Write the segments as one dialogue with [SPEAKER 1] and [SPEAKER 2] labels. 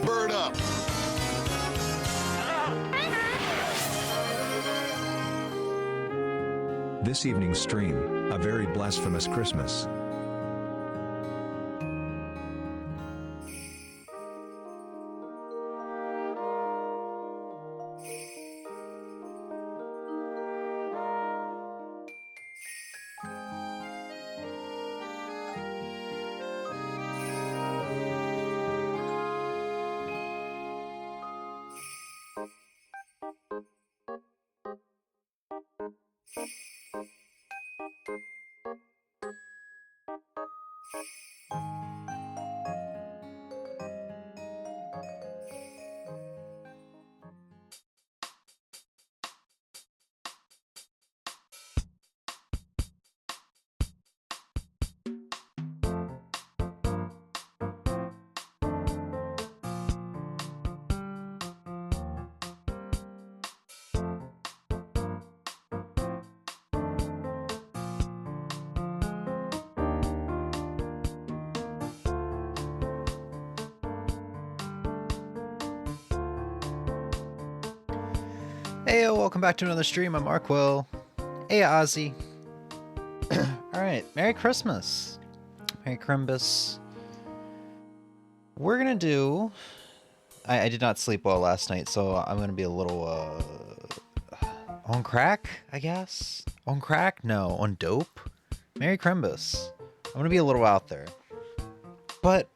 [SPEAKER 1] Bird up!
[SPEAKER 2] This evening's stream, a very blasphemous Christmas.
[SPEAKER 3] Hey, welcome back to another stream. I'm Arrquil. Hey, Ozzy. Alright, Merry Christmas. Merry Crimbus. We're gonna do... I did not sleep well last night, so I'm gonna be a little, on crack, I guess? On crack? No, on dope? Merry Crimbus. I'm gonna be a little out there. But,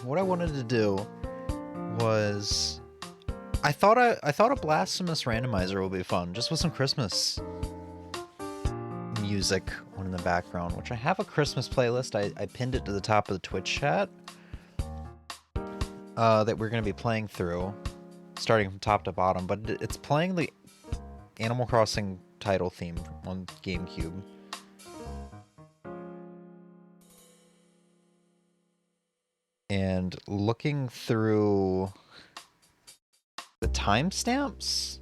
[SPEAKER 3] what I wanted to do was... I thought a Blasphemous Randomizer would be fun, just with some Christmas music on in the background, which I have a Christmas playlist. I pinned it to the top of the Twitch chat that we're going to be playing through, starting from top to bottom, but it's playing the Animal Crossing title theme on GameCube. And looking through the timestamps?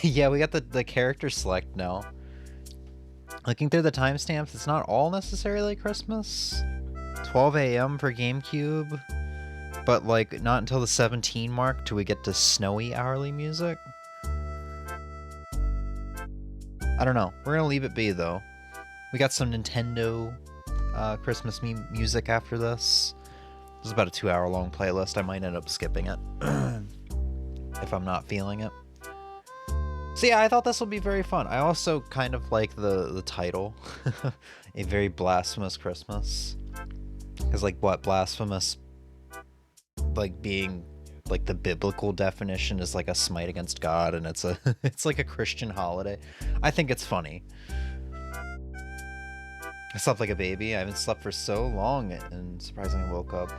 [SPEAKER 3] Yeah, we got the character select now. Looking through the timestamps, it's not all necessarily Christmas. 12 a.m. for GameCube, but like not until the 17 mark do we get to snowy hourly music. I don't know. We're gonna leave it be though. We got some Nintendo Christmas music after this. This is about a 2-hour long playlist. I might end up skipping it if I'm not feeling it. So yeah, I thought this would be very fun. I also kind of like the title, A Very Blasphemous Christmas. Because like what, blasphemous, like being like the biblical definition is like a smite against God, and it's a it's like a Christian holiday. I think it's funny. I slept like a baby. I haven't slept for so long, and surprisingly woke up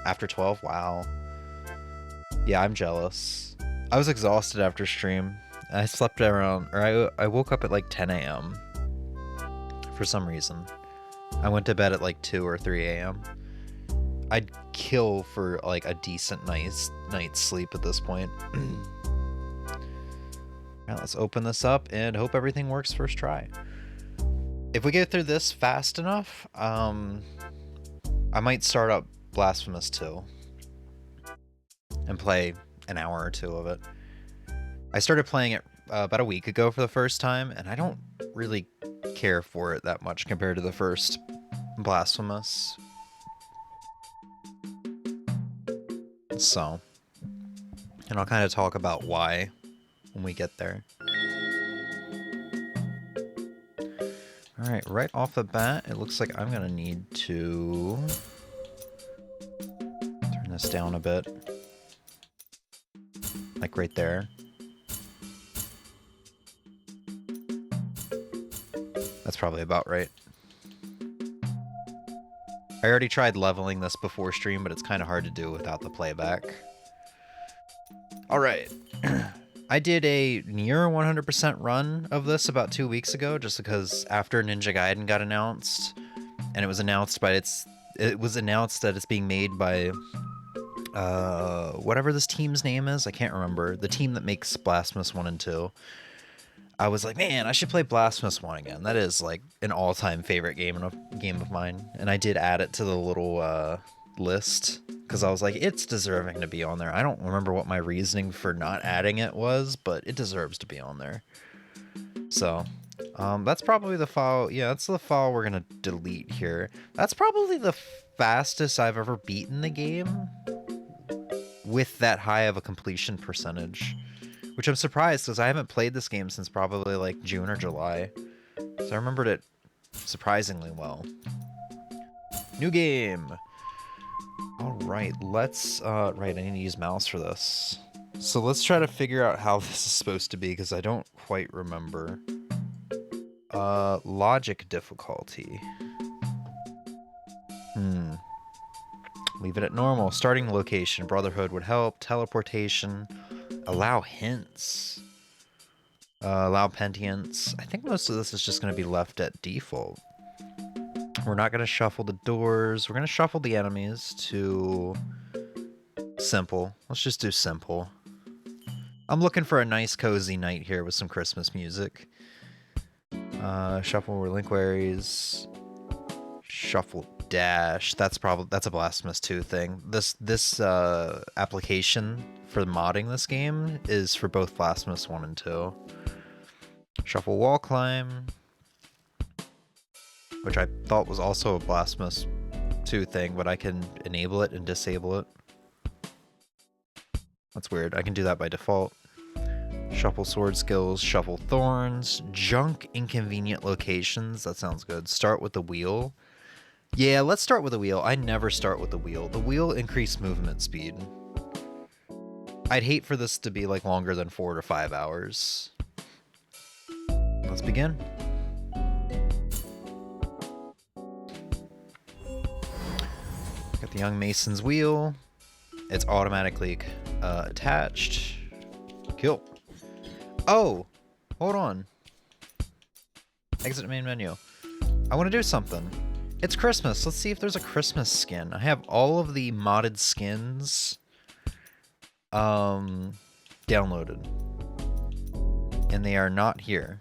[SPEAKER 3] after 12. Wow. Yeah, I'm jealous. I was exhausted after stream. I slept around, or I woke up at like 10 a.m. for some reason. I went to bed at like 2 or 3 a.m. I'd kill for like a decent night's sleep at this point. Alright, let's open this up and hope everything works first try. If we get through this fast enough, I might start up Blasphemous II and play an hour or two of it. I started playing it about a week ago for the first time, and I don't really care for it that much compared to the first Blasphemous. So, and I'll kind of talk about why when we get there. Alright, right off the bat, it looks like I'm gonna need to turn this down a bit. Like right there. That's probably about right. I already tried leveling this before stream, but it's kind of hard to do without the playback. Alright. I did a near 100% run of this about 2 weeks ago, just because after Ninja Gaiden got announced, and it was announced that it's being made by whatever this team's name is. I can't remember. The team that makes Blasphemous 1 and 2. I was like, man, I should play Blasphemous 1 again. That is like an all-time favorite game of mine. And I did add it to the little list because I was like, it's deserving to be on there. I don't remember what my reasoning for not adding it was, but it deserves to be on there. So, that's probably the file. Yeah, that's the file we're going to delete here. That's probably the fastest I've ever beaten the game with that high of a completion percentage. Which I'm surprised, because I haven't played this game since probably like June or July. So I remembered it surprisingly well. New game! Alright, let's... right, I need to use mouse for this. So let's try to figure out how this is supposed to be, because I don't quite remember. Logic difficulty. Leave it at normal. Starting location. Brotherhood would help. Teleportation. Allow hints. Allow penitents. I think most of this is just going to be left at default. We're not going to shuffle the doors. We're going to shuffle the enemies to simple. Let's just do simple. I'm looking for a nice cozy night here with some Christmas music. Shuffle relinquaries. Shuffle dash. That's a Blasphemous II thing. This application for modding this game is for both Blasphemous 1 and 2. Shuffle wall climb, which I thought was also a Blasphemous 2 thing, but I can enable it and disable it. That's weird. I can do that by default. Shuffle sword skills, shuffle thorns, junk inconvenient locations. That sounds good. Start with the wheel. Yeah, let's start with the wheel. I never start with the wheel. The wheel increased movement speed. I'd hate for this to be like longer than 4 to 5 hours. Let's begin. Got the young mason's wheel. It's automatically attached. Kill. Oh, hold on. Exit main menu. I want to do something. It's Christmas. Let's see if there's a Christmas skin. I have all of the modded skins downloaded, and they are not here.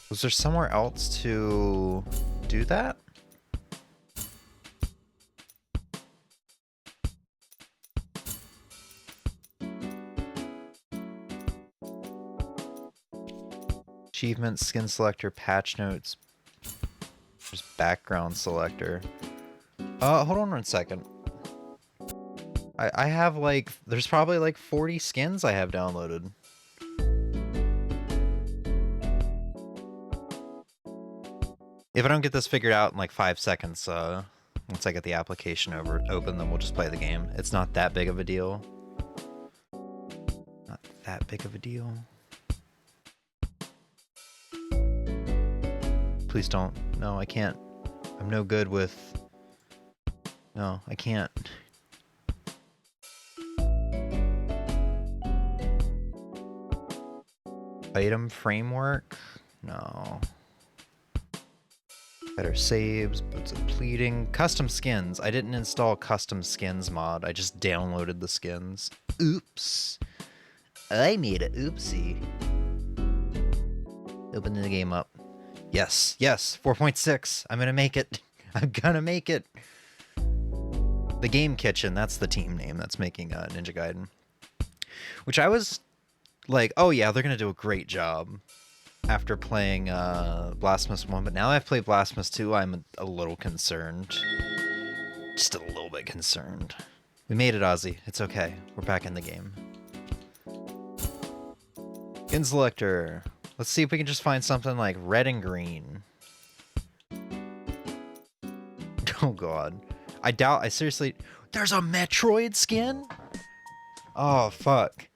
[SPEAKER 3] Was there somewhere else to do that? Achievements, skin selector, patch notes. There's background selector. Hold on 1 second. I have like, there's probably like 40 skins I have downloaded. If I don't get this figured out in like 5 seconds, Once I get the application open, then we'll just play the game. It's not that big of a deal. Not that big of a deal. Please don't. No, I can't. I'm no good with... No, I can't. Item framework? No. Better saves, boots of pleading. Custom skins. I didn't install custom skins mod. I just downloaded the skins. Oops. I made a oopsie. Open the game up. Yes, yes, 4.6. I'm gonna make it. I'm gonna make it. The Game Kitchen, that's the team name that's making Ninja Gaiden. Which I was like, oh yeah, they're gonna do a great job after playing Blasphemous 1, but now I've played Blasphemous 2, I'm a little concerned. Just a little bit concerned. We made it, Ozzy. It's okay. We're back in the game. Skin selector. Let's see if we can just find something like red and green. Oh god. I seriously... There's a Metroid skin? Oh, fuck.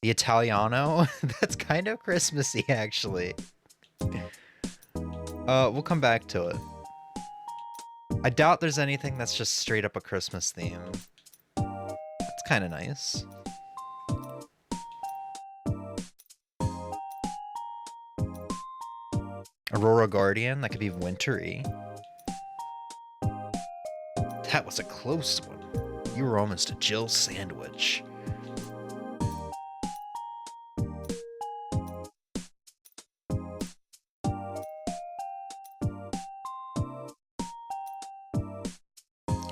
[SPEAKER 3] The Italiano? That's kind of Christmassy, actually. We'll come back to it. I doubt there's anything that's just straight up a Christmas theme. That's kind of nice. Aurora Guardian, that could be wintry. That was a close one. You were almost a Jill sandwich.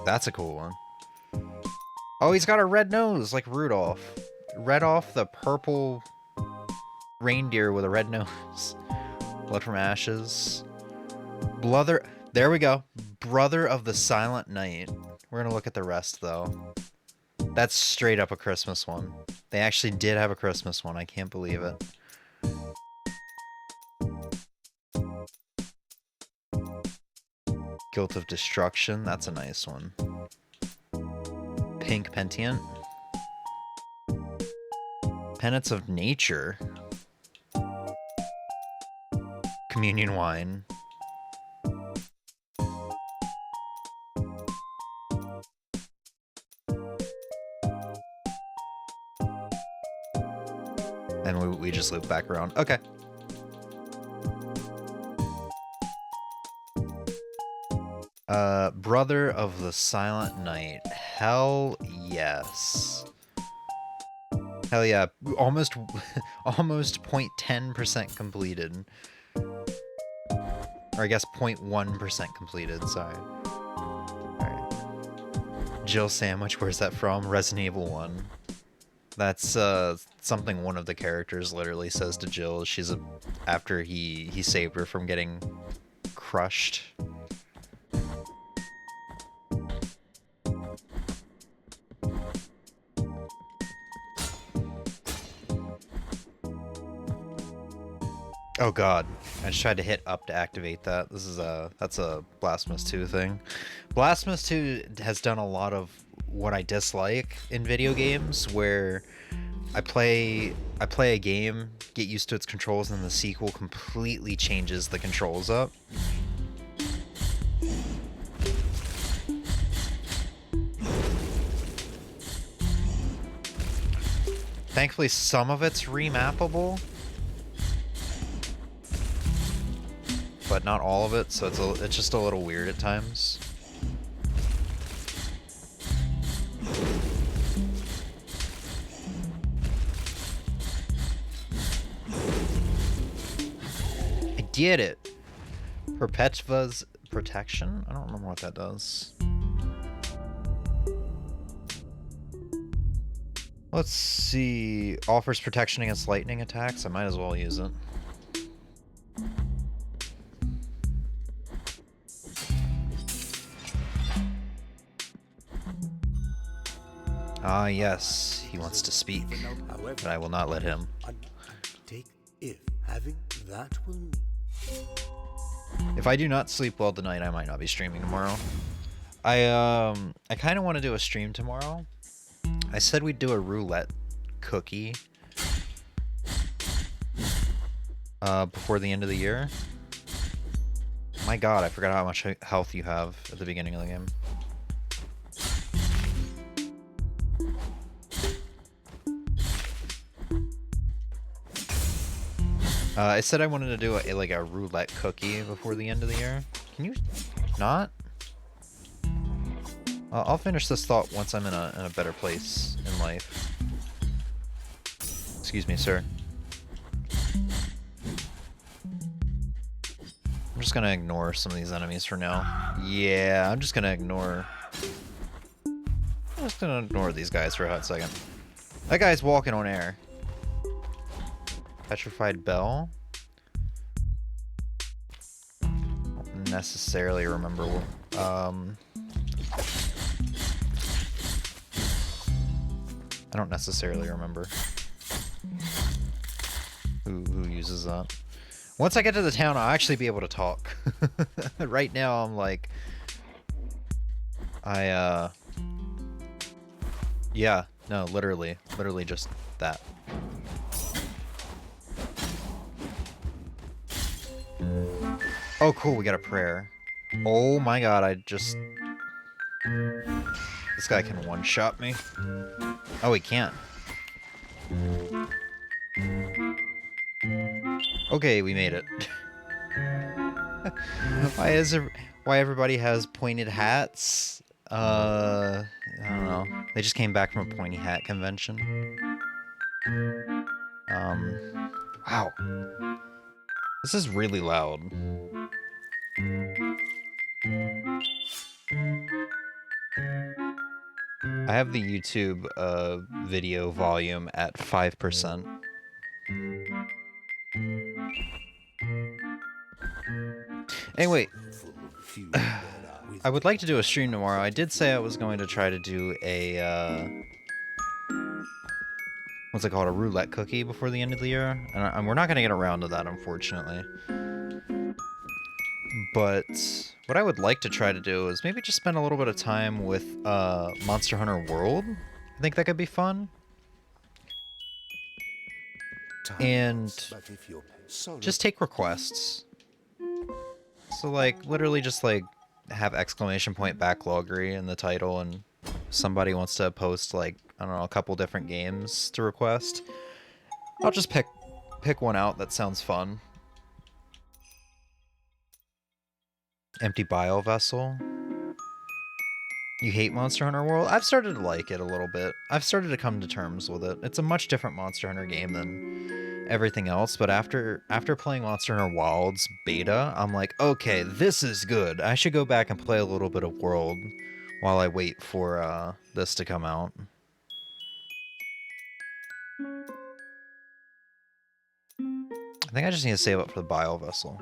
[SPEAKER 3] That's a cool one. Oh, he's got a red nose, like Rudolph. Rudolph, the purple reindeer with a red nose. Blood from Ashes. Brother, there we go. Brother of the Silent Night. We're gonna look at the rest, though. That's straight up a Christmas one. They actually did have a Christmas one. I can't believe it. Guilt of Destruction. That's a nice one. Pink Pentient. Penance of Nature. Communion Wine. And we just loop back around. Okay. Brother of the Silent Night. Hell yes. Hell yeah. Almost 0.10% completed. Or I guess 0.1% completed, sorry. Alright. Jill Sandwich, where's that from? Resident Evil 1. That's something one of the characters literally says to Jill. She's after he saved her from getting crushed. Oh god, I just tried to hit up to activate that. This is that's a Blasphemous 2 thing. Blasphemous 2 has done a lot of what I dislike in video games, where I play a game, get used to its controls, and then the sequel completely changes the controls up. Thankfully, some of it's remappable, but not all of it, so it's just a little weird at times. I did it! Perpetua's Protection? I don't remember what that does. Let's see. Offers protection against lightning attacks. I might as well use it. Ah, yes. He wants to speak, but I will not let him. If I do not sleep well tonight, I might not be streaming tomorrow. I kind of want to do a stream tomorrow. I said we'd do a roulette cookie before the end of the year. My god, I forgot how much health you have at the beginning of the game. I said I wanted to do like a roulette cookie before the end of the year. Can you not? I'll finish this thought once I'm in a better place in life. Excuse me, sir. I'm just gonna ignore some of these enemies for now. Yeah, I'm just gonna ignore these guys for a hot second. That guy's walking on air. Petrified Bell. Don't necessarily remember. I don't necessarily remember who uses that. Once I get to the town, I'll actually be able to talk. Right now, I'm like, yeah, no, literally just that. Oh, cool, we got a prayer. Oh my god, this guy can one-shot me. Oh, he can't. Okay, we made it. Why everybody has pointed hats? I don't know. They just came back from a pointy hat convention. Wow. This is really loud. I have the YouTube video volume at 5%. Anyway, I would like to do a stream tomorrow. I did say I was going to try to do a, what's it called, a roulette cookie before the end of the year. And we're not going to get around to that, unfortunately. But what I would like to try to do is maybe just spend a little bit of time with Monster Hunter World. I think that could be fun. And just take requests. So, like, literally just, like, have exclamation point backloggery in the title, and somebody wants to post, like, I don't know, a couple different games to request. I'll just pick one out that sounds fun. Empty Bile Vessel. You hate Monster Hunter World? I've started to like it a little bit. I've started to come to terms with it. It's a much different Monster Hunter game than everything else, but after playing Monster Hunter Wilds beta, I'm like, okay, this is good. I should go back and play a little bit of World while I wait for this to come out. I think I just need to save up for the Bile Vessel.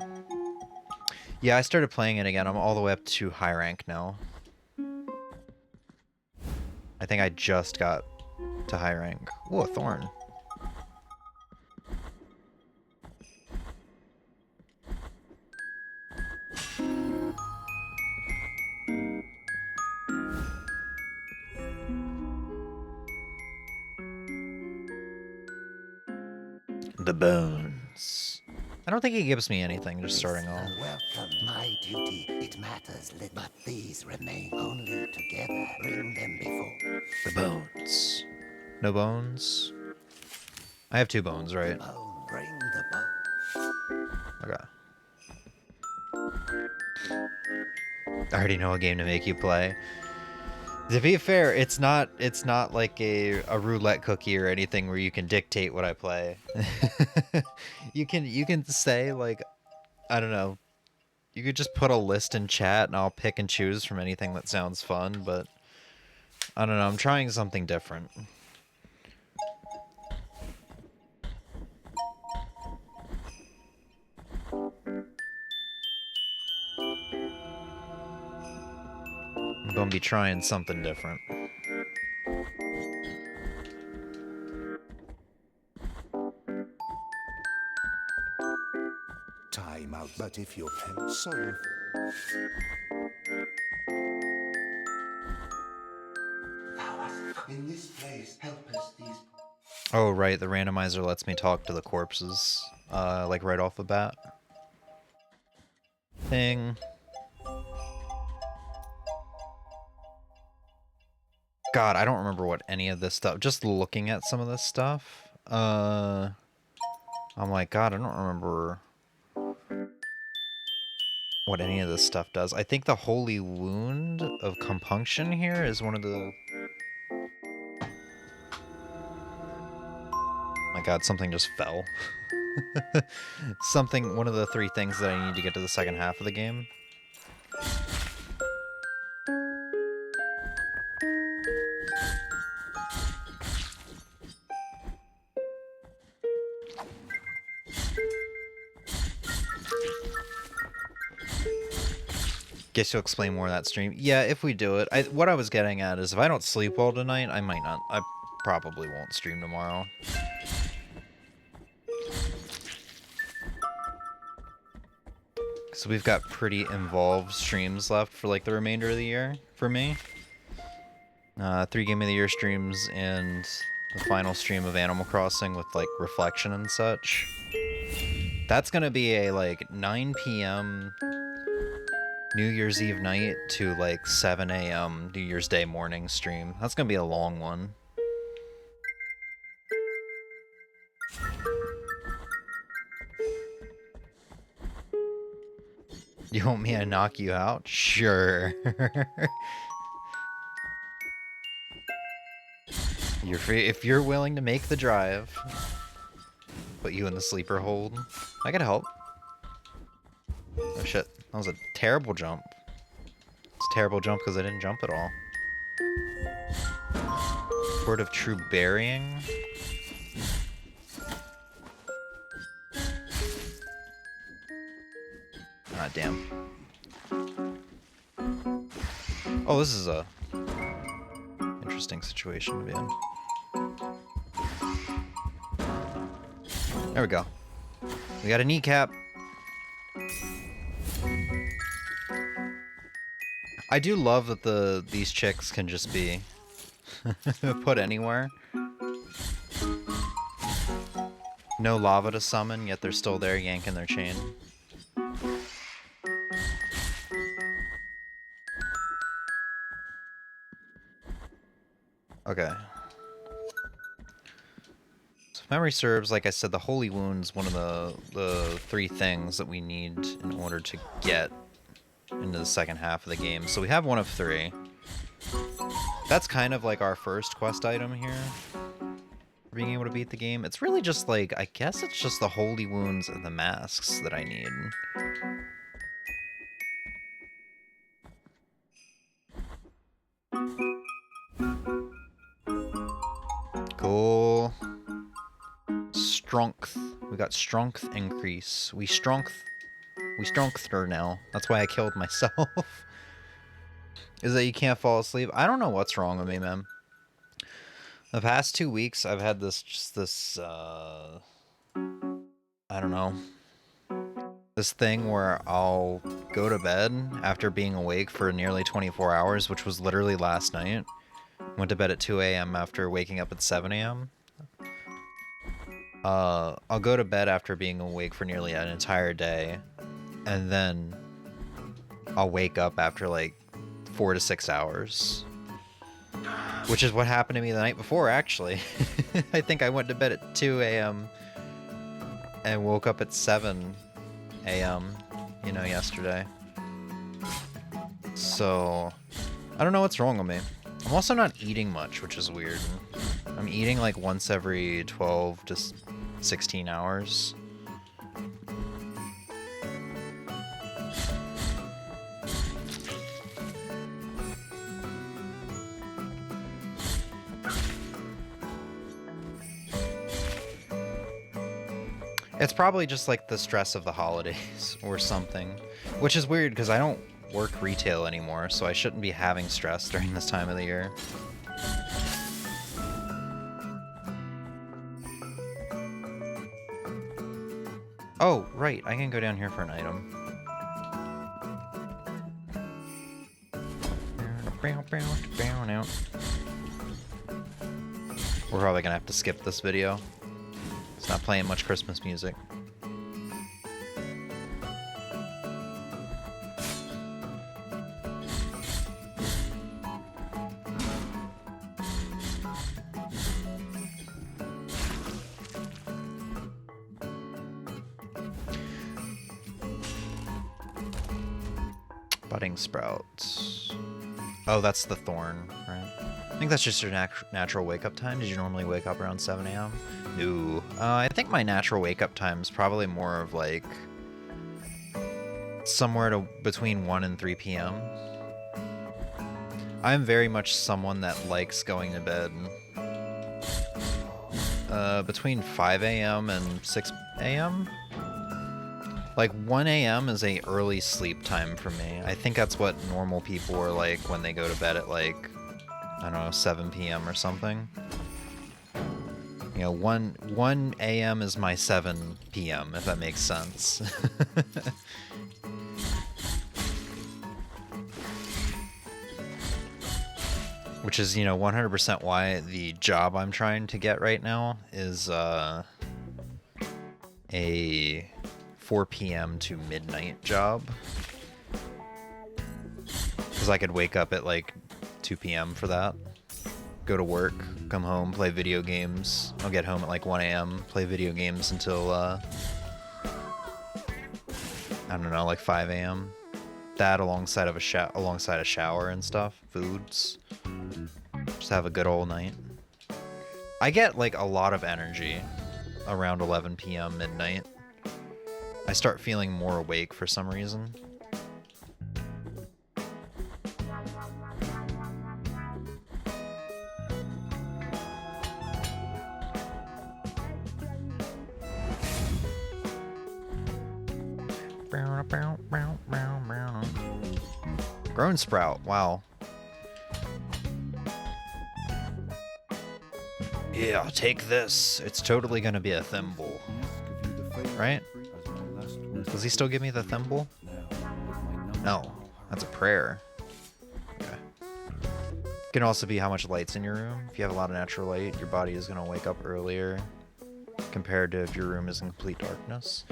[SPEAKER 3] Yeah, I started playing it again. I'm all the way up to high rank now. I think I just got to high rank. Ooh, a thorn. The bones. I don't think he gives me anything just starting off.
[SPEAKER 1] Welcome, my duty. It matters little, but these remain only together. Bring them before.
[SPEAKER 3] The bones. No bones? I have 2 bones, right?
[SPEAKER 1] Bone, bring the bone.
[SPEAKER 3] Okay. I already know a game to make you play. To be fair, it's not like a roulette cookie or anything where you can dictate what I play. You can say, like, I don't know. You could just put a list in chat and I'll pick and choose from anything that sounds fun, but I don't know, I'm trying something different. I'm gonna be trying something different.
[SPEAKER 1] Time out, but if you're sorrowful. In this place, help us these.
[SPEAKER 3] Oh, right, the randomizer lets me talk to the corpses, like right off the bat. Thing. God, I don't remember what any of this stuff, just looking at some of this stuff, I'm like, God, I don't remember what any of this stuff does. I think the Holy Wound of Compunction here is one of the... My God, something just fell. Something, one of the 3 things that I need to get to the second half of the game. Guess you'll explain more of that stream. Yeah, if we do it. What I was getting at is if I don't sleep well tonight, I might not. I probably won't stream tomorrow. So we've got pretty involved streams left for like the remainder of the year for me. 3 Game of the Year streams and the final stream of Animal Crossing with like reflection and such. That's gonna be a like 9 p.m. New Year's Eve night to like 7 a.m. New Year's Day morning stream. That's gonna be a long one. You want me to knock you out? Sure. You're free if you're willing to make the drive. Put you in the sleeper hold. I could help. Oh shit, that was a terrible jump. It's a terrible jump because I didn't jump at all. Word of True Burying. Ah, damn. Oh, this is a interesting situation to be in. There we go. We got a kneecap. I do love that these chicks can just be put anywhere. No lava to summon, yet they're still there yanking their chain. Okay. So if memory serves, like I said, the Holy Wound's one of the 3 things that we need in order to get into the second half of the game. So we have one of 3. That's kind of like our first quest item here. For being able to beat the game. It's really just like, I guess it's just the Holy Wounds and the masks that I need. Cool. Strength. We got strength increase. We strengthed her now. That's why I killed myself. Is that you can't fall asleep? I don't know what's wrong with me, man. The past 2 weeks, I've had this, I don't know. This thing where I'll go to bed after being awake for nearly 24 hours, which was literally last night. Went to bed at 2 a.m. after waking up at 7 a.m. I'll go to bed after being awake for nearly an entire day, and then I'll wake up after like 4 to 6 hours. Which is what happened to me the night before, actually. I think I went to bed at 2 a.m. and woke up at 7 a.m., you know, yesterday. So, I don't know what's wrong with me. I'm also not eating much, which is weird. I'm eating like once every 12 to 16 hours. It's probably just like the stress of the holidays or something, which is weird because I don't work retail anymore, so I shouldn't be having stress during this time of the year. Oh, right, I can go down here for an item. We're probably gonna have to skip this video. It's not playing much Christmas music. Budding sprouts. Oh, that's the thorn, right? I think that's just your natural wake-up time. Did you normally wake up around 7 a.m.? No. I think my natural wake-up time is probably more of like somewhere to between 1 and 3 p.m. I'm very much someone that likes going to bed between 5 a.m. and 6 a.m. Like 1 a.m. is a early sleep time for me. I think that's what normal people are like when they go to bed at like, I don't know, 7 p.m. or something. You know, 1 a.m. is my 7 p.m., if that makes sense. Which is, you know, 100% why the job I'm trying to get right now is a 4 p.m. to midnight job. Because I could wake up at like 2 p.m. for that. Go to work, come home, play video games. I'll get home at like 1 a.m., play video games until, I don't know, like 5 a.m. That alongside of a shower and stuff, foods. Just have a good old night. I get like a lot of energy around 11 p.m. midnight. I start feeling more awake for some reason. Grown sprout, wow. Yeah, I'll take this. It's totally gonna be a thimble. Right? Does he still give me the thimble? No, that's a prayer. Okay. It can also be how much light's in your room. If you have a lot of natural light, your body is gonna wake up earlier compared to if your room is in complete darkness.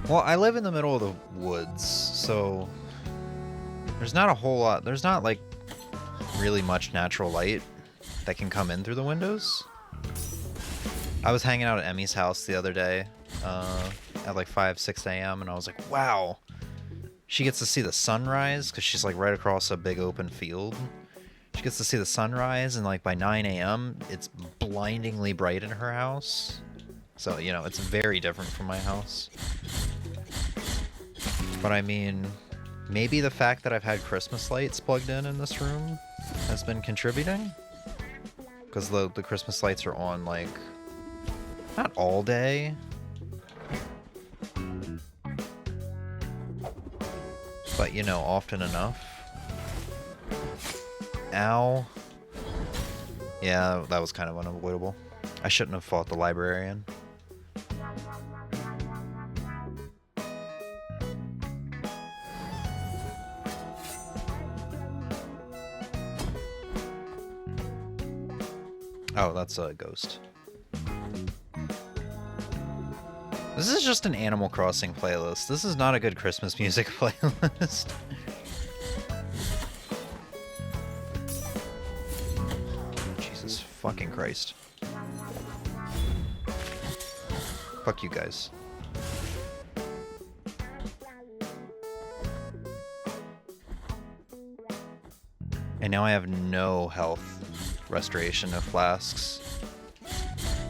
[SPEAKER 3] Well, I live in the middle of the woods, so there's not a whole lot. There's not like really much natural light that can come in through the windows. I was hanging out at Emmy's house the other day at like 6 a.m. and I was like, wow, she gets to see the sunrise because she's like right across a big open field. She gets to see the sunrise, and like by 9 a.m. it's blindingly bright in her house. So, you know, it's very different from my house. But I mean, maybe the fact that I've had Christmas lights plugged in this room has been contributing. Because the Christmas lights are on, like, not all day. But, you know, often enough. Ow. Yeah, that was kind of unavoidable. I shouldn't have fought the librarian. Oh, that's a ghost. This is just an Animal Crossing playlist. This is not a good Christmas music playlist. Jesus fucking Christ. Fuck you guys. And now I have no health restoration of flasks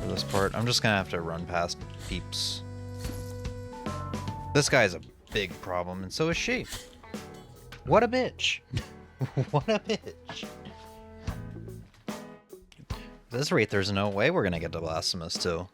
[SPEAKER 3] for this part. I'm just gonna have to run past peeps. This guy's a big problem, and so is she. What a bitch. What a bitch. At this rate, there's no way we're gonna get to Blasphemous II.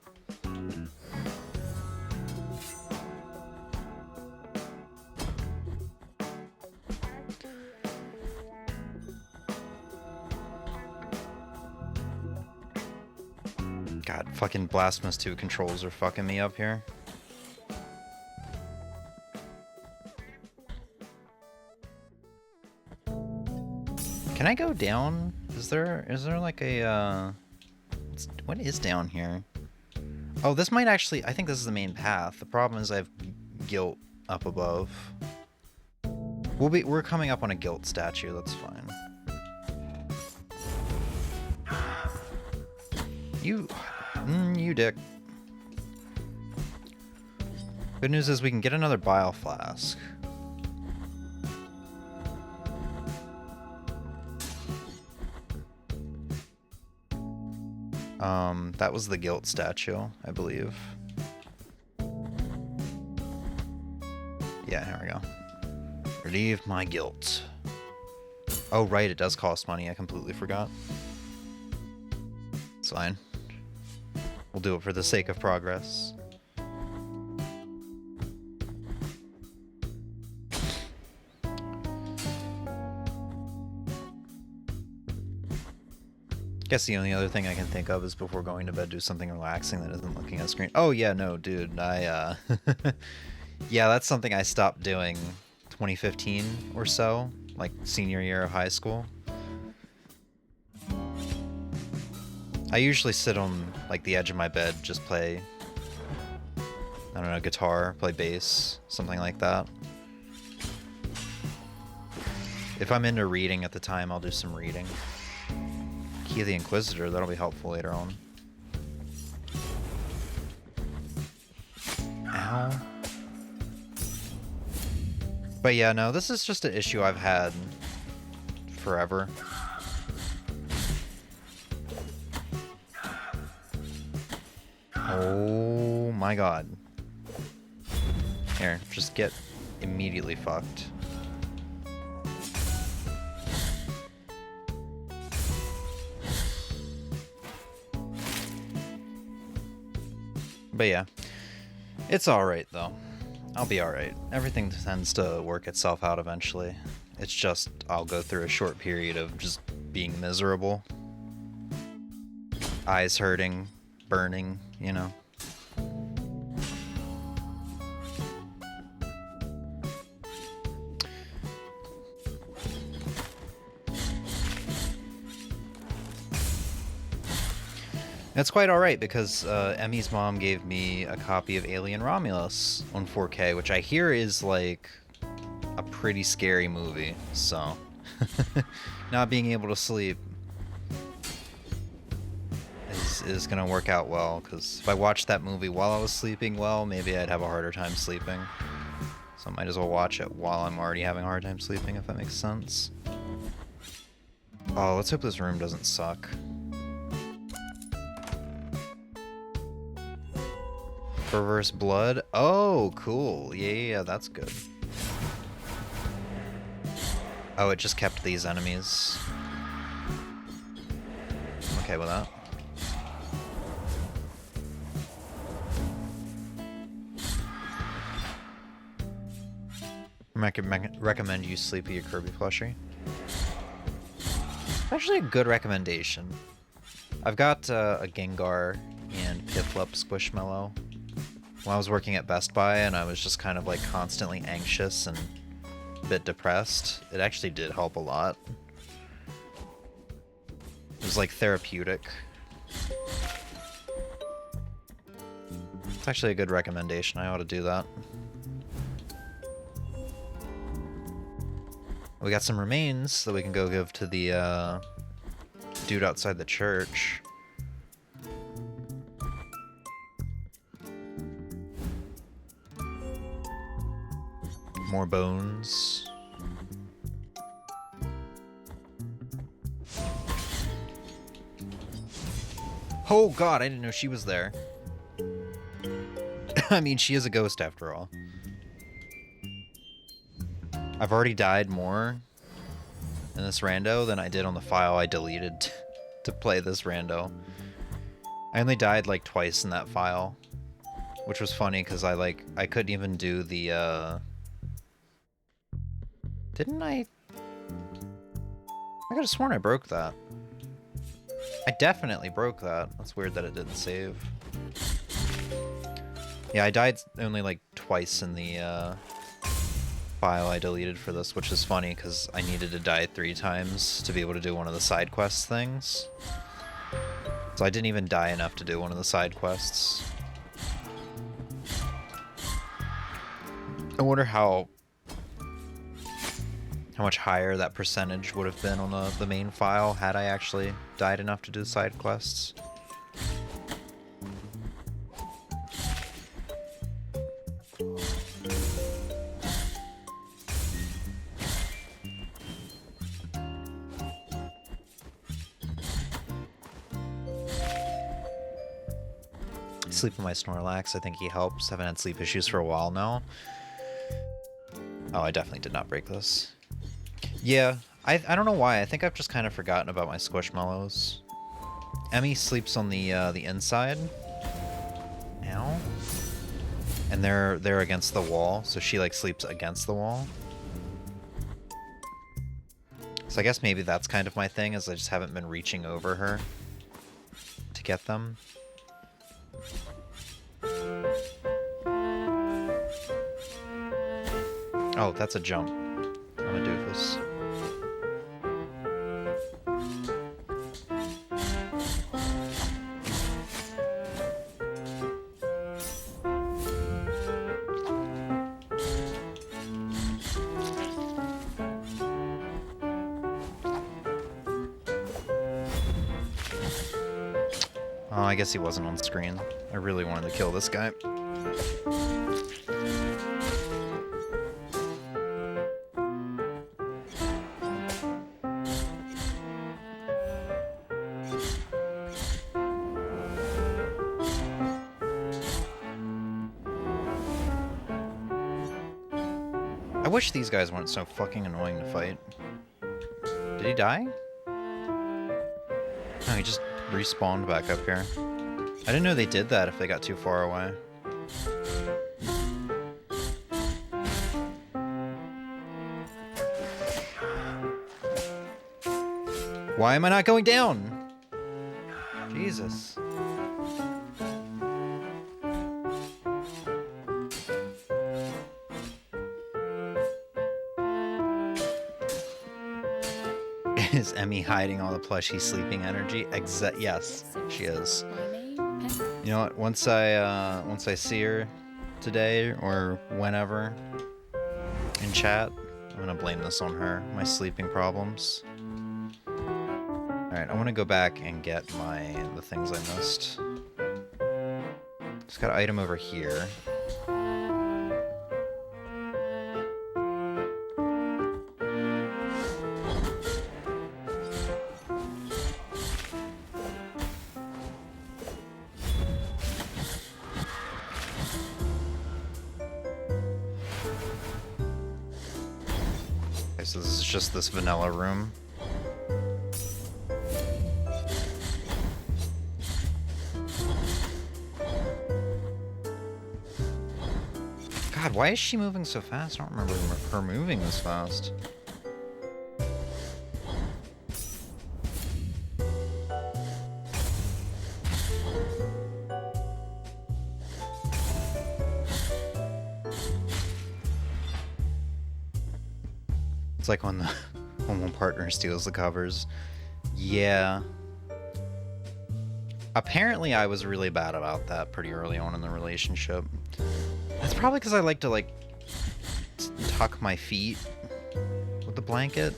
[SPEAKER 3] God, fucking Blasphemous 2 controls are fucking me up here. Can I go down? Is there like a what is down here? Oh, this might actually, I think this is the main path. The problem is I have guilt up above. We're coming up on a guilt statue, that's fine. You dick. Good news is we can get another bile flask. That was the guilt statue, I believe. Yeah, here we go. Relieve my guilt. Oh, right, it does cost money. I completely forgot. It's fine. We'll do it for the sake of progress. Guess the only other thing I can think of is before going to bed, do something relaxing that isn't looking at the screen. Oh yeah, no, dude, yeah, that's something I stopped doing 2015 or so, like senior year of high school. I usually sit on like the edge of my bed, just play, I don't know, guitar, play bass, something like that. If I'm into reading at the time, I'll do some reading. Key of the Inquisitor, that'll be helpful later on. Ow. But yeah, no, this is just an issue I've had forever. Oh my god. Here, just get immediately fucked. But yeah, it's alright though. I'll be alright. Everything tends to work itself out eventually. It's just, I'll go through a short period of just being miserable. Eyes hurting, burning, you know. It's quite alright because Emmy's mom gave me a copy of Alien Romulus on 4K, which I hear is like a pretty scary movie, so not being able to sleep is gonna work out well, because if I watched that movie while I was sleeping well, maybe I'd have a harder time sleeping. So I might as well watch it while I'm already having a hard time sleeping, if that makes sense. Oh, let's hope this room doesn't suck. Perverse blood. Oh, cool. Yeah, that's good. Oh, it just kept these enemies. Okay with that. Recommend you Sleepy a Kirby plushie. Actually a good recommendation. I've got a Gengar and Piplup Squishmallow. When I was working at Best Buy and I was just kind of like constantly anxious and a bit depressed, it actually did help a lot. It was like therapeutic. It's actually a good recommendation. I ought to do that. We got some remains that we can go give to the dude outside the church. More bones. Oh god, I didn't know she was there. I mean, she is a ghost after all. I've already died more in this rando than I did on the file I deleted to play this rando. I only died like twice in that file, which was funny because I couldn't even do the Didn't I could have sworn I broke that. I definitely broke that. That's weird that it didn't save. Yeah, I died only like twice in the file I deleted for this, which is funny because I needed to die 3 times to be able to do one of the side quest things. So I didn't even die enough to do one of the side quests. I wonder how much higher that percentage would have been on the main file had I actually died enough to do the side quests. Sleep with my Snorlax, I think he helps. Haven't had sleep issues for a while now. Oh, I definitely did not break this. Yeah, I don't know why. I think I've just kind of forgotten about my Squishmallows. Emmy sleeps on the inside. Ow. And they're against the wall, so she like sleeps against the wall. So I guess maybe that's kind of my thing, is I just haven't been reaching over her to get them. Oh, that's a jump. I'm a doofus. Oh, I guess he wasn't on screen. I really wanted to kill this guy. I wish these guys weren't so fucking annoying to fight. Did he die? No, he just respawned back up here. I didn't know they did that if they got too far away. Why am I not going down? Jesus. Is Emmy hiding all the plushy sleeping energy? Yes, she is. You know what? Once I see her today or whenever in chat, I'm gonna blame this on her. My sleeping problems. All right, I want to go back and get the things I missed. Just got an item over here. So this is just this vanilla room. God, why is she moving so fast? I don't remember her moving this fast. It's like when one partner steals the covers. Yeah. Apparently I was really bad about that pretty early on in the relationship. That's probably because I like to tuck my feet with the blanket.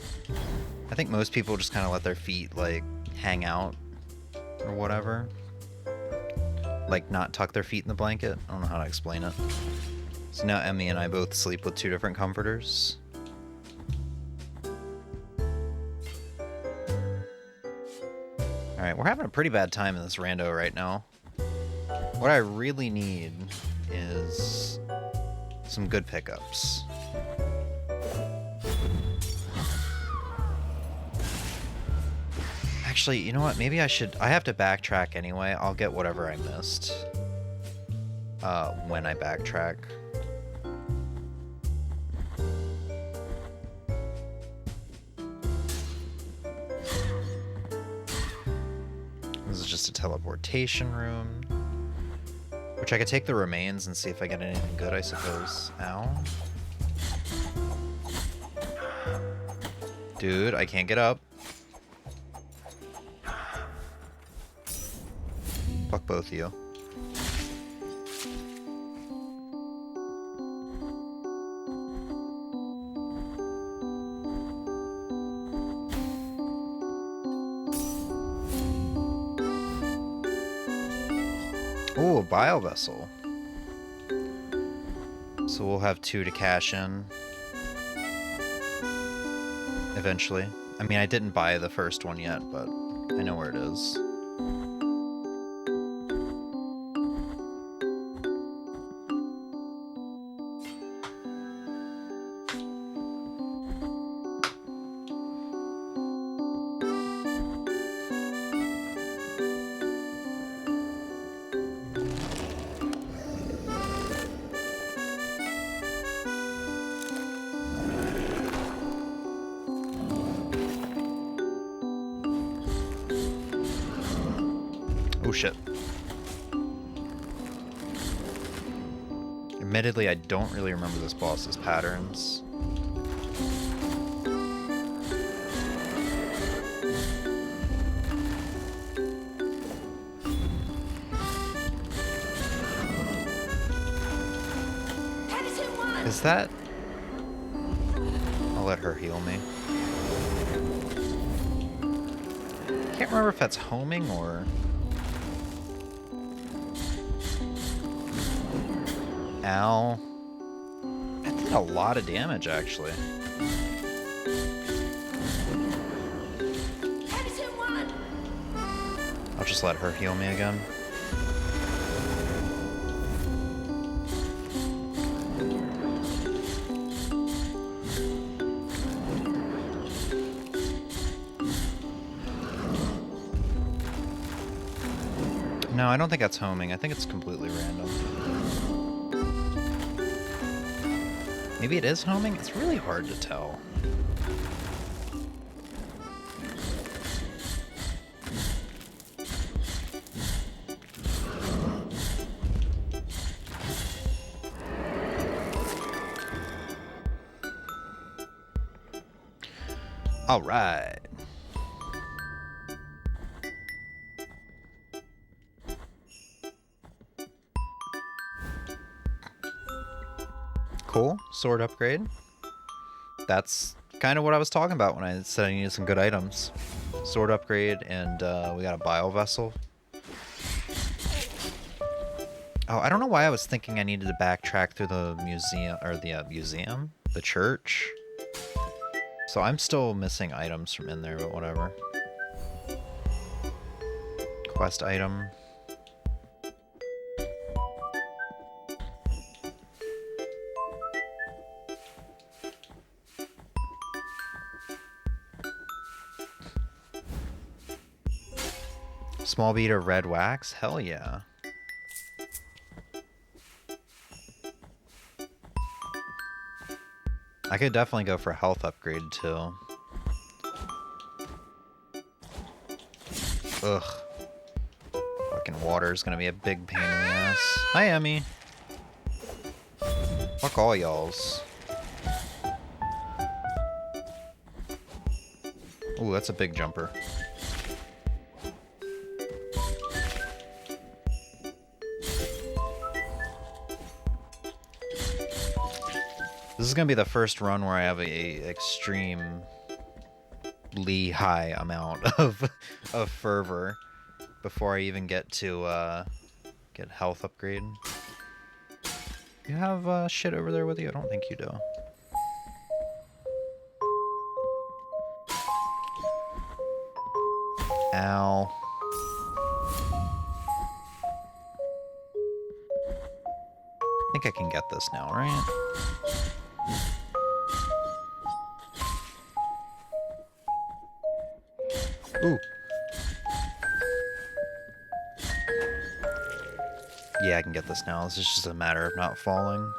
[SPEAKER 3] I think most people just kind of let their feet like hang out or whatever. Like not tuck their feet in the blanket. I don't know how to explain it. So now Emmy and I both sleep with 2 different comforters. Alright, we're having a pretty bad time in this rando right now. What I really need is some good pickups. Actually, you know what? Maybe I have to backtrack anyway. I'll get whatever I missed when I backtrack. This is just a teleportation room. Which I could take the remains and see if I get anything good, I suppose. Ow. Dude, I can't get up. Fuck both of you. Ooh, a bio vessel. So we'll have 2 to cash in. Eventually. I mean, I didn't buy the first one yet, but I know where it is. Oh shit. Admittedly, I don't really remember this boss's patterns. Is that... I'll let her heal me. Can't remember if that's homing or... Ow. That did a lot of damage, actually. I'll just let her heal me again. No, I don't think that's homing. I think it's completely random. Maybe it is homing? It's really hard to tell. All right. Cool. Sword upgrade. That's kind of what I was talking about when I said I needed some good items. Sword upgrade, and we got a bio vessel. Oh, I don't know why I was thinking I needed to backtrack through the museum, or the the church. So I'm still missing items from in there, but whatever. Quest item. Small bead of red wax? Hell yeah. I could definitely go for a health upgrade too. Ugh. Fucking water is gonna be a big pain in the ass. Hi, Emmy. Fuck all y'alls. Ooh, that's a big jumper. This is gonna be the first run where I have a extremely high amount of fervor before I even get to get health upgrade. You have shit over there with you? I don't think you do. Ow. I think I can get this now, right? Ooh. Yeah, I can get this now. This is just a matter of not falling.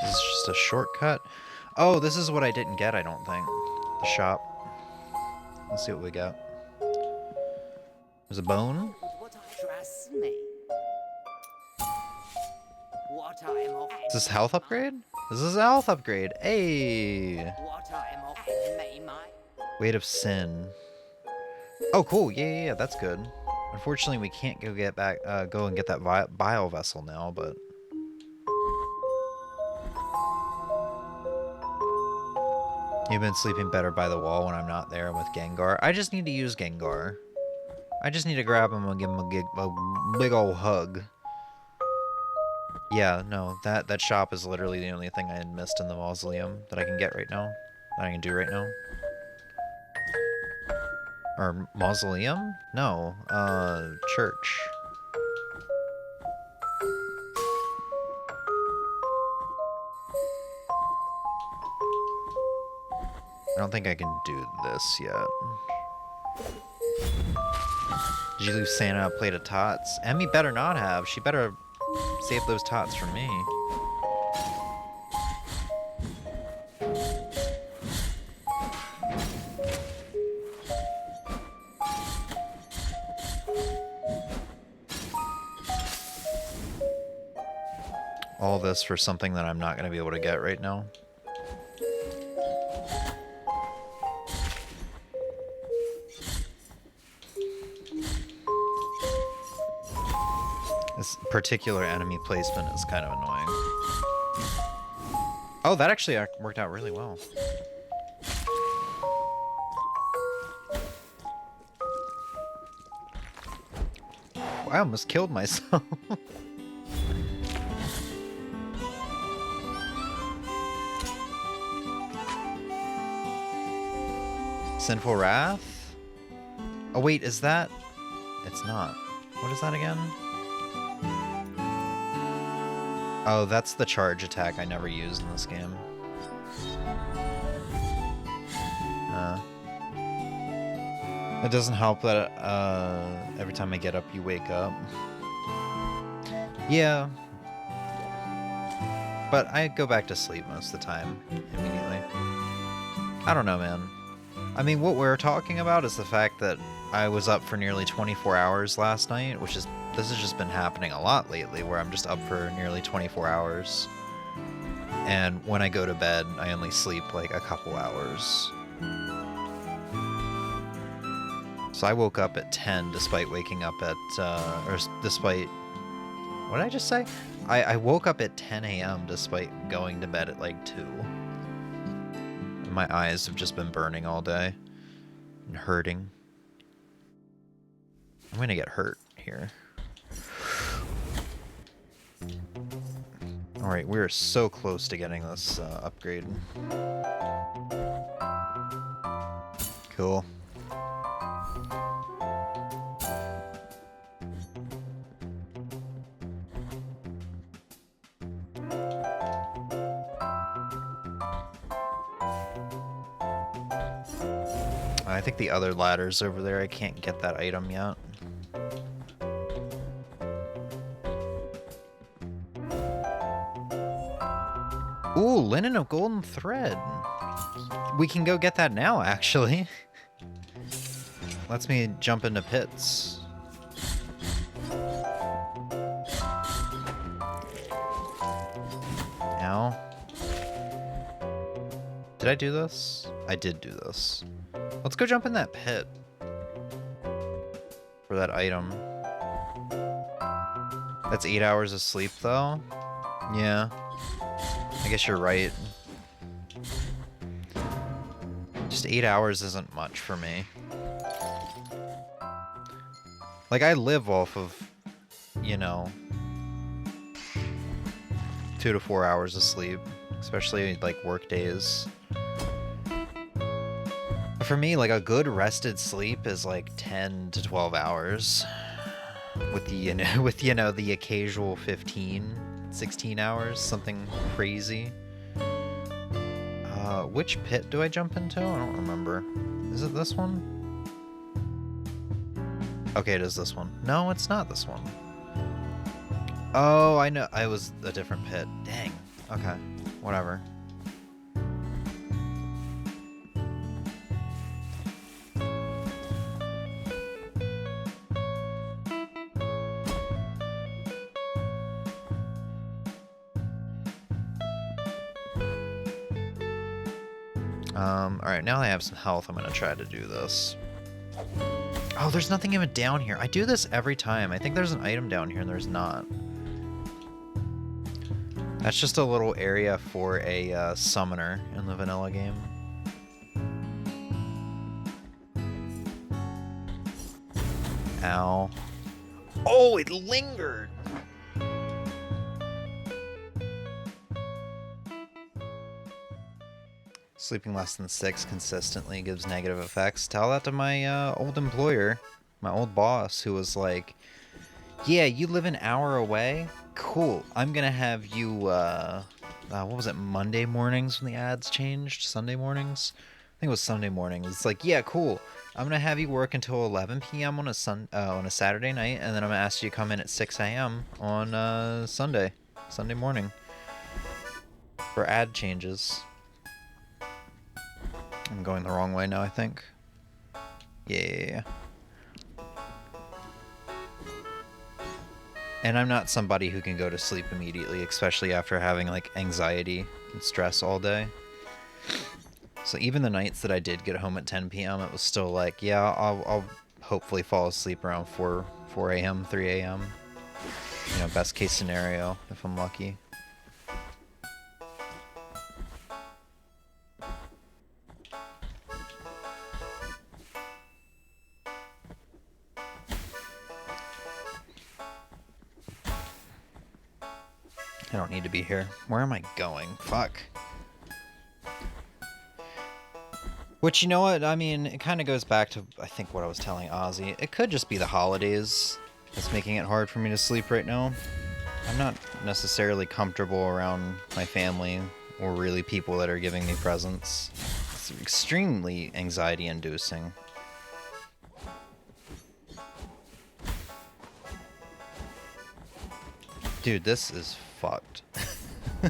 [SPEAKER 3] This is just a shortcut. Oh, this is what I didn't get, I don't think. The shop. Let's see what we got. There's a bone.
[SPEAKER 1] Trust me. What I'm offering.
[SPEAKER 3] Is this health upgrade? This is a health upgrade. Hey.
[SPEAKER 1] What I'm offering may my.
[SPEAKER 3] Weight of sin. Oh, cool. Yeah, that's good. Unfortunately, we can't go get back, go and get that bile vessel now, but. You've been sleeping better by the wall when I'm not there with Gengar. I just need to use Gengar. I just need to grab him and give him a big old hug. Yeah, no, that shop is literally the only thing I had missed in the mausoleum that I can get right now. That I can do right now. Or mausoleum? No, church. I don't think I can do this yet. Did you leave Santa a plate of tots? Emmy better not have. She better save those tots for me. All this for something that I'm not going to be able to get right now. This particular enemy placement is kind of annoying. Oh, that actually worked out really well. I almost killed myself. Sinful Wrath? Oh wait, is that... It's not. What is that again? Oh, that's the charge attack I never used in this game. It doesn't help that every time I get up, you wake up. Yeah. But I go back to sleep most of the time, immediately. I don't know, man. I mean, what we're talking about is the fact that I was up for nearly 24 hours last night, which is... This has just been happening a lot lately, where I'm just up for nearly 24 hours. And when I go to bed, I only sleep like a couple hours. So I woke up at 10 despite waking up at, or despite, what did I just say? I woke up at 10 a.m. despite going to bed at like 2. And my eyes have just been burning all day and hurting. I'm gonna get hurt here. Alright, we're so close to getting this upgrade. Cool. I think the other ladder's over there. I can't get that item yet. Ooh, linen of golden thread. We can go get that now, actually. Lets me jump into pits. Ow. Did I do this? I did do this. Let's go jump in that pit. For that item. That's 8 hours of sleep, though? Yeah. I guess you're right. Just 8 hours isn't much for me. Like, I live off of, you know, 2 to 4 hours of sleep, especially like work days. For me, like a good rested sleep is like 10 to 12 hours, with the the occasional 15-16 hours, something crazy. Which pit do I jump into? I don't remember. Is it this one? Okay, it is this one. No, it's not this one. Oh, I know. I was a different pit. Dang. Okay. Whatever. Alright, now that I have some health, I'm gonna try to do this. Oh, there's nothing even down here. I do this every time. I think there's an item down here and there's not. That's just a little area for a summoner in the vanilla game. Ow. Oh, it lingered! Sleeping less than 6 consistently gives negative effects. Tell that to my old employer, my old boss, who was like, yeah, you live an hour away? Cool. I'm gonna have you, what was it, Monday mornings when the ads changed? Sunday mornings? I think it was Sunday mornings. It's like, yeah, cool. I'm gonna have you work until 11 p.m. on a Saturday night, and then I'm gonna ask you to come in at 6 a.m. on Sunday morning for ad changes. I'm going the wrong way now, I think. Yeah. And I'm not somebody who can go to sleep immediately, especially after having like anxiety and stress all day. So even the nights that I did get home at 10 p.m., it was still like, yeah, I'll hopefully fall asleep around 4 a.m., 3 a.m. You know, best case scenario, if I'm lucky. I don't need to be here. Where am I going? Fuck. Which, you know what? I mean, it kind of goes back to, I think, what I was telling Ozzy. It could just be the holidays that's making it hard for me to sleep right now. I'm not necessarily comfortable around my family or really people that are giving me presents. It's extremely anxiety-inducing. Dude, this is fucked.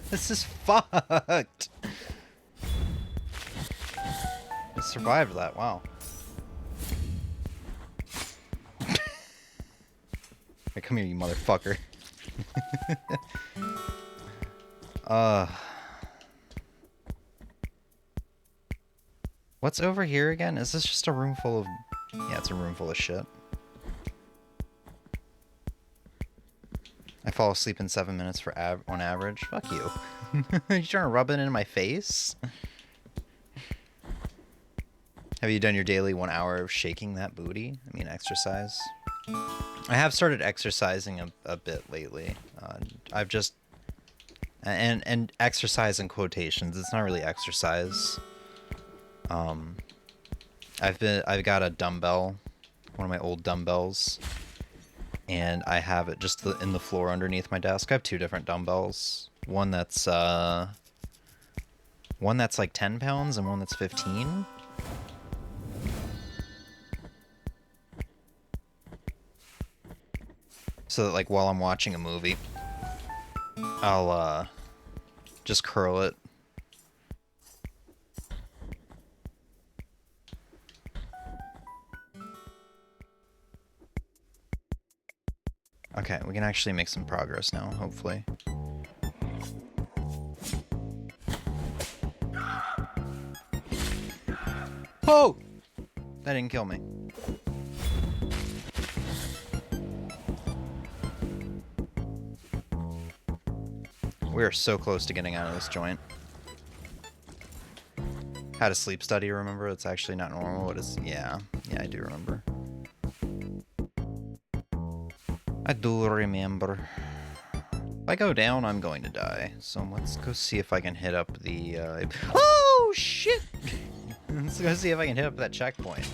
[SPEAKER 3] This is fucked. I survived that, wow. Hey, come here, you motherfucker. What's over here again? Is this just a room full of... Yeah, it's a room full of shit. I fall asleep in 7 minutes on average. Fuck you. You trying to rub it in my face? Have you done your daily 1 hour of shaking that booty? I mean, exercise. I have started exercising a bit lately. I've just... And exercise in quotations. It's not really exercise. I've got a dumbbell. One of my old dumbbells. And I have it just in the floor underneath my desk. I have 2 different dumbbells. One that's like 10 pounds and one that's 15. So that like while I'm watching a movie, I'll just curl it. Okay, we can actually make some progress now, hopefully. Oh! That didn't kill me. We are so close to getting out of this joint. Had a sleep study, remember? It's actually not normal. It is. Yeah, I do remember. I do remember. If I go down, I'm going to die. So let's go see if I can hit up the... Oh, shit! Let's go see if I can hit up that checkpoint.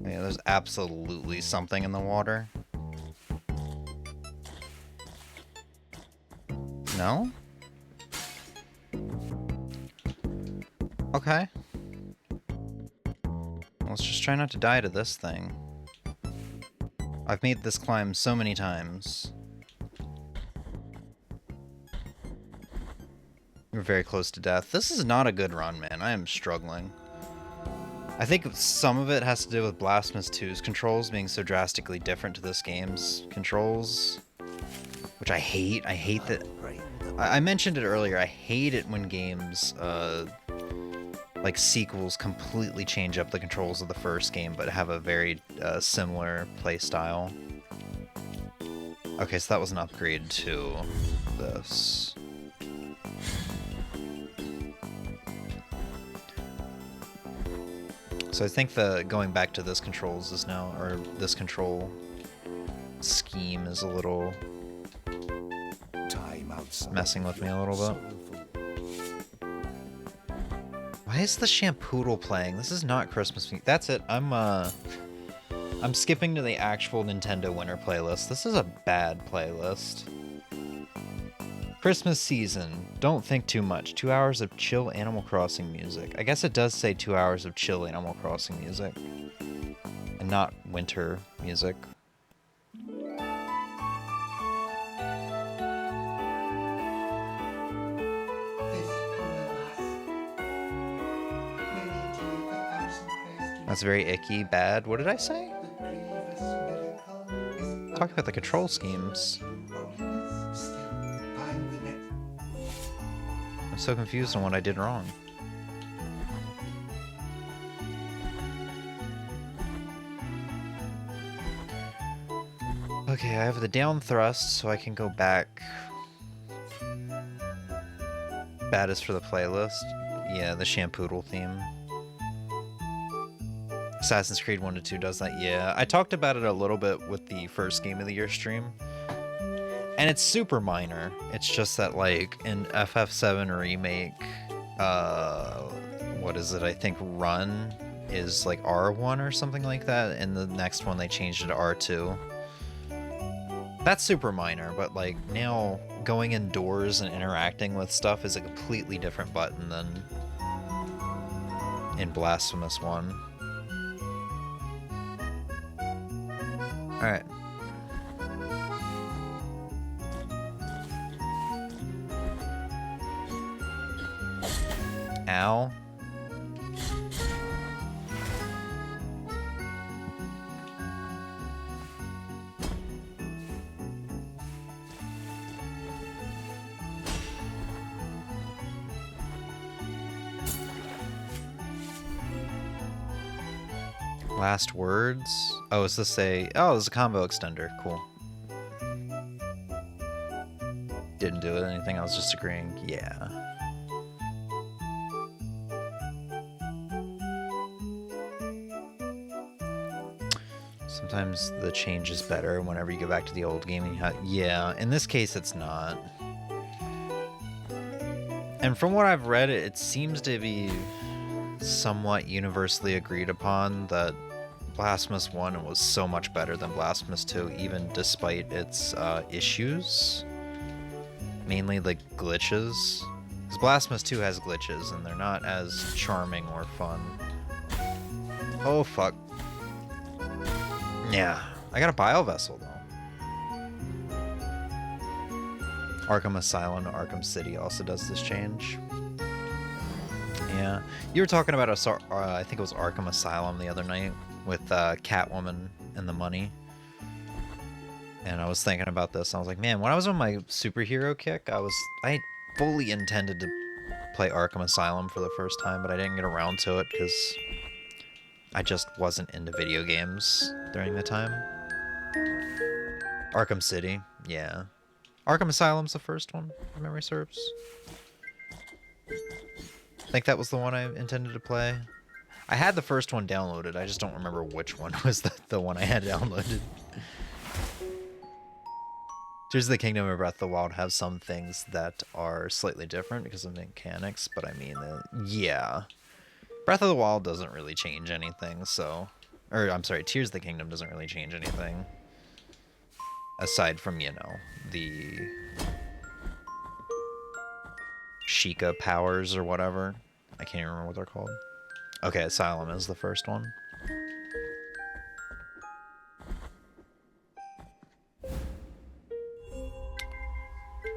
[SPEAKER 3] Yeah, there's absolutely something in the water. No? Okay. Let's just try not to die to this thing. I've made this climb so many times. We're very close to death. This is not a good run, man. I am struggling. I think some of it has to do with Blasphemous II's controls being so drastically different to this game's controls. Which I hate. I hate that... I mentioned it earlier, I hate it when games, like sequels completely change up the controls of the first game, but have a very similar play style. Okay, so that was an upgrade to this. So I think the going back to this controls is now, or this control scheme is a little messing with me a little bit. Why is the Shampoodle playing? This is not Christmas music. That's it. I'm skipping to the actual Nintendo Winter playlist. This is a bad playlist. Christmas season. Don't think too much. 2 hours of chill Animal Crossing music. I guess it does say 2 hours of chill Animal Crossing music. And not winter music. That's very icky, bad. What did I say? Talk about the control schemes. I'm so confused on what I did wrong. Okay, I have the down thrust, so I can go back. Bad is for the playlist. Yeah, the Shampoodle theme. Assassin's Creed 1 to 2 does that, yeah. I talked about it a little bit with the first Game of the Year stream. And it's super minor. It's just that, like, in FF7 Remake, what is it? I think Run is, like, R1 or something like that. And the next one, they changed it to R2. That's super minor, but, like, now going indoors and interacting with stuff is a completely different button than in Blasphemous 1. Alright. Ow. Last words? Oh, is this a... Oh, this is a combo extender. Cool. Didn't do anything, I was just agreeing. Yeah. Sometimes the change is better whenever you go back to the old game. Yeah, in this case it's not. And from what I've read, it seems to be somewhat universally agreed upon that Blasphemous 1 was so much better than Blasphemous 2, even despite its issues. Mainly like glitches. Because Blasphemous 2 has glitches, and they're not as charming or fun. Oh, fuck. Yeah, I got a bile vessel, though. Arkham Asylum to Arkham City also does this change. Yeah. You were talking about, I think it was Arkham Asylum the other night, with Catwoman and the money. And I was thinking about this. I was like, man, when I was on my superhero kick, I fully intended to play Arkham Asylum for the first time, but I didn't get around to it because I just wasn't into video games during the time. Arkham City, yeah. Arkham Asylum's the first one, if memory serves. I think that was the one I intended to play. I had the first one downloaded, I just don't remember which one was the one I had downloaded. Tears of the Kingdom and Breath of the Wild have some things that are slightly different because of mechanics, but I mean, yeah. Breath of the Wild doesn't really change anything, so... Or, I'm sorry, Tears of the Kingdom doesn't really change anything. Aside from, you know, the... Sheikah powers or whatever. I can't even remember what they're called. Okay, Asylum is the first one.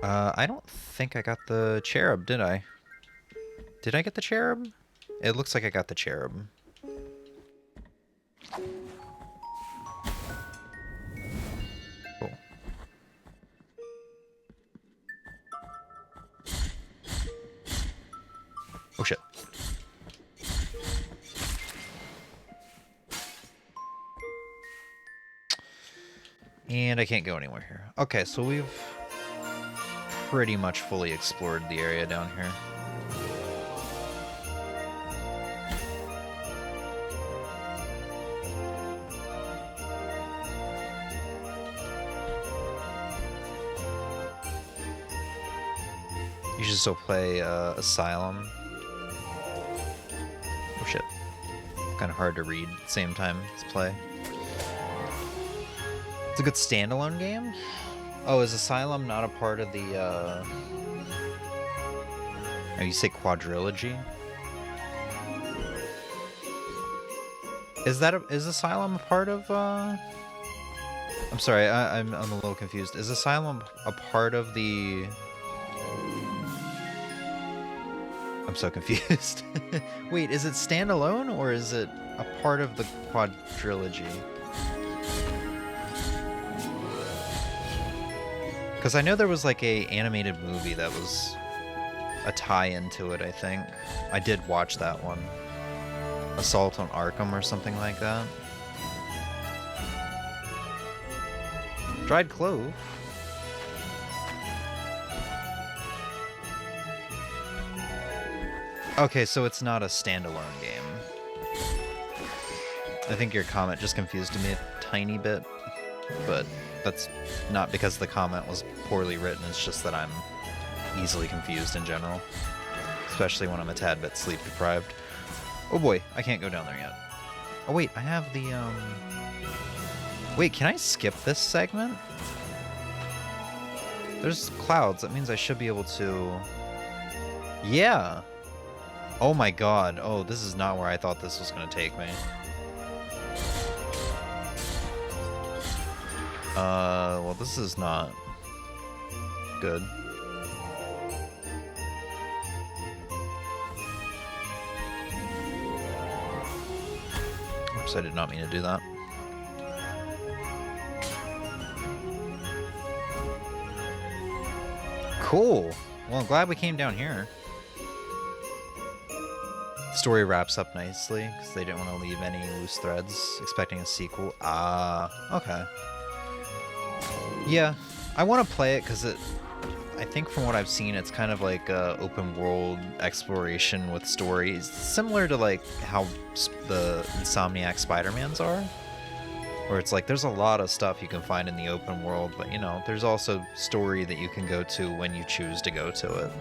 [SPEAKER 3] I don't think I got the cherub, did I? Did I get the cherub? It looks like I got the cherub. Cool. Oh shit. And I can't go anywhere here. Okay, so we've pretty much fully explored the area down here. You should still play Asylum. Oh shit. Kind of hard to read at the same time as play. It's a good standalone game? Oh, is Asylum not a part of the, Oh, you say quadrilogy? Is Asylum a part of, I'm sorry, I'm a little confused. Is Asylum a part of the... I'm so confused. Wait, is it standalone or is it a part of the quadrilogy? Because I know there was like a animated movie that was a tie-in to it, I think. I did watch that one. Assault on Arkham or something like that. Dried clove? Okay, so it's not a standalone game. I think your comment just confused me a tiny bit, but that's not because the comment was poorly written, it's just that I'm easily confused in general. Especially when I'm a tad bit sleep deprived. Oh boy, I can't go down there yet. Oh wait, I have the, Wait, can I skip this segment? There's clouds, that means I should be able to... Yeah! Oh my god, oh, this is not where I thought this was gonna take me. Well, this is not good. Oops, I did not mean to do that. Cool. Well, I'm glad we came down here. The story wraps up nicely, because they didn't want to leave any loose threads, expecting a sequel. Ah, okay. Yeah, I want to play it because I think from what I've seen, it's kind of like open world exploration with stories, similar to like how the Insomniac Spider-Mans are, where it's like there's a lot of stuff you can find in the open world, but you know, there's also story that you can go to when you choose to go to it.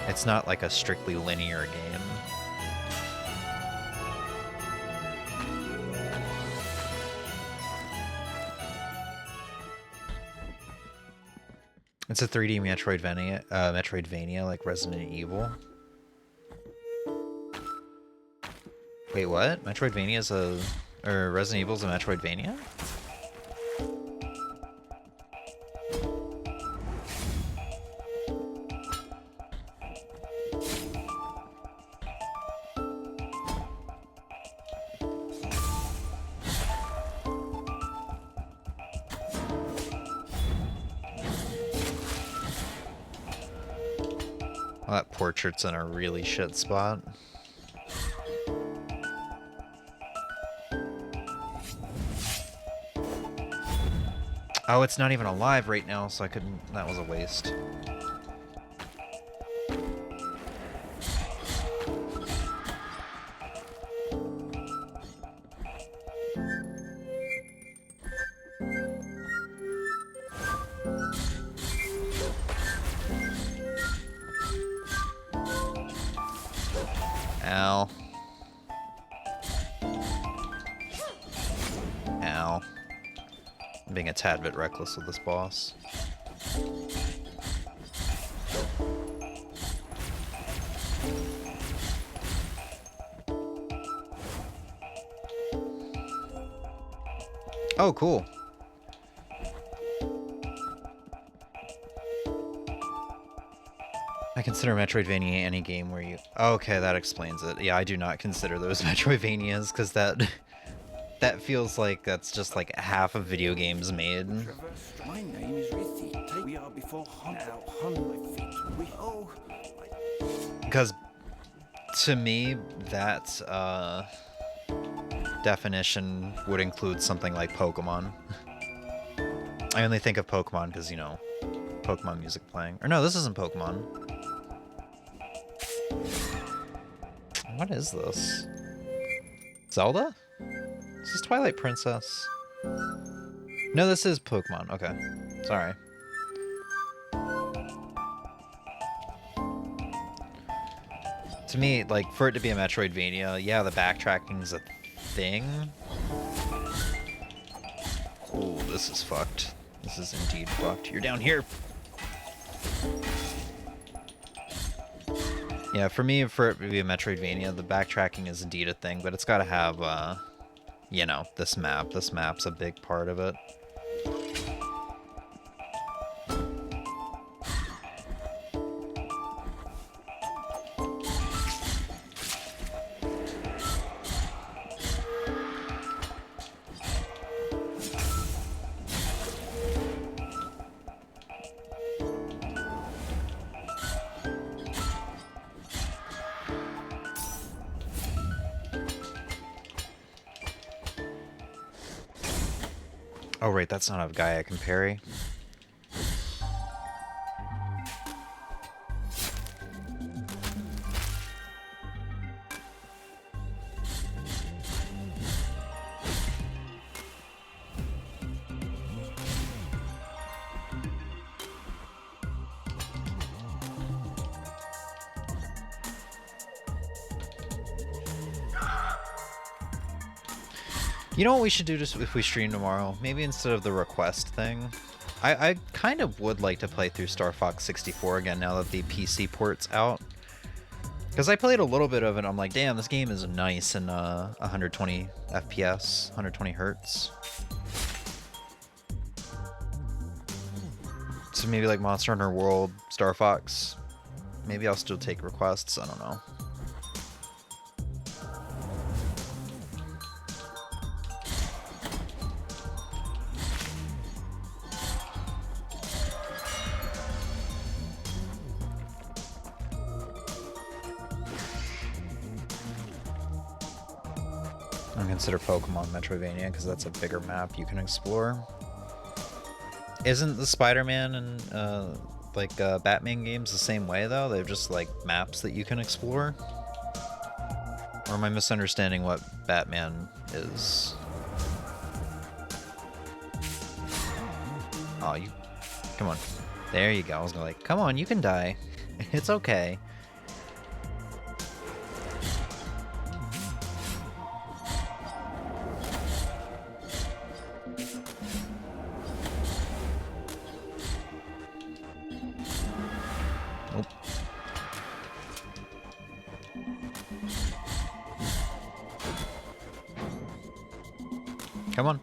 [SPEAKER 3] It's not like a strictly linear game. It's a 3D Metroidvania like Resident Evil. Wait, what? Metroidvania is or Resident Evil is a Metroidvania? Well, that portrait's in a really shit spot. Oh, it's not even alive right now, so I couldn't... That was a waste. Ow. Ow. I'm being a tad bit reckless with this boss. Oh, cool. I consider Metroidvania any game where you... Okay, that explains it. Yeah, I do not consider those Metroidvanias, because that feels like that's just like half of video games made.
[SPEAKER 4] My name is Rithi. We are before hunt out my feet.
[SPEAKER 3] Because To me, that definition would include something like Pokemon. I only think of Pokemon because, you know, Pokemon music playing. Or no, this isn't Pokemon. What is this? Zelda? Is this Twilight Princess? No, this is Pokemon. Okay. Sorry. To me, like, for it to be a Metroidvania, yeah, the backtracking's a thing. Oh, this is fucked. This is indeed fucked. You're down here! Yeah, for me, for it to be a Metroidvania, the backtracking is indeed a thing, but it's gotta have, you know, this map. This map's a big part of it. Oh, right, that's not a guy I can parry. You know what we should do just if we stream tomorrow? Maybe instead of the request thing. I kind of would like to play through Star Fox 64 again now that the PC port's out. Because I played a little bit of it, I'm like, damn, this game is nice in 120 FPS, 120 hertz. So maybe like Monster Hunter World, Star Fox. Maybe I'll still take requests, I don't know. Consider Pokemon Metroidvania because that's a bigger map you can explore. Isn't the Spider-Man and like Batman games the same way though? They're just like maps that you can explore? Or am I misunderstanding what Batman is? Oh, you... Come on. There you go. I was gonna like, come on, you can die. It's okay. Come on.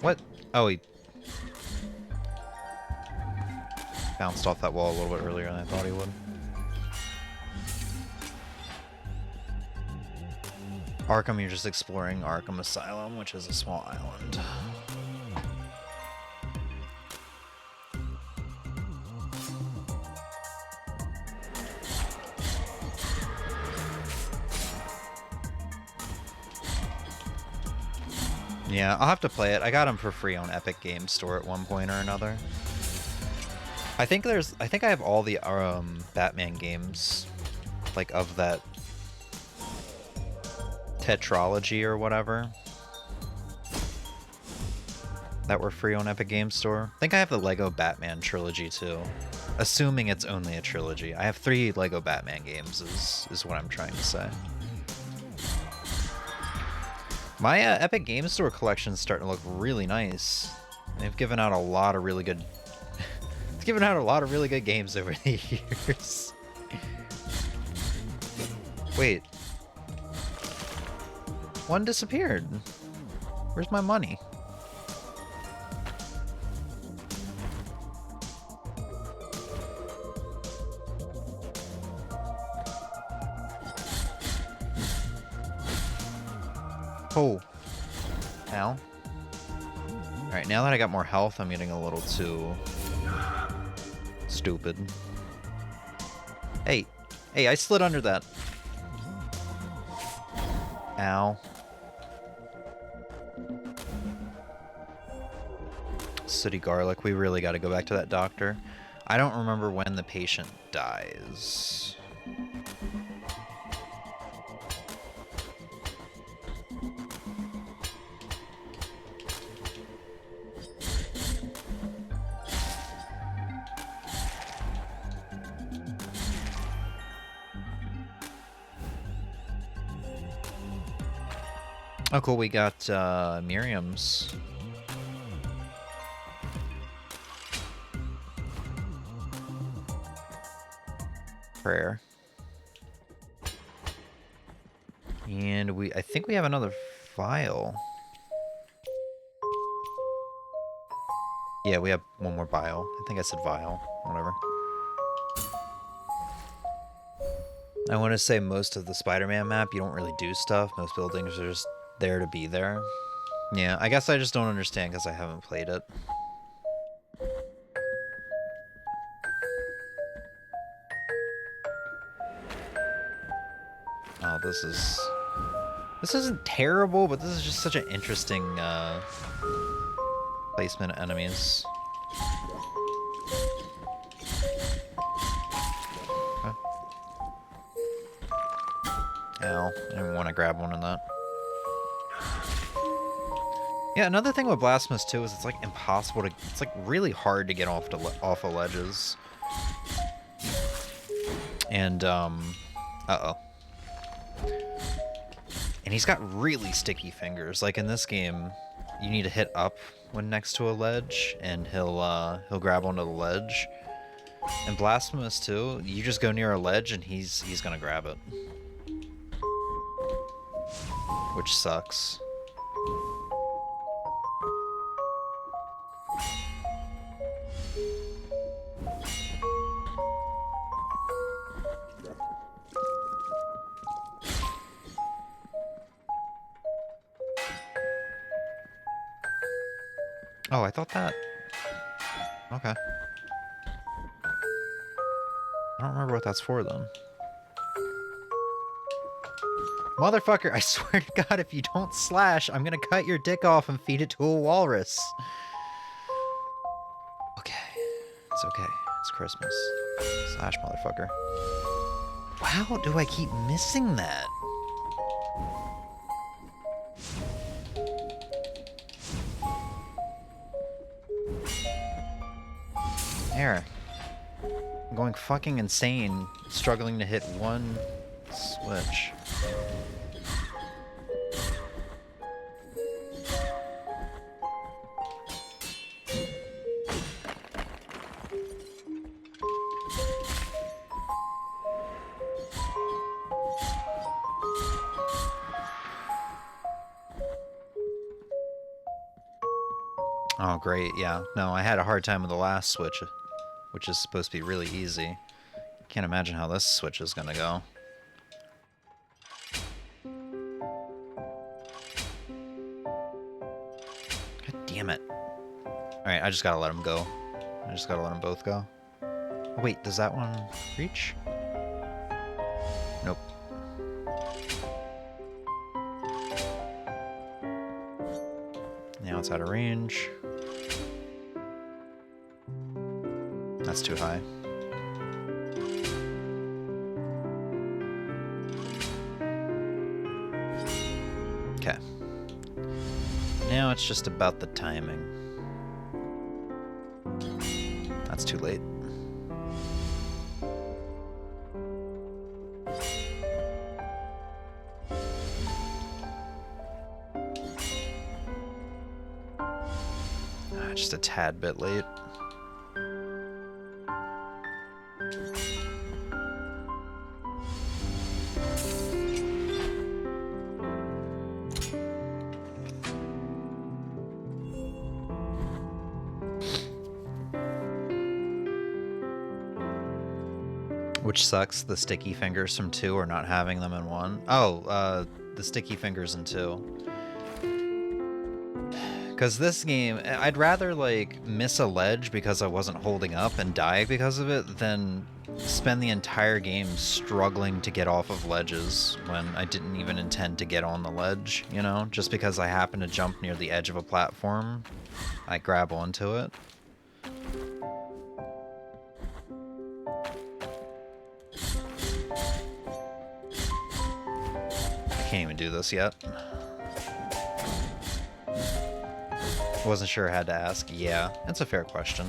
[SPEAKER 3] What? Oh, he bounced off that wall a little bit earlier than I thought he would. Arkham, you're just exploring Arkham Asylum, which is a small island. Yeah, I'll have to play it. I got them for free on Epic Games Store at one point or another. I think I have all the Batman games, like of that tetralogy or whatever, that were free on Epic Games Store. I think I have the Lego Batman trilogy too, assuming it's only a trilogy. I have 3 Lego Batman games is what I'm trying to say. My Epic Games Store collection is starting to look really nice. They've given out a lot of really good... it's given out a lot of really good games over the years. Wait. One disappeared. Where's my money? Oh. Ow. Alright, now that I got more health, I'm getting a little too... stupid. Hey, Hey, I slid under that. Ow. Sooty garlic. We really got to go back to that doctor. I don't remember when the patient dies. Oh, cool. We got Miriam's prayer. And I think we have another vial. Yeah, we have one more vial. I think I said vial. Whatever. I want to say most of the Spider-Man map, you don't really do stuff. Most buildings are just there to be there. Yeah, I guess I just don't understand because I haven't played it. Oh, this isn't terrible, but this is just such an interesting placement of enemies. Okay. Ow, I didn't want to grab one of that. Yeah, another thing with Blasphemous II is it's like impossible to. It's like really hard to get off of ledges. And uh-oh. And he's got really sticky fingers. Like in this game, you need to hit up when next to a ledge, and he'll grab onto the ledge. And Blasphemous II, you just go near a ledge and he's gonna grab it, which sucks. Oh, I thought that... Okay. I don't remember what that's for, then. Motherfucker, I swear to God, if you don't slash, I'm gonna cut your dick off and feed it to a walrus. Okay. It's okay. It's Christmas. Slash, motherfucker. How do I keep missing that? There. I'm going fucking insane, struggling to hit one switch. Oh, great, yeah. No, I had a hard time with the last switch, which is supposed to be really easy. Can't imagine how this switch is gonna go. God damn it. Alright, I just gotta let them go. I just gotta let them both go. Oh, wait, does that one reach? Nope. Now it's out of range. That's too high. Okay. Now it's just about the timing. That's too late. Just a tad bit late. Which sucks, the sticky fingers from 2 or not having them in 1. Oh, the sticky fingers in 2. Because this game, I'd rather, like, miss a ledge because I wasn't holding up and die because of it than spend the entire game struggling to get off of ledges when I didn't even intend to get on the ledge, you know? Just because I happen to jump near the edge of a platform, I grab onto it. I can't even do this yet. Wasn't sure I had to ask. Yeah, that's a fair question.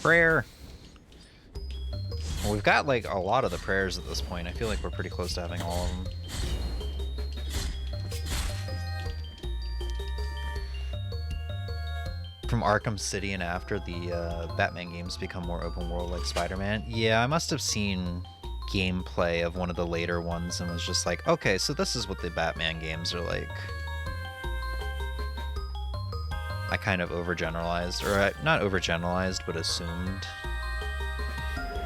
[SPEAKER 3] Prayer! Well, we've got, like, a lot of the prayers at this point. I feel like we're pretty close to having all of them. From Arkham City and after the Batman games become more open world like Spider-Man. Yeah, I must have seen gameplay of one of the later ones and was just like, okay, so this is what the Batman games are like. I kind of overgeneralized, or not overgeneralized, but assumed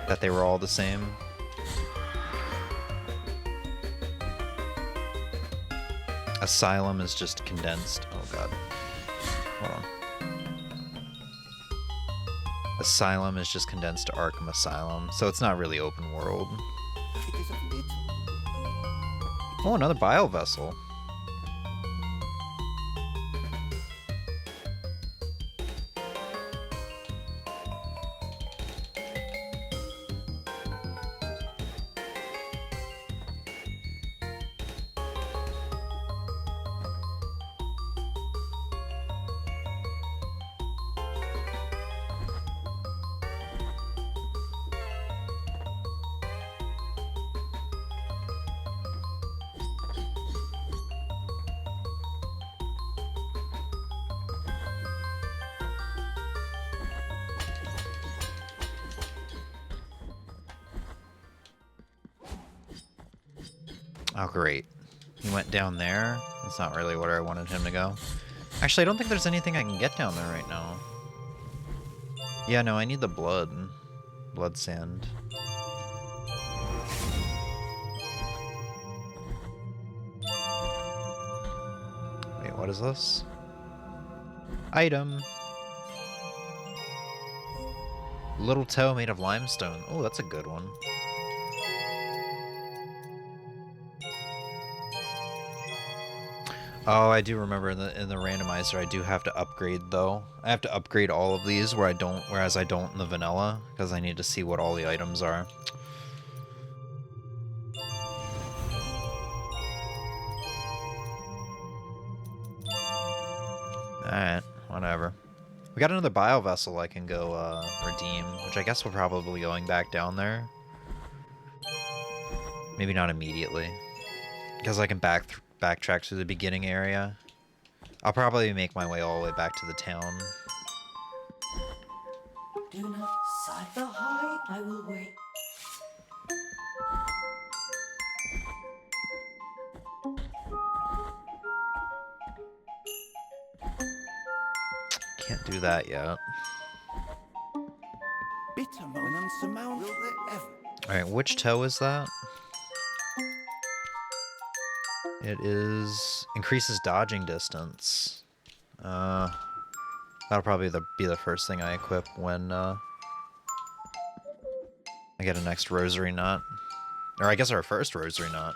[SPEAKER 3] that they were all the same. Asylum is just condensed. Oh god. Hold on. Asylum is just condensed to Arkham Asylum, so it's not really open world. Oh, another bile vessel. Oh, great. He went down there? That's not really where I wanted him to go. Actually, I don't think there's anything I can get down there right now. Yeah, no, I need the blood. Blood sand. Wait, what is this? Item. Little toe made of limestone. Oh, that's a good one. Oh, I do remember in the randomizer I do have to upgrade though. I have to upgrade all of these whereas I don't in the vanilla, because I need to see what all the items are. Alright, whatever. We got another bio vessel I can go redeem, which I guess we're probably going back down there. Maybe not immediately, because I can backtrack to the beginning area. I'll probably make my way all the way back to the town.
[SPEAKER 4] Do not sigh the high, I will wait.
[SPEAKER 3] Can't do that yet.
[SPEAKER 1] Bitter moment unsurmountable. Will there ever?
[SPEAKER 3] Alright, which toe is that? It is... increases dodging distance. That'll probably be the first thing I equip when I get a next rosary knot. Or I guess our first rosary knot.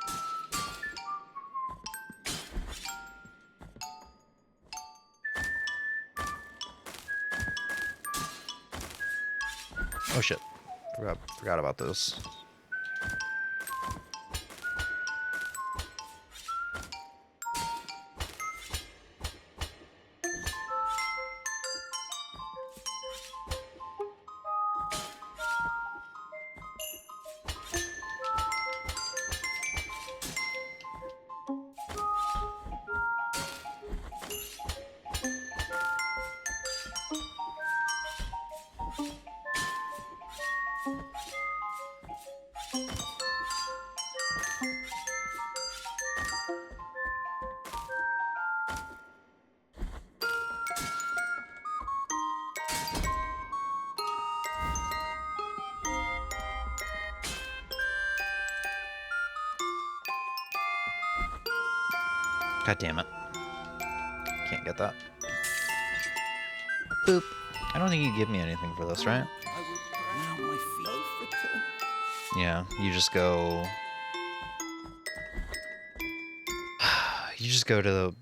[SPEAKER 3] Oh shit. Forgot about this. God damn it. Can't get that. Boop. I don't think you give me anything for this, right?
[SPEAKER 1] I will drown my feet.
[SPEAKER 3] Yeah, you just go... You just go to the...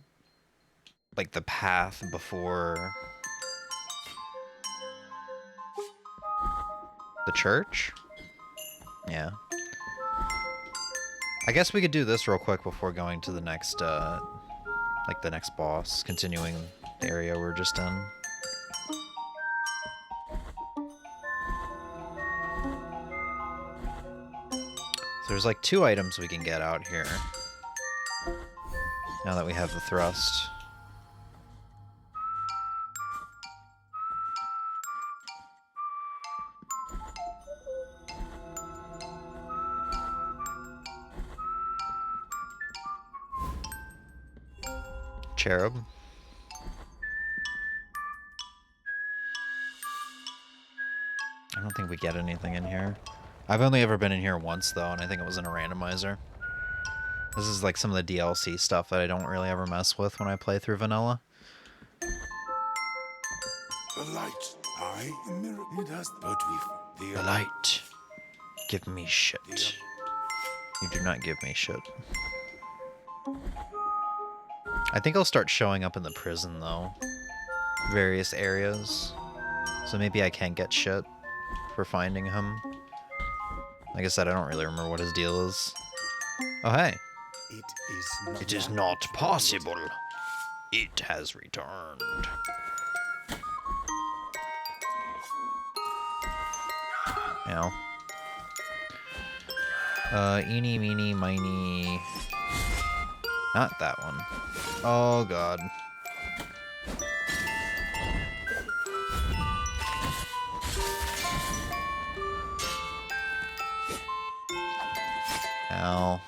[SPEAKER 3] like, the path before... the church? Yeah. I guess we could do this real quick before going to the next, like, the next boss, continuing the area we're just in. So there's like 2 items we can get out here. Now that we have the thrust. Cherub. I don't think we get anything in here. I've only ever been in here once, though, and I think it was in a randomizer. This is like some of the DLC stuff that I don't really ever mess with when I play through vanilla.
[SPEAKER 5] The light, I am miracle. It has, but we
[SPEAKER 3] The light. Give me shit. You do not give me shit. I think I'll start showing up in the prison, though. Various areas. So maybe I can get shit for finding him. Like I said, I don't really remember what his deal is. Oh, hey. It is not possible. It has returned. Now. Eeny, meeny, miny. Not that one. Oh, God. Ow.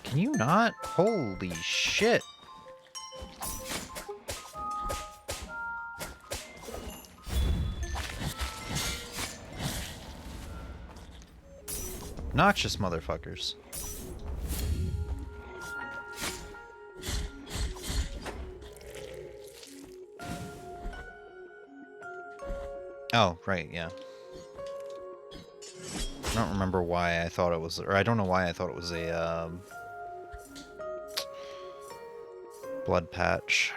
[SPEAKER 3] Can you not? Holy shit. Noxious motherfuckers. Oh, right, yeah. I don't remember why I thought it was, or I don't know why I thought it was a, blood patch.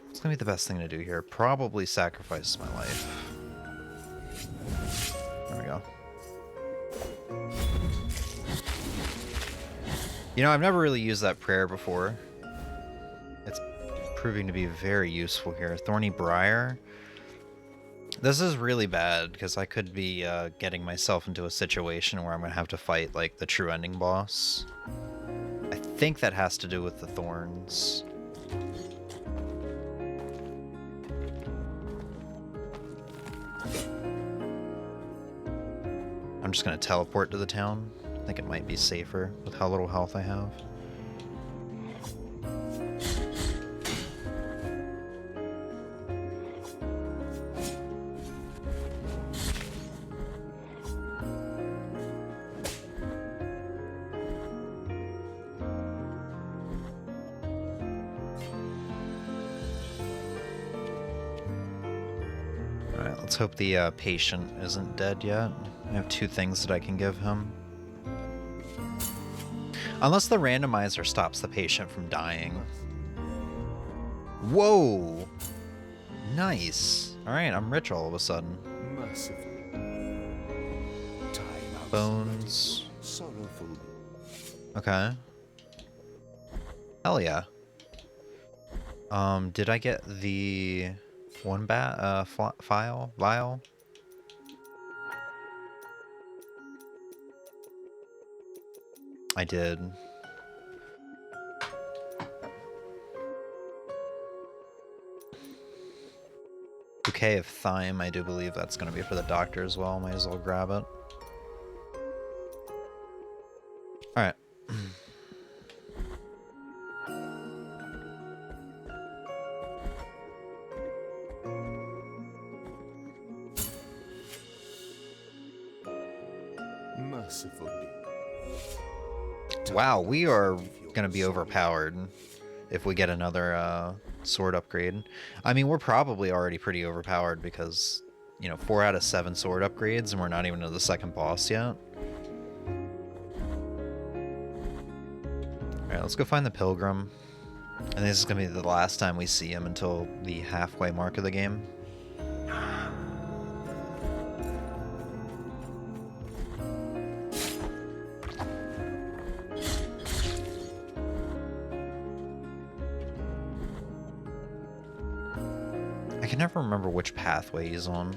[SPEAKER 3] What's gonna be the best thing to do here? Probably sacrifice my life. There we go. You know, I've never really used that prayer before. It's proving to be very useful here. Thorny Briar. This is really bad, because I could be getting myself into a situation where I'm going to have to fight, like, the true ending boss. I think that has to do with the thorns. I'm just going to teleport to the town. I think it might be safer with how little health I have. Alright, let's hope the patient isn't dead yet. I have 2 things that I can give him. Unless the randomizer stops the patient from dying. Whoa! Nice. Alright, I'm rich all of a sudden. Bones. Okay. Hell yeah. Did I get the one vial? I did. Bouquet of thyme, I do believe that's going to be for the doctor as well. Might as well grab it. Alright.
[SPEAKER 5] mercifully.
[SPEAKER 3] Wow, we are gonna be overpowered if we get another sword upgrade. I mean, we're probably already pretty overpowered because, you know, 4 out of 7 sword upgrades and we're not even to the second boss yet. Alright, let's go find the Pilgrim. And this is gonna be the last time we see him until the halfway mark of the game. I can never remember which pathway he's on.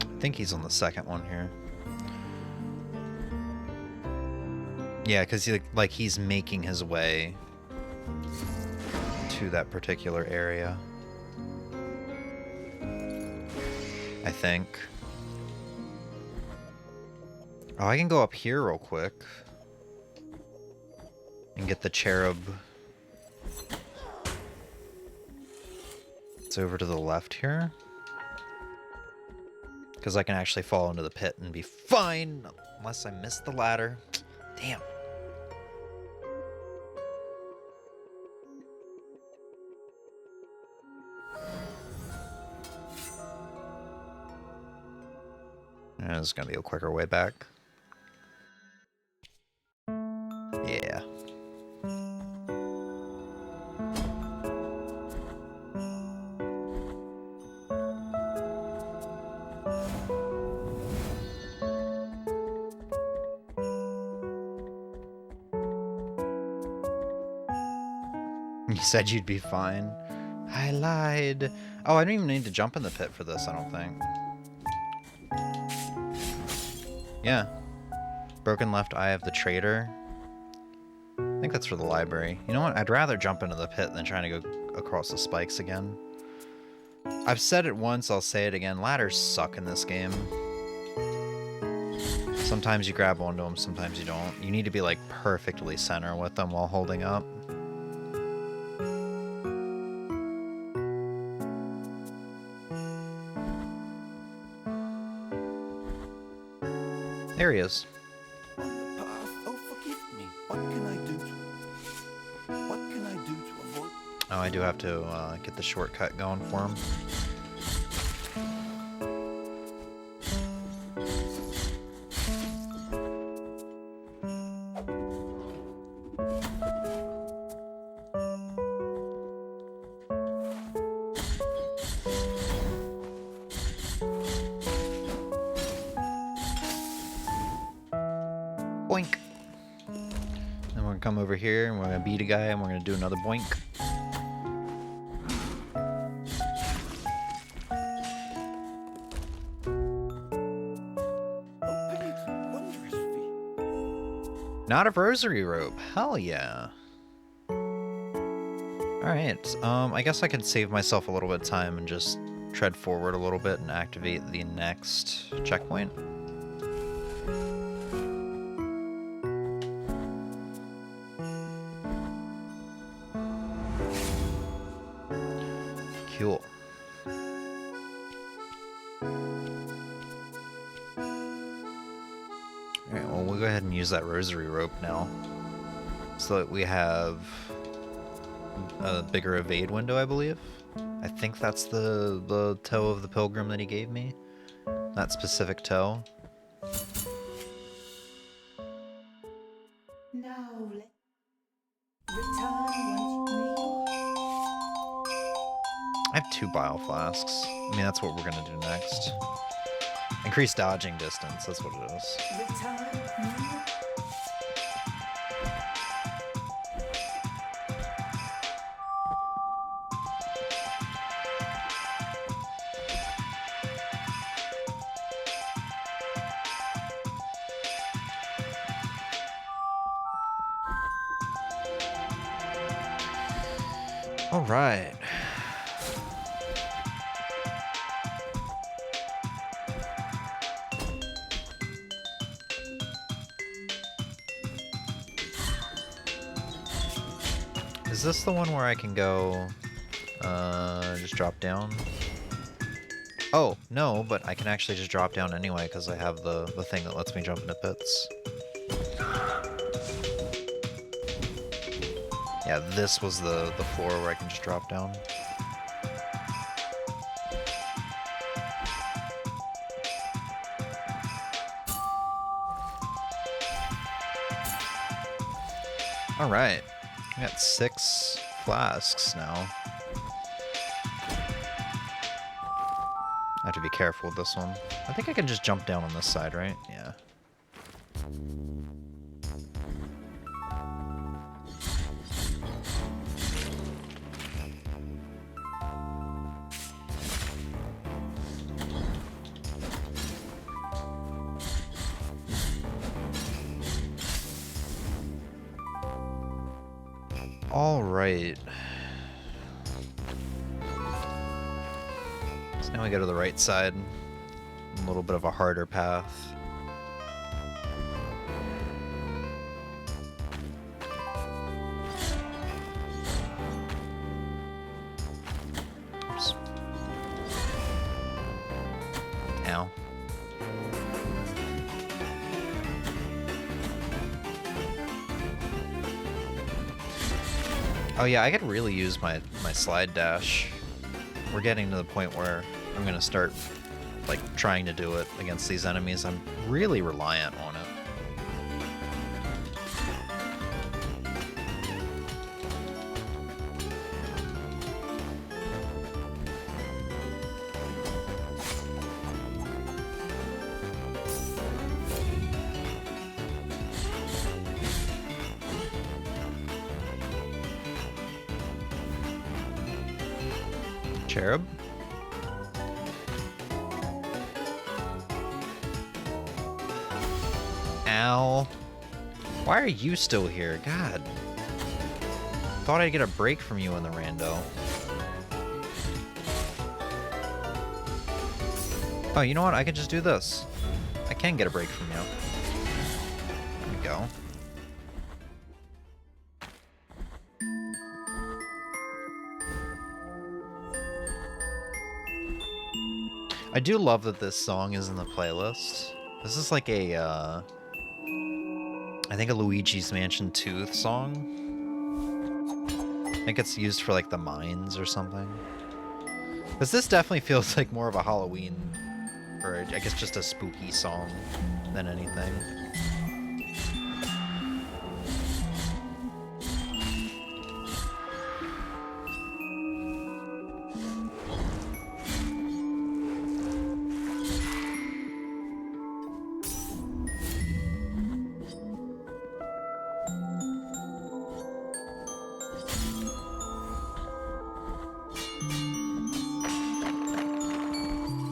[SPEAKER 3] I think he's on the second one here. Yeah, because he's making his way to that particular area. I think. Oh, I can go up here real quick and get the cherub. It's over to the left here. Because I can actually fall into the pit and be fine, unless I miss the ladder. Damn. There's gonna be a quicker way back. Yeah. You said you'd be fine. I lied. Oh, I don't even need to jump in the pit for this, I don't think. Yeah. Broken left eye of the traitor. I think that's for the library. You know what? I'd rather jump into the pit than trying to go across the spikes again. I've said it once, I'll say it again. Ladders suck in this game. Sometimes you grab onto them, sometimes you don't. You need to be like perfectly center with them while holding up. There he is.
[SPEAKER 1] On the path, oh forgive me. What can I do to avoid?
[SPEAKER 3] Oh, I do have to get the shortcut going for him. Boink. Then we're gonna come over here and we're gonna beat a guy and we're gonna do another boink. Not a rosary rope. Hell yeah. Alright, I guess I can save myself a little bit of time and just tread forward a little bit and activate the next checkpoint. Cool. Alright, well, we'll go ahead and use that rosary rope now. So that we have a bigger evade window, I believe. I think that's the toe of the pilgrim that he gave me. That specific toe.
[SPEAKER 4] Now let return once you
[SPEAKER 3] I have 2 bile flasks. I mean, that's what we're gonna do next. Increase dodging distance, that's what it is.
[SPEAKER 4] return now.
[SPEAKER 3] All right. Is this the one where I can go, just drop down? Oh, no, but I can actually just drop down anyway because I have the thing that lets me jump into pits. Yeah, this was the floor where I can just drop down. Alright, I got 6 flasks now. I have to be careful with this one. I think I can just jump down on this side, right? Yeah. All right. So now we go to the right side. A little bit of a harder path. Oops. Ow. Oh yeah, I could really use my slide dash. We're getting to the point where I'm gonna start like trying to do it against these enemies. I'm really reliant on it. Cherub? Ow. Why are you still here? God. Thought I'd get a break from you in the rando. Oh, you know what? I can just do this. I can get a break from you. There we go. I do love that this song is in the playlist. This is like a, I think a Luigi's Mansion 2 song. I think it's used for like the mines or something. Because this definitely feels like more of a Halloween, or I guess just a spooky song than anything.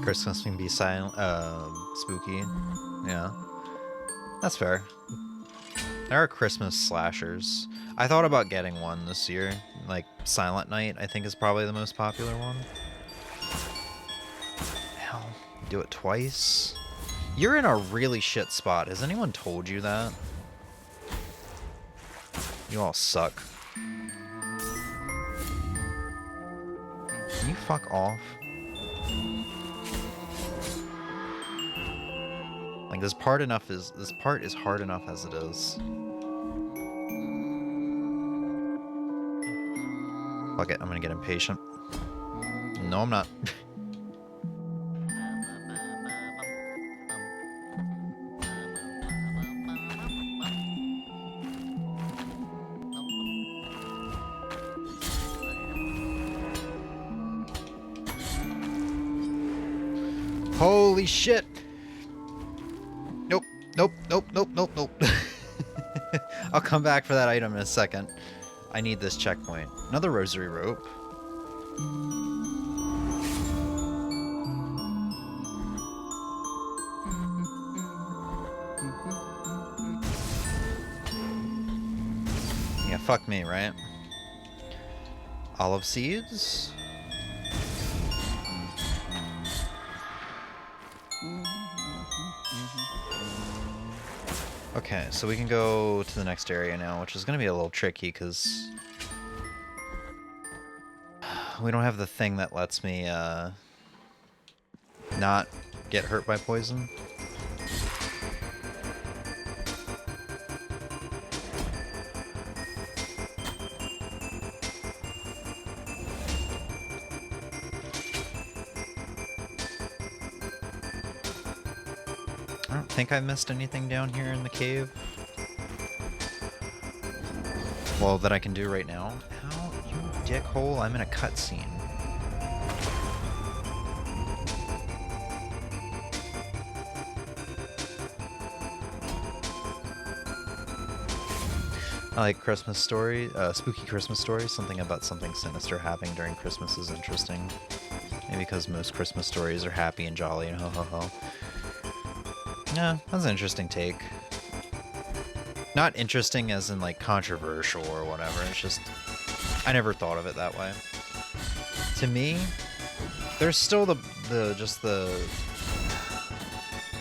[SPEAKER 3] Christmas can be silent, spooky. Yeah, that's fair. There are Christmas slashers. I thought about getting one this year. Like Silent Night, I think is probably the most popular one. Hell, do it twice. You're in a really shit spot. Has anyone told you that? You all suck. Can you fuck off? Like this part is hard enough as it is. Fuck it, I'm gonna get impatient. No, I'm not. Holy shit! Nope, nope, nope, nope, nope, nope. I'll come back for that item in a second. I need this checkpoint. Another rosary rope. Yeah, fuck me, right? Olive seeds? Okay, so we can go to the next area now, which is going to be a little tricky because we don't have the thing that lets me not get hurt by poison. I don't think I missed anything down here in the cave. Well, that I can do right now. Ow, you dickhole, I'm in a cutscene. I like Christmas story, spooky Christmas stories. Something about something sinister happening during Christmas is interesting. Maybe because most Christmas stories are happy and jolly and ho ho ho. Yeah, that's an interesting take. Not interesting as in like controversial or whatever, it's just, I never thought of it that way. To me, there's still just the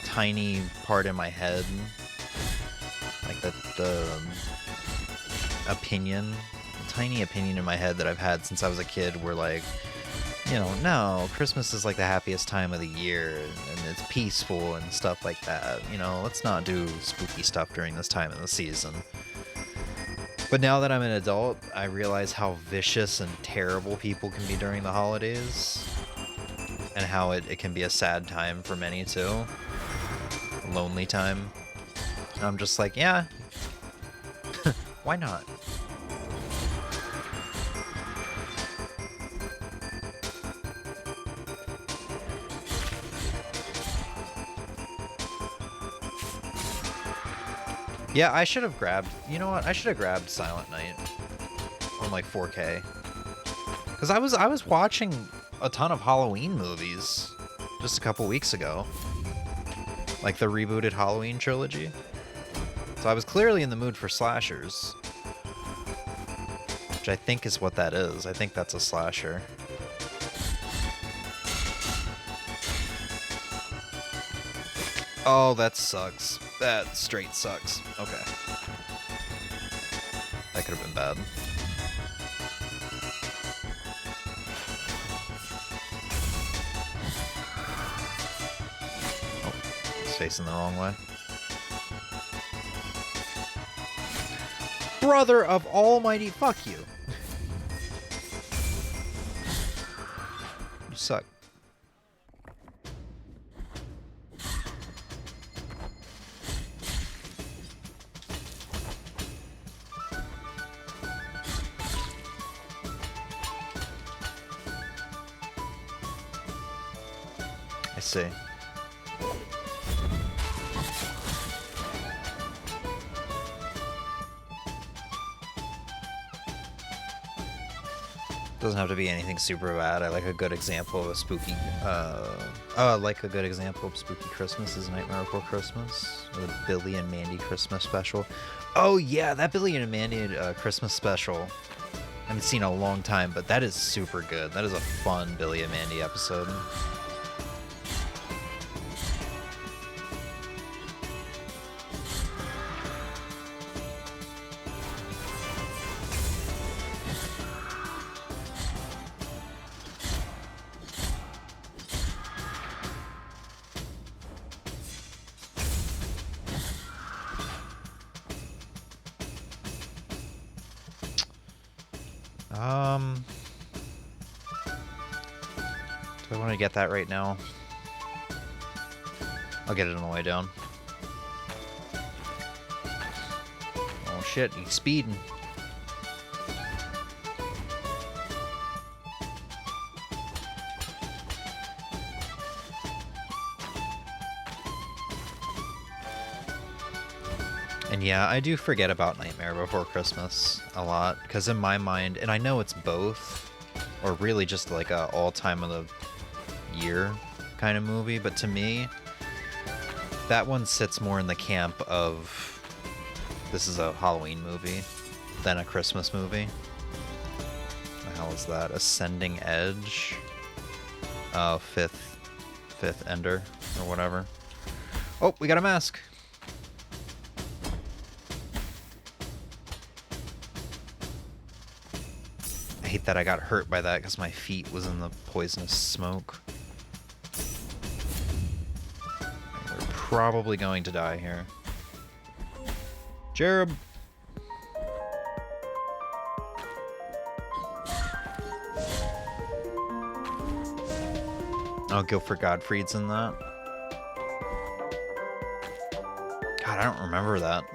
[SPEAKER 3] tiny part in my head, like the opinion, the tiny opinion in my head that I've had since I was a kid where like, you know, no, Christmas is like the happiest time of the year and it's peaceful and stuff like that. You know, let's not do spooky stuff during this time of the season. But now that I'm an adult, I realize how vicious and terrible people can be during the holidays and how it can be a sad time for many too. A lonely time. And I'm just like, yeah, why not? Yeah, I should have grabbed, you know what? I should have grabbed Silent Night on like 4K. Cuz I was watching a ton of Halloween movies just a couple weeks ago. Like the rebooted Halloween trilogy. So I was clearly in the mood for slashers. Which I think is what that is. I think that's a slasher. Oh, that sucks. That straight sucks. Okay. That could have been bad. Oh, it's facing the wrong way. Brother of almighty, fuck you. You suck. I see. Doesn't have to be anything super bad. I like a good example of a spooky, like a good example of spooky Christmas is Nightmare Before Christmas, or the Billy and Mandy Christmas special. Oh yeah, that Billy and Mandy Christmas special. I haven't seen in a long time, but that is super good. That is a fun Billy and Mandy episode. Do I want to get that right now? I'll get it on the way down. Oh shit, he's speeding. And yeah, I do forget about Nightmare Before Christmas a lot, because in my mind, and I know it's both, or really just like a all time of the year kind of movie, but to me, that one sits more in the camp of this is a Halloween movie than a Christmas movie. What the hell is that? Ascending Edge? Oh, fifth Ender, or whatever. Oh, we got a mask! I hate that I got hurt by that because my feet was in the poisonous smoke. We're probably going to die here. Cherub! I'll go for Godfried's in that. God, I don't remember that.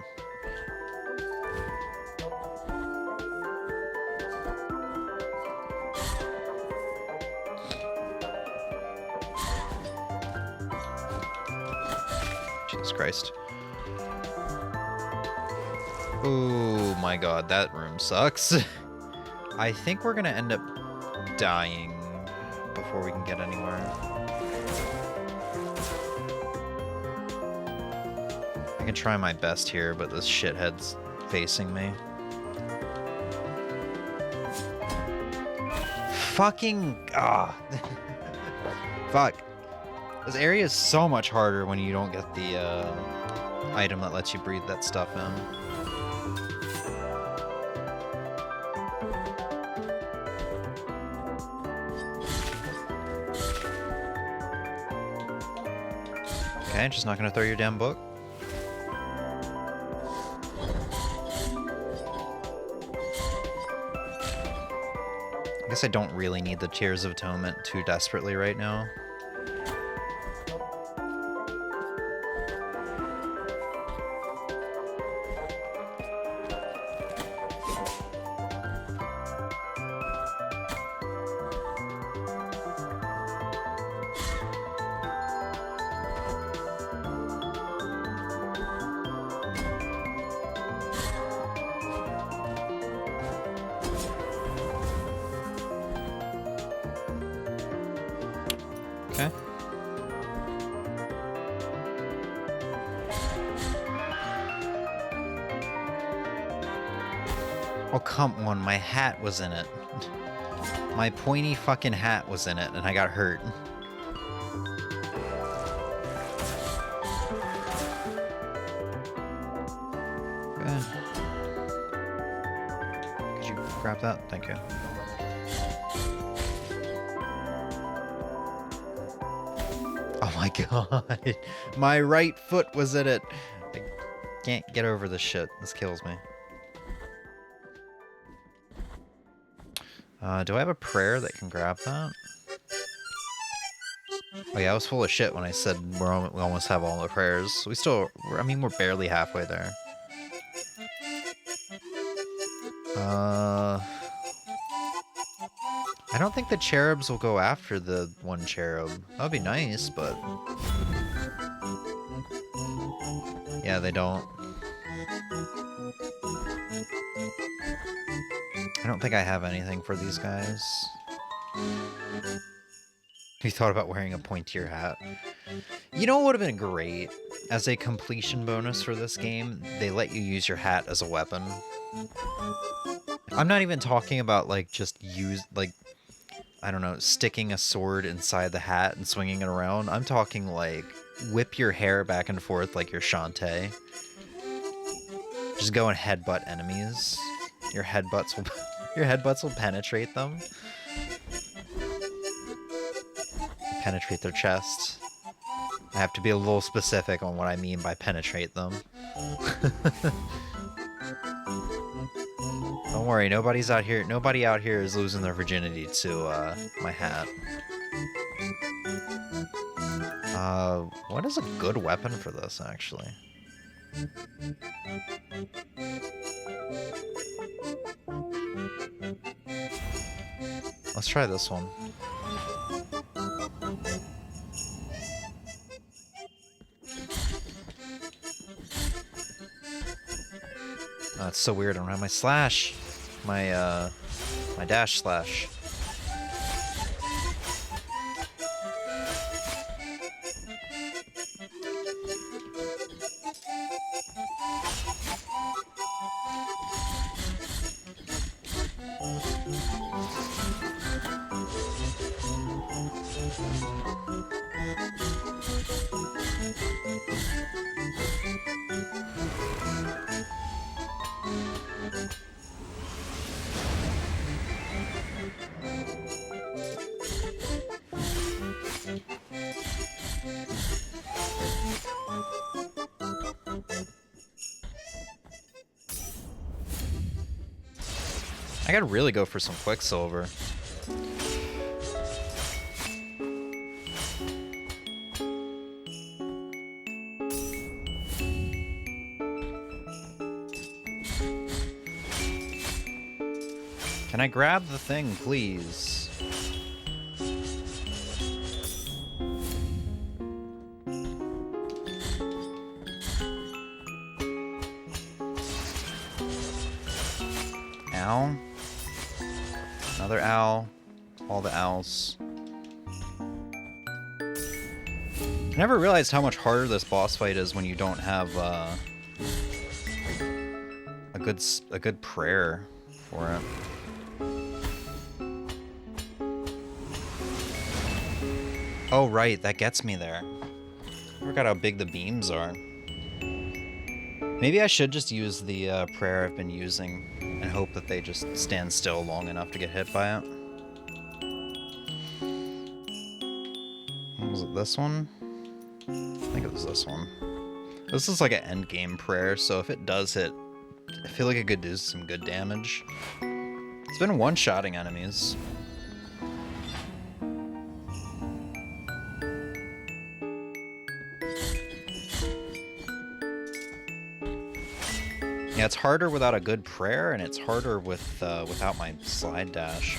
[SPEAKER 3] Jesus Christ. Oh my god, that room sucks. I think we're gonna end up dying before we can get anywhere. I can try my best here, but this shithead's facing me. Fucking... ah. Fuck. This area is so much harder when you don't get the item that lets you breathe that stuff in. Okay, just not gonna throw your damn book. I guess I don't really need the Tears of Atonement too desperately right now. Okay. Oh, come on, my hat was in it. My pointy fucking hat was in it, and I got hurt. Good. Could you grab that? Thank you. Oh my god. My right foot was in it. I can't get over this shit. This kills me. Do I have a prayer that can grab that? Oh yeah, I was full of shit when I said we almost have all the prayers. We still, I mean, we're barely halfway there. I don't think the cherubs will go after the one cherub. That would be nice, but... yeah, they don't. I don't think I have anything for these guys. You thought about wearing a pointier hat. You know what would have been great? As a completion bonus for this game, they let you use your hat as a weapon. I'm not even talking about, like, just use, like, I don't know, sticking a sword inside the hat and swinging it around. I'm talking, like, whip your hair back and forth like you're Shantae. Just go and headbutt enemies. Your headbutts will penetrate them. Penetrate their chest. I have to be a little specific on what I mean by penetrate them. Don't worry, nobody out here is losing their virginity to my hat. What is a good weapon for this, actually? Let's try this one. Oh, it's so weird. I don't have my slash. My dash slash. I gotta really go for some Quicksilver. Can I grab the thing, please? Ow. Another owl. All the owls. I never realized how much harder this boss fight is when you don't have a good prayer for it. Oh right, that gets me there. I forgot how big the beams are. Maybe I should just use the prayer I've been using and hope that they just stand still long enough to get hit by it. Was it this one? I think it was this one. This is like an endgame prayer, so if it does hit, I feel like it could do some good damage. It's been one-shotting enemies. Yeah, it's harder without a good prayer, and it's harder with without my slide dash.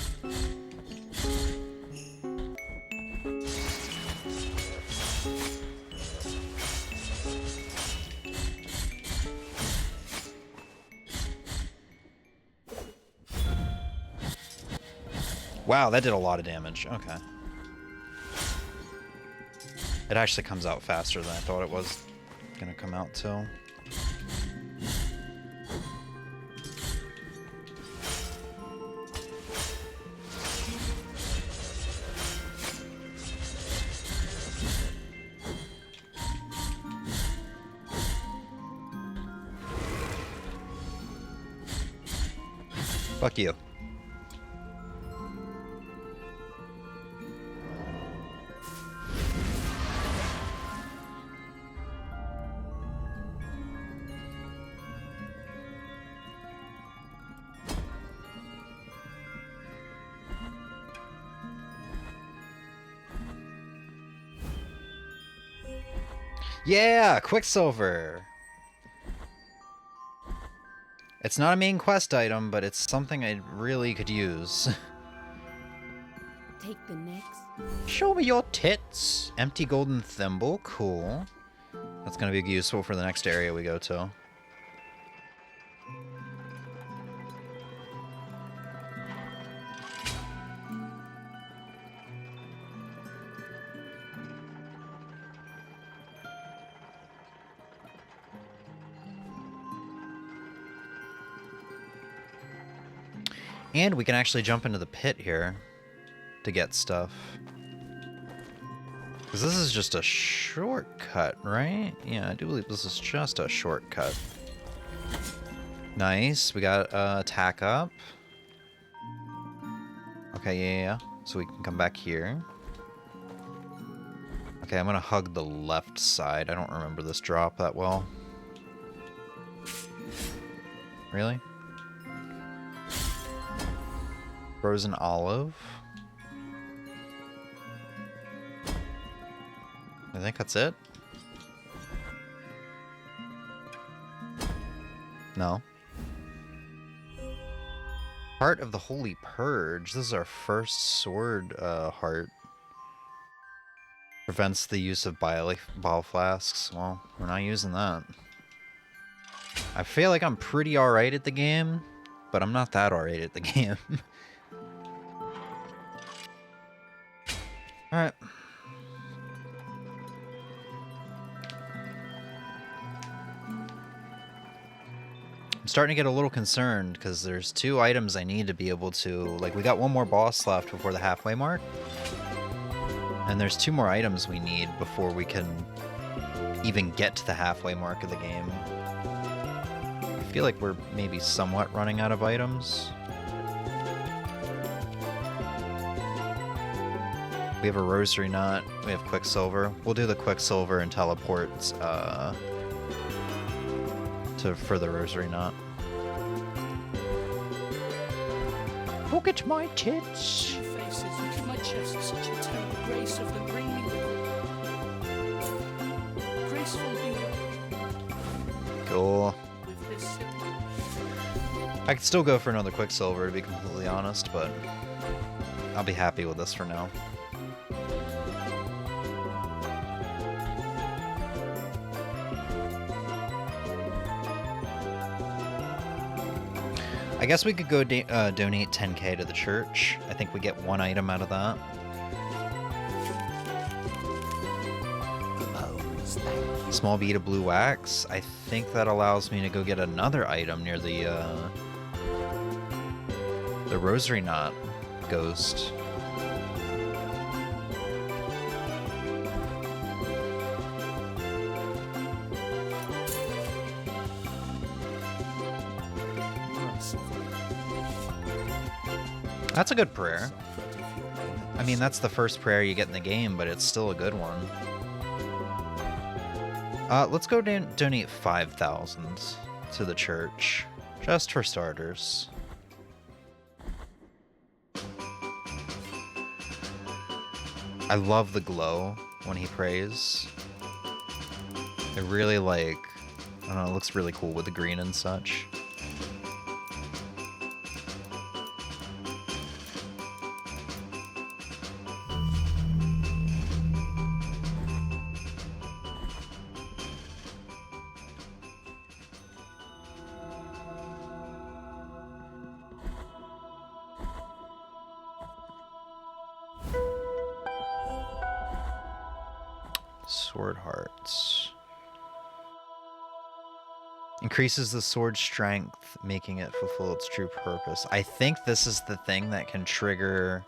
[SPEAKER 3] Wow, that did a lot of damage. Okay. It actually comes out faster than I thought it was gonna come out till. Fuck you. Yeah, Quicksilver. It's not a main quest item, but it's something I really could use.
[SPEAKER 6] Take the next.
[SPEAKER 3] Show me your tits. Empty golden thimble. Cool. That's going to be useful for the next area we go to. And we can actually jump into the pit here to get stuff. Because this is just a shortcut, right? Yeah, I do believe this is just a shortcut. Nice. We got attack up. Okay, yeah. So we can come back here. Okay, I'm going to hug the left side. I don't remember this drop that well. Really? Frozen olive. I think that's it. No. Heart of the Holy Purge. This is our first sword heart. Prevents the use of bile flasks. Well, we're not using that. I feel like I'm pretty alright at the game, but I'm not that alright at the game. Alright. I'm starting to get a little concerned because there's 2 items I need to be able to... Like, we got 1 more boss left before the halfway mark. And there's 2 more items we need before we can even get to the halfway mark of the game. I feel like we're maybe somewhat running out of items. We have a rosary knot. We have Quicksilver. We'll do the Quicksilver and teleport for the rosary knot. Look at my tits.
[SPEAKER 6] Faces, look at my chest, such a terrible grace of them bring me graceful being
[SPEAKER 3] Cool.
[SPEAKER 6] with this
[SPEAKER 3] I could still go for another Quicksilver, to be completely honest, but I'll be happy with this for now. I guess we could go donate 10k to the church. I think we get one item out of that.
[SPEAKER 1] The bones, thank you.
[SPEAKER 3] Small bead of blue wax. I think that allows me to go get another item near the rosary knot ghost. That's a good prayer. I mean, that's the first prayer you get in the game, but it's still a good one. Let's go donate 5,000 to the church, just for starters. I love the glow when he prays. It really, like, I don't know, it looks really cool with the green and such. Sword hearts. Increases the sword's strength, making it fulfill its true purpose. I think this is the thing that can trigger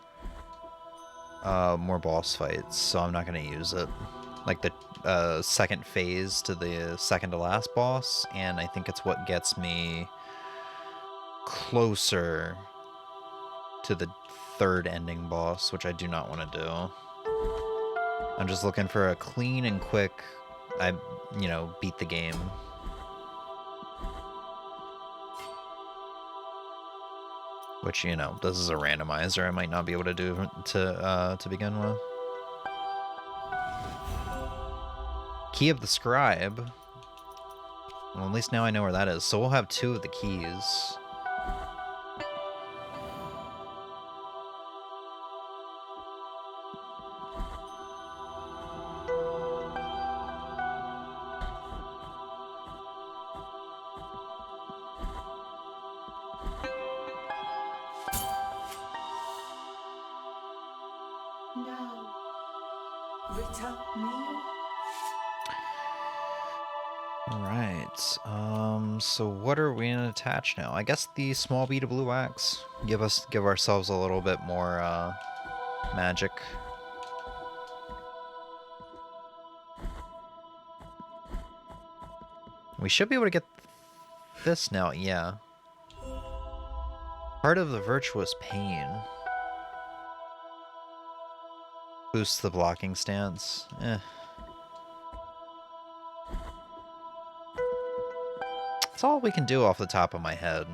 [SPEAKER 3] more boss fights, so I'm not going to use it. Like the second phase to the second to last boss, and I think it's what gets me closer to the third ending boss, which I do not want to do. I'm just looking for a clean and quick, beat the game. Which, this is a randomizer. I might not be able to do to begin with. Key of the Scribe. Well, at least now I know where that is. So we'll have 2 of the keys.
[SPEAKER 4] Now, Rita Mio.
[SPEAKER 3] Alright, so what are we gonna attach now? I guess the small bead of blue wax. Give ourselves a little bit more, magic. We should be able to get this now, yeah. Part of the virtuous pain. Boosts the blocking stance. That's all we can do off the top of my head.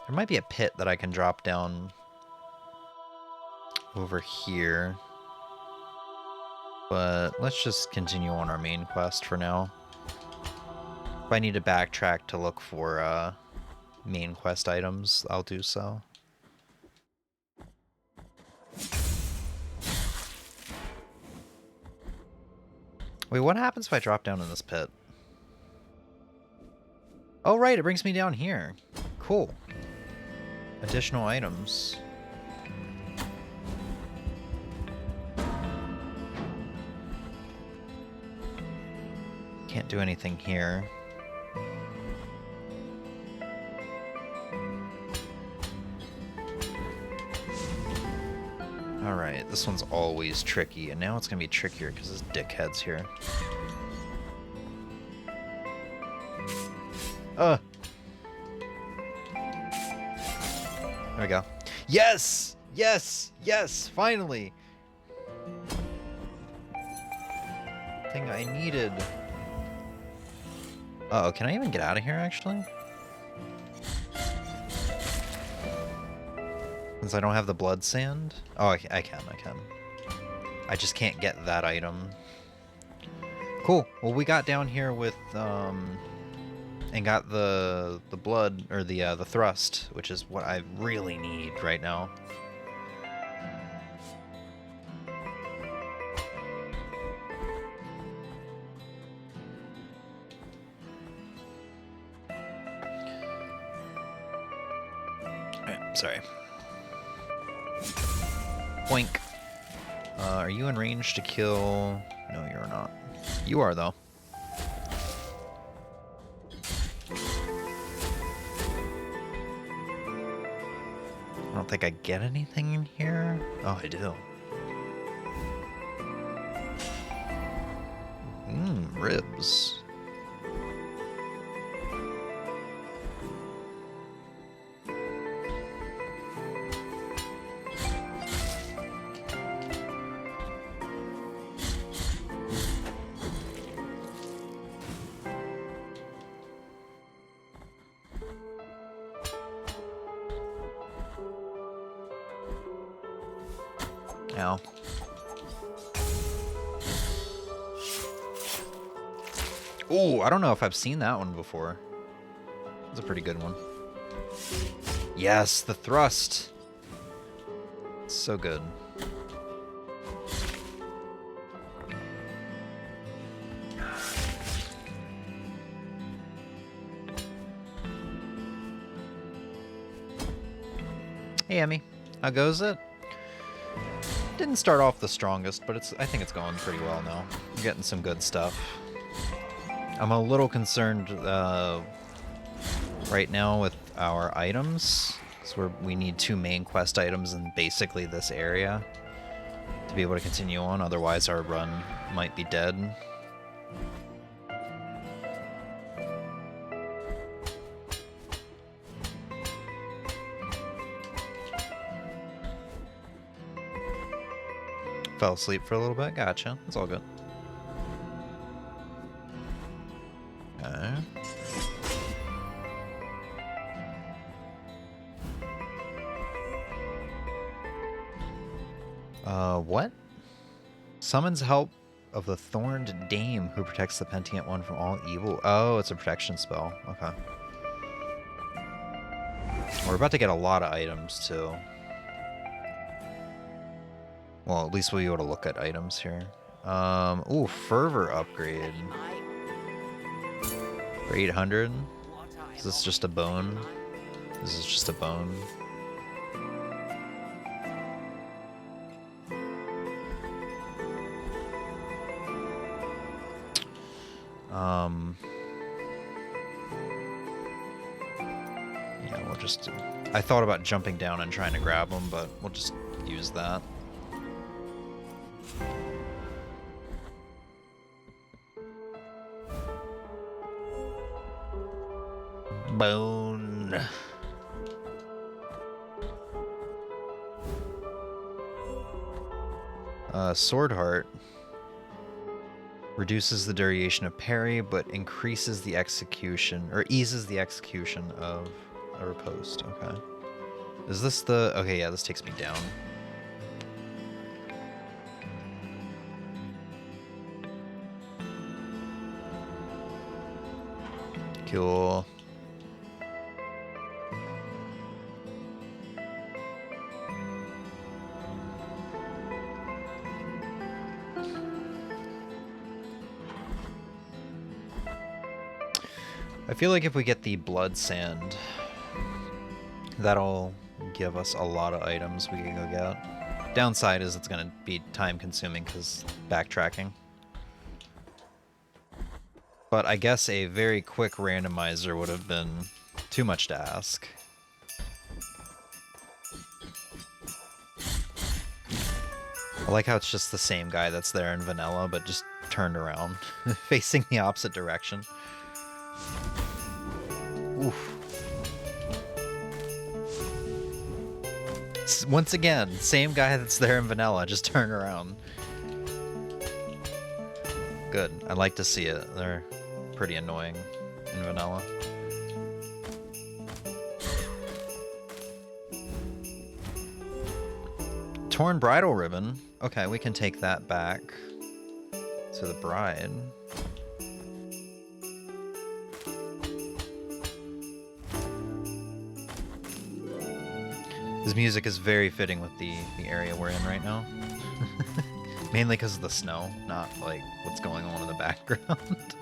[SPEAKER 3] There might be a pit that I can drop down over here. But let's just continue on our main quest for now. If I need to backtrack to look for main quest items, I'll do so. Wait, what happens if I drop down in this pit? Oh, right, it brings me down here. Cool. Additional items. Can't do anything here. Alright, this one's always tricky, and now it's gonna be trickier because this dickhead's here. There we go. Yes! Yes! Yes! Finally! Thing I needed. Uh-oh, can I even get out of here, actually? Since I don't have the blood sand. Oh, I can. I just can't get that item. Cool. Well, we got down here with and got the blood or the thrust, which is what I really need right now. Sorry. Boink. Are you in range to kill? No, you're not. You are, though. I don't think I get anything in here. Oh, I do. Ribs. Ow. Ooh, I don't know if I've seen that one before. It's a pretty good one. Yes, the thrust. It's so good. Hey, Emmy. How goes it? Didn't start off the strongest, but I think it's going pretty well now. I'm getting some good stuff. I'm a little concerned right now with our items, because we need 2 main quest items in basically this area to be able to continue on, otherwise our run might be dead. Fell asleep for a little bit. Gotcha. It's all good. Okay. What? Summons help of the Thorned Dame who protects the Pentient One from all evil. Oh, it's a protection spell. Okay. We're about to get a lot of items, too. Well, at least we'll be able to look at items here. Ooh, Fervor upgrade. For 800. Is this just a bone? This is just a bone. Yeah, we'll just... I thought about jumping down and trying to grab them, but we'll just use that. Bone. Sword Heart reduces the duration of parry, but increases the execution, or eases the execution of a riposte. Okay. Is this the... Okay, yeah, this takes me down. Cool. I feel like if we get the blood sand, that'll give us a lot of items we can go get. Downside is it's going to be time consuming because backtracking. But I guess a very quick randomizer would have been too much to ask. I like how it's just the same guy that's there in vanilla, but just turned around, facing the opposite direction. Oof. Once again, same guy that's there in vanilla, just turned around. Good. I like to see it. They're pretty annoying in vanilla. torn bridal ribbon. Okay, we can take that back to the bride. This music is very fitting with the area we're in right now. Mainly because of the snow, not like what's going on in the background.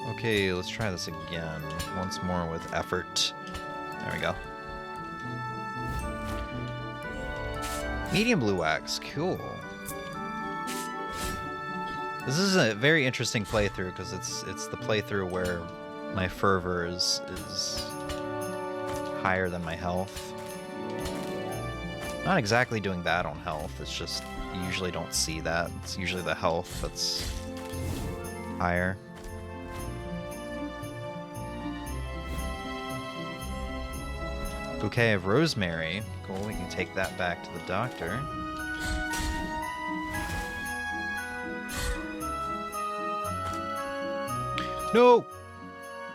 [SPEAKER 3] Okay, let's try this again. Once more with effort. There we go. Medium blue wax, cool. This is a very interesting playthrough because it's the playthrough where my fervor is higher than my health. Not exactly doing bad on health, it's just you usually don't see that. It's usually the health that's higher. Bouquet of rosemary. Cool, we can take that back to the doctor. No!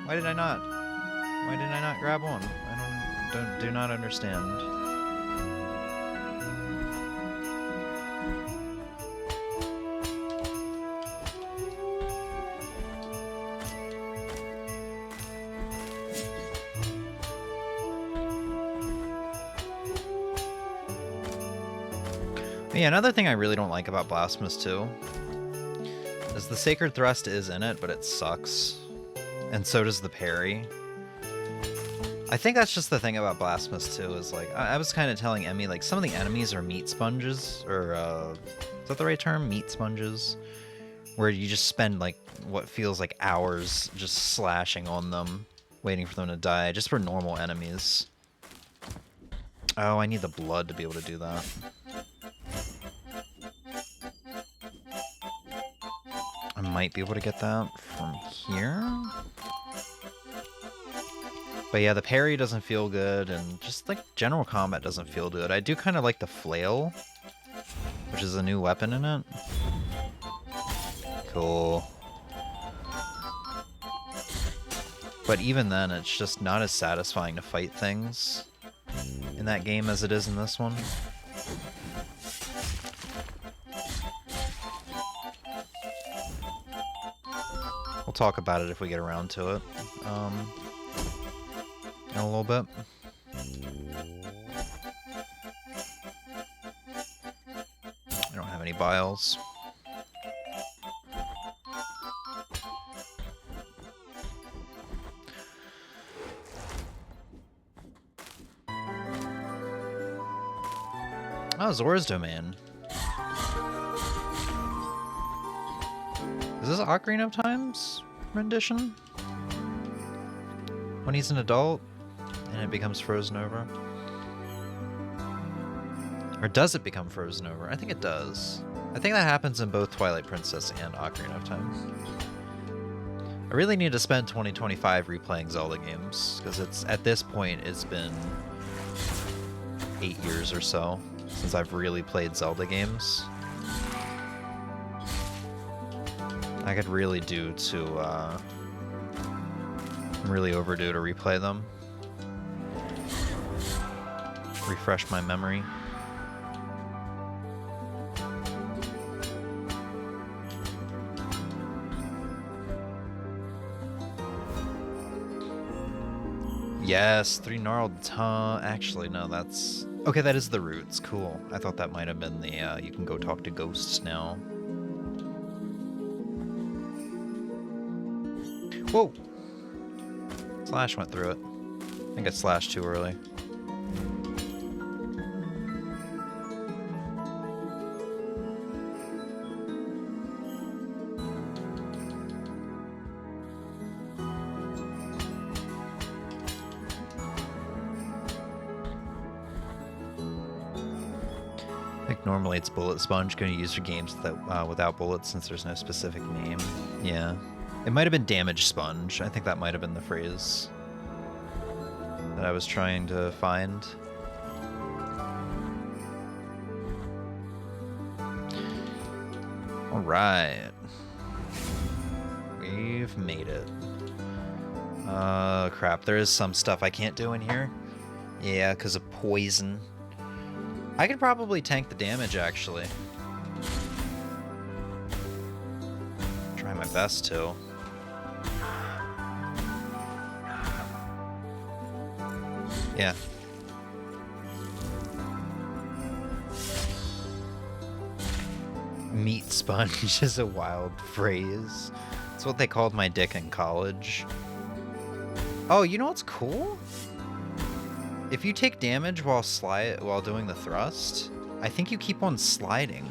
[SPEAKER 3] Why did I not? Why did I not grab one? I do not understand. Yeah, another thing I really don't like about Blasphemous II is the Sacred Thrust is in it, but it sucks. And so does the parry. I think that's just the thing about Blasphemous 2 is like, I was kind of telling Emmy, like, some of the enemies are meat sponges, or, is that the right term? Meat sponges? Where you just spend, like, what feels like hours just slashing on them, waiting for them to die, just for normal enemies. Oh, I need the blood to be able to do that. I might be able to get that from here. But yeah, the parry doesn't feel good, and just like general combat doesn't feel good. I do kind of like the flail, which is a new weapon in it. Cool. But even then, it's just not as satisfying to fight things in that game as it is in this one. We'll talk about it if we get around to it. In a little bit. I don't have any vials. Oh, Zora's Domain. Is this Ocarina of Time's rendition? When he's an adult and it becomes frozen over? Or does it become frozen over? I think it does. I think that happens in both Twilight Princess and Ocarina of Time. I really need to spend 2025 replaying Zelda games, because it's at this point it's been 8 years or so since I've really played Zelda games. I could really do to, I'm really overdue to replay them. Refresh my memory. Yes, 3 gnarled tongue. Actually, no, that's... Okay, that is the roots. Cool. I thought that might have been the, you can go talk to ghosts now. Whoa! Slash went through it. I think I slashed too early. Normally it's bullet sponge, going to use for games that, without bullets since there's no specific name. Yeah. It might have been damage sponge. I think that might have been the phrase that I was trying to find. Alright. We've made it. Crap, there is some stuff I can't do in here. Yeah, because of poison. I could probably tank the damage, actually. Try my best to. Yeah. Meat sponge is a wild phrase. That's what they called my dick in college. Oh, you know what's cool? If you take damage while doing the thrust, I think you keep on sliding.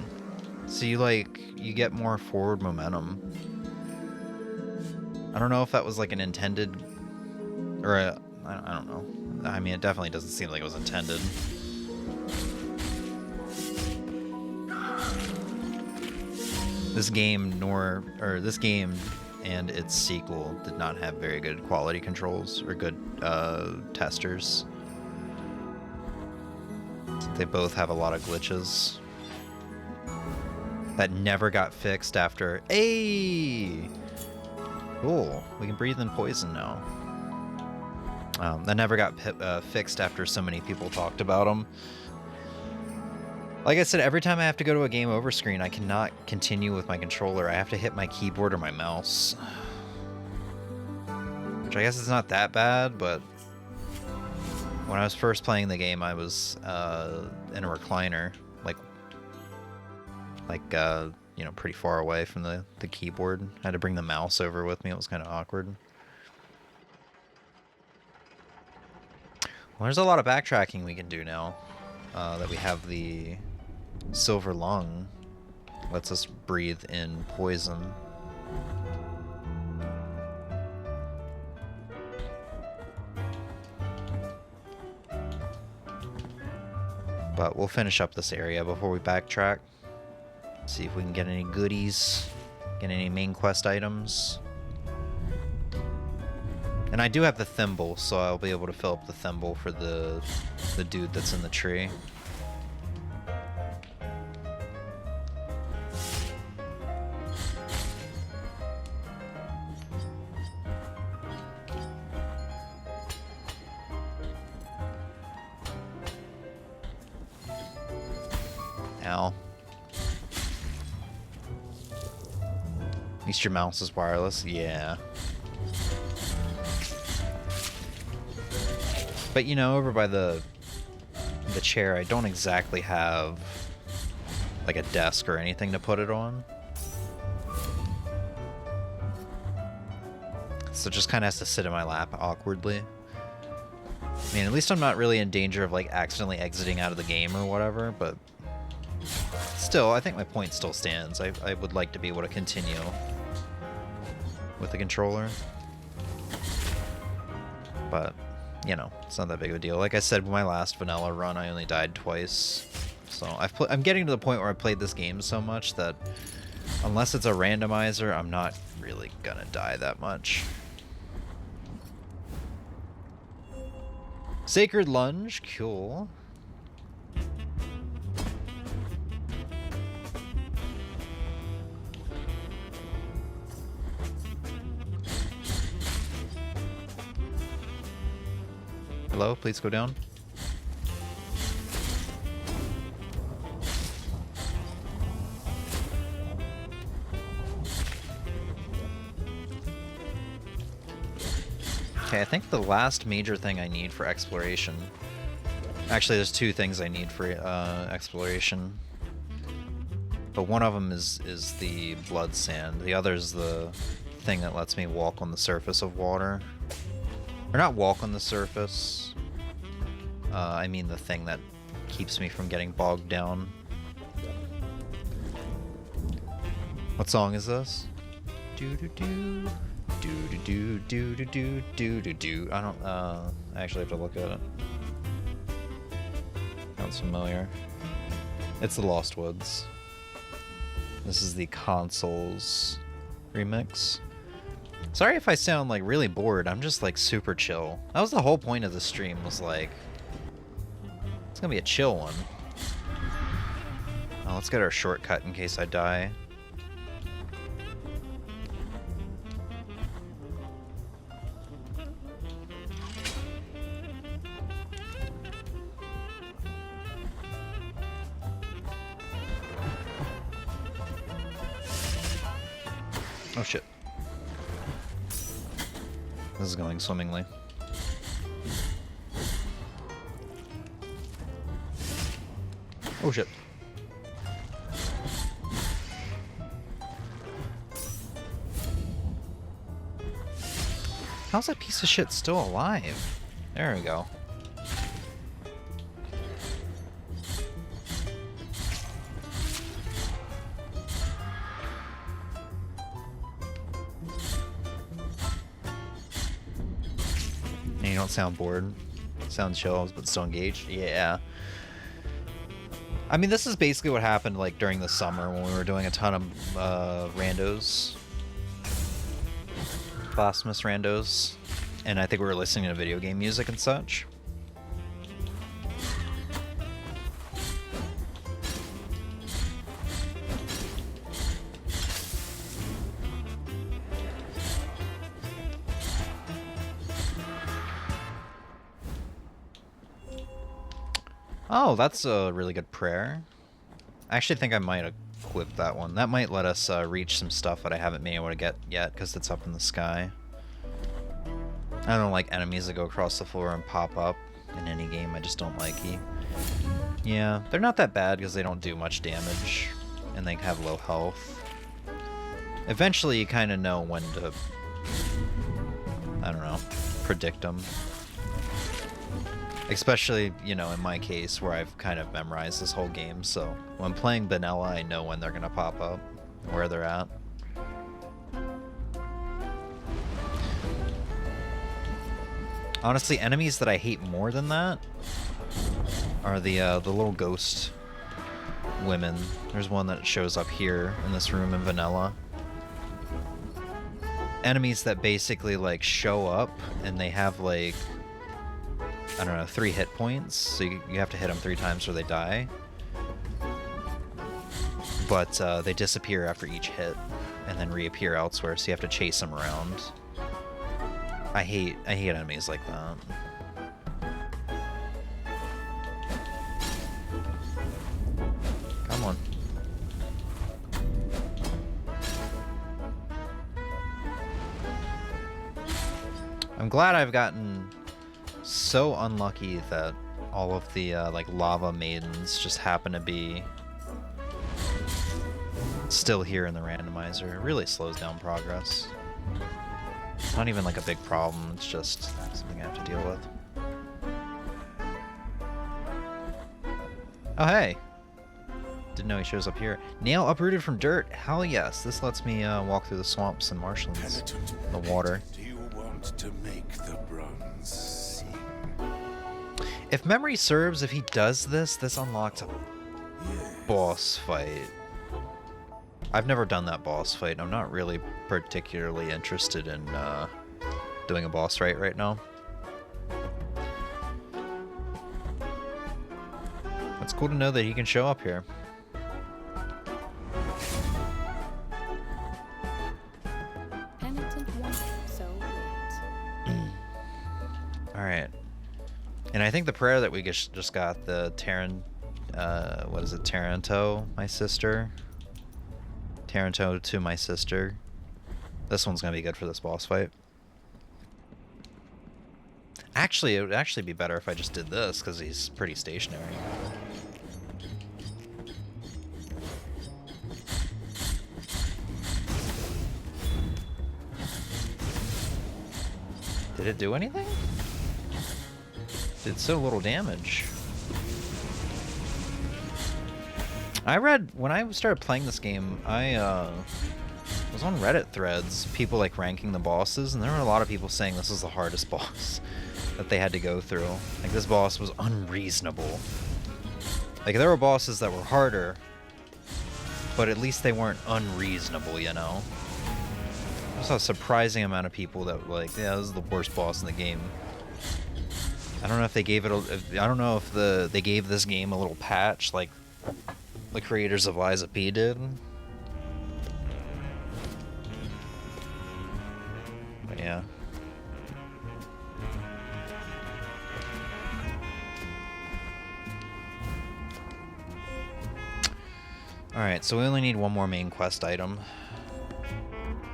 [SPEAKER 3] So you get more forward momentum. I don't know if that was like an intended or I don't know. I mean, it definitely doesn't seem like it was intended. This game and its sequel did not have very good quality controls or good testers. They both have a lot of glitches that never got fixed after. Hey, cool. We can breathe in poison now. That never got fixed after so many people talked about them. Like I said, every time I have to go to a game over screen, I cannot continue with my controller. I have to hit my keyboard or my mouse. Which I guess is not that bad, but when I was first playing the game, I was in a recliner, you know, pretty far away from the keyboard. I had to bring the mouse over with me. It was kind of awkward. Well, there's a lot of backtracking we can do now that we have the silver lung. Lets us breathe in poison. But we'll finish up this area before we backtrack. See if we can get any goodies, get any main quest items. And I do have the thimble, so I'll be able to fill up the thimble for the dude that's in the tree. Ow. At least your mouse is wireless. Yeah. But you know, over by the chair, I don't exactly have like a desk or anything to put it on. So it just kind of has to sit in my lap awkwardly. I mean, at least I'm not really in danger of like accidentally exiting out of the game or whatever, but still, I think my point still stands. I would like to be able to continue with the controller. But, you know, it's not that big of a deal. Like I said, with my last vanilla run, I only died twice. So I'm getting to the point where I played this game so much that unless it's a randomizer, I'm not really gonna die that much. Sacred Lunge, cool. Hello, please go down. Okay, I think the last major thing I need for exploration... Actually, there's two things I need for exploration. But one of them is the blood sand. The other is the thing that lets me walk on the surface of water. Or not walk on the surface. I mean the thing that keeps me from getting bogged down. What song is this? Do-do-do. Do-do-do, do-do-do, do-do-do. I don't, I actually have to look at it. Sounds familiar. It's the Lost Woods. This is the consoles remix. Sorry if I sound like really bored. I'm just like super chill. That was the whole point of the stream, was like, it's gonna be a chill one. Oh, let's get our shortcut in case I die. Oh shit. This is going swimmingly. Oh shit. How's that piece of shit still alive? There we go. And you don't sound bored. Sound chill, but still engaged. Yeah. I mean, this is basically what happened like during the summer when we were doing a ton of randos. Blasphemous randos. And I think we were listening to video game music and such. Oh, that's a really good prayer. I actually think I might equip that one. That might let us reach some stuff that I haven't been able to get yet because it's up in the sky. I don't like enemies that go across the floor and pop up in any game. I just don't like it. Yeah, they're not that bad because they don't do much damage and they have low health. Eventually you kind of know when to, I don't know, predict them. Especially, you know, in my case where I've kind of memorized this whole game, so when playing vanilla, I know when they're gonna pop up, where they're at. Honestly, enemies that I hate more than that are the little ghost women. There's one that shows up here in this room in vanilla. Enemies that basically like show up and they have like, I don't know, 3 hit points, so you have to hit them 3 times or they die. But they disappear after each hit and then reappear elsewhere, so you have to chase them around. I hate enemies like that. Come on. I'm glad I've gotten so unlucky that all of the like lava maidens just happen to be still here in the randomizer. It really slows down progress. It's not even like a big problem, it's just something I have to deal with. Oh hey! Didn't know he shows up here. Nail uprooted from dirt. Hell yes, this lets me walk through the swamps and marshlands. The water.
[SPEAKER 5] Do you want to make the bronze sing?
[SPEAKER 3] If memory serves, if he does this, this unlocks a boss fight. I've never done that boss fight. I'm not really particularly interested in doing a boss fight right now. It's cool to know that he can show up here.
[SPEAKER 6] Penitent one, so late.
[SPEAKER 3] Alright. And I think the prayer that we just got, the what is it, Taranto, my sister? Taranto to my sister. This one's gonna be good for this boss fight. Actually, it would actually be better if I just did this, because he's pretty stationary. Did it do anything? Did so little damage. I read, when I started playing this game, I was on Reddit threads, people like ranking the bosses, and there were a lot of people saying this was the hardest boss that they had to go through. Like, this boss was unreasonable. Like, there were bosses that were harder, but at least they weren't unreasonable, you know? I saw a surprising amount of people that were like, yeah, this is the worst boss in the game. I don't know if they gave it I don't know if they gave this game a little patch, like the creators of Liza P did. But yeah. Alright, so we only need one more main quest item.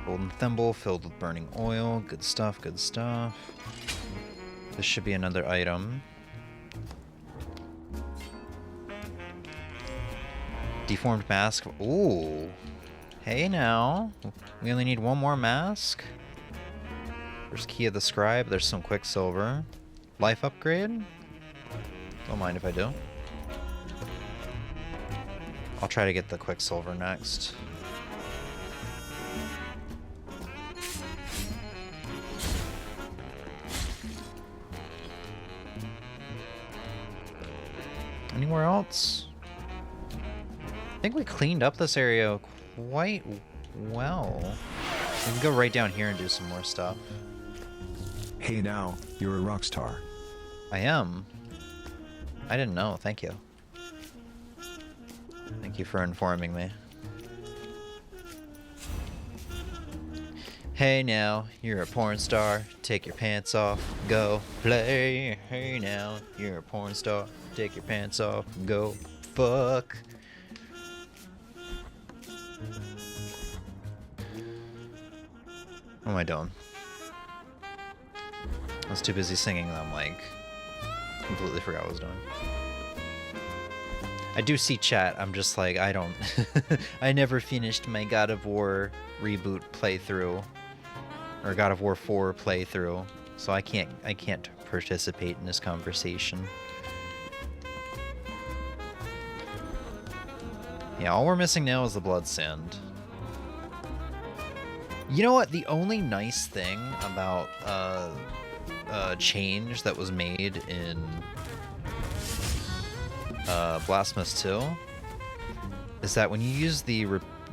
[SPEAKER 3] Golden thimble filled with burning oil. Good stuff, good stuff. This should be another item. Deformed mask. Ooh. Hey now. We only need one more mask. There's Key of the Scribe. There's some Quicksilver. Life upgrade. Don't mind if I do. I'll try to get the Quicksilver next. Anywhere else? I think we cleaned up this area quite well. We can go right down here and do some more stuff.
[SPEAKER 2] Hey now, you're a rock star.
[SPEAKER 3] I am. I didn't know. Thank you. Thank you for informing me. Hey now, you're a porn star. Take your pants off, go play. Hey now, you're a porn star. Take your pants off, go fuck. What am I doing? I was too busy singing that I'm like completely forgot what I was doing. I do see chat. I'm just like, I don't I never finished my God of War reboot playthrough or God of War 4 playthrough, so I can't participate in this conversation. Yeah, all we're missing now is the blood sand. You know what? The only nice thing about change that was made in Blasphemous II is that when you use the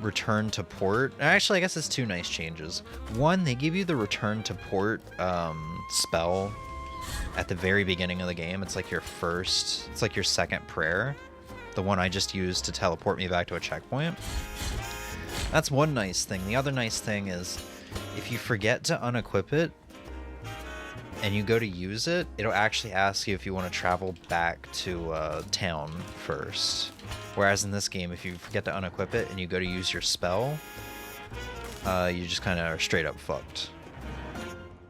[SPEAKER 3] return to port, actually I guess it's two nice changes. One, they give you the return to port spell at the very beginning of the game. It's like your second prayer, the one I just used to teleport me back to a checkpoint. That's one nice thing. The other nice thing is if you forget to unequip it and you go to use it, it'll actually ask you if you want to travel back to town first. Whereas in this game, if you forget to unequip it and you go to use your spell, you just kind of are straight up fucked.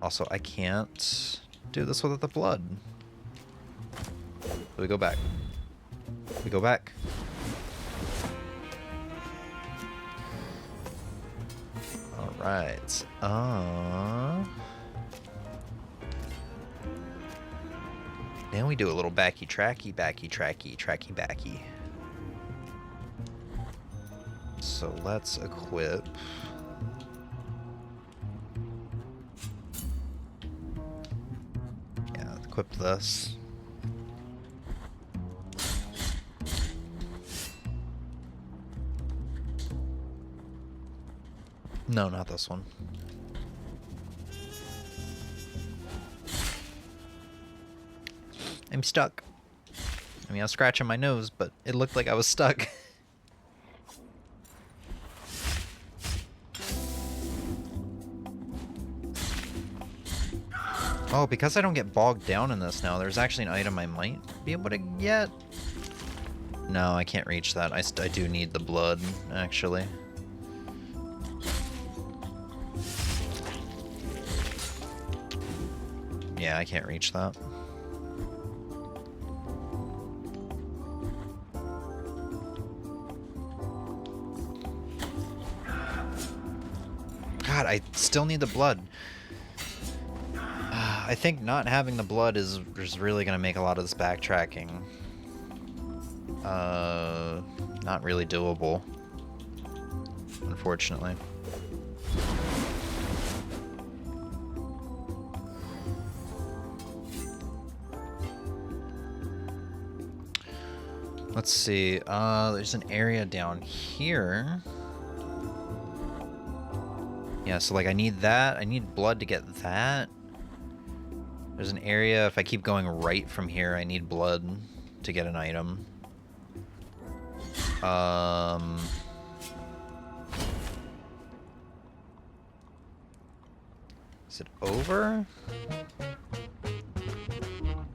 [SPEAKER 3] Also, I can't do this without the blood. So we go back. We go back. Alright. Then we do a little backy-tracky. So let's equip. Yeah, equip this. No, not this one. I'm stuck. I mean, I was scratching my nose, but it looked like I was stuck. Oh, because I don't get bogged down in this now, there's actually an item I might be able to get. No, I can't reach that. I do need the blood, actually. Yeah, I can't reach that. God, I still need the blood. I think not having the blood is really going to make a lot of this backtracking not really doable, unfortunately. Let's see, there's an area down here. Yeah, so like I need that. I need blood to get that. There's an area, if I keep going right from here, I need blood to get an item. Is it over?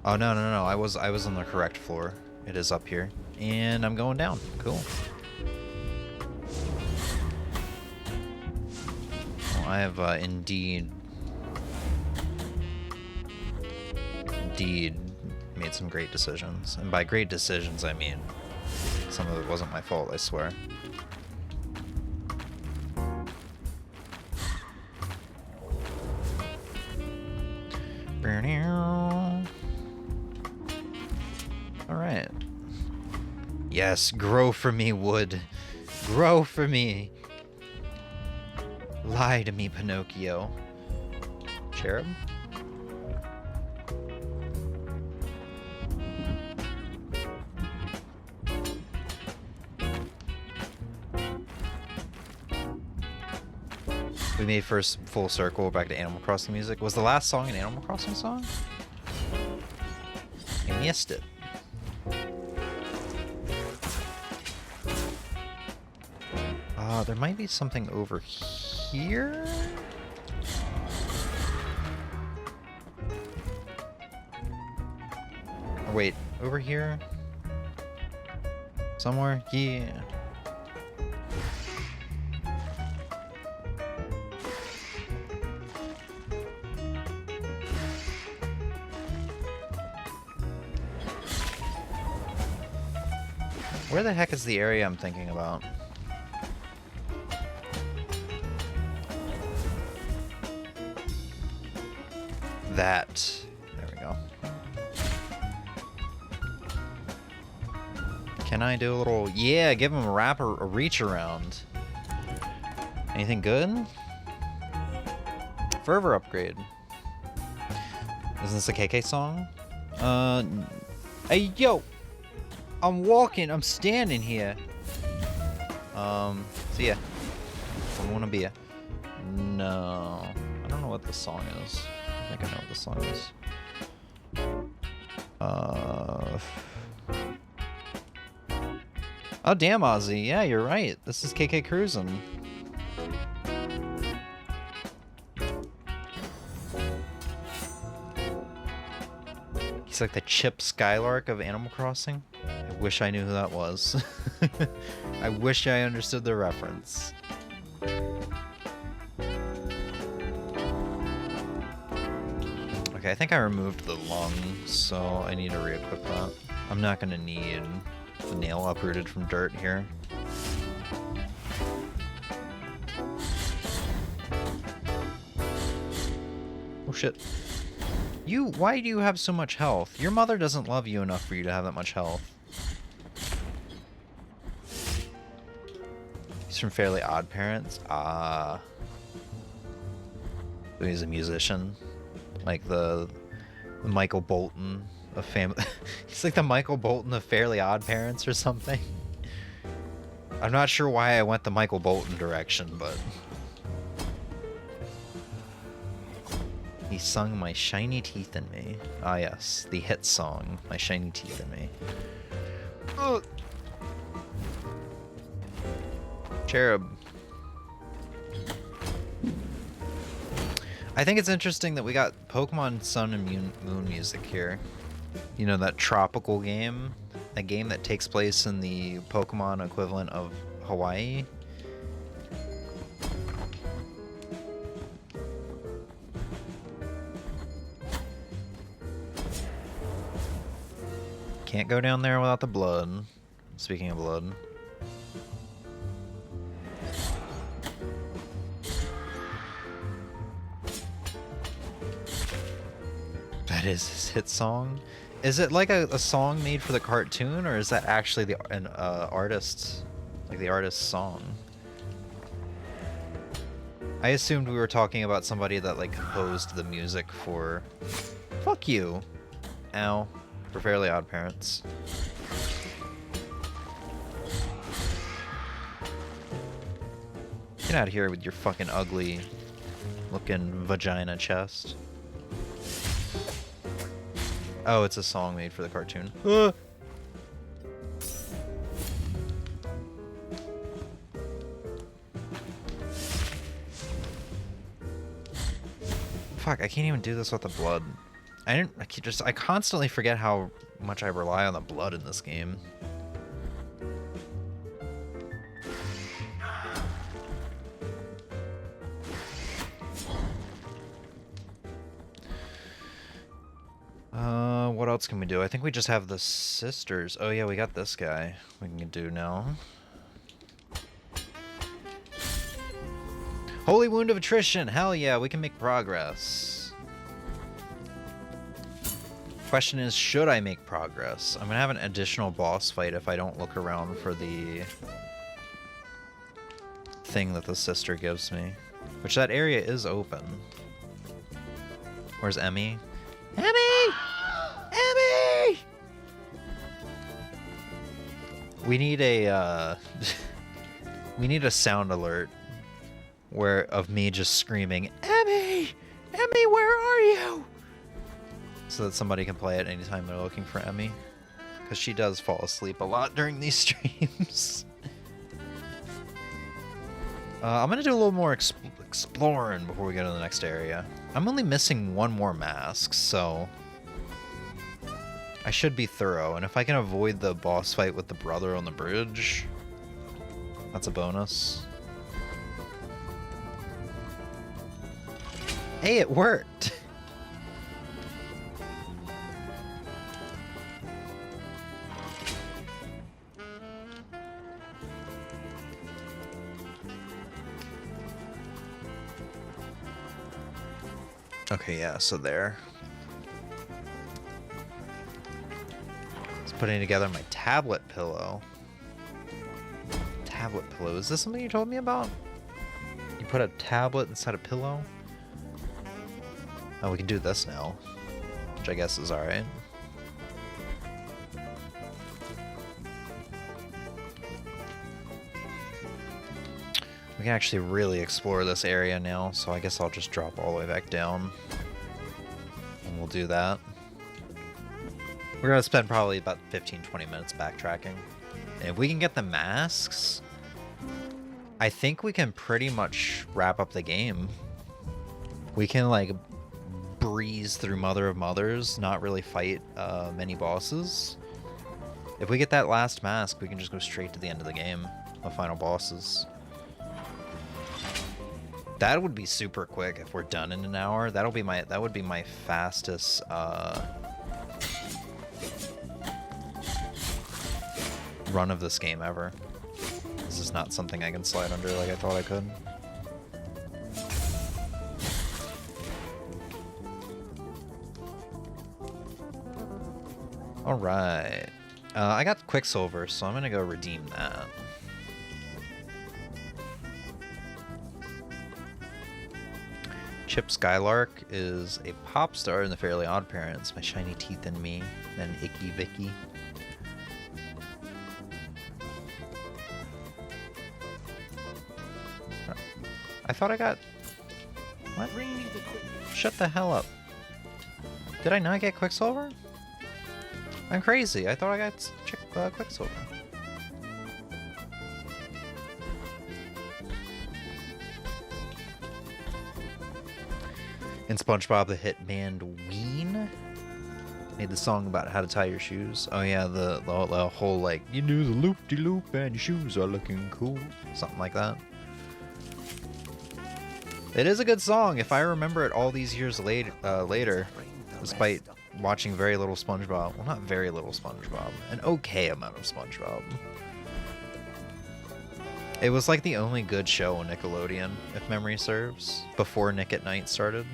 [SPEAKER 3] Oh, no. I was on the correct floor. It is up here. And I'm going down. Cool. I have indeed made some great decisions. And by great decisions, I mean some of it wasn't my fault, I swear. Alright. Yes, grow for me, wood. Grow for me. Lie to me, Pinocchio. Cherub? We made first full circle back to Animal Crossing music. Was the last song an Animal Crossing song? I missed it. There might be something over here? Oh, wait, over here? Somewhere? Yeah. Where the heck is the area I'm thinking about? That. There we go. Can I do a little... Yeah, give him a reach around. Anything good? Fervor upgrade. Isn't this a KK song? Hey, yo! I'm walking, I'm standing here. See ya. I wanna be a... No. I don't know what this song is. I think I know what this song is. Oh, damn, Ozzy. Yeah, you're right. This is KK Cruisin'. He's like the Chip Skylark of Animal Crossing. I wish I knew who that was. I wish I understood the reference. Okay, I think I removed the lung, so I need to re-equip that. I'm not gonna need the nail uprooted from dirt here. Oh shit. Why do you have so much health? Your mother doesn't love you enough for you to have that much health. He's from Fairly Odd Parents. Ah. So he's a musician. Like the Michael Bolton of family. He's like the Michael Bolton of Fairly Odd Parents or something. I'm not sure why I went the Michael Bolton direction, but... He sung My Shiny Teeth in Me. Ah yes, the hit song, My Shiny Teeth in Me. Ugh. Cherub. I think it's interesting that we got Pokemon Sun and Moon music here. You know, that tropical game? A game that takes place in the Pokemon equivalent of Hawaii? Can't go down there without the blood. Speaking of blood. That is his hit song? Is it like a song made for the cartoon, or is that actually an artist, like the artist's song? I assumed we were talking about somebody that like composed the music for... Fuck you! Ow. For Fairly Odd Parents. Get out of here with your fucking ugly looking vagina chest. Oh, it's a song made for the cartoon. Fuck, I can't even do this with the blood. I constantly forget how much I rely on the blood in this game. else can we do? I think we just have the sisters. Oh yeah, we got this guy we can do now. Holy Wound of Attrition! Hell yeah, we can make progress. Question is, should I make progress? I'm gonna have an additional boss fight if I don't look around for the thing that the sister gives me. Which that area is open. Where's Emmy? Emmy! Emmy! We need a we need a sound alert of me just screaming, Emmy! Emmy, where are you? So that somebody can play it anytime they're looking for Emmy. Because she does fall asleep a lot during these streams. I'm going to do a little more exploring before we go to the next area. I'm only missing one more mask, so I should be thorough. And if I can avoid the boss fight with the brother on the bridge, that's a bonus. Hey, it worked! Okay, yeah, so there. Just putting together my tablet pillow. Tablet pillow. Is this something you told me about? You put a tablet inside a pillow? Oh, we can do this now. Which I guess is alright. We can actually really explore this area now, so I guess I'll just drop all the way back down. And we'll do that. We're going to spend probably about 15-20 minutes backtracking. And if we can get the masks, I think we can pretty much wrap up the game. We can, like, breeze through Mother of Mothers, not really fight many bosses. If we get that last mask, we can just go straight to the end of the game, the final bosses. That would be super quick if we're done in an hour. That would be my fastest run of this game ever. This is not something I can slide under like I thought I could. Alright. I got Quicksilver, so I'm gonna go redeem that. Chip Skylark is a pop star in The Fairly Odd Parents, My Shiny Teeth and Me, and Icky Vicky. I thought I got... What? Shut the hell up. Did I not get Quicksilver? I'm crazy. I thought I got Quicksilver. In SpongeBob the hit band Ween made the song about how to tie your shoes. Oh yeah, the whole like, you do the loop-de-loop and your shoes are looking cool. Something like that. It is a good song if I remember it all these years later, despite watching very little SpongeBob. Well, not very little SpongeBob. An okay amount of SpongeBob. It was like the only good show on Nickelodeon, if memory serves, before Nick at Night started.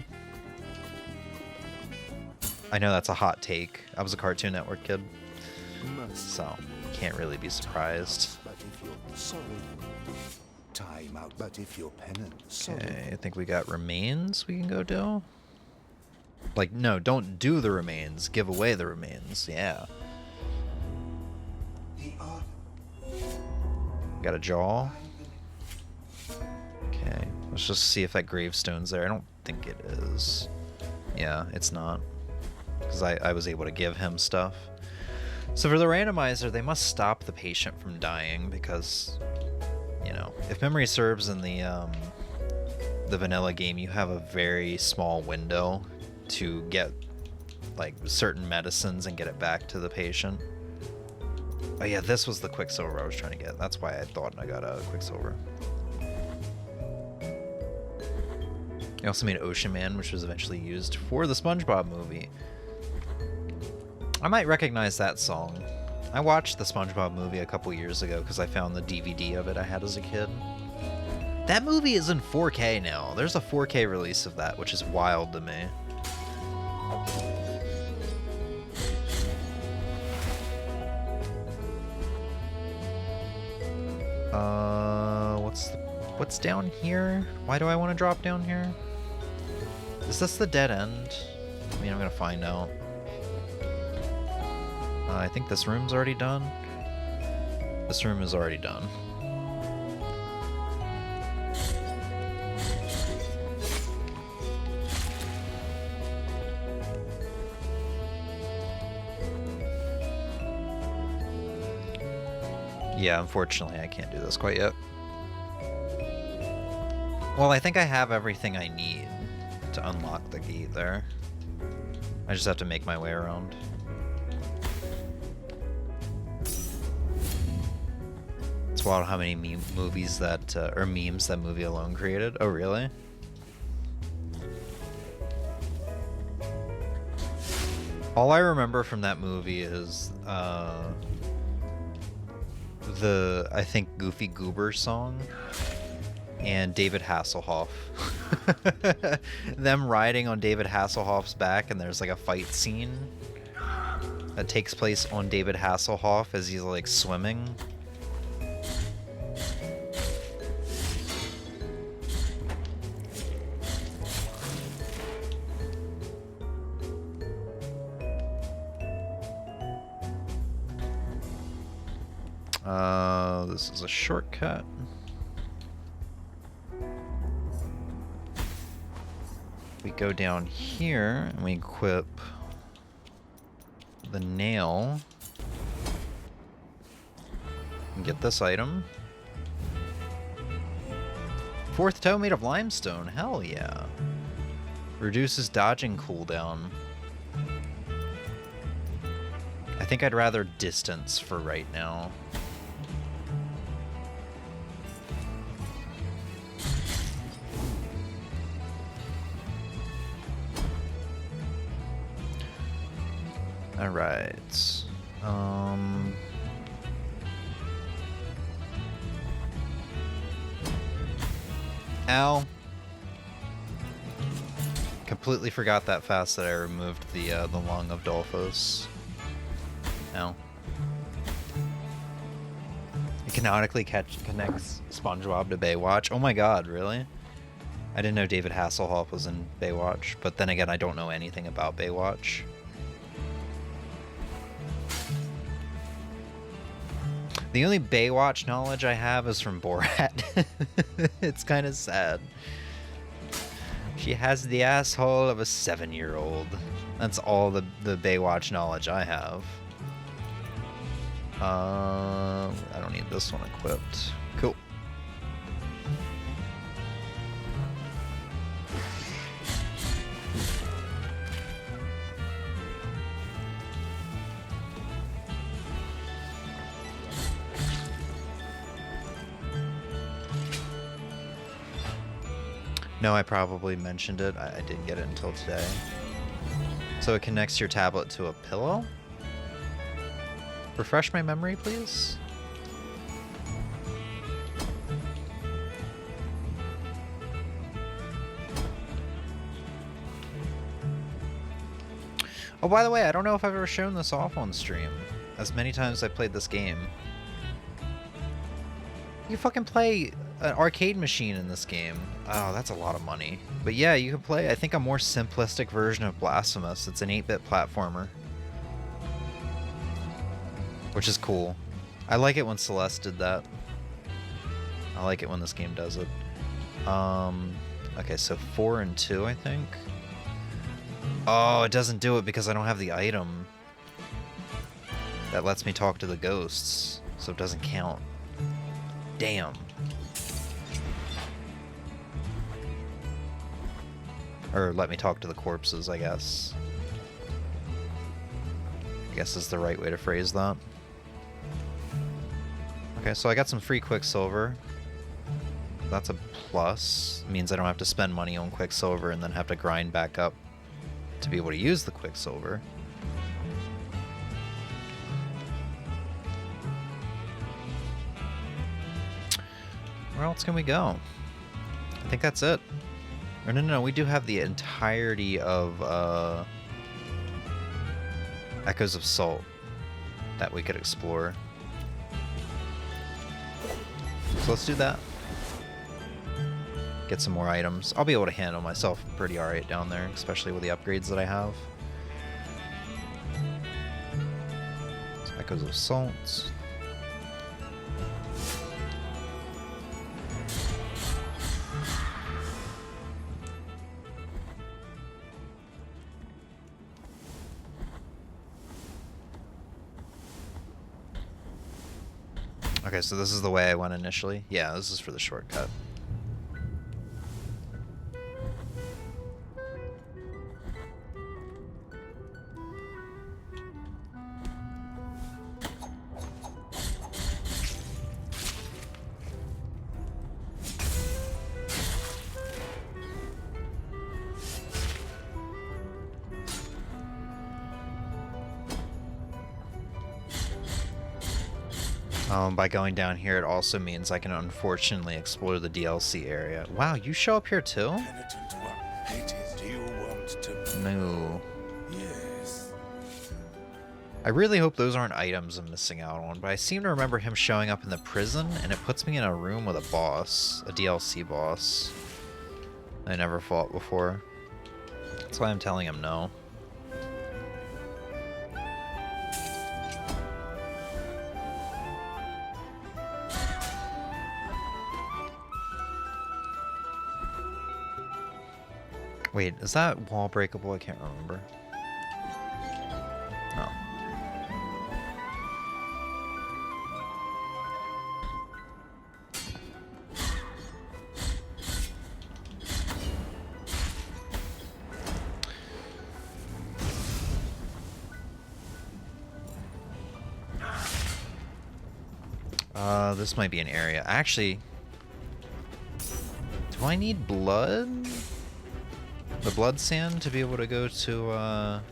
[SPEAKER 3] I know that's a hot take. I was a Cartoon Network kid, so can't really be surprised.
[SPEAKER 1] But if you're sorry, time out. But if you're penitent,
[SPEAKER 3] Okay, I think we got remains we can go do. Like, no, don't do the remains. Give away the remains. Yeah. Got a jaw. Okay, let's just see if that gravestone's there. I don't think it is. Yeah, it's not. Because I was able to give him stuff. So for the randomizer, they must stop the patient from dying because, you know, if memory serves in the vanilla game, you have a very small window to get like certain medicines and get it back to the patient. Oh yeah, this was the Quicksilver I was trying to get. That's why I thought I got a Quicksilver. I also made Ocean Man, which was eventually used for the SpongeBob movie. I might recognize that song. I watched the SpongeBob movie a couple years ago because I found the DVD of it I had as a kid. That movie is in 4K now. There's a 4K release of that, which is wild to me. What's down here? Why do I want to drop down here? Is this the dead end? I mean, I'm gonna find out. I think this room's already done. This room is already done. Yeah, unfortunately I can't do this quite yet. Well, I think I have everything I need to unlock the gate there. I just have to make my way around. It's wild how many movies that, or memes that Movie Alone created. Oh, really? All I remember from that movie is, the, I think, Goofy Goober song and David Hasselhoff. Them riding on David Hasselhoff's back, and there's like a fight scene that takes place on David Hasselhoff as he's like swimming. This is a shortcut. We go down here and we equip the nail and get this item. Fourth toe made of limestone. Hell yeah. Reduces dodging cooldown. I think I'd rather distance for right now. Alright. Ow. Completely forgot that fast that I removed the lung of Dolphos. Ow. It canonically connects SpongeBob to Baywatch. Oh my god, really? I didn't know David Hasselhoff was in Baywatch, but then again, I don't know anything about Baywatch. The only Baywatch knowledge I have is from Borat. It's kind of sad. She has the asshole of a 7-year-old. That's all the Baywatch knowledge I have. I don't need this one equipped. Cool. No, I probably mentioned it. I didn't get it until today. So it connects your tablet to a pillow? Refresh my memory, please. Oh, by the way, I don't know if I've ever shown this off on stream. As many times as I played this game. You fucking play an arcade machine in this game. Oh, that's a lot of money. But yeah, you can play, I think, a more simplistic version of Blasphemous. It's an 8-bit platformer. Which is cool. I like it when Celeste did that. I like it when this game does it. Okay, so 4 and 2, I think. Oh, it doesn't do it because I don't have the item that lets me talk to the ghosts, so it doesn't count. Damn. Or let me talk to the corpses, I guess. I guess is the right way to phrase that. Okay, so I got some free Quicksilver. That's a plus. It means I don't have to spend money on Quicksilver and then have to grind back up to be able to use the Quicksilver. Where else can we go? I think that's it. Or no, we do have the entirety of Echoes of Salt that we could explore. So let's do that. Get some more items. I'll be able to handle myself pretty alright down there, especially with the upgrades that I have. So Echoes of Salt. Okay, so this is the way I went initially. Yeah, this is for the shortcut. By going down here, it also means I can unfortunately explore the DLC area. Wow, you show up here too?
[SPEAKER 5] Penitent one, hated. Do you want to?
[SPEAKER 3] No.
[SPEAKER 5] Yes.
[SPEAKER 3] I really hope those aren't items I'm missing out on, but I seem to remember him showing up in the prison, and it puts me in a room with a boss, a DLC boss I never fought before. That's why I'm telling him no. Wait, is that wall breakable? I can't remember. Oh. This might be an area. Actually, do I need blood? The blood sand to be able to go to,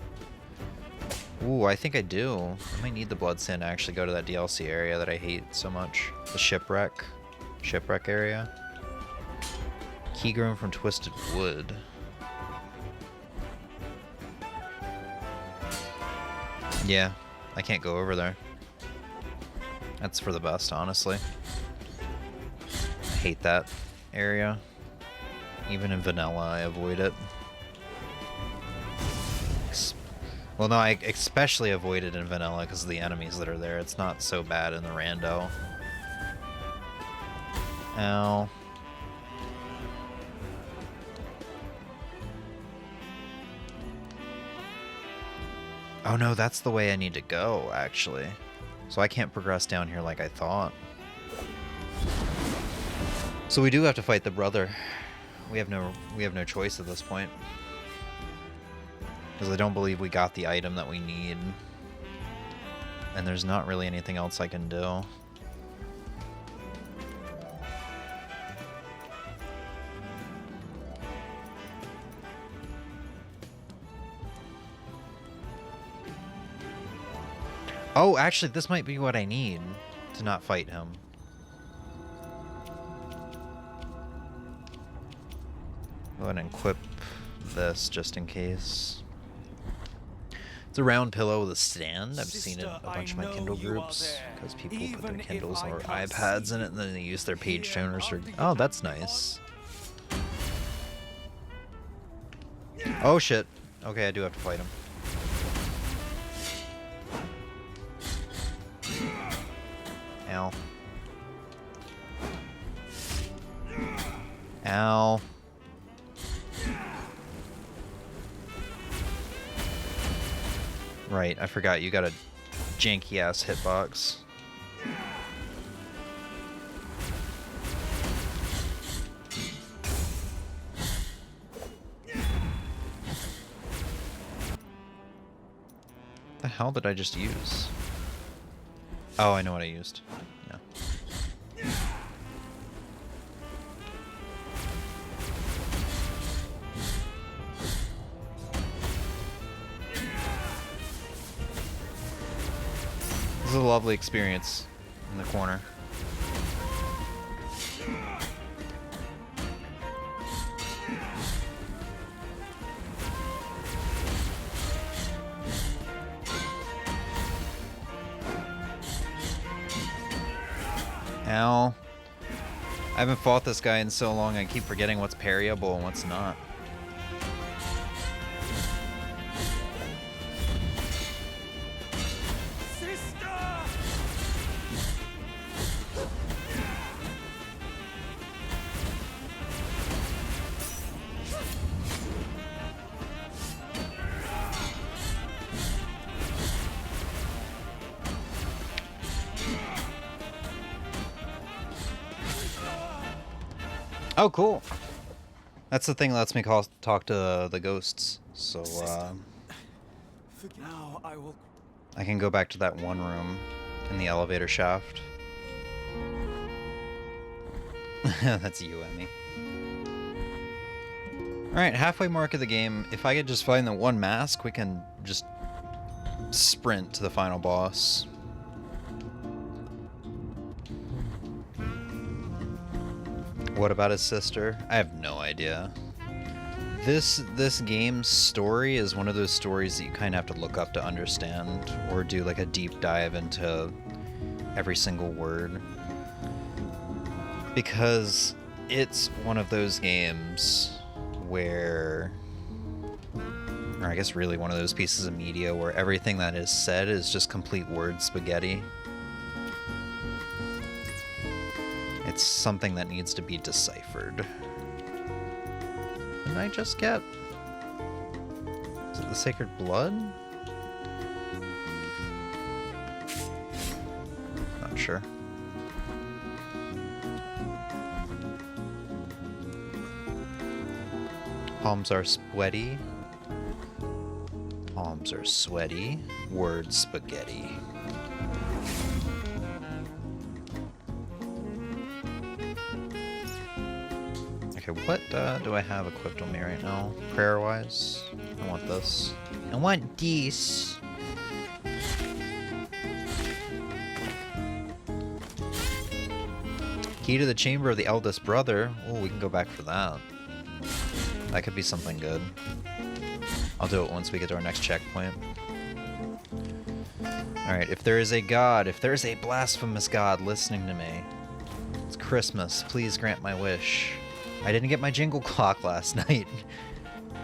[SPEAKER 3] Ooh, I think I do. I might need the blood sand to actually go to that DLC area that I hate so much. The shipwreck area. Key grown from twisted wood. Yeah, I can't go over there. That's for the best, honestly. I hate that area. Even in vanilla, I avoid it. Well, no, I especially avoid it in vanilla because of the enemies that are there. It's not so bad in the rando. Ow. Oh no, that's the way I need to go, actually. So I can't progress down here like I thought. So we do have to fight the brother. We have no choice at this point. Because I don't believe we got the item that we need. And there's not really anything else I can do. Oh, actually, this might be what I need to not fight him. Go ahead and equip this just in case. It's a round pillow with a stand. I've seen it in a bunch of my Kindle groups because people put their Kindles or iPads in it and then they use their page turners for... Oh, that's nice. Oh, shit. Okay, I do have to fight him. Ow. Ow. Right, I forgot you got a janky ass hitbox. The hell did I just use? Oh, I know what I used. Yeah. This is a lovely experience in the corner. Ow. I haven't fought this guy in so long, I keep forgetting what's parryable and what's not. Oh, cool. That's the thing that lets me talk to the ghosts. So,
[SPEAKER 6] Now I will.
[SPEAKER 3] I can go back to that one room in the elevator shaft. That's you, Emmy. Alright, halfway mark of the game. If I could just find the one mask, we can just sprint to the final boss. What about his sister? I have no idea. This game's story is one of those stories that you kind of have to look up to understand, or do like a deep dive into every single word. Because it's one of those games where, or I guess really one of those pieces of media where everything that is said is just complete word spaghetti. It's something that needs to be deciphered. Did I just get... Is it the Sacred Blood? Not sure. Palms are sweaty. Palms are sweaty. Word spaghetti. Okay, what do I have equipped on me right now? Prayer-wise? I want this. I want this. Key to the Chamber of the Eldest Brother. Oh, we can go back for that. That could be something good. I'll do it once we get to our next checkpoint. Alright, if there is a god, if there is a blasphemous god listening to me, it's Christmas, please grant my wish. I didn't get my jingle clock last night.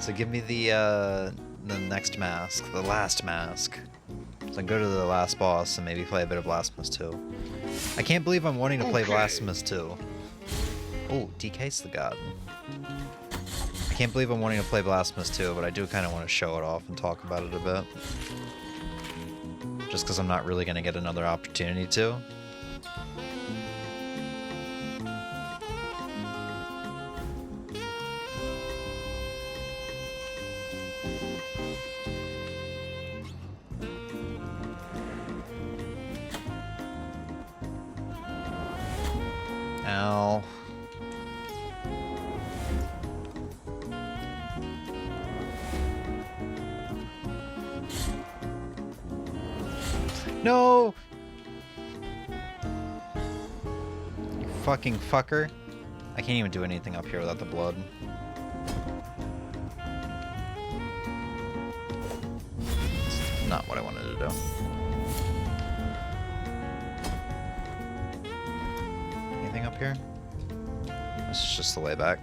[SPEAKER 3] So give me the next mask, the last mask. So I can go to the last boss and maybe play a bit of Blasphemous 2. I can't believe I'm wanting to play Blasphemous 2. Oh, DK's the god. I can't believe I'm wanting to play Blasphemous 2, but I do kind of want to show it off and talk about it a bit. Just because I'm not really going to get another opportunity to. Ow. No! You fucking fucker. I can't even do anything up here without the blood. It's not what I wanted to do. Anything up here? This is just the way back.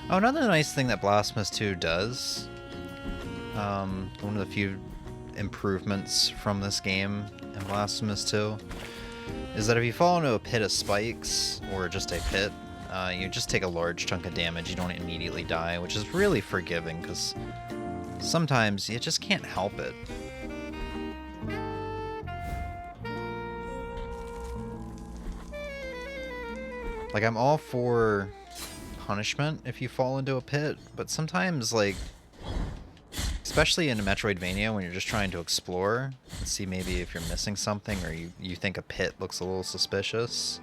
[SPEAKER 3] Oh, another nice thing that Blasphemous 2 does, one of the few improvements from this game in Blasphemous 2, is that if you fall into a pit of spikes, or just a pit, you just take a large chunk of damage, you don't immediately die, which is really forgiving, because sometimes you just can't help it. Like, I'm all for punishment if you fall into a pit, but sometimes, like, especially in a Metroidvania when you're just trying to explore and see maybe if you're missing something, or you think a pit looks a little suspicious,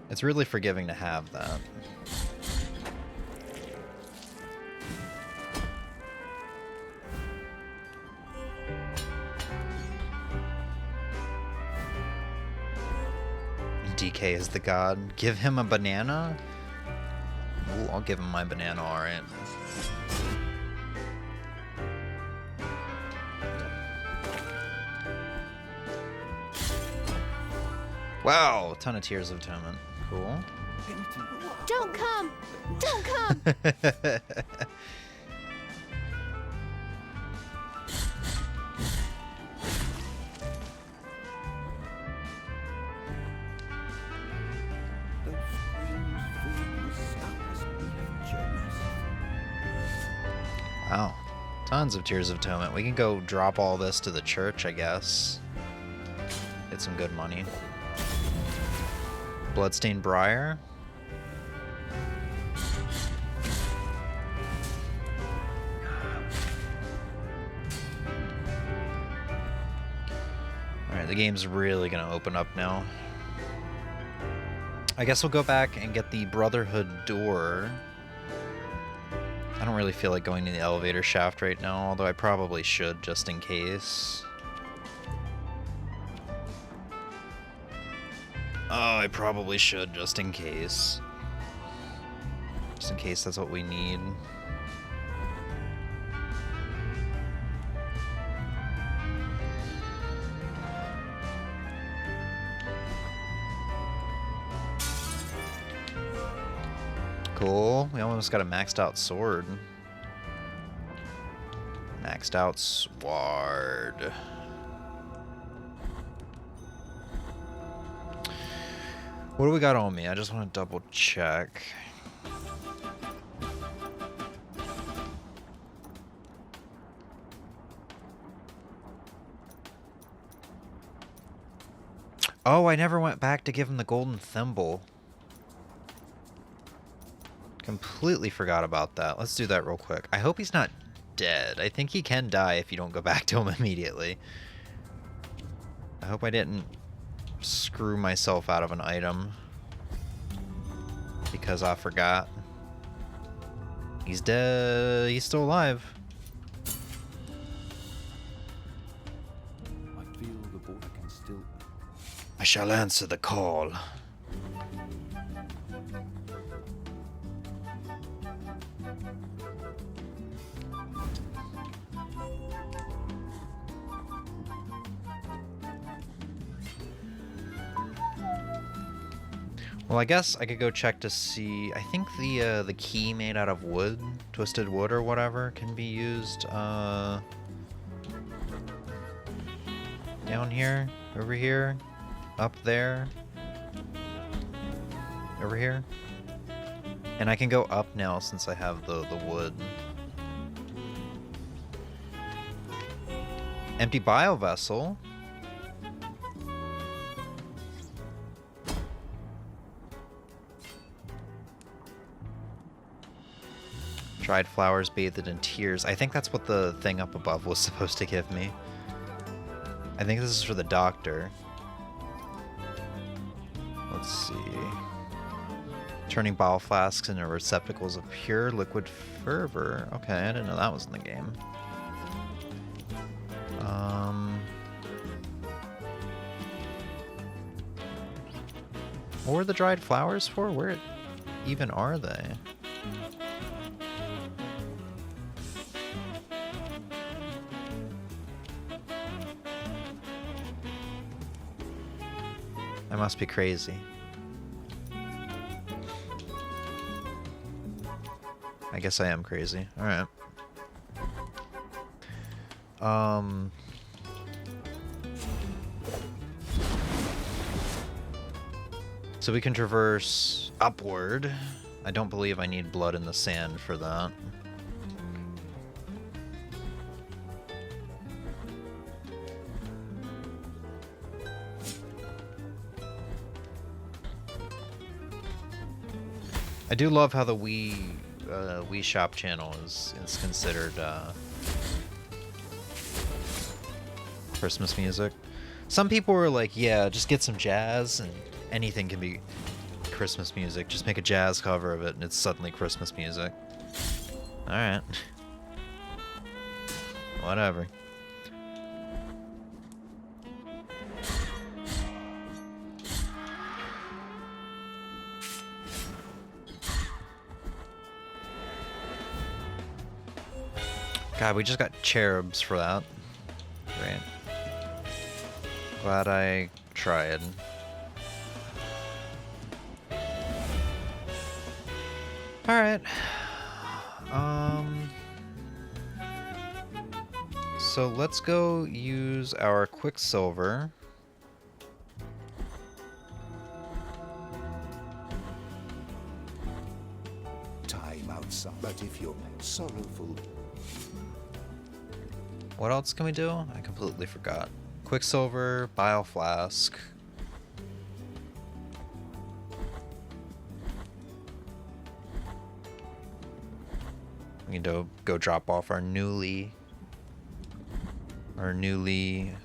[SPEAKER 3] it's really forgiving to have that. DK is the god. Give him a banana? Ooh, I'll give him my banana, alright. Wow, ton of Tears of Atonement. Cool.
[SPEAKER 7] Don't come! Don't come!
[SPEAKER 3] Wow. Tons of Tears of Atonement. We can go drop all this to the church, I guess. Get some good money. Bloodstained Briar. Alright, the game's really gonna open up now. I guess we'll go back and get the Brotherhood door. I don't really feel like going to the elevator shaft right now, although I probably should just in case. Oh, I probably should just in case. Just in case that's what we need. Cool. We almost got a maxed out sword. Maxed out sword. What do we got on me? I just want to double check. Oh, I never went back to give him the golden thimble. Completely forgot about that. Let's do that real quick. I hope he's not dead. I think he can die if you don't go back to him immediately. I hope I didn't screw myself out of an item because I forgot. He's dead. He's still alive.
[SPEAKER 8] I feel the border can still.
[SPEAKER 3] I shall answer the call. Well, I guess I could go check to see. I think the key made out of wood, twisted wood or whatever, can be used down here, over here, up there, over here. And I can go up now since I have the wood. Empty bio vessel. Dried flowers bathed in tears. I think that's what the thing up above was supposed to give me. I think this is for the doctor. Let's see. Turning bottle flasks into receptacles of pure liquid fervor. Okay, I didn't know that was in the game. What were the dried flowers for? Where even are they? I must be crazy. I guess I am crazy. Alright. So we can traverse upward. I don't believe I need blood in the sand for that. I do love how the Wii Shop channel is considered Christmas music. Some people were like, yeah, just get some jazz and anything can be Christmas music. Just make a jazz cover of it and it's suddenly Christmas music. Alright. Whatever. God, we just got cherubs for that. Great. Glad I tried. Alright. So let's go use our Quicksilver.
[SPEAKER 5] Time outside. But if you're sorrowful,
[SPEAKER 3] What else can we do? I completely forgot. Quicksilver, Bile Flask. We need to go drop off our newly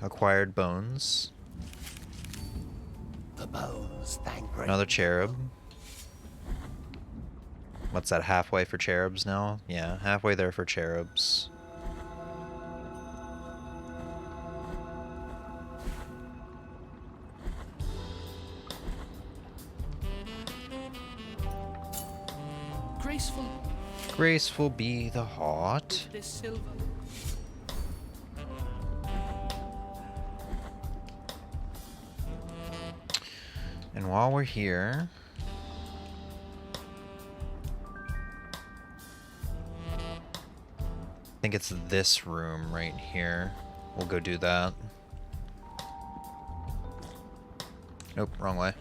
[SPEAKER 3] acquired bones.
[SPEAKER 1] The bones, thank grace.
[SPEAKER 3] Another cherub. What's that, halfway for cherubs now? Yeah, halfway there for cherubs.
[SPEAKER 6] Graceful.
[SPEAKER 3] Graceful be the heart.
[SPEAKER 6] This silver.
[SPEAKER 3] And while we're here, I think it's this room right here. We'll go do that. Nope, wrong way.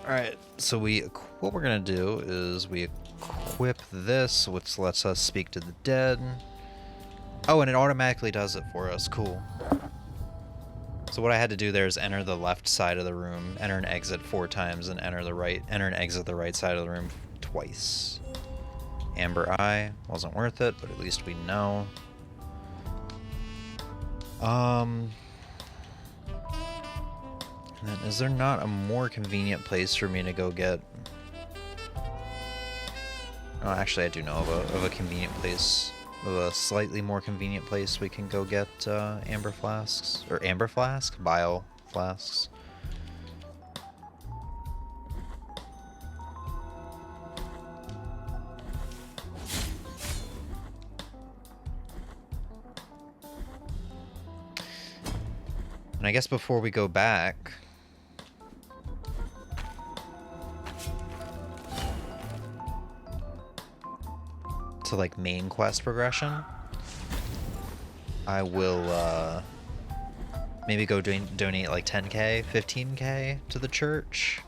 [SPEAKER 3] Alright, so what we're gonna do is we equip this, which lets us speak to the dead. Oh, and it automatically does it for us. Cool. So what I had to do there is enter the left side of the room, enter and exit 4 times, and enter and exit the right side of the room twice. Amber Eye wasn't worth it, but at least we know. And then, is there not a more convenient place for me to go get... Oh, actually I do know of a convenient place. Of a slightly more convenient place we can go get amber flasks. Or amber flask? Bile flasks. And I guess before we go back... to like main quest progression, I will maybe go donate like 10k, 15k to the church.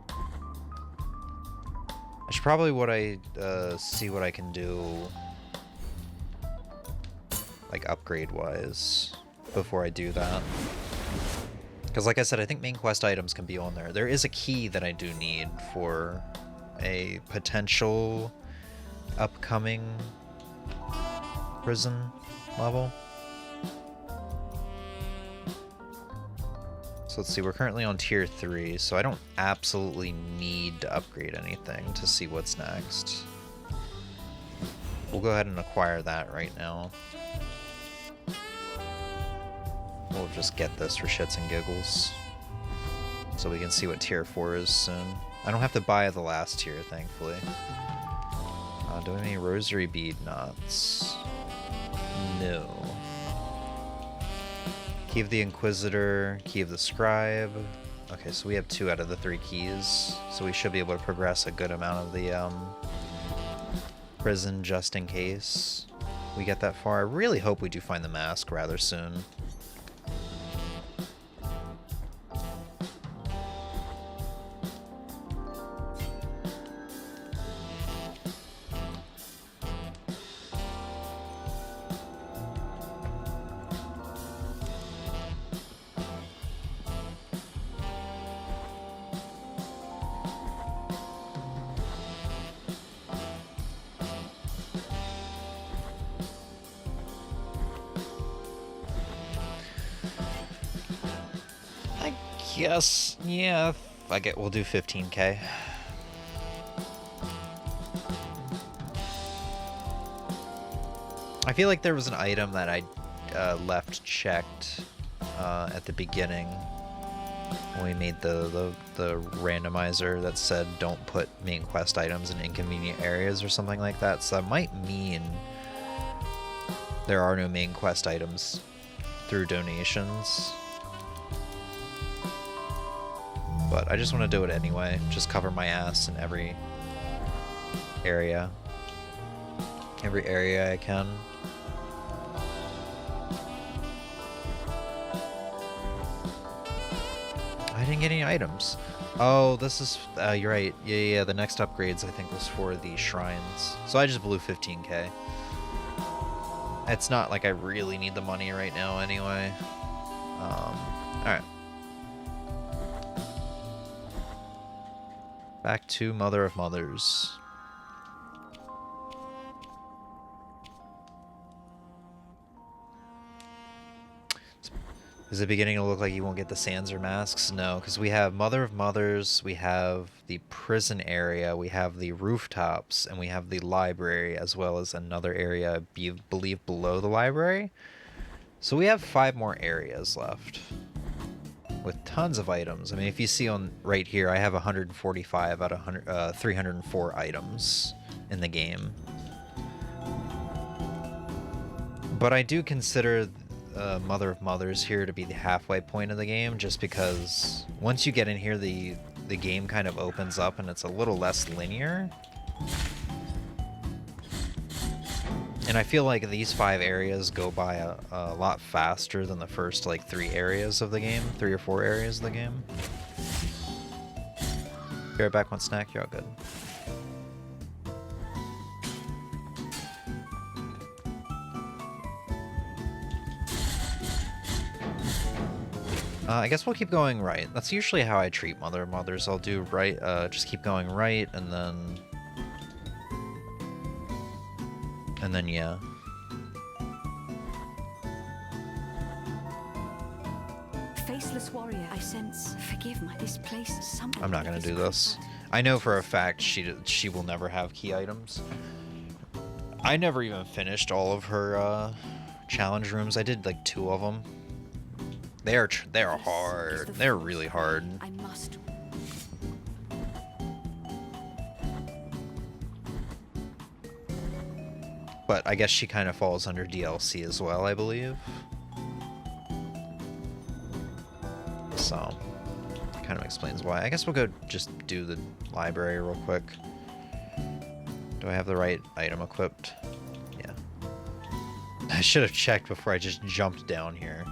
[SPEAKER 3] I should probably see what I can do like upgrade wise before I do that. Because like I said, I think main quest items can be on there. There is a key that I do need for a potential upcoming prison level. So let's see, we're currently on tier 3, so I don't absolutely need to upgrade anything to see what's next. We'll go ahead and acquire that right now. We'll just get this for shits and giggles, so we can see what tier 4 is soon. I don't have to buy the last tier, thankfully. Do we have any rosary bead knots? No. Key of the Inquisitor, Key of the Scribe. Okay, so we have 2 out of the 3 keys, so we should be able to progress a good amount of the prison just in case we get that far. I really hope we do find the mask rather soon. Yes, yeah, we'll do 15k. I feel like there was an item that I left checked at the beginning when we made the randomizer that said don't put main quest items in inconvenient areas or something like that. So that might mean there are no main quest items through donations. But I just want to do it anyway. Just cover my ass in every area. Every area I can. I didn't get any items. Oh, this is... you're right. Yeah, the next upgrades I think was for the shrines. So I just blew 15k. It's not like I really need the money right now anyway. Alright. Back to Mother of Mothers. Is it beginning to look like you won't get the sands or masks? No, because we have Mother of Mothers, we have the prison area, we have the rooftops, and we have the library, as well as another area, I believe, below the library. So we have 5 more areas left with tons of items. I mean, if you see on right here, I have 145 out of 304 items in the game. But I do consider Mother of Mothers here to be the halfway point of the game, just because once you get in here, the game kind of opens up and it's a little less linear. And I feel like these 5 areas go by a lot faster than the first like 3 areas of the game, 3 or 4 areas of the game. Be right back, one snack, you're all good. I guess we'll keep going right. That's usually how I treat Mother of Mothers. I'll do right, just keep going right, and then yeah.
[SPEAKER 9] Faceless warrior, I sense. Forgive my this place.
[SPEAKER 3] I'm not gonna do this. I know for a fact she will never have key items. I never even finished all of her challenge rooms. I did like 2 of them. They're hard. They're really hard.
[SPEAKER 9] I must.
[SPEAKER 3] But I guess she kind of falls under DLC as well, I believe. So, kind of explains why. I guess we'll go just do the library real quick. Do I have the right item equipped? Yeah. I should have checked before I just jumped down here.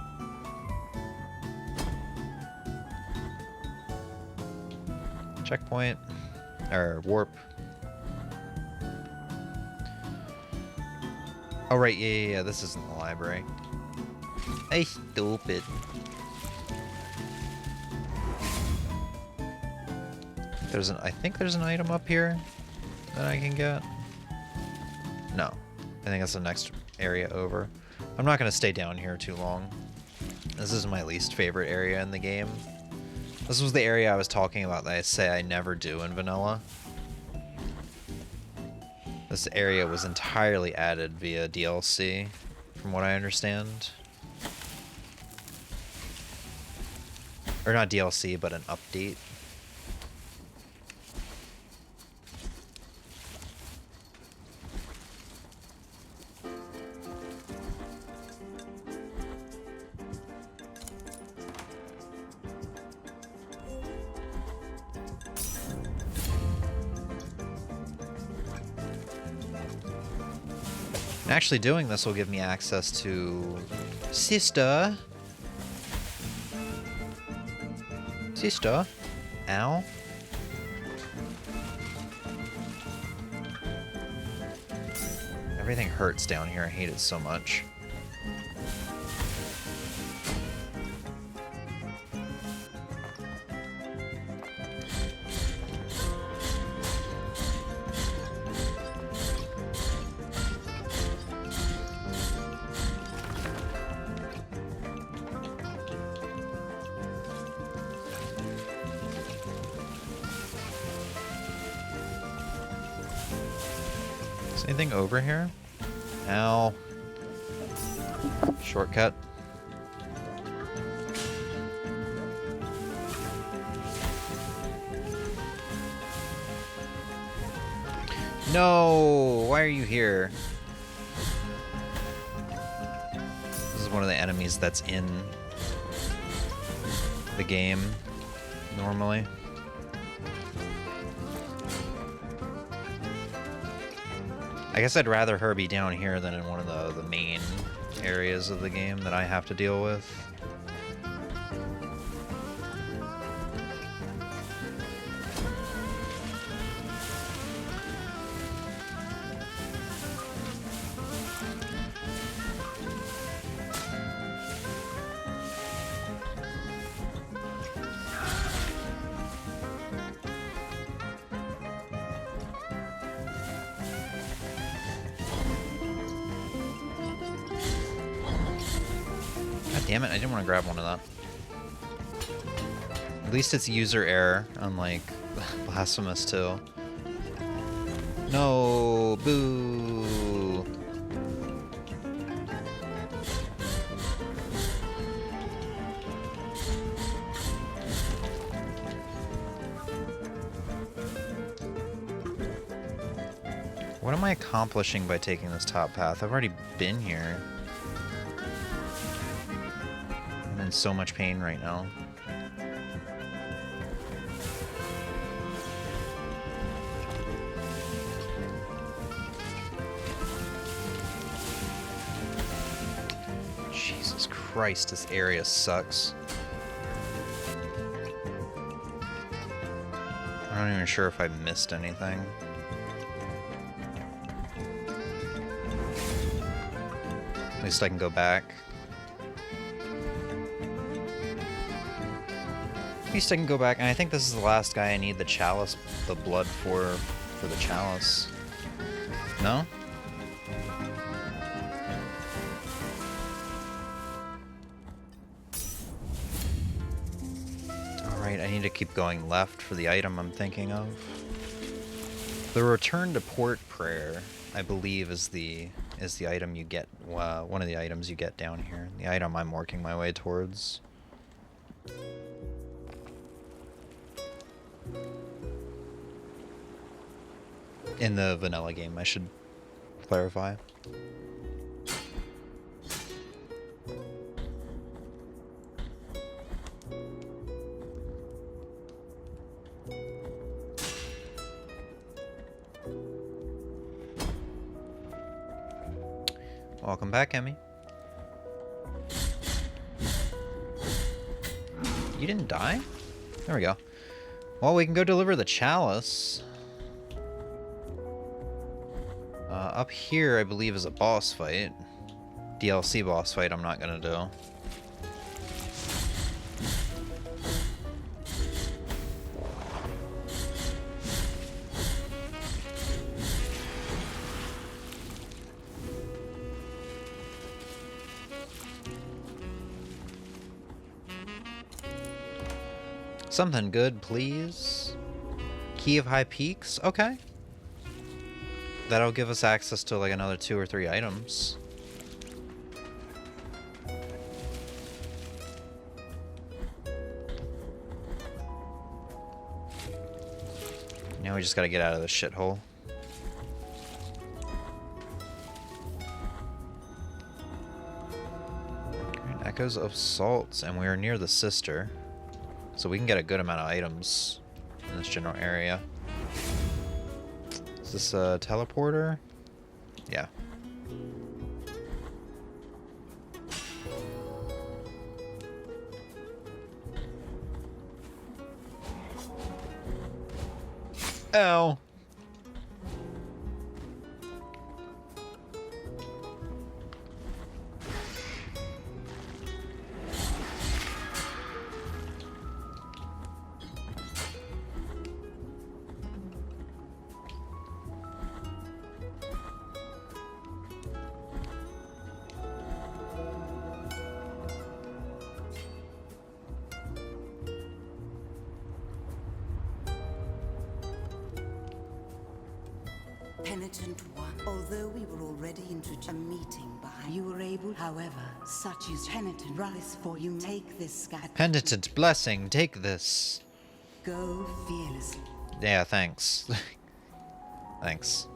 [SPEAKER 3] Checkpoint. Or warp. Oh, right, yeah, this isn't the library. Hey, stupid. I think there's an item up here that I can get. No. I think that's the next area over. I'm not going to stay down here too long. This is my least favorite area in the game. This was the area I was talking about that I say I never do in vanilla. This area was entirely added via DLC, from what I understand. Or not DLC, but an update. Actually doing this will give me access to Sister. Sister? Ow. Everything hurts down here. I hate it so much. Anything over here? Ow. Shortcut. No! Why are you here? This is one of the enemies that's in the game normally. I guess I'd rather her be down here than in one of the main areas of the game that I have to deal with. Damn it, I didn't want to grab one of that. At least it's user error, unlike Blasphemous II. No, boo. What am I accomplishing by taking this top path? I've already been here. I'm in so much pain right now. Jesus Christ, this area sucks. I'm not even sure if I missed anything. At least I can go back. At least I can go back, and I think this is the last guy I need the chalice, the blood for the chalice. No? Alright, I need to keep going left for the item I'm thinking of. The Return to Port Prayer, I believe, is the item you get, one of the items you get down here. The item I'm working my way towards. In the vanilla game, I should clarify. Welcome back, Emmy. You didn't die? There we go. Well, we can go deliver the chalice. Up here, I believe, is a boss fight. DLC boss fight I'm not gonna do. Something good, please. Key of High Peaks? Okay. That'll give us access to like another 2 or 3 items. Now we just gotta get out of this shithole. Echoes of Salts, and we are near the sister. So we can get a good amount of items in this general area. Is this a teleporter? Yeah. Ow.
[SPEAKER 4] Penitent one, although we were already into a meeting behind, you were able, however, such is penitent rise for you. Take this scat.
[SPEAKER 3] Penitent blessing, take this.
[SPEAKER 4] Go fearlessly.
[SPEAKER 3] Yeah, thanks. Thanks.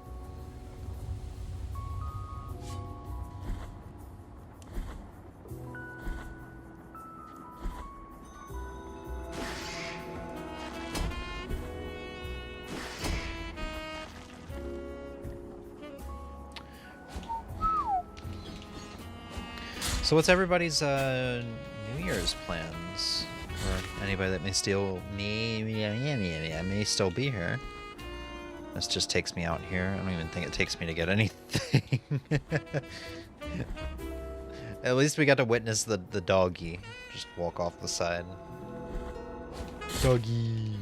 [SPEAKER 3] So what's everybody's New Year's plans? Or anybody that may still may still be here. This just takes me out here. I don't even think it takes me to get anything. At least we got to witness the doggy just walk off the side. Doggy.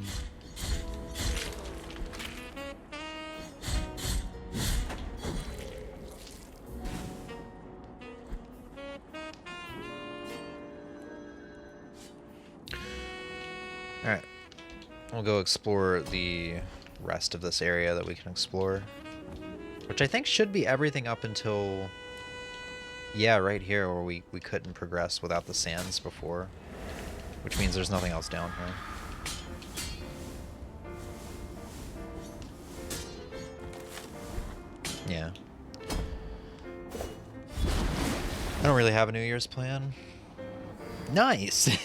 [SPEAKER 3] Alright. We'll go explore the rest of this area that we can explore. Which I think should be everything up until... Yeah, right here where we couldn't progress without the sands before. Which means there's nothing else down here. Yeah. I don't really have a New Year's plan. Nice!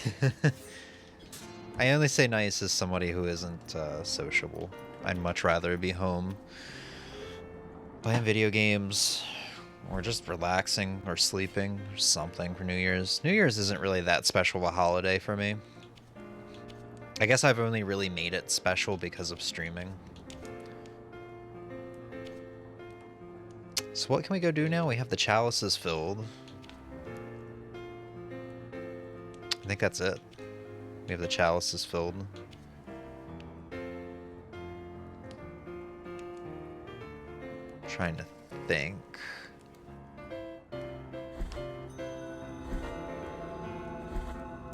[SPEAKER 3] I only say nice as somebody who isn't sociable. I'd much rather be home playing video games or just relaxing or sleeping or something for New Year's. New Year's isn't really that special of a holiday for me. I guess I've only really made it special because of streaming. So what can we go do now? We have the chalices filled. I think that's it. We have the chalices filled. Trying to think.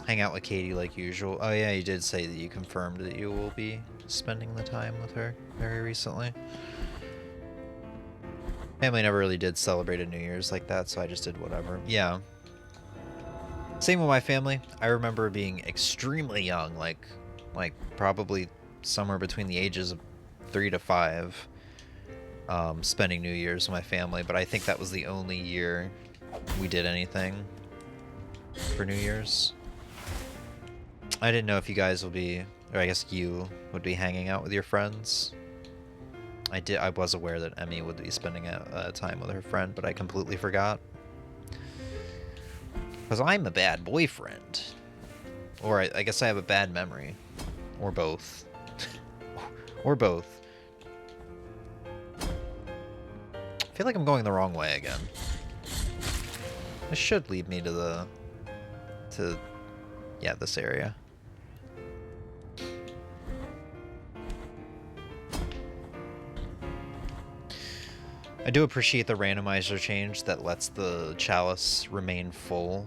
[SPEAKER 3] Hang out with Katie like usual. Oh yeah, you did say that you confirmed that you will be spending the time with her very recently. Family never really did celebrate a New Year's like that, so I just did whatever. Yeah. Same with my family. I remember being extremely young, like probably somewhere between the ages of 3 to 5, spending New Year's with my family, but I think that was the only year we did anything for New Year's. I didn't know if you guys will be, or I guess you would be hanging out with your friends. I was aware that Emmy would be spending a time with her friend, but I completely forgot. Because I'm a bad boyfriend. Or I guess I have a bad memory. Or both. Or both. I feel like I'm going the wrong way again. This should lead me to yeah, this area. I do appreciate the randomizer change that lets the chalice remain full.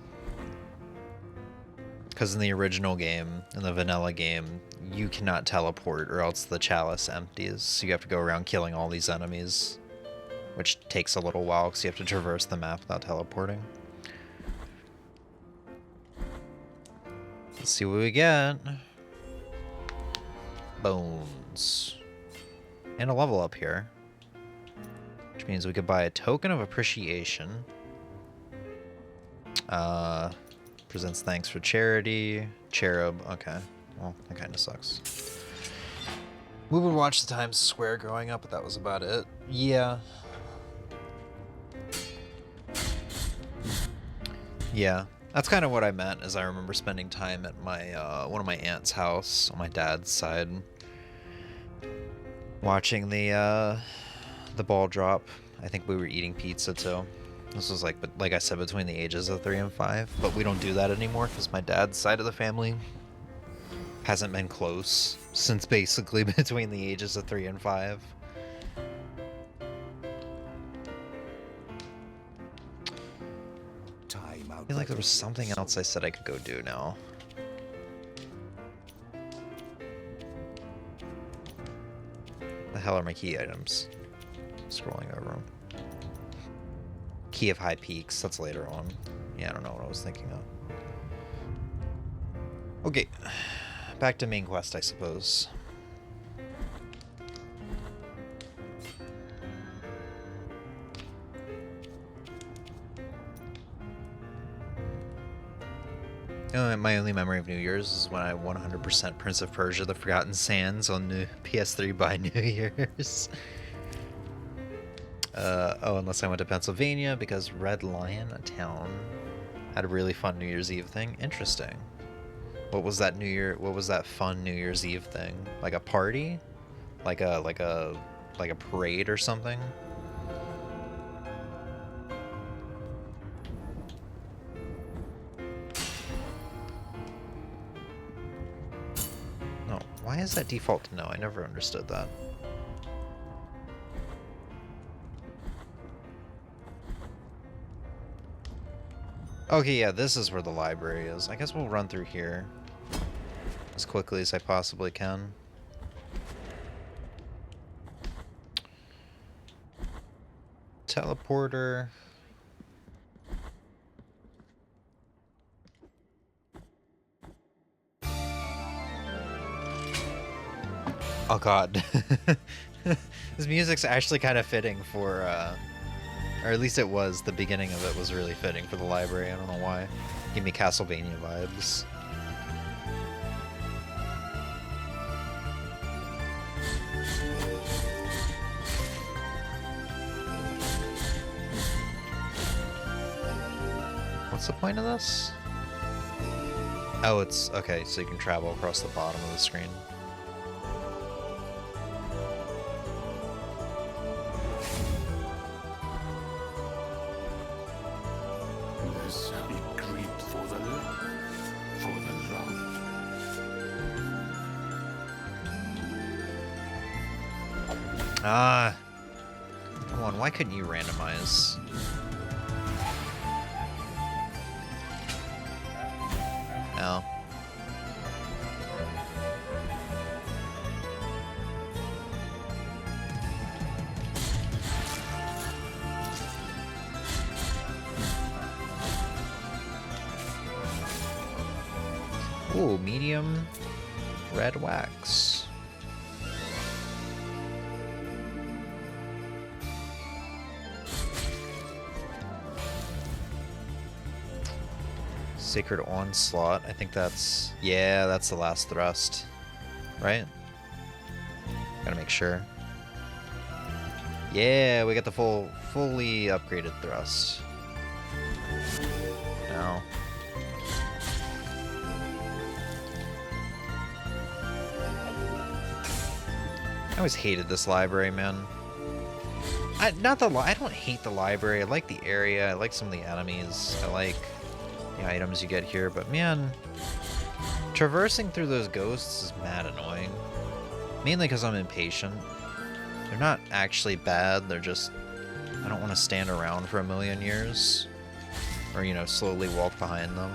[SPEAKER 3] Because in the original game, in the vanilla game, you cannot teleport or else the chalice empties. So you have to go around killing all these enemies. Which takes a little while because you have to traverse the map without teleporting. Let's see what we get. Bones. And a level up here. Which means we could buy a token of appreciation. Presents thanks for charity. Cherub. Okay. Well, that kind of sucks. We would watch the Times Square growing up, but that was about it. Yeah. Yeah. That's kind of what I meant, as I remember spending time at my one of my aunt's house on my dad's side, watching the ball drop. I think we were eating pizza too. This was like I said, between the ages of 3 and 5, but we don't do that anymore because my dad's side of the family hasn't been close since basically between the ages of 3 and 5. I feel like there was something else I said I could go do now. The hell are my key items? Scrolling over them. Key of High Peaks, that's later on. Yeah, I don't know what I was thinking of. Okay, back to main quest, I suppose. My only memory of New Year's is when I 100% Prince of Persia: The Forgotten Sands on the PS3 by New Year's. Oh, unless I went to Pennsylvania, because Red Lion, a town Had a really fun New Year's Eve thing. Interesting. What was that what was that fun New Year's Eve thing? Like a party? Like a parade or something? No, why is that default to no? I never understood that. Okay, yeah, this is where the library is. I guess we'll run through here as quickly as I possibly can. Teleporter. Oh god. This music's actually kind of fitting for, or at least it was, the beginning of it was really fitting for the library, I don't know why. Give me Castlevania vibes. What's the point of this? Oh, it's, okay, so you can travel across the bottom of the screen.
[SPEAKER 5] Let's be creep for the love.
[SPEAKER 3] Ah. Come on, why couldn't you randomize? No. Ooh, medium red wax. Sacred Onslaught. I think that's... yeah, that's the last thrust. Right? Gotta make sure. Yeah, we got the fully upgraded thrust. No. I always hated this library, man. I don't hate the library. I like the area. I like some of the enemies. I like the items you get here, but man, traversing through those ghosts is mad annoying. Mainly because I'm impatient. They're not actually bad, they're just... I don't want to stand around for a million years. Or, you know, slowly walk behind them.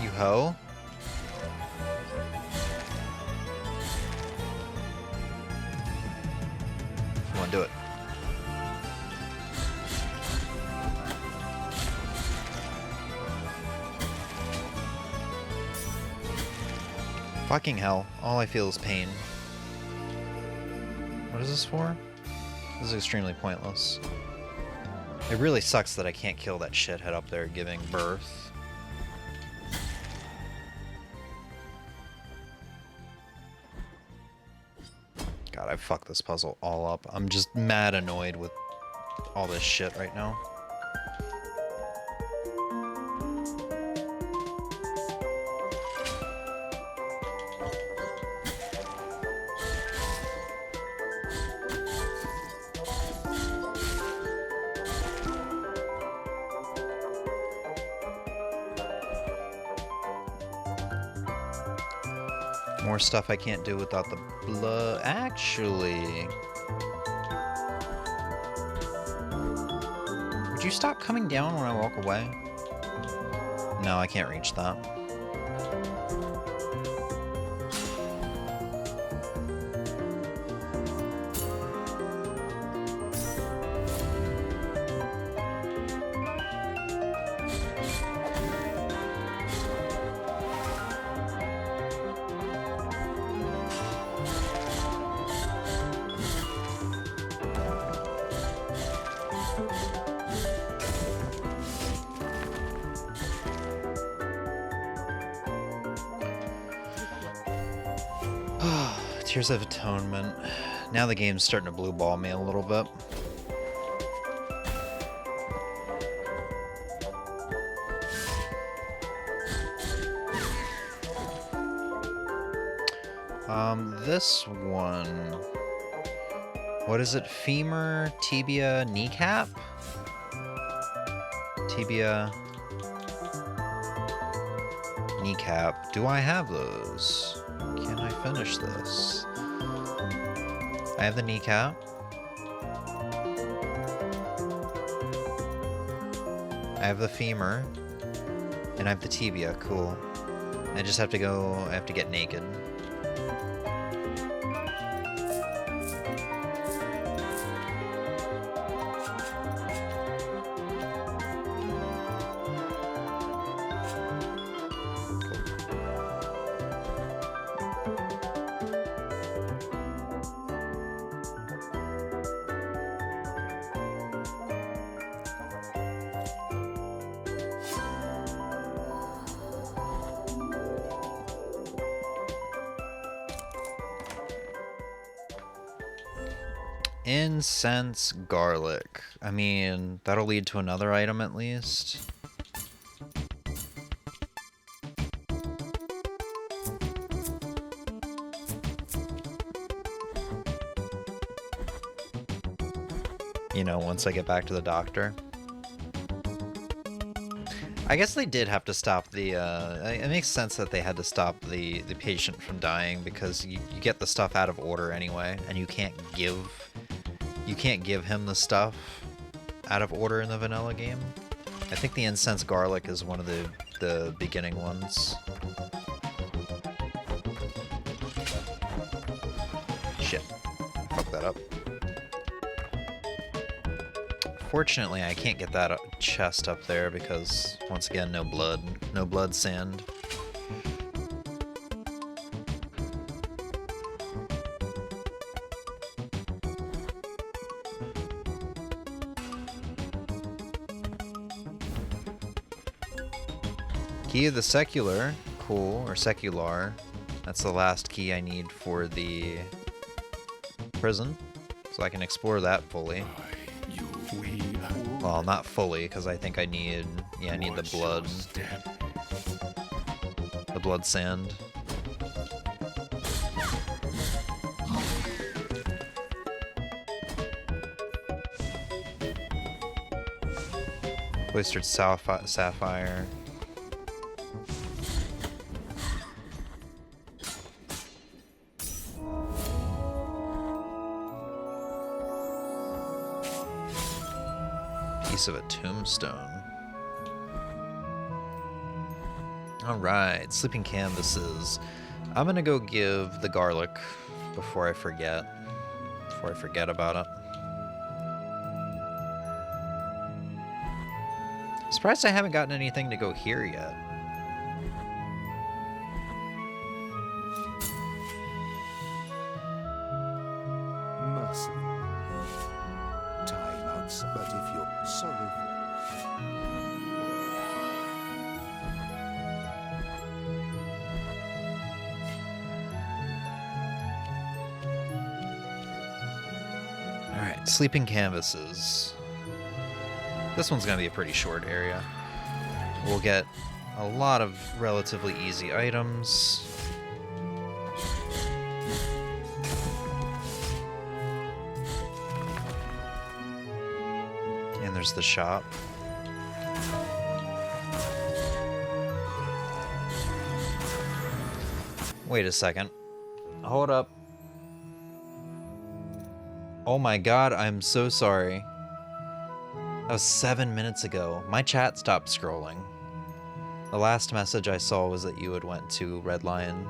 [SPEAKER 3] You ho? Come on, do it. Fucking hell. All I feel is pain. What is this for? This is extremely pointless. It really sucks that I can't kill that shithead up there giving birth. God, I fucked this puzzle all up. I'm just mad annoyed with all this shit right now. More stuff I can't do without the blood. Actually, would you stop coming down when I walk away? No, I can't reach that. Tears of Atonement. Now the game's starting to blue ball me a little bit. This one... What is it? Femur, tibia, kneecap? Tibia... Kneecap. Do I have those? Can I finish this? I have the kneecap. I have the femur. And I have the tibia. Cool. I just have to go... I have to get naked. Incense garlic. I mean, that'll lead to another item at least. You know, once I get back to the doctor. I guess they did have to stop the, it makes sense that they had to stop the patient from dying because you get the stuff out of order anyway, and you can't give him the stuff out of order in the vanilla game. I think the incense garlic is one of the beginning ones. Shit. Fuck that up. Fortunately, I can't get that chest up there because, once again, no blood. No blood sand. Key of the secular. Cool. Or secular. That's the last key I need for the prison. So I can explore that fully. Well, not fully, because I think I need... Yeah, I need the blood. The blood sand. Cloistered sapphire. Of a tombstone. Alright, sleeping canvases. I'm gonna go give the garlic before I forget. Before I forget about it. Surprised I haven't gotten anything to go here yet.
[SPEAKER 5] But if you're sorry
[SPEAKER 3] Alright, sleeping canvases. This one's gonna be a pretty short area. We'll get a lot of relatively easy items. And there's the shop. Wait a second. Hold up. Oh my god, I'm so sorry. That was 7 minutes ago. My chat stopped scrolling. The last message I saw was that you had went to Red Lion.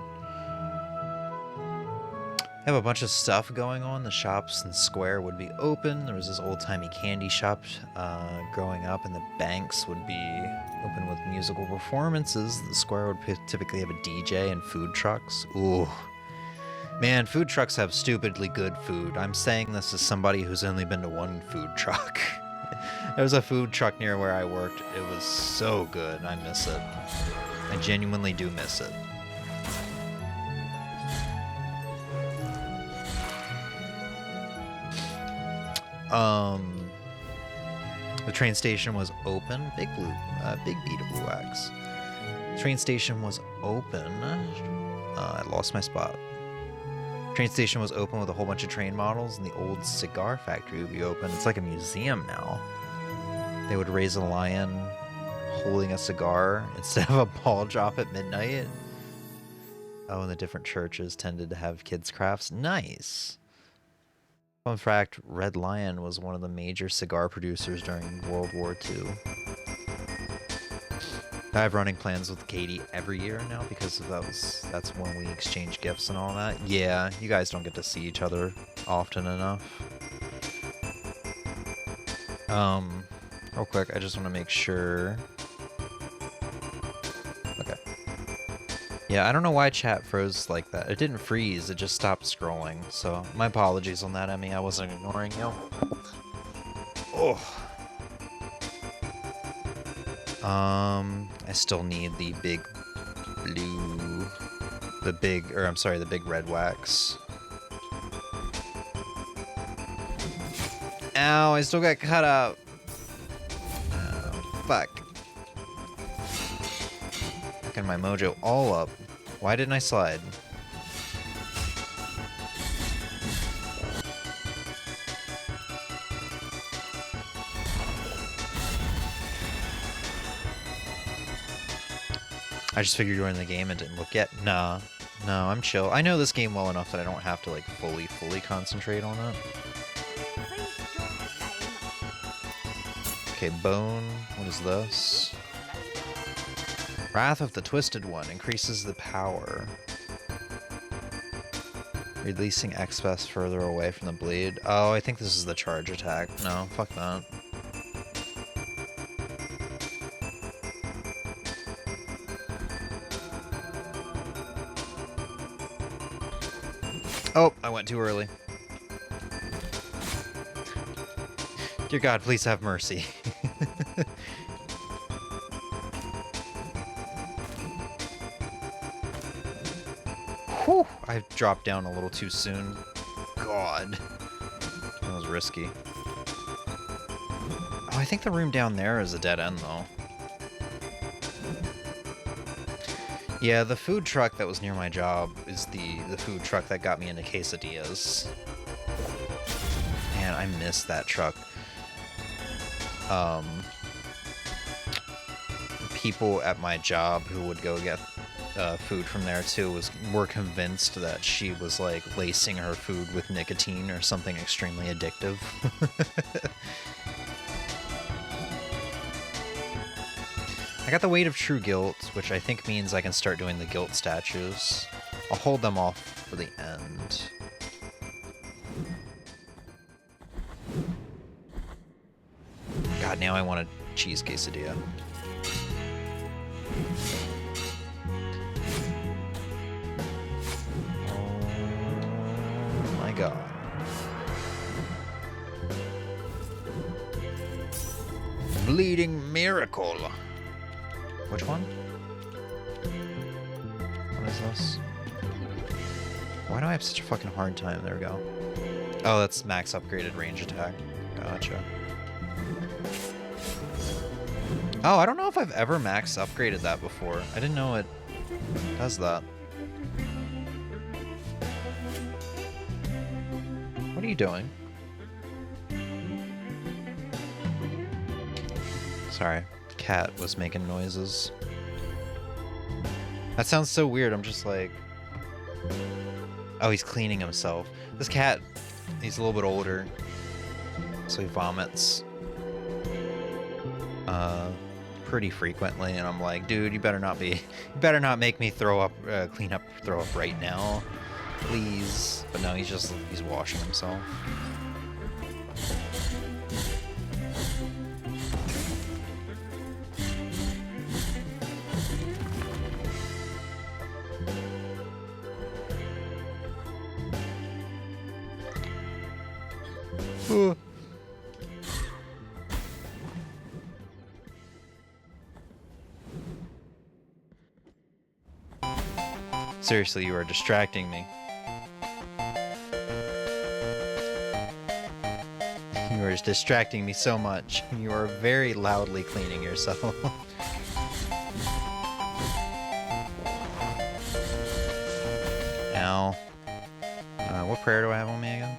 [SPEAKER 3] I have a bunch of stuff going on. The shops in Square would be open. There was this old-timey candy shop growing up, and the banks would be open with musical performances. The Square would typically have a DJ and food trucks. Ooh. Man, food trucks have stupidly good food. I'm saying this as somebody who's only been to one food truck. There was a food truck near where I worked. It was so good. I miss it. I genuinely do miss it. The train station was open. Big beat of blue wax. Train station was open. I lost my spot. Train station was open with a whole bunch of train models, and the old cigar factory would be open. It's like a museum now. They would raise a lion holding a cigar instead of a ball drop at midnight. Oh, and the different churches tended to have kids' crafts. Nice. Fun fact, Red Lion was one of the major cigar producers during World War II. I have running plans with Katie every year now because that's when we exchange gifts and all that. Yeah, you guys don't get to see each other often enough. Real quick, I just want to make sure. Okay. Yeah, I don't know why chat froze like that. It didn't freeze, it just stopped scrolling. So, my apologies on that, Emmy. I wasn't ignoring you. Oh. I still need the big blue... The big red wax. Ow, I still got cut out. Oh, fuck. Fucking my mojo all up. Why didn't I slide? I just figured you were in the game and didn't look yet. Nah. No, I'm chill. I know this game well enough that I don't have to, like, fully concentrate on it. Okay, bone. What is this? Wrath of the Twisted One increases the power. Releasing XPS further away from the bleed. Oh, I think this is the charge attack. No, fuck that. Oh, I went too early. Dear God, please have mercy. Whew, I dropped down a little too soon. God. That was risky. Oh, I think the room down there is a dead end, though. Yeah, the food truck that was near my job is the food truck that got me into quesadillas. Man, I miss that truck. People at my job who would go get food from there too were convinced that she was like lacing her food with nicotine or something extremely addictive. I got the Weight of True Guilt, which I think means I can start doing the guilt statues. I'll hold them off for the end. God, now I want a cheese quesadilla. Oh my God. Bleeding Miracle. Which one? What is this? Why do I have such a fucking hard time? There we go. Oh, that's max upgraded range attack. Gotcha. Oh, I don't know if I've ever max upgraded that before. I didn't know it does that. What are you doing? Sorry. Cat was making noises. That sounds so weird. I'm just like... Oh, he's cleaning himself. This cat, he's a little bit older, so he vomits pretty frequently, and I'm like, dude, you better not make me throw up, throw up right now, please. But no, he's washing himself. Seriously, you are distracting me. You are distracting me so much. You are very loudly cleaning yourself. Ow. What prayer do I have on me again?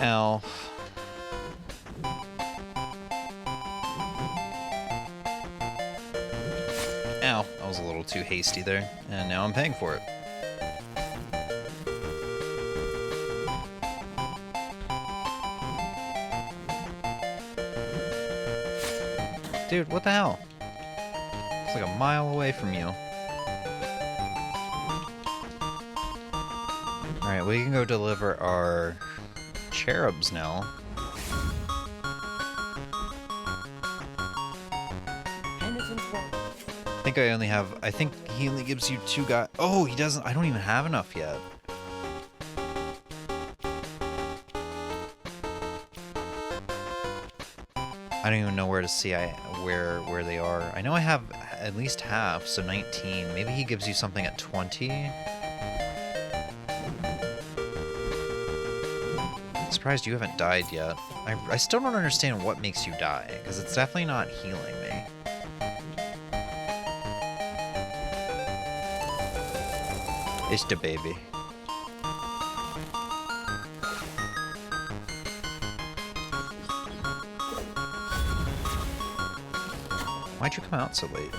[SPEAKER 3] Ow. Ow, I was a little too hasty there, and now I'm paying for it. Dude, what the hell? It's like a mile away from you. Alright, we can go deliver our cherubs now. I think I only have... I think he only gives you 2 guys... Oh, he doesn't... I don't even have enough yet. I don't even know where to see where they are. I know I have at least half, so 19. Maybe he gives you something at 20. Surprised you haven't died yet. I still don't understand what makes you die, because it's definitely not healing me. It's the baby. Why'd you come out so late?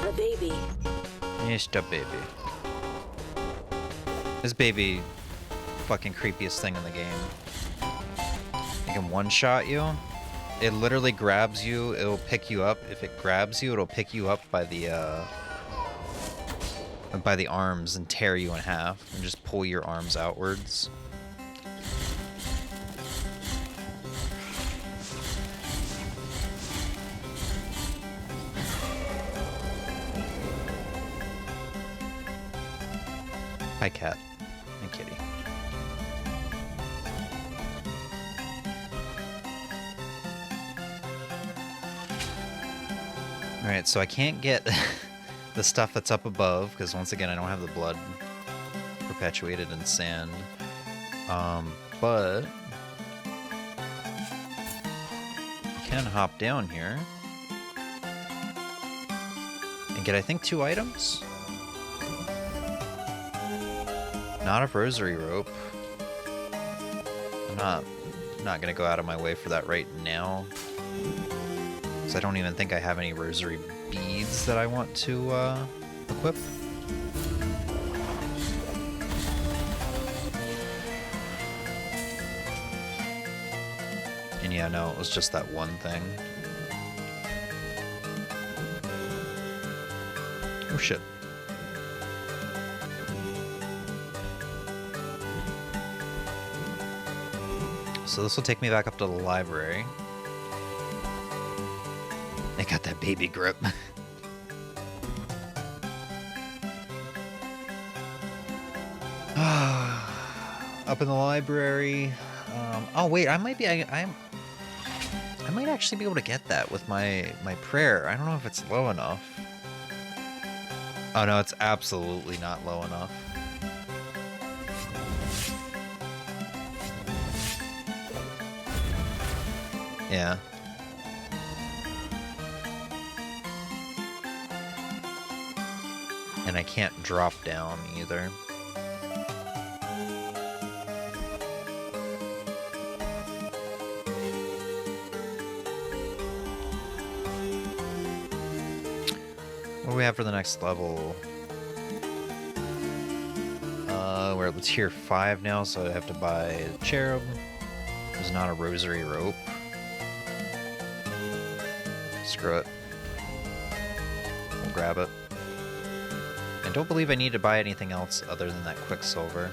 [SPEAKER 9] The baby.
[SPEAKER 3] It's the baby. This baby, fucking creepiest thing in the game. It can one-shot you. It literally grabs you. It'll pick you up. If it grabs you, it'll pick you up by the arms and tear you in half and just pull your arms outwards. Hi, cat. Hi, kitty. Alright, so I can't get the stuff that's up above, because once again, I don't have the blood perpetuated in sand. But I can hop down here and get, I think, 2 items. Not a rosary rope. I'm not gonna go out of my way for that right now, because I don't even think I have any rosary beads that I want to equip. And yeah, no, it was just that one thing. Oh shit. So this will take me back up to the library. I got that baby grip. Up in the library. Oh wait, I might actually be able to get that with my prayer. I don't know if it's low enough. Oh no, it's absolutely not low enough. Yeah. And I can't drop down either. What do we have for the next level? We're at tier 5 now, so I have to buy a cherub. There's not a rosary rope. Screw it. We'll grab it. I don't believe I need to buy anything else other than that Quicksilver.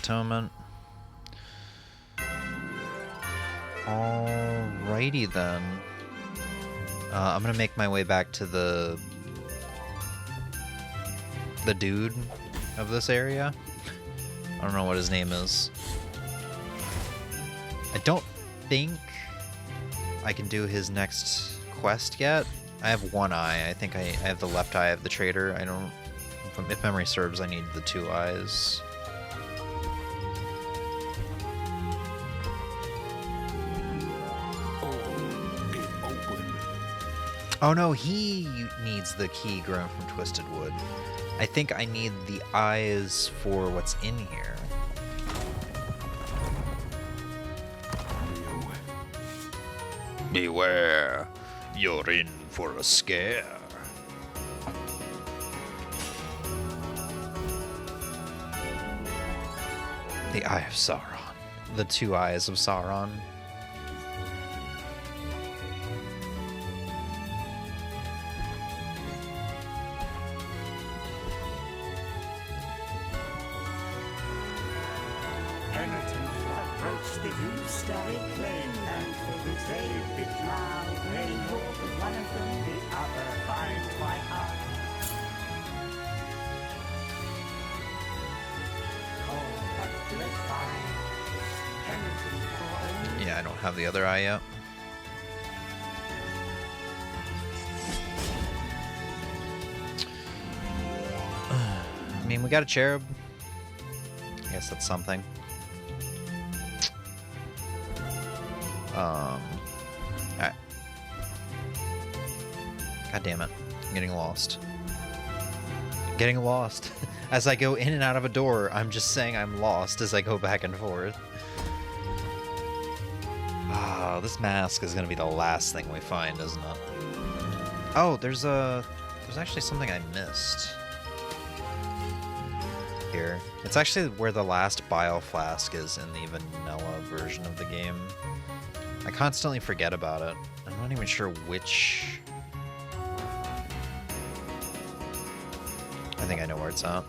[SPEAKER 3] Atonement. Alrighty then. I'm gonna make my way back to the dude of this area. I don't know what his name is. I don't think I can do his next quest yet. I have one eye. I think I have the left eye of the trader. I don't... If memory serves, I need the 2 eyes. Oh no, he needs the key grown from twisted wood. I think I need the eyes for what's in here. Beware, you're in for a scare. The Eye of Sauron. The 2 eyes of Sauron. Yeah, I don't have the other eye yet. I mean, we got a cherub. I guess that's something. Alright. God damn it. I'm getting lost. Getting lost. As I go in and out of a door, I'm just saying I'm lost as I go back and forth. Oh, this mask is gonna be the last thing we find, isn't it? Oh, there's actually something I missed. Here. It's actually where the last bile flask is in the vanilla version of the game. I constantly forget about it. I'm not even sure which... I think I know where it's at.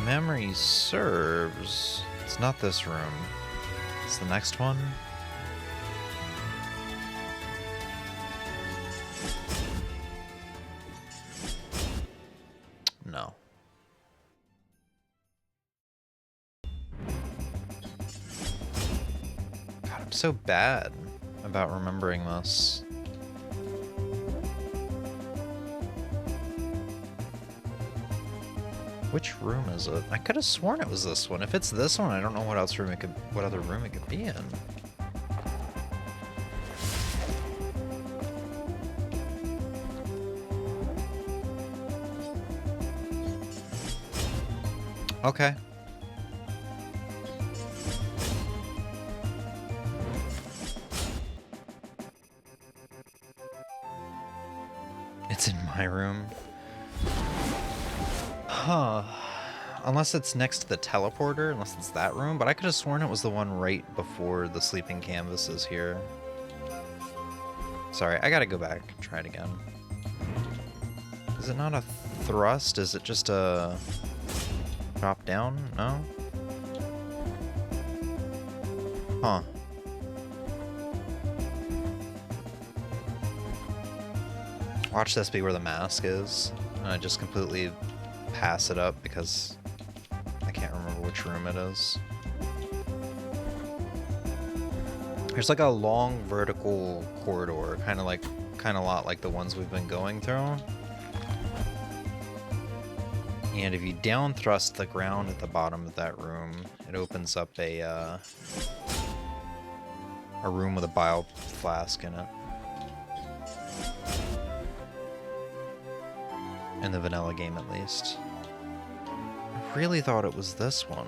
[SPEAKER 3] Memory serves, it's not this room. It's the next one. No. God, I'm so bad about remembering this. Which room is it? I could have sworn it was this one. If it's this one, I don't know what else room it could, what other room it could be in. Okay. It's in my room. Huh. Unless it's next to the teleporter, unless it's that room, but I could have sworn it was the one right before the sleeping canvas is here. Sorry, I gotta go back and try it again. Is it not a thrust? Is it just a drop down? No? Huh. Watch this be where the mask is. And I just completely pass it up because I can't remember which room it is. There's like a long vertical corridor, kind of a lot like the ones we've been going through. And if you down thrust the ground at the bottom of that room, it opens up a room with a bile flask in it. In the vanilla game, at least. I really thought it was this one.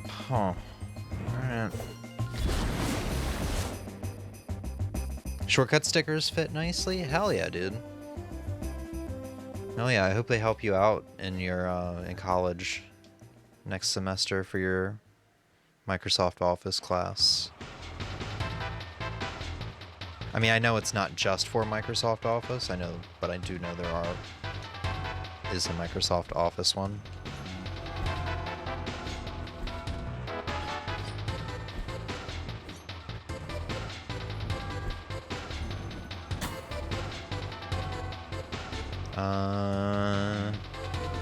[SPEAKER 3] Huh. Alright. Shortcut stickers fit nicely? Hell yeah, dude. Hell yeah, I hope they help you out in your in college next semester for your Microsoft Office class. I mean, I know it's not just for Microsoft Office, I know, but I do know there is a Microsoft Office one.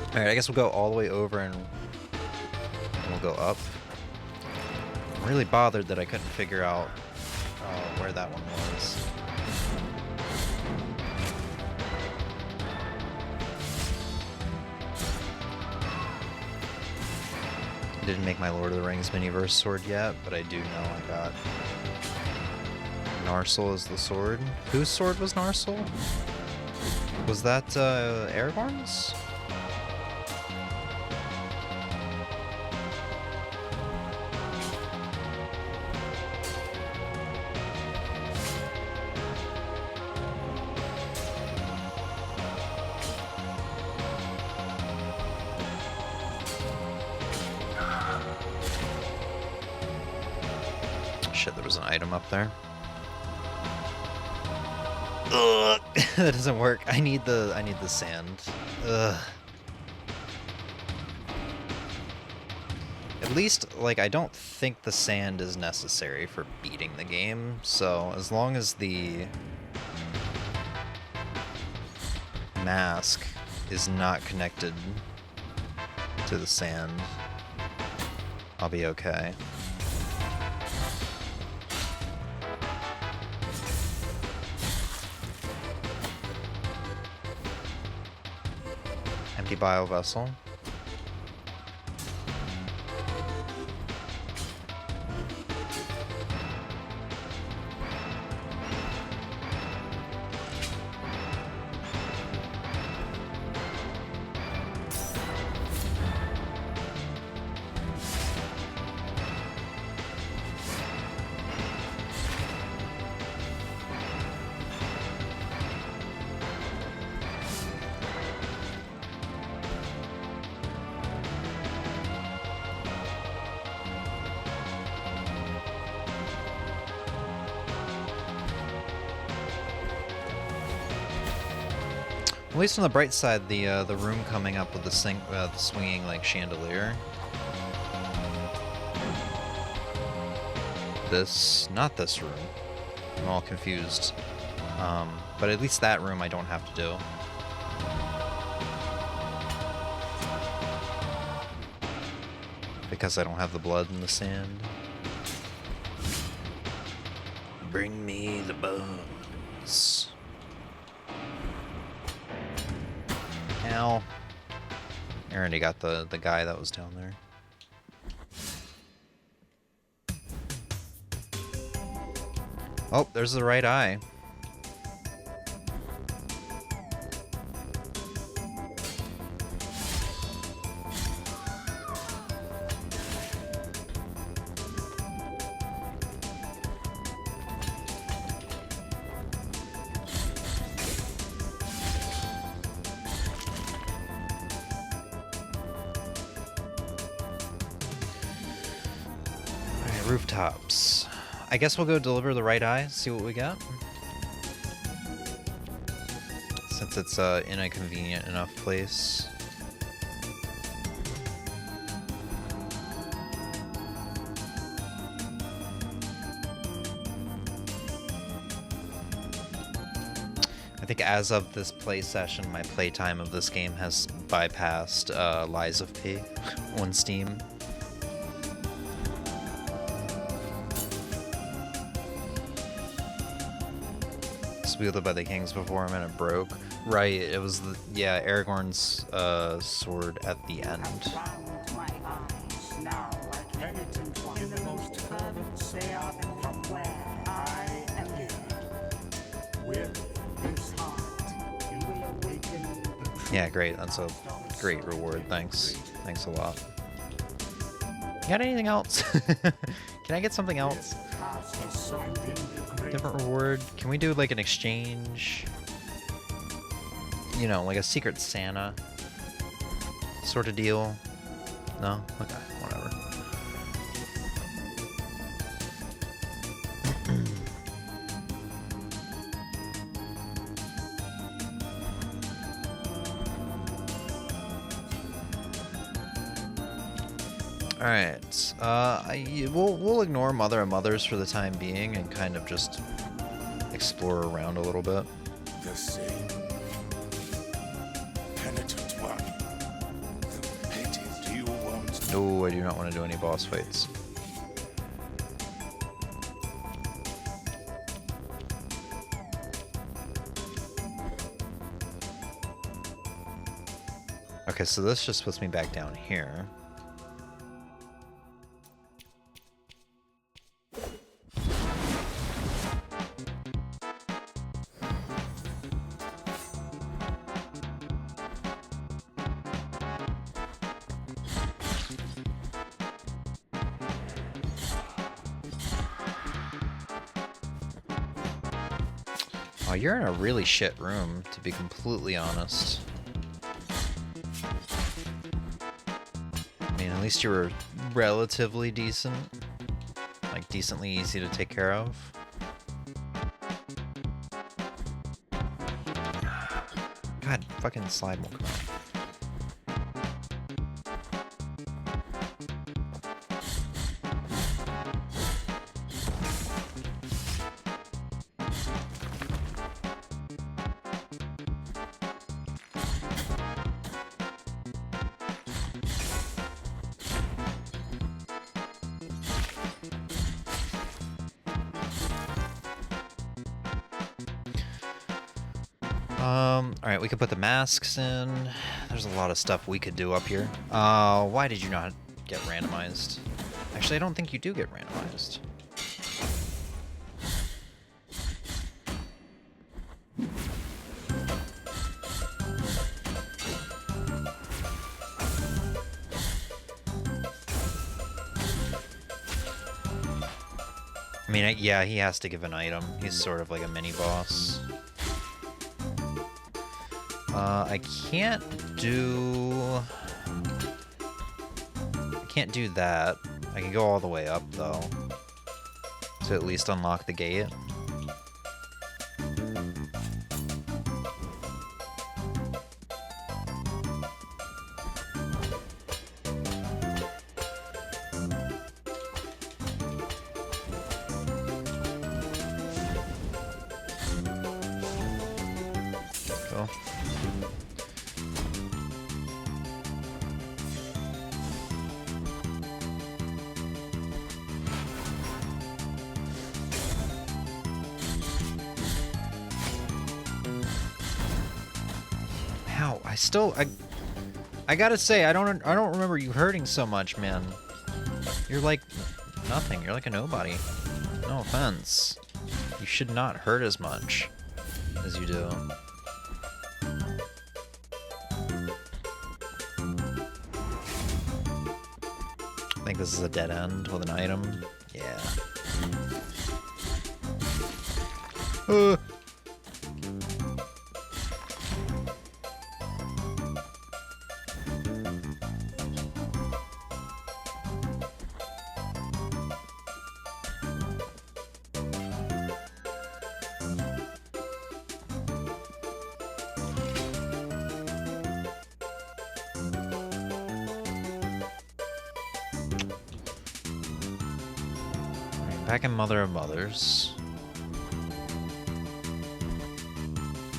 [SPEAKER 3] Alright, I guess we'll go all the way over and we'll go up. I'm really bothered that I couldn't figure out where that one was. I didn't make my Lord of the Rings Miniverse sword yet, but I do know I got Narsil as the sword. Whose sword was Narsil? Was that Aragorn's? Shit, there was an item up there. Ugh, that doesn't work. I need the sand. Ugh. At least, like, I don't think the sand is necessary for beating the game, so as long as the mask is not connected to the sand, I'll be okay. Empty bio vessel. At least on the bright side, the room coming up with the swinging like chandelier. Not this room. I'm all confused. But at least that room I don't have to do. Because I don't have the blood in the sand. Bring me the bones. Ow. I already got the guy that was down there. Oh, there's the right eye. Rooftops. I guess we'll go deliver the right eye, see what we got. Since it's in a convenient enough place. I think as of this play session, my playtime of this game has bypassed Lies of P on Steam. Wielded by the kings before him and it broke. Right, it was yeah, Aragorn's sword at the end. Yeah, great. That's a great reward. Thanks. Thanks a lot. You got anything else? Can I get something else? Different reward. Can we do like an exchange? You know, like a Secret Santa sort of deal? No? Okay, whatever. Alright, we'll ignore Mother of Mothers for the time being and kind of just explore around a little bit.
[SPEAKER 5] The same penitent one. The petty you want.
[SPEAKER 3] No, I do not want to do any boss fights. Okay, so this just puts me back down here. Oh, you're in a really shit room, to be completely honest. I mean, at least you were relatively decent. Like, decently easy to take care of. God, fucking slide will come out. Alright, we could put the masks in. There's a lot of stuff we could do up here. Why did you not get randomized? Actually, I don't think you do get randomized. I mean, yeah, he has to give an item. He's sort of like a mini-boss. I can't do that. I can go all the way up, though, to at least unlock the gate. Cool. Ow, I gotta say, I don't remember you hurting so much, man. You're like nothing. You're like a nobody. No offense. You should not hurt as much as you do. I think this is a dead end with an item. Yeah. Back in Mother of Mothers.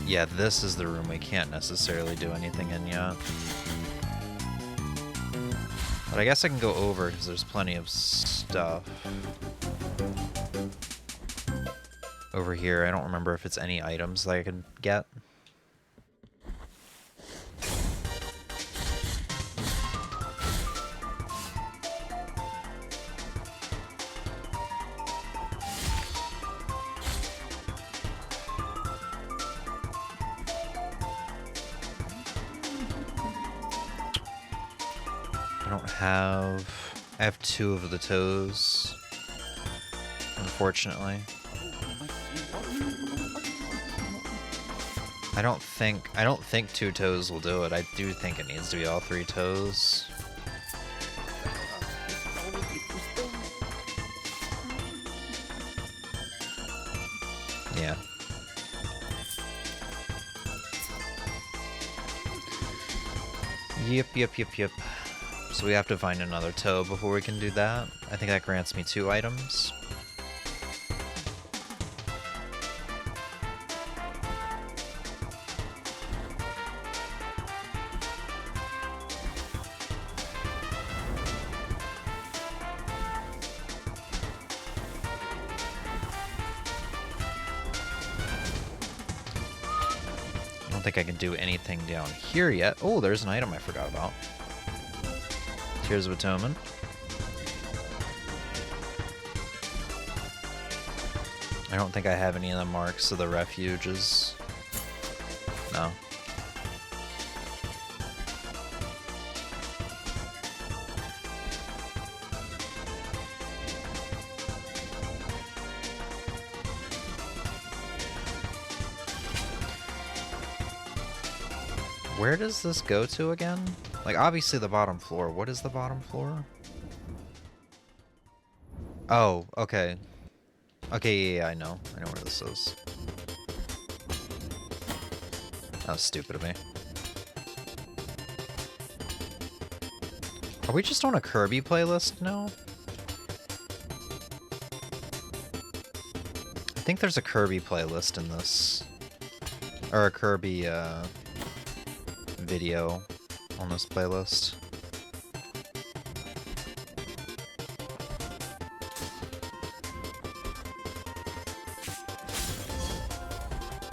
[SPEAKER 3] Yeah, this is the room we can't necessarily do anything in yet. But I guess I can go over because there's plenty of stuff over here. I don't remember if it's any items that I could get. I don't have... I have 2 of the toes, unfortunately. I don't think 2 toes will do it. I do think it needs to be all 3 toes. Yeah. Yep. So we have to find another toe before we can do that. I think that grants me 2 items. I don't think I can do anything down here yet. Oh, there's an item I forgot about. Tears of Atonement. I don't think I have any of the marks of the refuges. No. Where does this go to again? Like, obviously the bottom floor. What is the bottom floor? Oh, okay. Okay, yeah, I know. I know where this is. That was stupid of me. Are we just on a Kirby playlist now? I think there's a Kirby playlist in this. Or a Kirby, video on this playlist.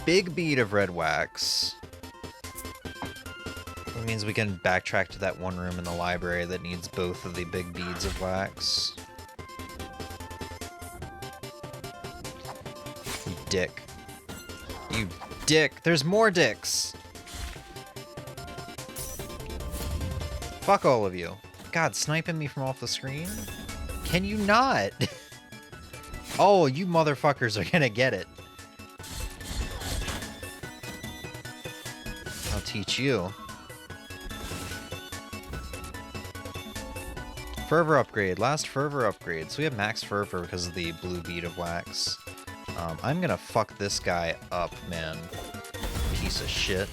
[SPEAKER 3] Big bead of red wax. That means we can backtrack to that one room in the library that needs both of the big beads of wax. You dick. You dick. There's more dicks. Fuck all of you. God, sniping me from off the screen? Can you not? Oh, you motherfuckers are gonna get it. I'll teach you. Fervor upgrade. Last fervor upgrade. So we have max fervor because of the blue bead of wax. I'm gonna fuck this guy up, man. Piece of shit.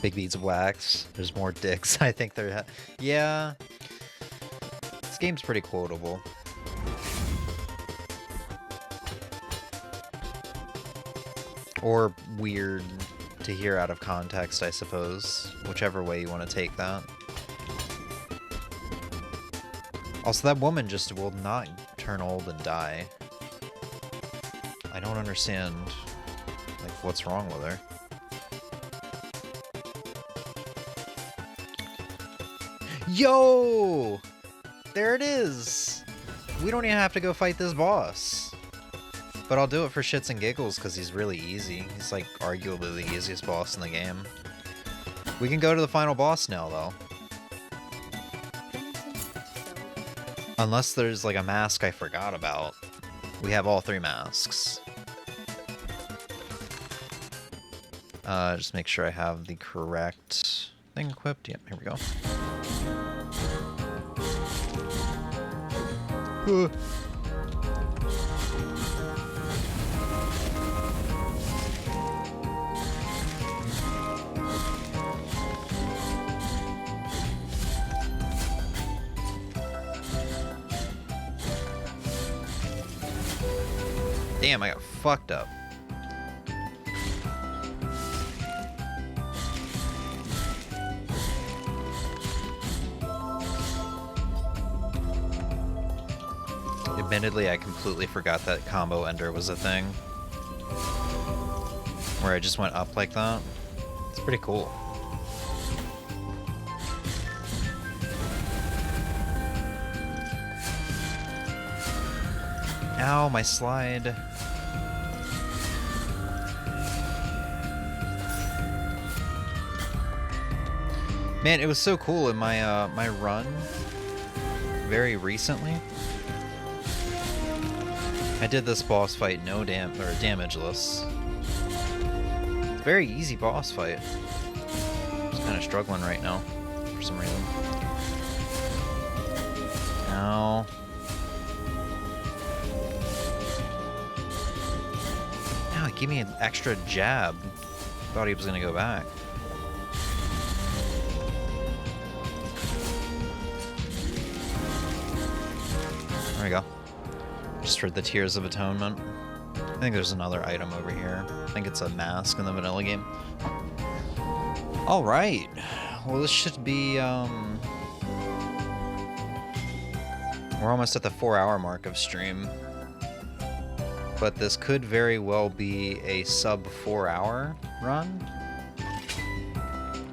[SPEAKER 3] Big beads of wax. There's more dicks. I think they're... Yeah. This game's pretty quotable. Or weird to hear out of context, I suppose. Whichever way you want to take that. Also, that woman just will not turn old and die. I don't understand, like, what's wrong with her. Yo! There it is! We don't even have to go fight this boss. But I'll do it for shits and giggles because he's really easy. He's like arguably the easiest boss in the game. We can go to the final boss now though. Unless there's like a mask I forgot about. We have all 3 masks. Just make sure I have the correct thing equipped. Yep, here we go. Damn, I got fucked up. Admittedly, I completely forgot that combo ender was a thing. Where I just went up like that. It's pretty cool. Ow, my slide. Man, it was so cool in my my run very recently. I did this boss fight damageless. It's a very easy boss fight. Just kind of struggling right now for some reason. Ow. Ow, he gave me an extra jab. Thought he was gonna go back. There we go. Just for the Tears of Atonement. I think there's another item over here. I think it's a mask in the vanilla game. Alright. Well, this should be, we're almost at the 4-hour mark of stream. But this could very well be a sub 4-hour run.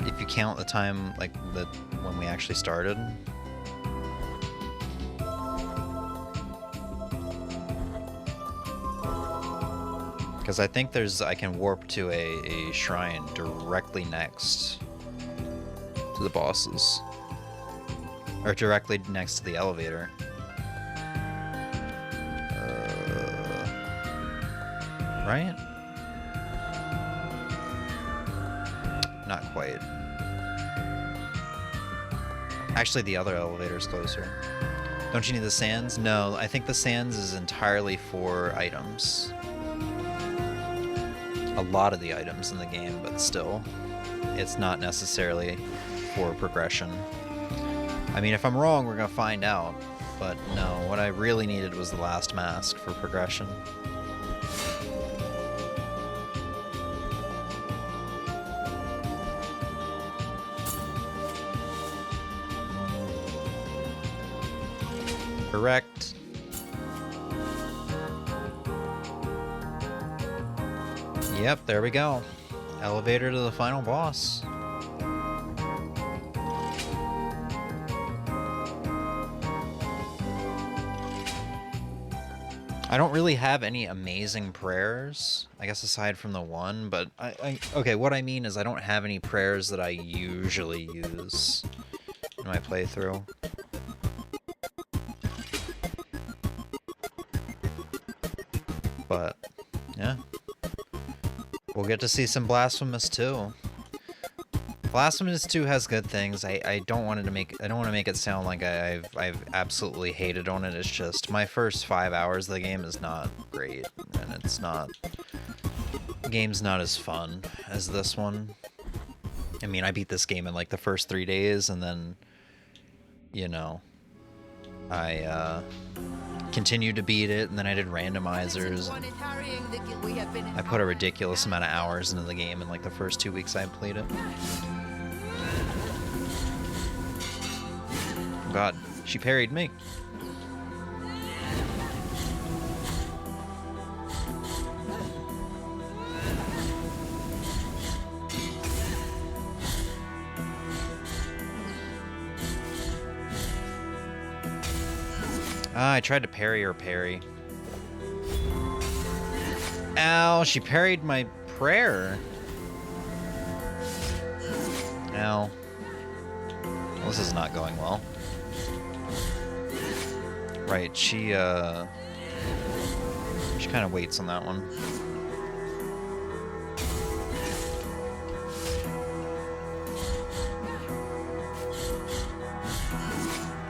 [SPEAKER 3] If you count the time, like, when we actually started. Because I think I can warp to a shrine directly next to the bosses. Or directly next to the elevator. Right? Not quite. Actually, the other elevator's closer. Don't you need the sands? No, I think the sands is entirely for items. A lot of the items in the game, but still, it's not necessarily for progression. I mean, if I'm wrong, we're gonna find out. But no, what I really needed was the last mask for progression. Correct. Yep, there we go. Elevator to the final boss. I don't really have any amazing prayers, I guess aside from the one, but okay, what I mean is I don't have any prayers that I usually use in my playthrough. But, yeah. We'll get to see some Blasphemous II. Blasphemous II has good things. I don't want to make it sound like I've absolutely hated on it. It's just my first 5 hours of the game is not great, and the game's not as fun as this one. I mean, I beat this game in like the first 3 days, and then, you know, I continued to beat it, and then I did randomizers. I put a ridiculous amount of hours into the game in like the first 2 weeks I played it. Oh god, she parried me. I tried to parry her parry. Ow, she parried my prayer. Ow. Well, this is not going well. Right, she kind of waits on that one.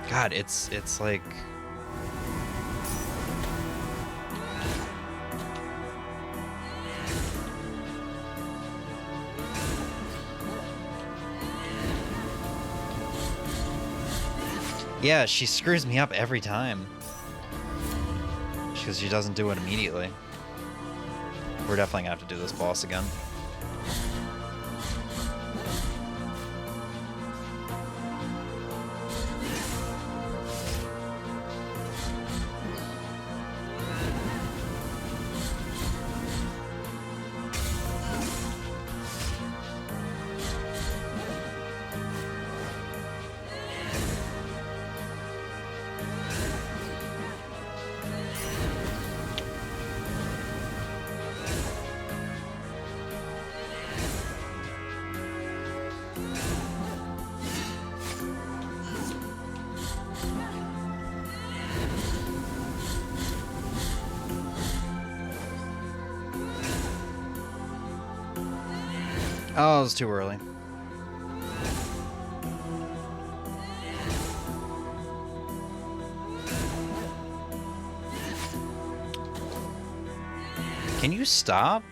[SPEAKER 3] God, it's like... Yeah, she screws me up every time. Because she doesn't do it immediately. We're definitely gonna have to do this boss again. Oh, it was too early. Can you stop?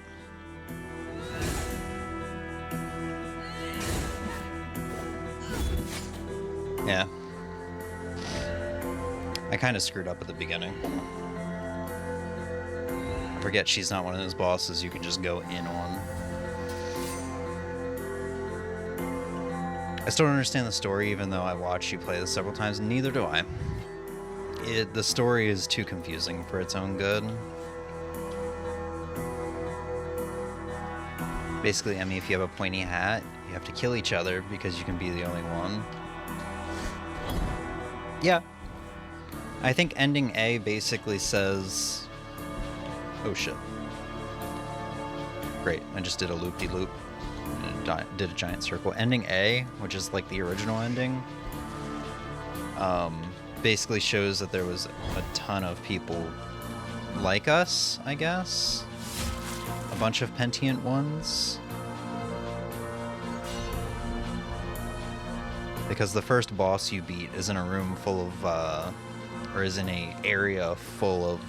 [SPEAKER 3] Yeah. I kind of screwed up at the beginning. I forget she's not one of those bosses you can just go in on. I still don't understand the story, even though I watched you play this several times, and neither do I. The story is too confusing for its own good. Basically, I mean, if you have a pointy hat, you have to kill each other because you can be the only one. Yeah. I think ending A basically says... Oh shit. Great, I just did a loop-de-loop. Did a giant circle. Ending A, which is like the original ending, basically shows that there was a ton of people like us, I guess. A bunch of pentient ones. Because the first boss you beat is in a room full of, or is in a area full of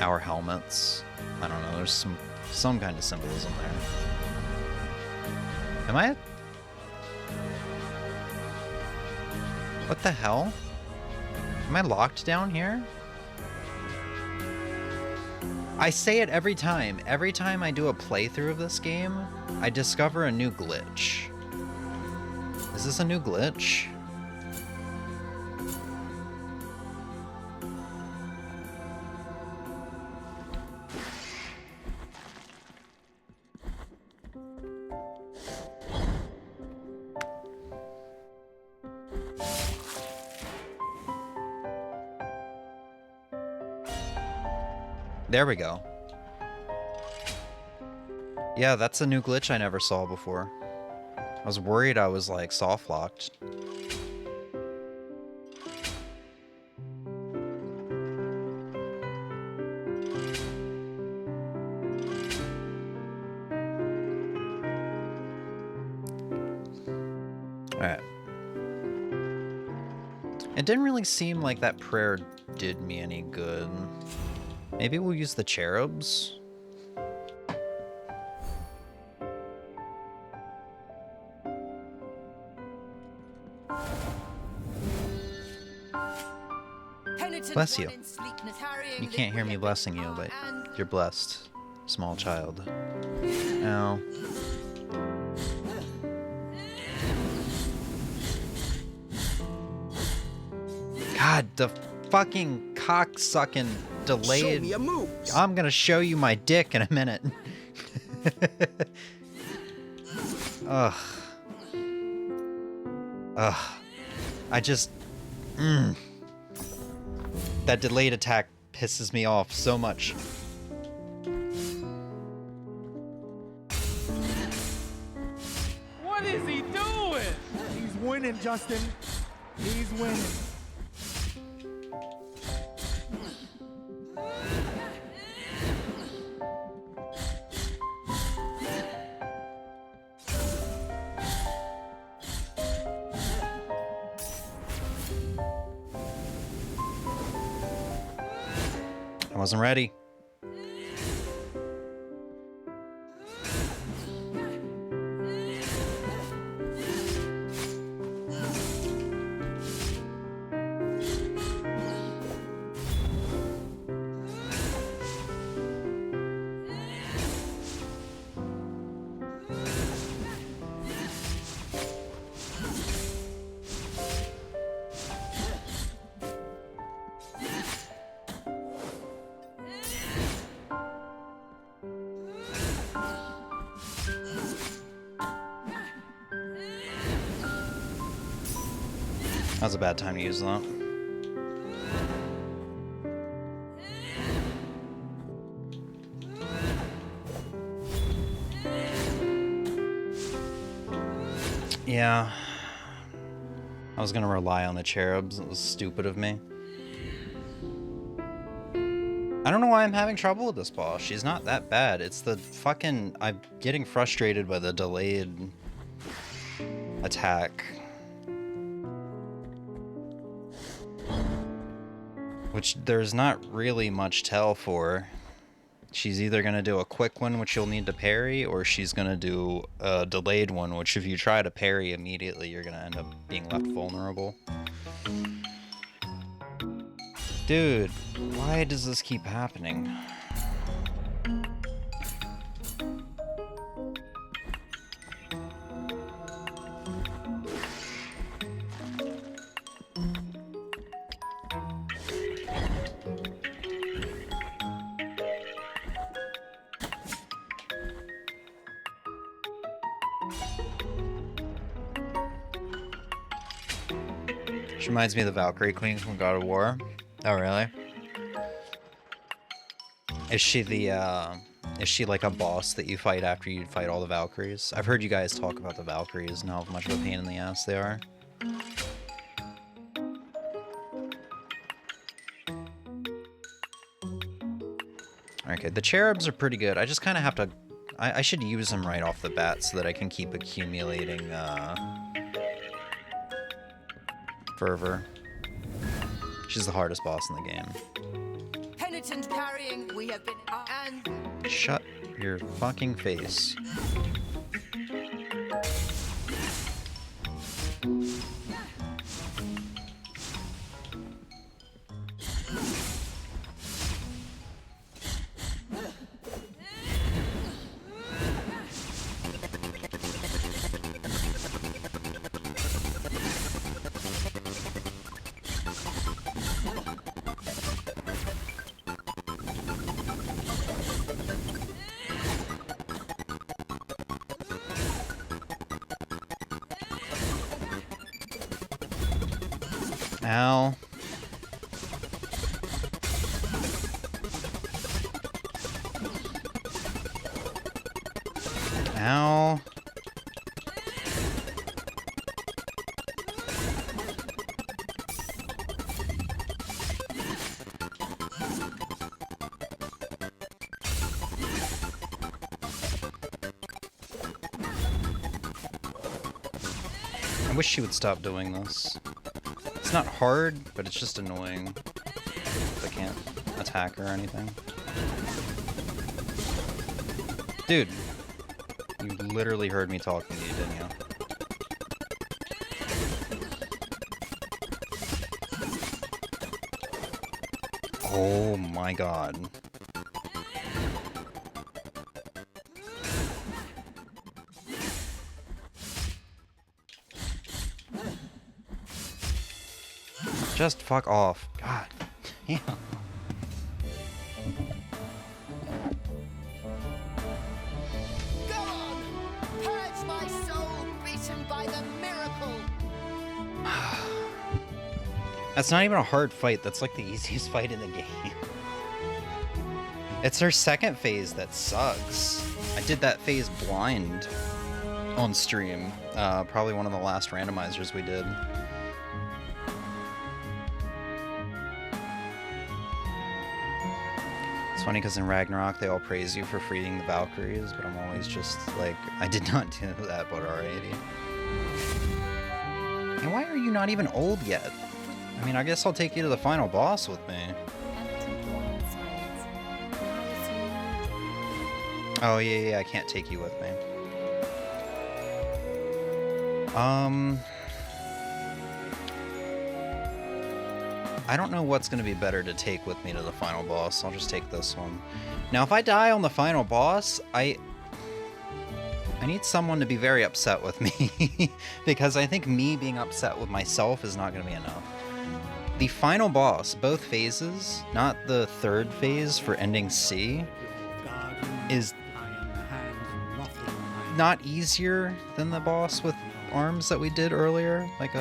[SPEAKER 3] our helmets. I don't know, there's some kind of symbolism there. Am I... What the hell? Am I locked down here? I say it every time. Every time I do a playthrough of this game, I discover a new glitch. Is this a new glitch? There we go. Yeah, that's a new glitch I never saw before. I was worried I was like soft locked. Alright. It didn't really seem like that prayer did me any good. Maybe we'll use the cherubs? Bless you. You can't hear me blessing you, but you're blessed, small child. Ow. God, the fucking cocksucking delayed. Show me a move. I'm gonna show you my dick in a minute. Ugh. Ugh. I just... That delayed attack pisses me off so much.
[SPEAKER 10] What is he doing? He's winning, Justin. He's winning.
[SPEAKER 3] I wasn't ready. That was a bad time to use that. Yeah. I was gonna rely on the cherubs. It was stupid of me. I don't know why I'm having trouble with this boss. She's not that bad. It's the fucking... I'm getting frustrated by the delayed attack. Which there's not really much tell for. She's either going to do a quick one, which you'll need to parry, or she's going to do a delayed one, which if you try to parry immediately, you're going to end up being left vulnerable. Dude, why does this keep happening? She reminds me of the Valkyrie Queen from God of War. Oh, really? Is she like a boss that you fight after you fight all the Valkyries? I've heard you guys talk about the Valkyries and how much of a pain in the ass they are. Okay, the cherubs are pretty good. I just kind of have to... I should use them right off the bat so that I can keep accumulating, fervor. She's the hardest boss in the game.
[SPEAKER 11] Penitent carrying, we have been and
[SPEAKER 3] Shut your fucking face. Ow. Ow. I wish she would stop doing this. It's not hard, but it's just annoying. I can't attack her or anything. Dude, you literally heard me talking to you, didn't you? Oh my god. Just fuck off. God. Yeah.
[SPEAKER 11] go on! Purge my soul, beaten by the miracle!
[SPEAKER 3] That's not even a hard fight. That's like the easiest fight in the game. It's her second phase that sucks. I did that phase blind on stream. Probably one of the last randomizers we did. It's funny because in Ragnarok they all praise you for freeing the Valkyries, but I'm always just like, I did not do that, but alrighty. And why are you not even old yet? I mean, I guess I'll take you to the final boss with me. Oh yeah, I can't take you with me. I don't know what's going to be better to take with me to the final boss. I'll just take this one. Now, if I die on the final boss, I need someone to be very upset with me. Because I think me being upset with myself is not going to be enough. The final boss, both phases, not the third phase for ending C, is not easier than the boss with arms that we did earlier, like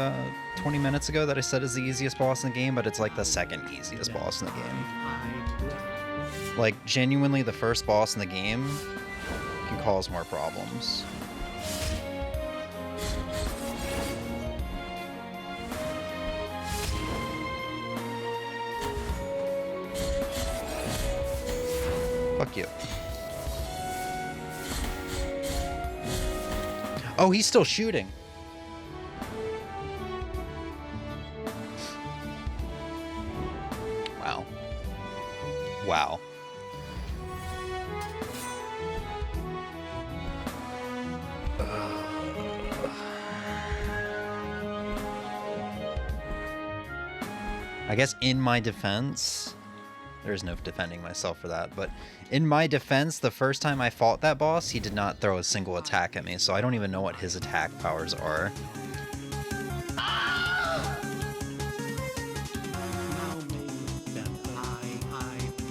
[SPEAKER 3] 20 minutes ago, that I said is the easiest boss in the game, but it's like the second easiest boss in the game. Like, genuinely, the first boss in the game can cause more problems. Fuck you. Oh, he's still shooting. Wow. Wow. I guess in my defense, there's no defending myself for that, but in my defense, the first time I fought that boss, he did not throw a single attack at me, so I don't even know what his attack powers are.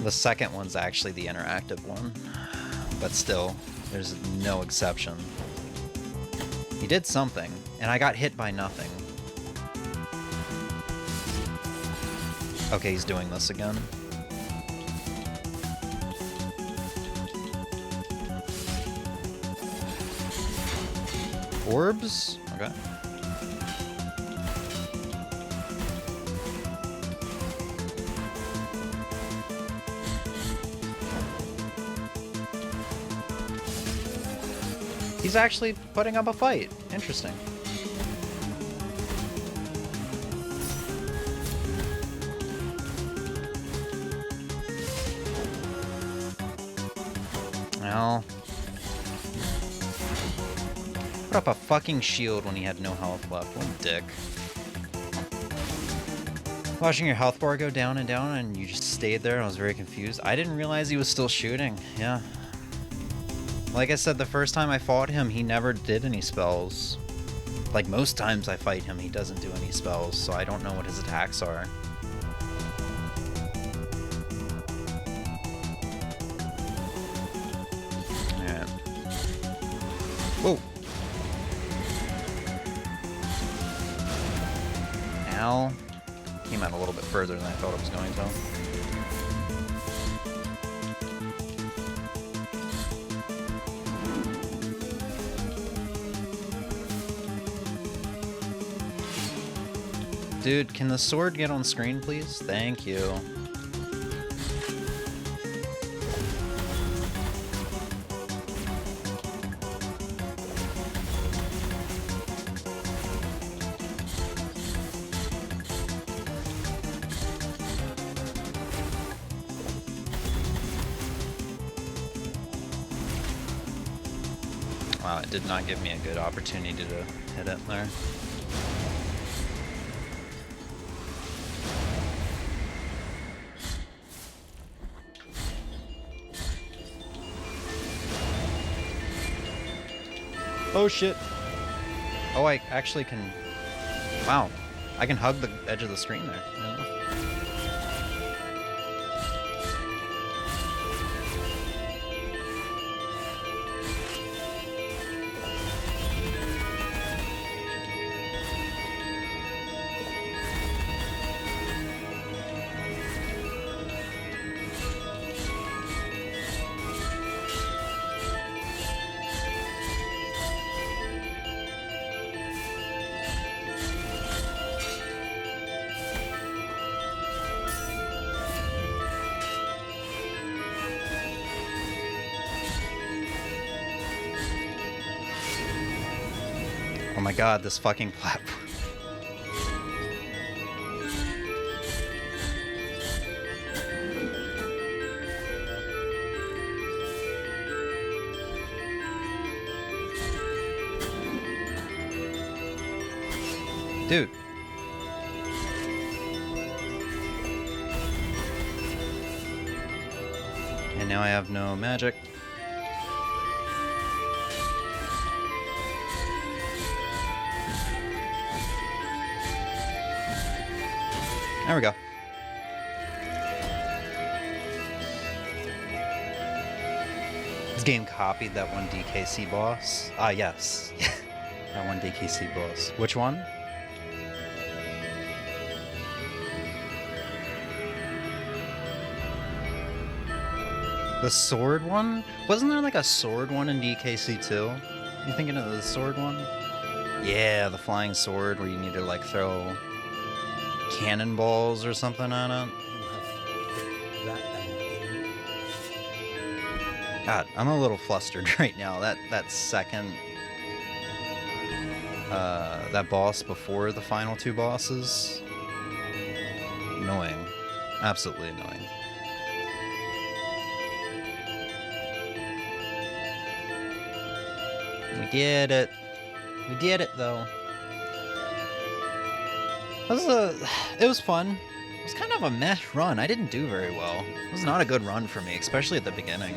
[SPEAKER 3] The second one's actually the interactive one, but still, there's no exception. He did something, and I got hit by nothing. Okay, he's doing this again. Orbs? Okay. He's actually putting up a fight. Interesting. Well, put up a fucking shield when he had no health left. What a dick. Watching your health bar go down and you just stayed there and I was very confused. I didn't realize he was still shooting. Yeah. Like I said, the first time I fought him, he never did any spells. Like most times I fight him, he doesn't do any spells, so I don't know what his attacks are. Whoa. Ow. Came out a little bit further than I thought it was going to. Dude, can the sword get on screen, please? Thank you. Wow, it did not give me a good opportunity to hit it there. Oh shit. Oh, I actually can... Wow. I can hug the edge of the screen there. I don't know. Oh my god, this fucking platform. Dude. And now I have no magic. There we go. This game copied that one DKC boss. Ah, yes. That one DKC boss. Which one? The sword one? Wasn't there like a sword one in DKC 2? You thinking of the sword one? Yeah, the flying sword where you need to like throw cannonballs or something on it. God, I'm a little flustered right now. That second that boss before the final two bosses, annoying, absolutely annoying. We did it. We did it though. It was fun. It was kind of a meh run. I didn't do very well. It was not a good run for me, especially at the beginning.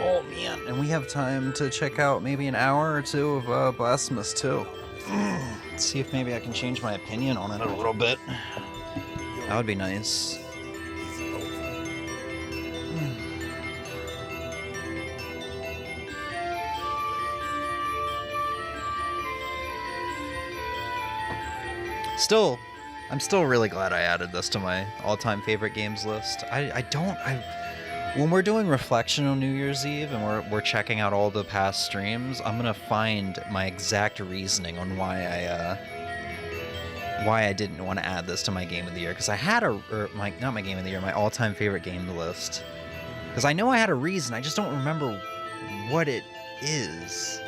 [SPEAKER 3] Oh man, and we have time to check out maybe an hour or two of Blasphemous II. Let's see if maybe I can change my opinion on it a little bit. That would be nice. I'm still really glad I added this to my all-time favorite games list. When we're doing reflection on New Year's Eve and we're checking out all the past streams, I'm gonna find my exact reasoning on why I didn't want to add this to my game of the year, because I had not my game of the year, my all-time favorite game list. Because I know I had a reason, I just don't remember what it is.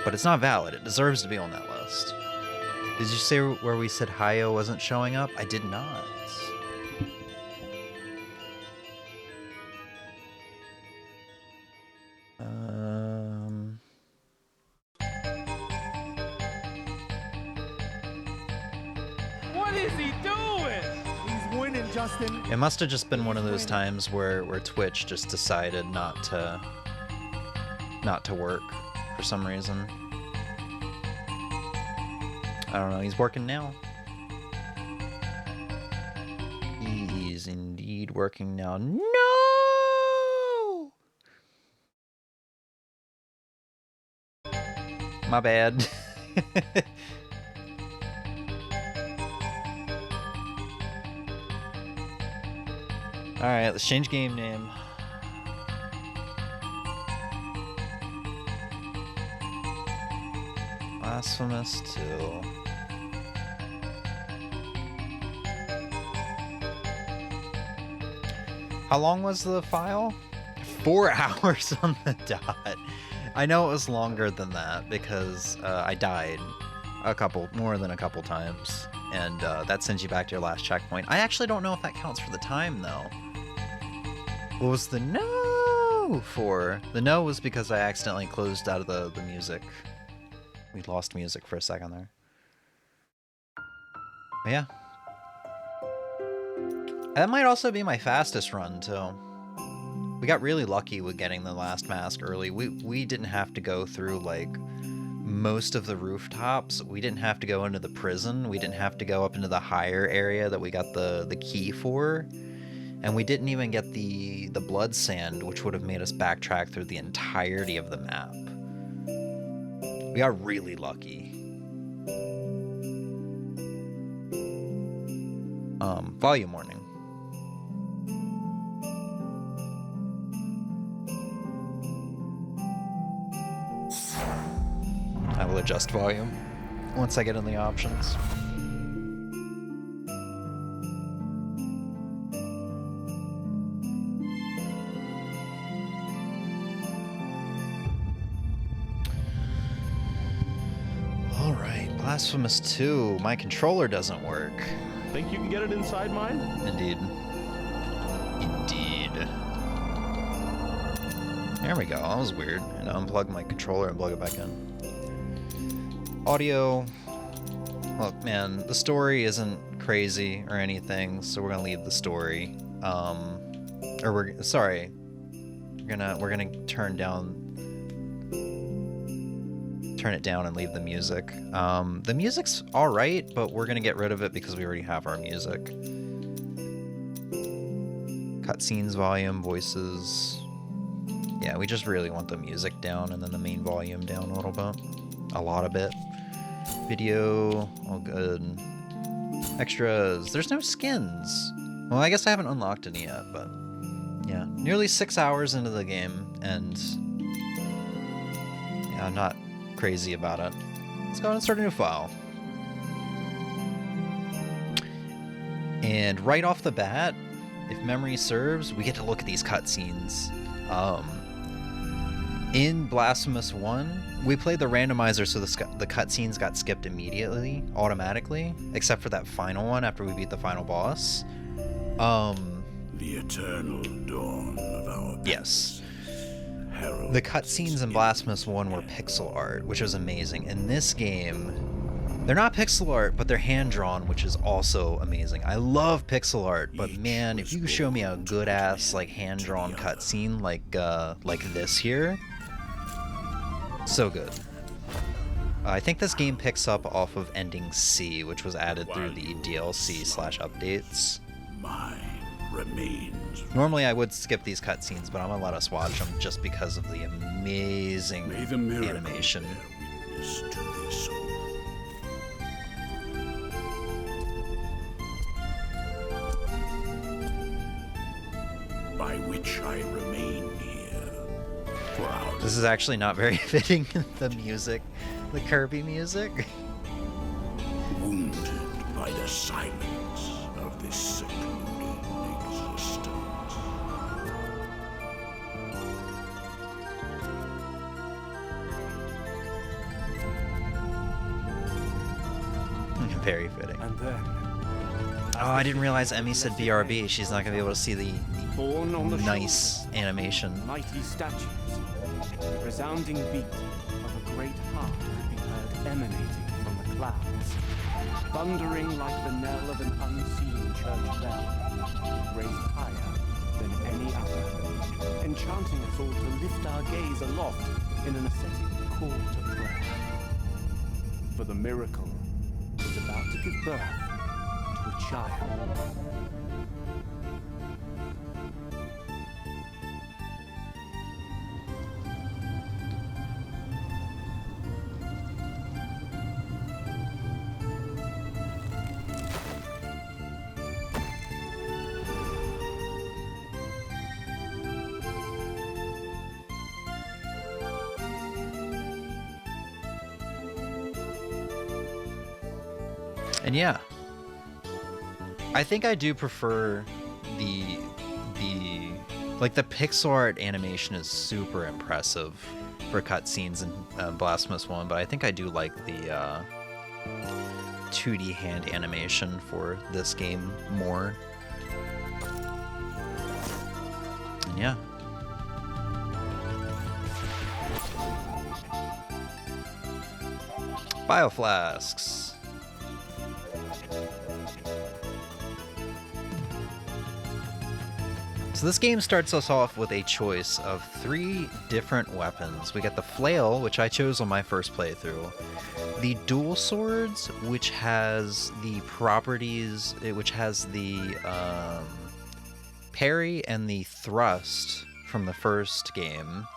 [SPEAKER 3] But it's not valid. It deserves to be on that list. Did you say where we said Hayo wasn't showing up? I did not.
[SPEAKER 10] What is he doing? He's winning, Justin.
[SPEAKER 3] It must have just been one of those times where Twitch just decided not to work for some reason. I don't know, he's working now. He is indeed working now. No! My bad. Alright, let's change game name. Blasphemous II. How long was the file? 4 hours on the dot. I know it was longer than that because I died more than a couple times, and that sends you back to your last checkpoint. I actually don't know if that counts for the time though. What was the no for? The no was because I accidentally closed out of the music. We lost music for a second there. But yeah. That might also be my fastest run, too. We got really lucky with getting the last mask early. We didn't have to go through, like, most of the rooftops. We didn't have to go into the prison. We didn't have to go up into the higher area that we got the key for. And we didn't even get the blood sand, which would have made us backtrack through the entirety of the map. We got really lucky. Volume warning. I will adjust volume once I get in the options. Alright, Blasphemous II. My controller doesn't work.
[SPEAKER 12] Think you can get it inside mine?
[SPEAKER 3] Indeed. Indeed. There we go. That was weird. And unplug my controller and plug it back in. Audio. Look, man, the story isn't crazy or anything, so we're gonna leave the story. We're gonna turn it down and leave the music. The music's alright, but we're gonna get rid of it because we already have our music. Cutscenes volume, voices. Yeah, we just really want the music down and then the main volume down a little bit. A lot of it. Video, all good. Extras, there's no skins. Well, I guess I haven't unlocked any yet, but yeah. Nearly 6 hours into the game, and yeah, I'm not crazy about it. Let's go ahead and start a new file. And right off the bat, if memory serves, we get to look at these cutscenes. In Blasphemous 1, we played the randomizer, so the cutscenes got skipped immediately, automatically, except for that final one after we beat the final boss.
[SPEAKER 5] The eternal dawn of our
[SPEAKER 3] yes. The cutscenes in Blasphemous 1 were pixel art, which was amazing. In this game, they're not pixel art, but they're hand-drawn, which is also amazing. I love pixel art, but man, if you could show me a good-ass, like, hand-drawn cutscene like this here, so good. I think this game picks up off of Ending C, which was added through the DLC/updates.
[SPEAKER 5] Mine remains.
[SPEAKER 3] Normally I would skip these cutscenes, but I'm gonna let us watch them just because of the amazing animation.
[SPEAKER 5] By which I remain here. Proud.
[SPEAKER 3] This is actually not very fitting, the music, the Kirby music.
[SPEAKER 5] Wounded by the silence of this secluded existence.
[SPEAKER 3] Very fitting.
[SPEAKER 8] And then,
[SPEAKER 3] oh, I didn't realize Emmy said BRB. She's not gonna be able to see the nice animation.
[SPEAKER 8] Mighty statues, the resounding beat of a great heart could be heard emanating from the clouds, thundering like the knell of an unseen church bell, raised higher than any other, enchanting us all to lift our gaze aloft in an ascetic call to prayer. For the miracle is about to give birth to a child.
[SPEAKER 3] And yeah, I think I do prefer the pixel art animation is super impressive for cutscenes in Blasphemous 1, but I think I do like the 2D hand animation for this game more. And yeah. Bioflasks. So this game starts us off with a choice of 3 different weapons. We got the flail, which I chose on my first playthrough. The dual swords, which has the properties, which has the parry and the thrust from the first game.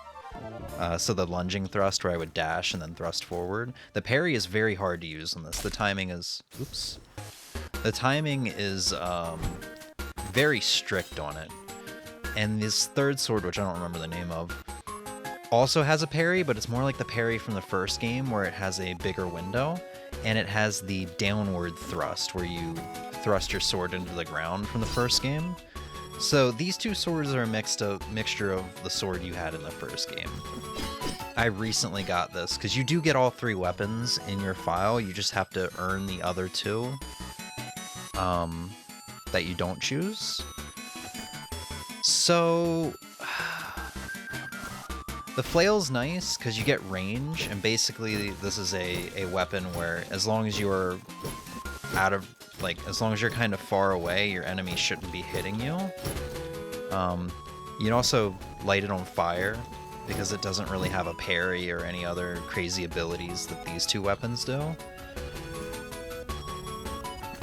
[SPEAKER 3] So the lunging thrust where I would dash and then thrust forward. The parry is very hard to use on this. The timing is, the timing is very strict on it. And this third sword, which I don't remember the name of, also has a parry, but it's more like the parry from the first game where it has a bigger window, and it has the downward thrust where you thrust your sword into the ground from the first game. So these 2 swords are a mixture of the sword you had in the first game. I recently got this, because you do get all 3 weapons in your file, you just have to earn the other 2 that you don't choose. So the flail's nice because you get range, and basically this is a weapon where as long as you're as long as you're kind of far away, your enemy shouldn't be hitting you. You can also light it on fire because it doesn't really have a parry or any other crazy abilities that these 2 weapons do.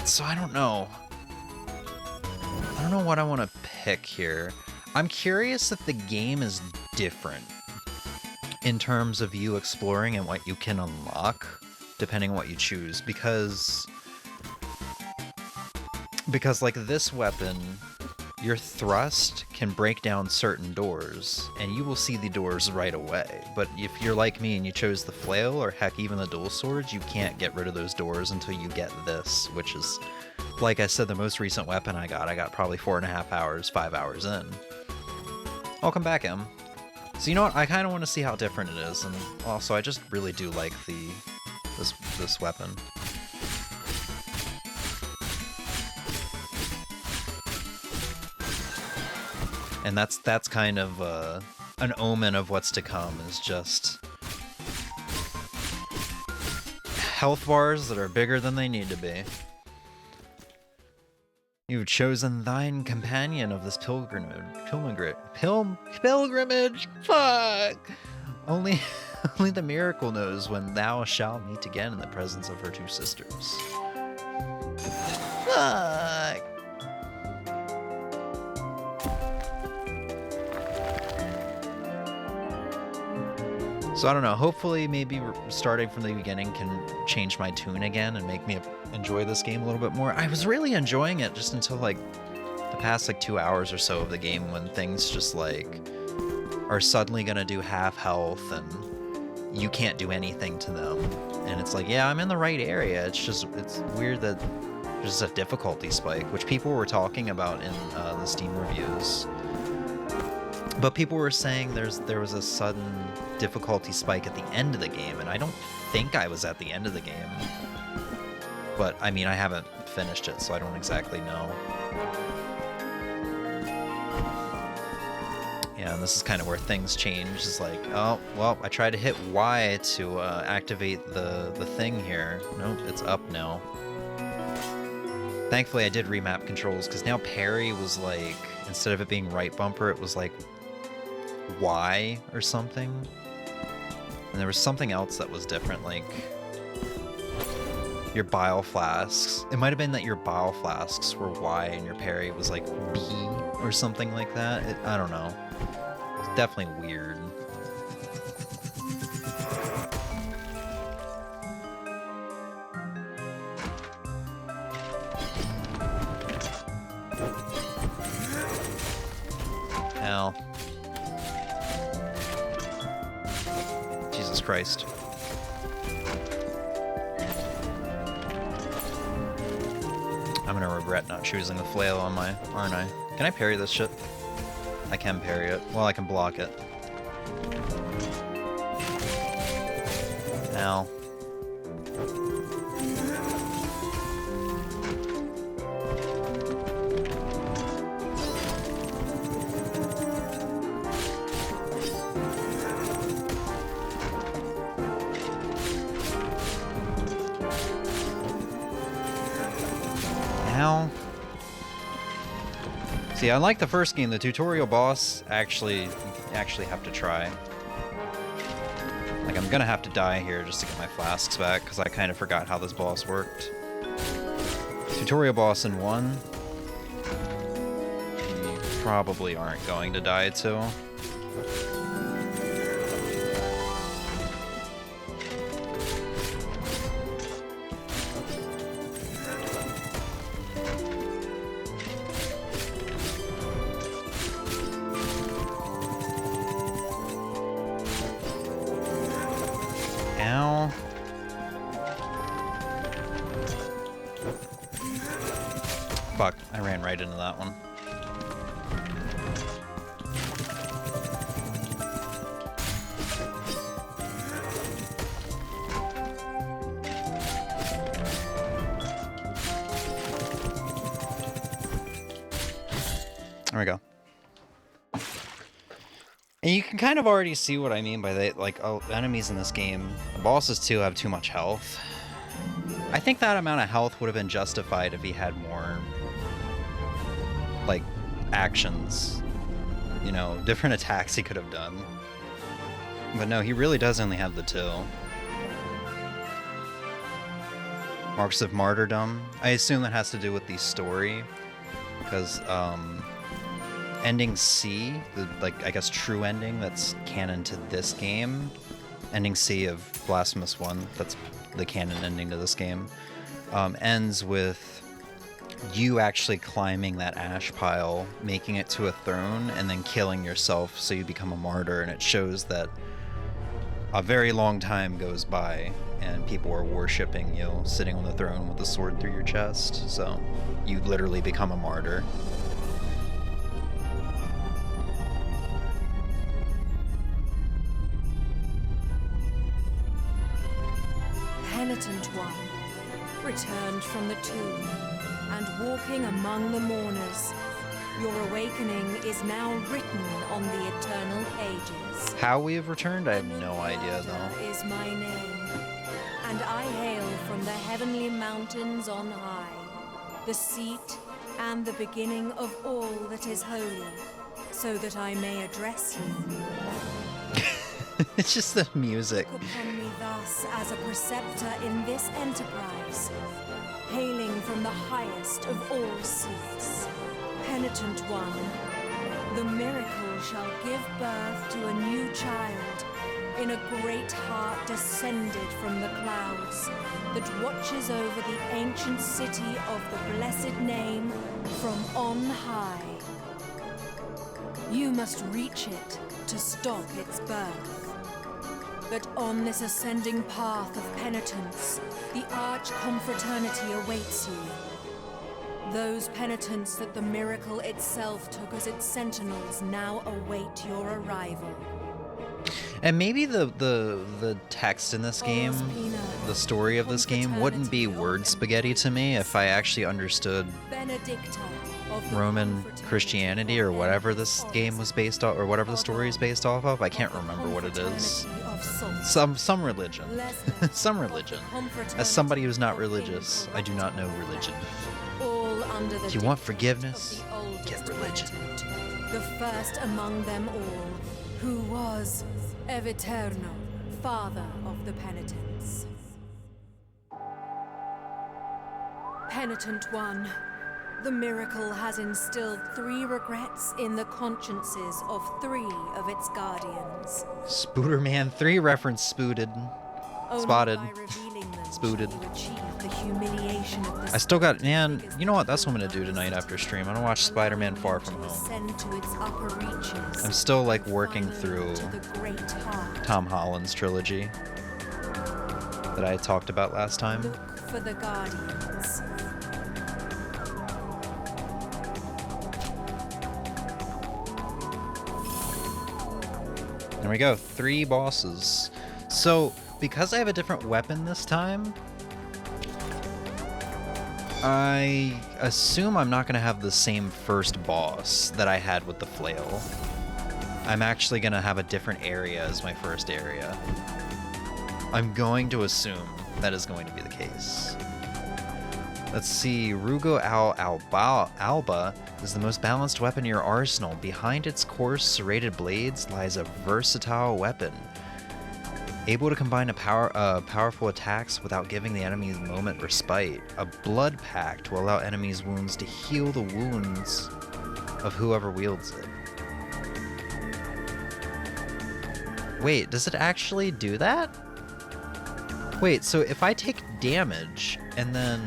[SPEAKER 3] So I don't know. I don't know what I want to pick here. I'm curious if the game is different in terms of you exploring and what you can unlock depending on what you choose, because like this weapon, your thrust can break down certain doors, and you will see the doors right away. But if you're like me and you chose the flail, or heck, even the dual swords, you can't get rid of those doors until you get this, which is, like I said, the most recent weapon I got probably 4.5 hours, 5 hours in. Welcome back, Em. So you know what, I kind of want to see how different it is, and also I just really do like this weapon. And that's kind of an omen of what's to come, is just health bars that are bigger than they need to be. You've chosen thine companion of this pilgrimage. Pilgrimage? Fuck! Only the miracle knows when thou shalt meet again in the presence of her two sisters. Fuck! So I don't know, hopefully maybe starting from the beginning can change my tune again and make me enjoy this game a little bit more. I was really enjoying it just until like the past like 2 hours or so of the game, when things just like are suddenly gonna do half health and you can't do anything to them. And it's like, yeah, I'm in the right area. It's weird that there's a difficulty spike, which people were talking about in the Steam reviews. But people were saying there was a sudden difficulty spike at the end of the game, and I don't think I was at the end of the game. But, I mean, I haven't finished it, so I don't exactly know. Yeah, and this is kind of where things change. It's like, oh, well, I tried to hit Y to activate the thing here. Nope, it's up now. Thankfully, I did remap controls, because now parry was like, instead of it being right bumper, it was like Y or something. And there was something else that was different, like your bile flasks. It might have been that your bile flasks were Y and your parry was like B or something like that. I don't know. It's definitely weird. Hell. Jesus Christ. I'm gonna regret not choosing the flail on my, aren't I? Can I parry this shit? I can parry it. Well, I can block it. Ow. See, unlike the first game, the tutorial boss you actually have to try. Like, I'm gonna have to die here just to get my flasks back, because I kind of forgot how this boss worked. Tutorial boss in 1, you probably aren't going to die to. Fuck, I ran right into that one. There we go. And you can kind of already see what I mean by that, like, oh, enemies in this game, the bosses too have too much health. I think that amount of health would have been justified if he had more, like, actions. You know, different attacks he could have done. But no, he really does only have the 2. Marks of Martyrdom. I assume that has to do with the story, because, ending C, the, like, I guess true ending that's canon to this game, ending C of Blasphemous 1, that's the canon ending to this game, ends with you actually climbing that ash pile, making it to a throne, and then killing yourself so you become a martyr, and it shows that a very long time goes by and people are worshipping you sitting on the throne with a sword through your chest, so you literally become a martyr.
[SPEAKER 9] Penitent one, returned from the tomb, and walking among the mourners. Your awakening is now written on the eternal pages.
[SPEAKER 3] How we have returned, I have no idea though.
[SPEAKER 9] Is my name, and I hail from the heavenly mountains on high, the seat and the beginning of all that is holy, so that I may address you.
[SPEAKER 3] It's just the music.
[SPEAKER 9] Look upon me thus as a preceptor in this enterprise, hailing from the highest of all seats. Penitent one, the miracle shall give birth to a new child, in a great heart descended from the clouds, that watches over the ancient city of the blessed name from on high. You must reach it to stop its birth. But on this ascending path of penitence, the arch-confraternity awaits you. Those penitents that the miracle itself took as its sentinels now await your arrival.
[SPEAKER 3] And maybe the text in this game, the story of this game, wouldn't be word spaghetti to me if I actually understood Roman Christianity or whatever this game was based off, or whatever the story is based off of. I can't remember what it is. Some religion. Some religion. As somebody who's not religious, I do not know religion. If you want forgiveness, get religion.
[SPEAKER 9] The first among them all, who was Eviterno, father of the penitents. Penitent one, the miracle has instilled 3 regrets in the consciences of 3 of its guardians.
[SPEAKER 3] Spooderman 3 reference spooted. Spotted. Spooted. I still got, man, you know what? That's what I'm gonna do tonight after stream. I'm gonna watch Spider-Man Far From Home. I'm still like working through Tom Holland's trilogy that I talked about last time.
[SPEAKER 9] Look for the guardians.
[SPEAKER 3] There we go, 3 bosses. So, because I have a different weapon this time, I assume I'm not going to have the same first boss that I had with the flail. I'm actually going to have a different area as my first area. I'm going to assume that is going to be the case. Let's see, Rugo Alba is the most balanced weapon in your arsenal. Behind its coarse, serrated blades lies a versatile weapon, able to combine powerful attacks without giving the enemy's moment respite. A blood pact will allow enemies' wounds to heal the wounds of whoever wields it. Wait, does it actually do that? Wait, so if I take damage and then...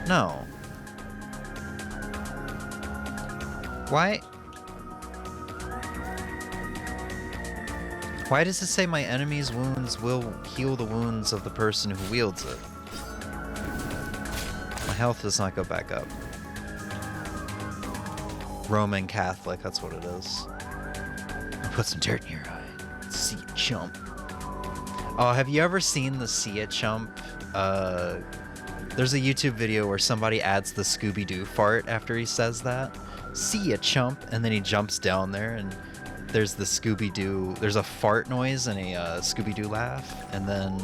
[SPEAKER 3] No. Why? Why does it say my enemy's wounds will heal the wounds of the person who wields it? My health does not go back up. Roman Catholic, that's what it is. I'll put some dirt in your eye. See it chump. Oh, have you ever seen the See It Chump? There's a YouTube video where somebody adds the Scooby-Doo fart after he says that. See it, chump, and then he jumps down there, and there's the Scooby-Doo. There's a fart noise and a Scooby-Doo laugh, and then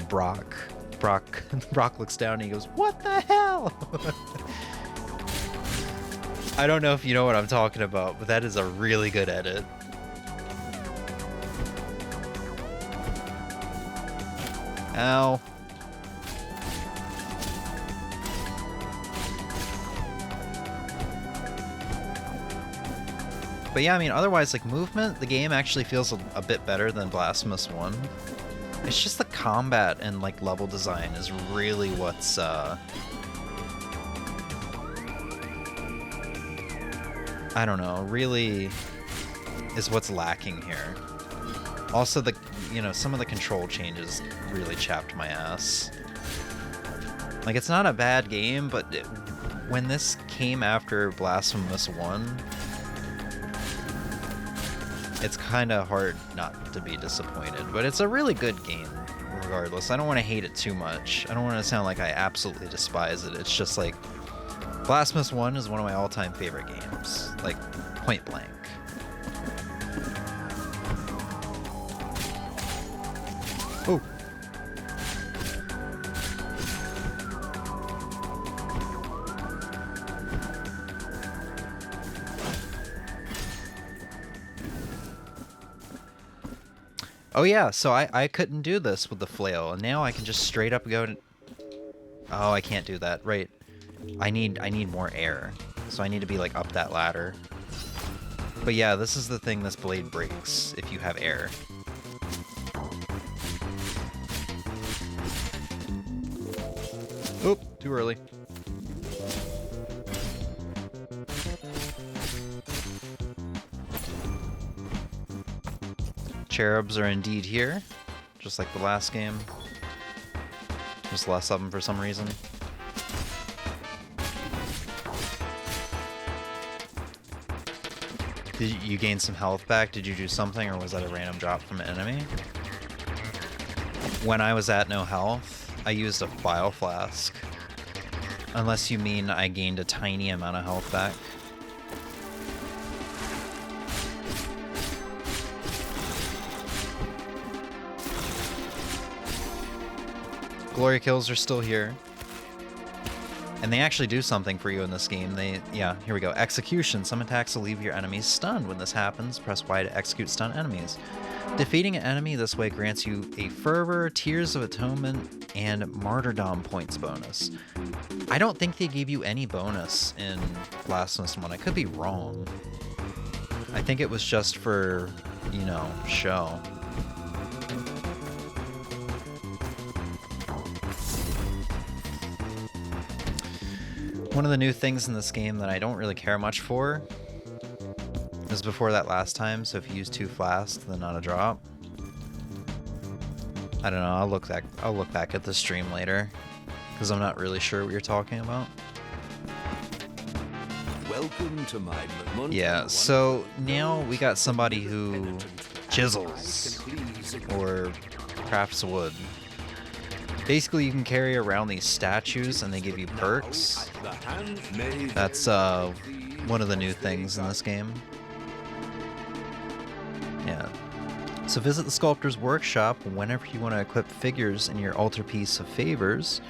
[SPEAKER 3] Brock looks down and he goes, "What the hell?" I don't know if you know what I'm talking about, but that is a really good edit. Ow. But yeah, I mean, otherwise, like, movement, the game actually feels a bit better than Blasphemous 1. It's just the combat and, like, level design is really what's I don't know, really is what's lacking here. Also, some of the control changes really chapped my ass. Like, it's not a bad game, but when this came after Blasphemous 1, it's kind of hard not to be disappointed. But it's a really good game, regardless. I don't want to hate it too much. I don't want to sound like I absolutely despise it. It's just like, Blasphemous 1 is one of my all-time favorite games. Like, point blank. Oh. Oh yeah, so I couldn't do this with the flail, and now I can just straight up go to... Oh, I can't do that. Right. I need more air. So I need to be like up that ladder. But yeah, this is the thing this blade breaks if you have air. Oop, too early. Cherubs are indeed here, just like the last game. Just less of them for some reason. Did you gain some health back? Did you do something, or was that a random drop from an enemy? When I was at no health, I used a file flask. Unless you mean I gained a tiny amount of health back. Glory kills are still here. And they actually do something for you in this game. Yeah, here we go. Execution. Some attacks will leave your enemies stunned. When this happens, press Y to execute stun enemies. Defeating an enemy this way grants you a Fervor, Tears of Atonement, and Martyrdom points bonus. I don't think they gave you any bonus in Blasphemous 1. I could be wrong. I think it was just for, show. One of the new things in this game that I don't really care much for is before that last time, so if you use 2 flasks, then not a drop. I don't know, I'll look back at the stream later, because I'm not really sure what you're talking about.
[SPEAKER 5] Welcome to my
[SPEAKER 3] yeah, so now we got somebody who chisels or crafts wood. Basically, you can carry around these statues and they give you perks. That's one of the new things in this game. Yeah. So visit the sculptor's workshop whenever you want to equip figures in your altarpiece of favors.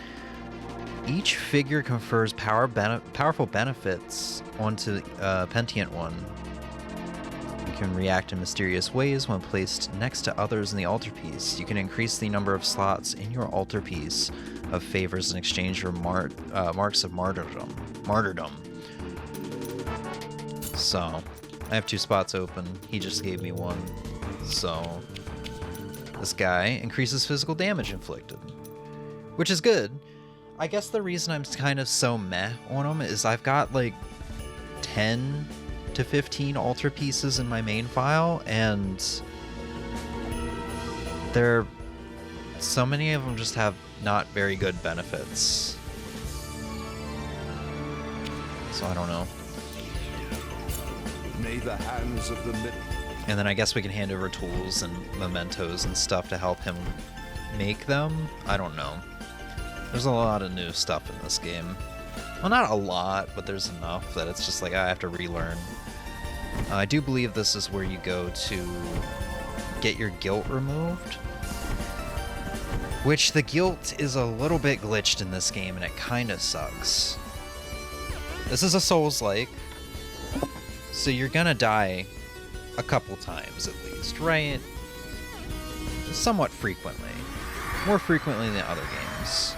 [SPEAKER 3] Each figure confers powerful benefits onto Pentient one. You can react in mysterious ways when placed next to others in the altarpiece. You can increase the number of slots in your altarpiece of favors in exchange for marks of martyrdom. So, I have 2 spots open. He just gave me 1. So, this guy increases physical damage inflicted, which is good. I guess the reason I'm kind of so meh on him is I've got like 10 to 15 altar pieces in my main file, and so many of them just have not very good benefits. So I don't know.
[SPEAKER 5] May the hands of the
[SPEAKER 3] and then I guess we can hand over tools and mementos and stuff to help him make them. I don't know. There's a lot of new stuff in this game. Well, not a lot, but there's enough that it's just like I have to relearn. I do believe this is where you go to get your guilt removed. Which the guilt is a little bit glitched in this game, and it kind of sucks. This is a Souls-like, so you're gonna die a couple times at least, right? Somewhat frequently. More frequently than other games.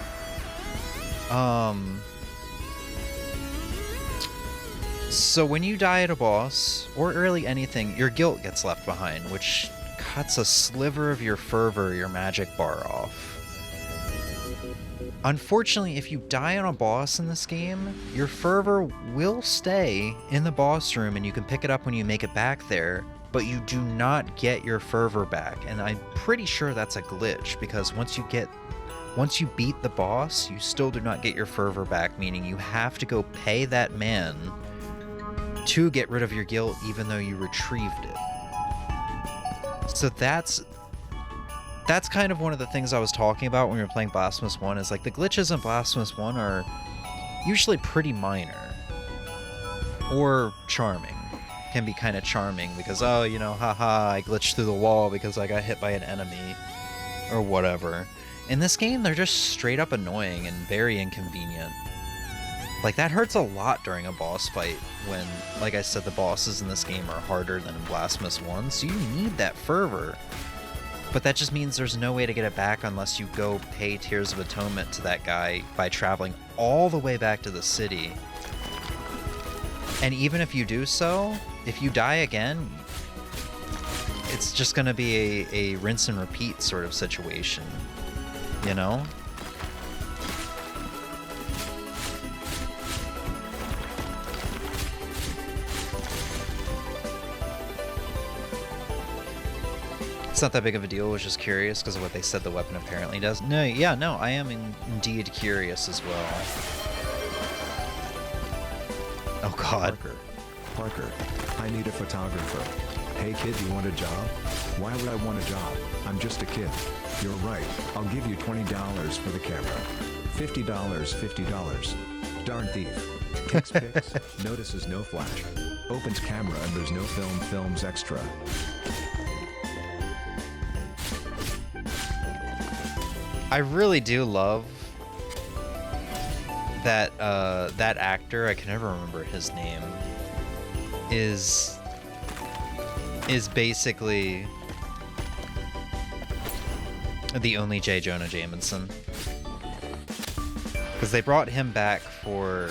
[SPEAKER 3] So when you die at a boss, or really anything, your guilt gets left behind, which cuts a sliver of your fervor, your magic bar off. Unfortunately, if you die on a boss in this game, your fervor will stay in the boss room and you can pick it up when you make it back there, but you do not get your fervor back. And I'm pretty sure that's a glitch, because once you beat the boss, you still do not get your fervor back, meaning you have to go pay that man to get rid of your guilt even though you retrieved it. So that's kind of one of the things I was talking about when we were playing Blasphemous 1, is like the glitches in Blasphemous 1 are usually pretty minor. Or charming. Can be kind of charming because, oh, you know, haha, I glitched through the wall because I got hit by an enemy. Or whatever. In this game, they're just straight up annoying and very inconvenient. Like, that hurts a lot during a boss fight when, like I said, the bosses in this game are harder than in Blasphemous 1, so you need that fervor. But that just means there's no way to get it back unless you go pay Tears of Atonement to that guy by traveling all the way back to the city. And even if you do so, if you die again, it's just gonna be a rinse and repeat sort of situation, you know? It's not that big of a deal. I was just curious because of what they said the weapon apparently does. No, yeah, no, I am indeed curious as well. Oh God.
[SPEAKER 2] Parker, I need a photographer. Hey kid, you want a job? Why would I want a job? I'm just a kid. You're right, I'll give you $20 for the camera. $50, $50. Darn thief. Takes pics, notices no flash. Opens camera and there's no film, films extra.
[SPEAKER 3] I really do love that that actor, I can never remember his name, is basically the only J. Jonah Jameson. Because they brought him back for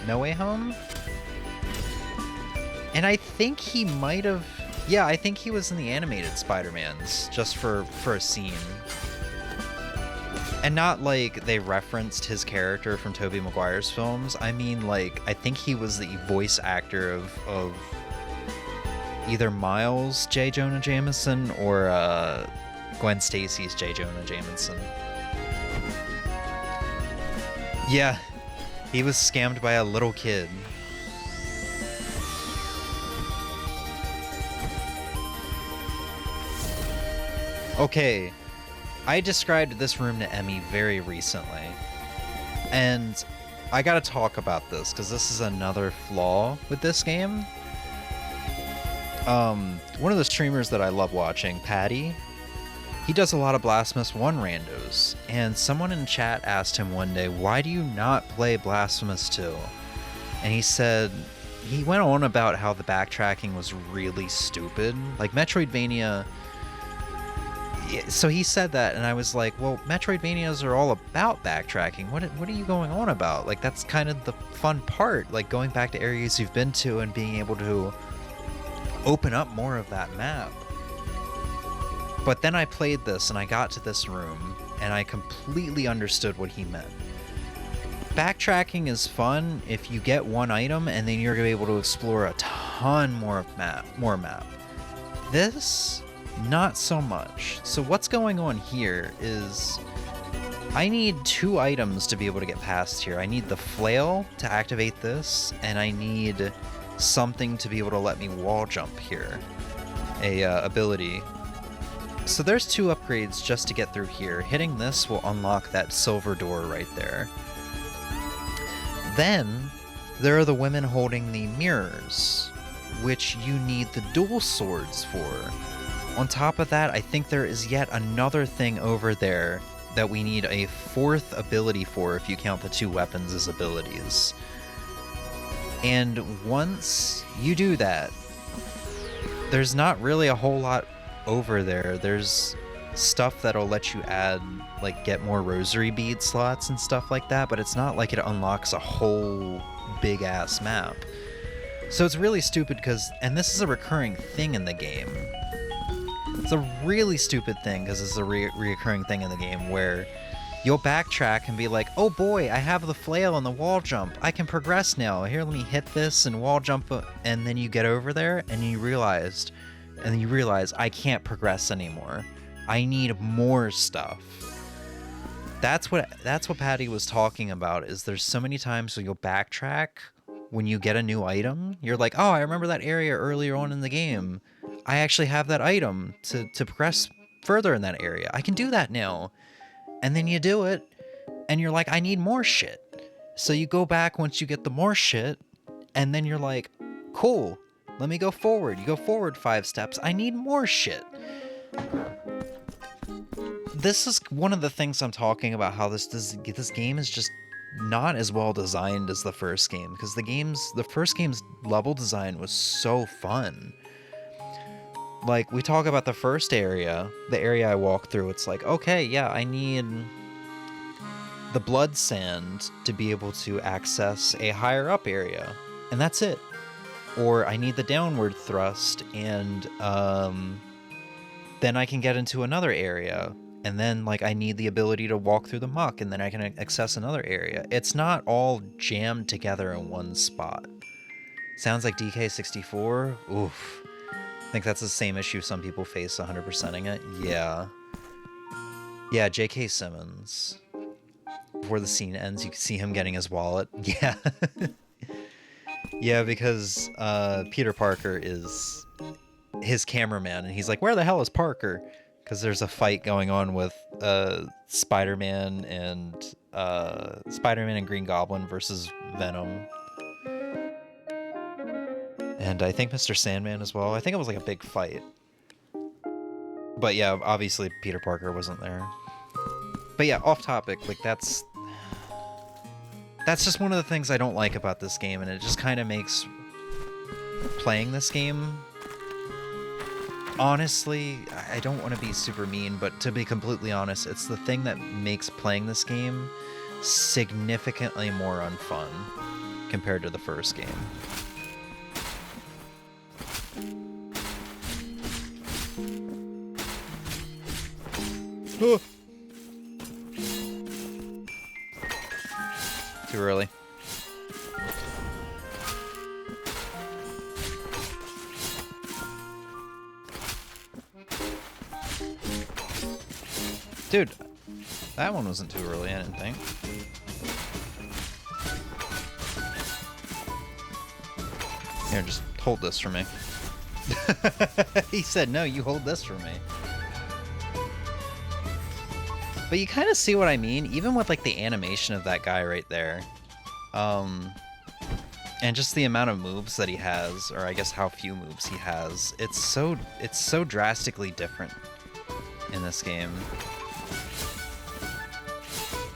[SPEAKER 3] No Way Home. And I think he might have... Yeah, I think he was in the animated Spider-Mans, just for a scene. And not like they referenced his character from Tobey Maguire's films. I mean, like, I think he was the voice actor of either Miles J. Jonah Jameson or Gwen Stacy's J. Jonah Jameson. Yeah, he was scammed by a little kid. Okay. I described this room to Emmy very recently, and I gotta talk about this, because this is another flaw with this game. One of the streamers that I love watching, Patty, he does a lot of Blasphemous 1 randos, and someone in chat asked him one day, why do you not play Blasphemous 2? And he said, he went on about how the backtracking was really stupid. Like, Metroidvania... So he said that, and I was like, well, Metroidvanias are all about backtracking. What are you going on about? Like, that's kind of the fun part, like going back to areas you've been to and being able to open up more of that map. But then I played this, and I got to this room, and I completely understood what he meant. Backtracking is fun if you get one item, and then you're going to be able to explore a ton more map. This... not so much. So what's going on here is I need 2 items to be able to get past here. I need the flail to activate this, and I need something to be able to let me wall jump here. A ability. So there's 2 upgrades just to get through here. Hitting this will unlock that silver door right there. Then there are the women holding the mirrors, which you need the dual swords for. On top of that, I think there is yet another thing over there that we need a 4th ability for if you count the 2 weapons as abilities. And once you do that, there's not really a whole lot over there. There's stuff that'll let you add, like, get more rosary bead slots and stuff like that, but it's not like it unlocks a whole big-ass map. So it's really stupid because, and this is a recurring thing in the game. It's a really stupid thing because it's a reoccurring thing in the game where you'll backtrack and be like, oh boy, I have the flail and the wall jump. I can progress now. Here, let me hit this and wall jump. And then you get over there and you realize I can't progress anymore. I need more stuff. That's what Patty was talking about, is there's so many times where you'll backtrack when you get a new item. You're like, oh, I remember that area earlier on in the game. I actually have that item to progress further in that area. I can do that now. And then you do it, and you're like, I need more shit. So you go back once you get the more shit, and then you're like, cool, let me go forward. You go forward 5 steps. I need more shit. This is one of the things I'm talking about, how this game is just not as well designed as the first game, because the first game's level design was so fun. Like, we talk about the first area, the area I walk through, it's like, okay, yeah, I need the blood sand to be able to access a higher up area, and that's it. Or I need the downward thrust, and then I can get into another area, and then, like, I need the ability to walk through the muck, and then I can access another area. It's not all jammed together in one spot. Sounds like DK64? Oof. I think that's the same issue some people face 100%ing it. Yeah. Yeah, J.K. Simmons. Before the scene ends, you can see him getting his wallet. Yeah. Yeah, because Peter Parker is his cameraman, and he's like, where the hell is Parker? Because there's a fight going on with Spider-Man and Green Goblin versus Venom. And I think Mr. Sandman as well. I think it was like a big fight. But yeah, obviously Peter Parker wasn't there. But yeah, off topic, like that's just one of the things I don't like about this game, and it just kind of makes playing this game, honestly, I don't want to be super mean, but to be completely honest, it's the thing that makes playing this game significantly more unfun compared to the first game. Too early. Dude, that one wasn't too early, I didn't think. Here, just hold this for me. He said, no, you hold this for me. But you kind of see what I mean, even with like the animation of that guy right there. And just the amount of moves that he has, or I guess how few moves he has. It's so drastically different in this game.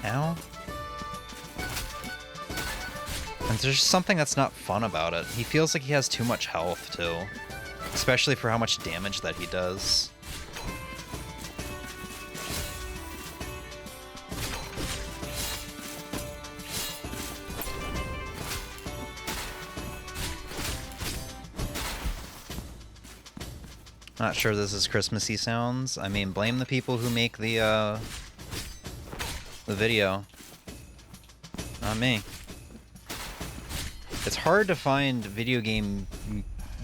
[SPEAKER 3] Ow. And there's just something that's not fun about it. He feels like he has too much health, too. Especially for how much damage that he does. Not sure this is Christmassy sounds. I mean, blame the people who make the video. Not me. It's hard to find video game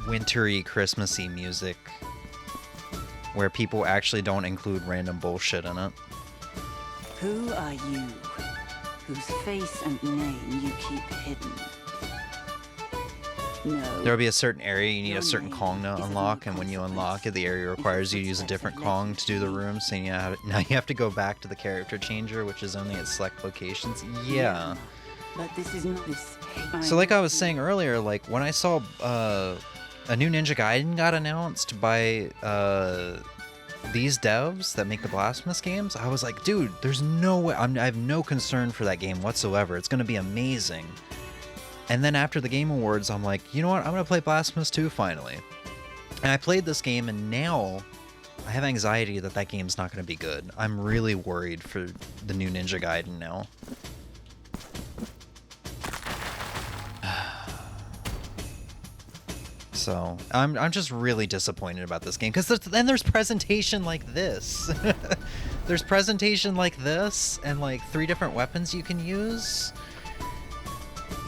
[SPEAKER 3] wintry Christmassy music where people actually don't include random bullshit in it.
[SPEAKER 4] Who are you, whose face and name you keep hidden? No.
[SPEAKER 3] There'll be a certain area you need a certain Kong to unlock, and when you unlock it, the area requires you to use a different Kong to do the room, so now you have to go back to the character changer, which is only at select locations. Yeah.
[SPEAKER 4] But this is not this.
[SPEAKER 3] So like I was saying earlier, like when I saw a new Ninja Gaiden got announced by these devs that make the Blasphemous games, I was like, dude, there's no way, I have no concern for that game whatsoever. It's going to be amazing. And then after the Game Awards, I'm like, you know what? I'm going to play Blasphemous 2 finally. And I played this game, and now I have anxiety that that game's not going to be good. I'm really worried for the new Ninja Gaiden now. So, I'm just really disappointed about this game, because then there's presentation like this. there's presentation like this and like 3 different weapons you can use.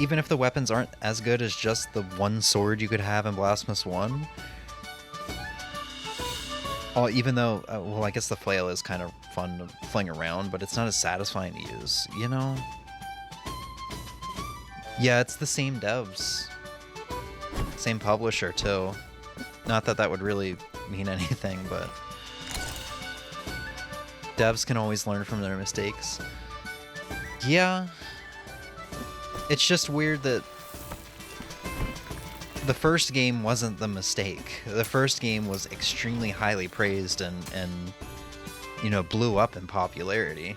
[SPEAKER 3] Even if the weapons aren't as good as just the one sword you could have in Blasphemous 1. Oh, even though, well, I guess the flail is kind of fun to fling around, but it's not as satisfying to use, you know? Yeah, it's the same devs. Same publisher, too. Not that that would really mean anything, but... devs can always learn from their mistakes. Yeah. It's just weird that the first game wasn't the mistake. The first game was extremely highly praised and you know, blew up in popularity.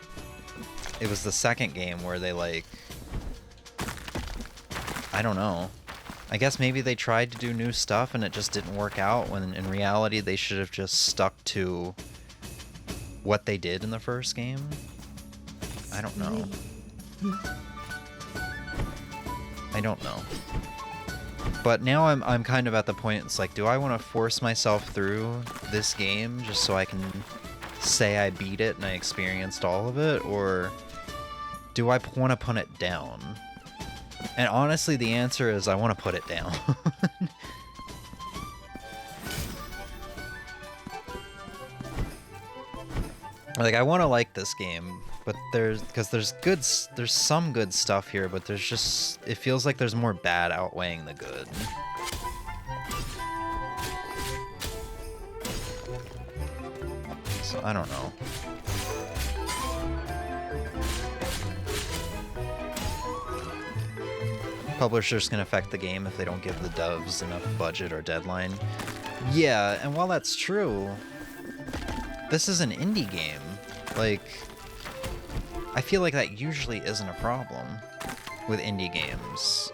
[SPEAKER 3] It was the second game where they, like... I don't know. I guess maybe they tried to do new stuff and it just didn't work out, when in reality they should have just stuck to what they did in the first game. I don't know. I don't know. But now I'm kind of at the point, it's like, do I want to force myself through this game just so I can say I beat it and I experienced all of it, or do I want to put it down? And honestly, the answer is I want to put it down. Like, I want to like this game, but there's some good stuff here, but there's just, it feels like there's more bad outweighing the good. So I don't know. Publishers can affect the game if they don't give the devs enough budget or deadline. Yeah, and while that's true, this is an indie game. Like, I feel like that usually isn't a problem with indie games.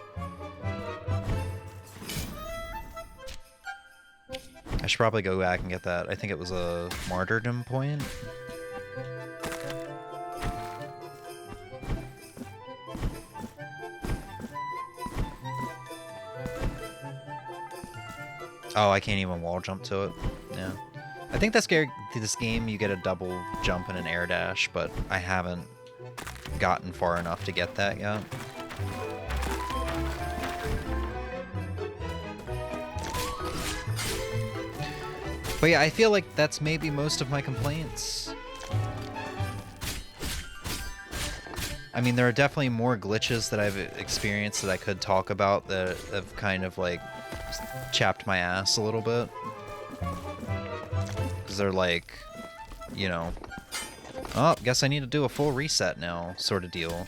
[SPEAKER 3] I should probably go back and get that. I think it was a martyrdom point. Oh, I can't even wall jump to it. Yeah. I think this game you get a double jump and an air dash, but I haven't gotten far enough to get that yet. But yeah, I feel like that's maybe most of my complaints. I mean, there are definitely more glitches that I've experienced that I could talk about that have kind of like chapped my ass a little bit. Because they're like, you know, oh, guess I need to do a full reset now, sort of deal.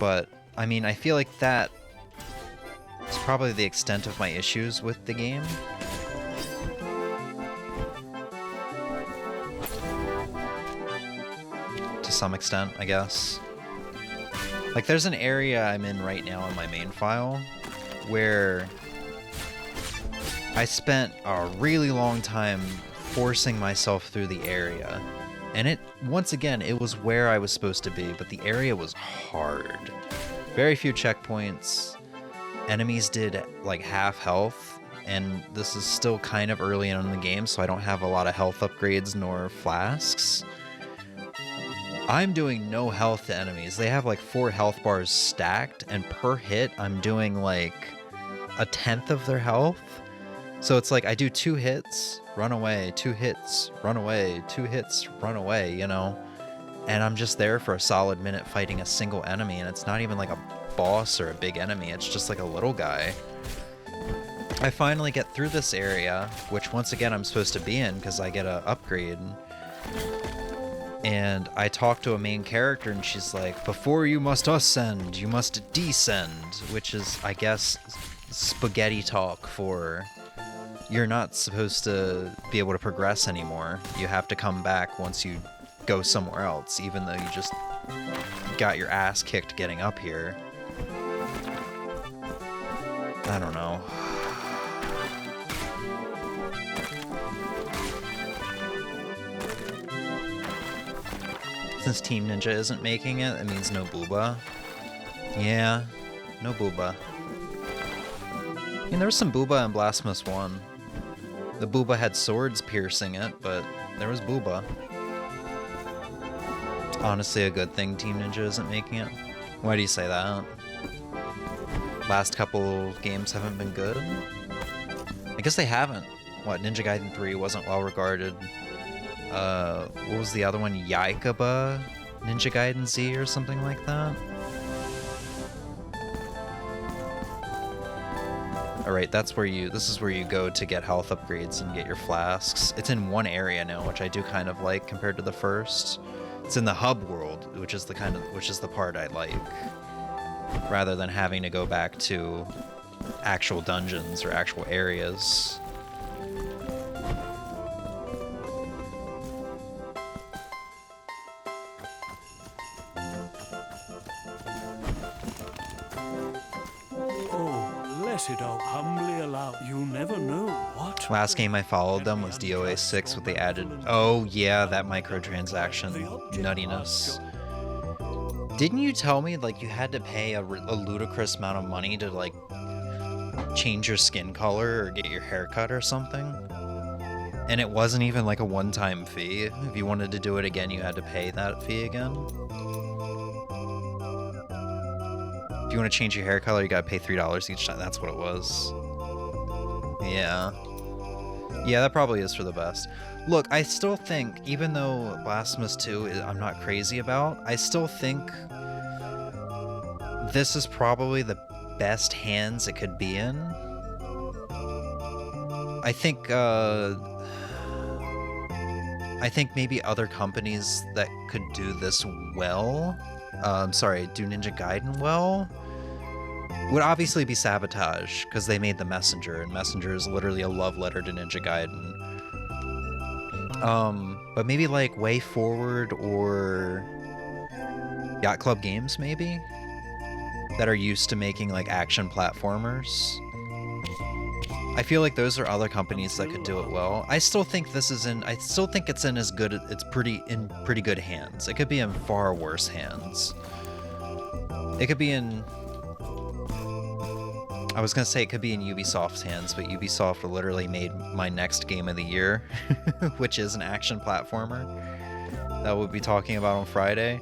[SPEAKER 3] But, I mean, I feel like that is probably the extent of my issues with the game. To some extent, I guess. Like, there's an area I'm in right now in my main file where I spent a really long time forcing myself through the area. And it, once again, it was where I was supposed to be, but the area was hard. Very few checkpoints. Enemies did like half health, and this is still kind of early on in the game, so I don't have a lot of health upgrades nor flasks. I'm doing no health to enemies. They have like 4 health bars stacked, and per hit, I'm doing like 1/10 of their health. So it's like I do 2 hits, run away, 2 hits, run away, 2 hits, run away, you know? And I'm just there for a solid minute fighting a single enemy, and it's not even like a boss or a big enemy, it's just like a little guy. I finally get through this area, which once again I'm supposed to be in because I get an upgrade. And I talk to a main character and she's like, before you must ascend, you must descend, which is, I guess, spaghetti talk for you're not supposed to be able to progress anymore. You have to come back once you go somewhere else, even though you just got your ass kicked getting up here. I don't know. Since Team Ninja isn't making it, it means no booba. Yeah, no booba. I mean, there was some booba in Blasphemous 1. The booba had swords piercing it, but there was booba. Honestly, a good thing Team Ninja isn't making it. Why do you say that? Last couple games haven't been good? I guess they haven't. What, Ninja Gaiden 3 wasn't well regarded. What was the other one? Yaikaba Ninja Gaiden Z or something like that? Alright, this is where you go to get health upgrades and get your flasks. It's in one area now, which I do kind of like compared to the first. It's in the hub world, which is the part I like. Rather than having to go back to actual dungeons or actual areas.
[SPEAKER 5] I'll humbly allow you never know what.
[SPEAKER 3] Last game I followed them was DOA 6 with the added, oh yeah, that microtransaction nuttiness. Didn't you tell me like you had to pay a ludicrous amount of money to like change your skin color or get your hair cut or something? And it wasn't even like a one-time fee. If you wanted to do it again, you had to pay that fee again. If you want to change your hair color, you gotta pay $3 each time. That's what it was. Yeah. Yeah, that probably is for the best. Look, I still think, even though Blasphemous II I'm not crazy about, I still think this is probably the best hands it could be in. I think maybe other companies that could do this well, do Ninja Gaiden well, would obviously be Sabotage, because they made the Messenger, and Messenger is literally a love letter to Ninja Gaiden. But maybe like Way Forward or Yacht Club Games, maybe? That are used to making like action platformers. I feel like those are other companies that could do it well. I still think it's in pretty good hands. It could be in far worse hands. It could be in... I was gonna say it could be in Ubisoft's hands, but Ubisoft literally made my next game of the year, which is an action platformer that we'll be talking about on Friday.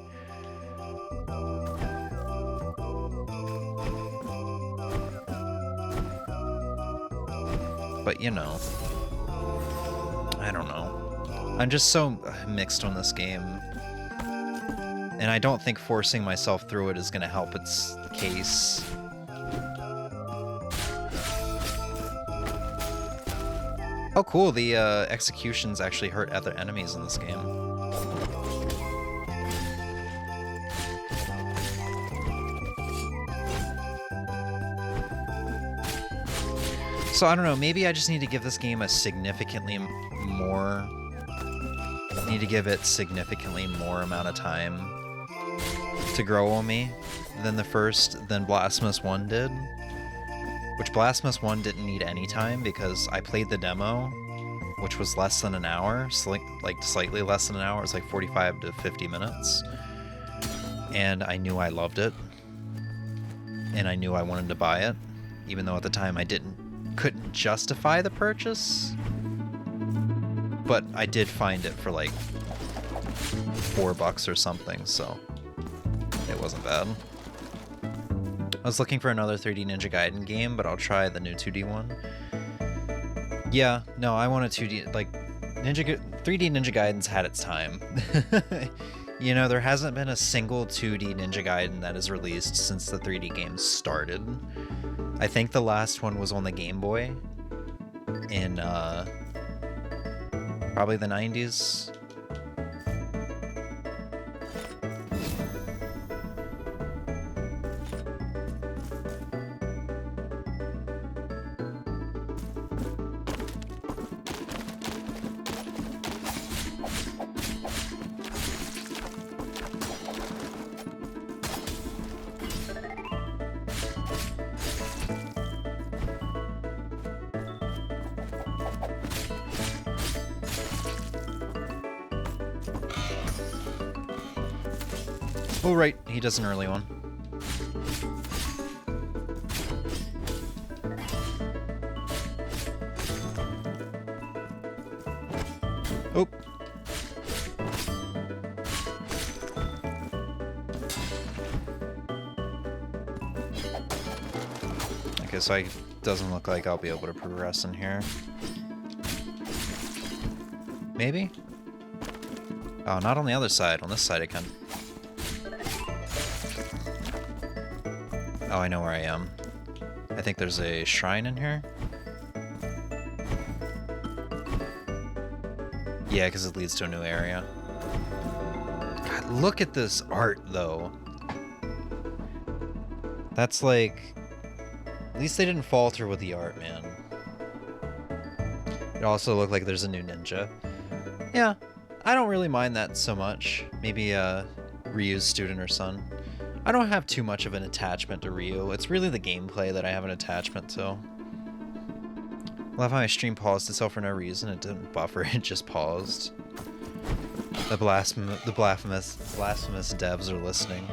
[SPEAKER 3] But you know, I don't know. I'm just so mixed on this game. And I don't think forcing myself through it is gonna help its case. Oh cool, the executions actually hurt other enemies in this game. So I don't know, maybe I just need to give this game a significantly more... need to give it significantly more amount of time to grow on me than Blasphemous 1 did. Which Blasphemous 1 didn't need any time because I played the demo, which was less than an hour, like slightly less than an hour. It was like 45 to 50 minutes. And I knew I loved it. And I knew I wanted to buy it, even though at the time I couldn't justify the purchase. But I did find it for like $4 or something, so it wasn't bad. I was looking for another 3D Ninja Gaiden game, but I'll try the new 2D one. Yeah, no, I want a 2D, like, 3D Ninja Gaiden's had its time. You know, there hasn't been a single 2D Ninja Gaiden that is released since the 3D games started. I think the last one was on the Game Boy in, probably the 90s. Oh, right, he does an early one. Oh. Okay, so it doesn't look like I'll be able to progress in here. Maybe? Oh, not on the other side. On this side I can. Oh, I know where I am. I think there's a shrine in here. Yeah, because it leads to a new area. God, look at this art, though. That's like... At least they didn't falter with the art, man. It also looked like there's a new ninja. Yeah, I don't really mind that so much. Maybe Ryu's student or son. I don't have too much of an attachment to Ryu. It's really the gameplay that I have an attachment to. I love how my stream paused itself for no reason. It didn't buffer, it just paused. The blasphemous devs are listening.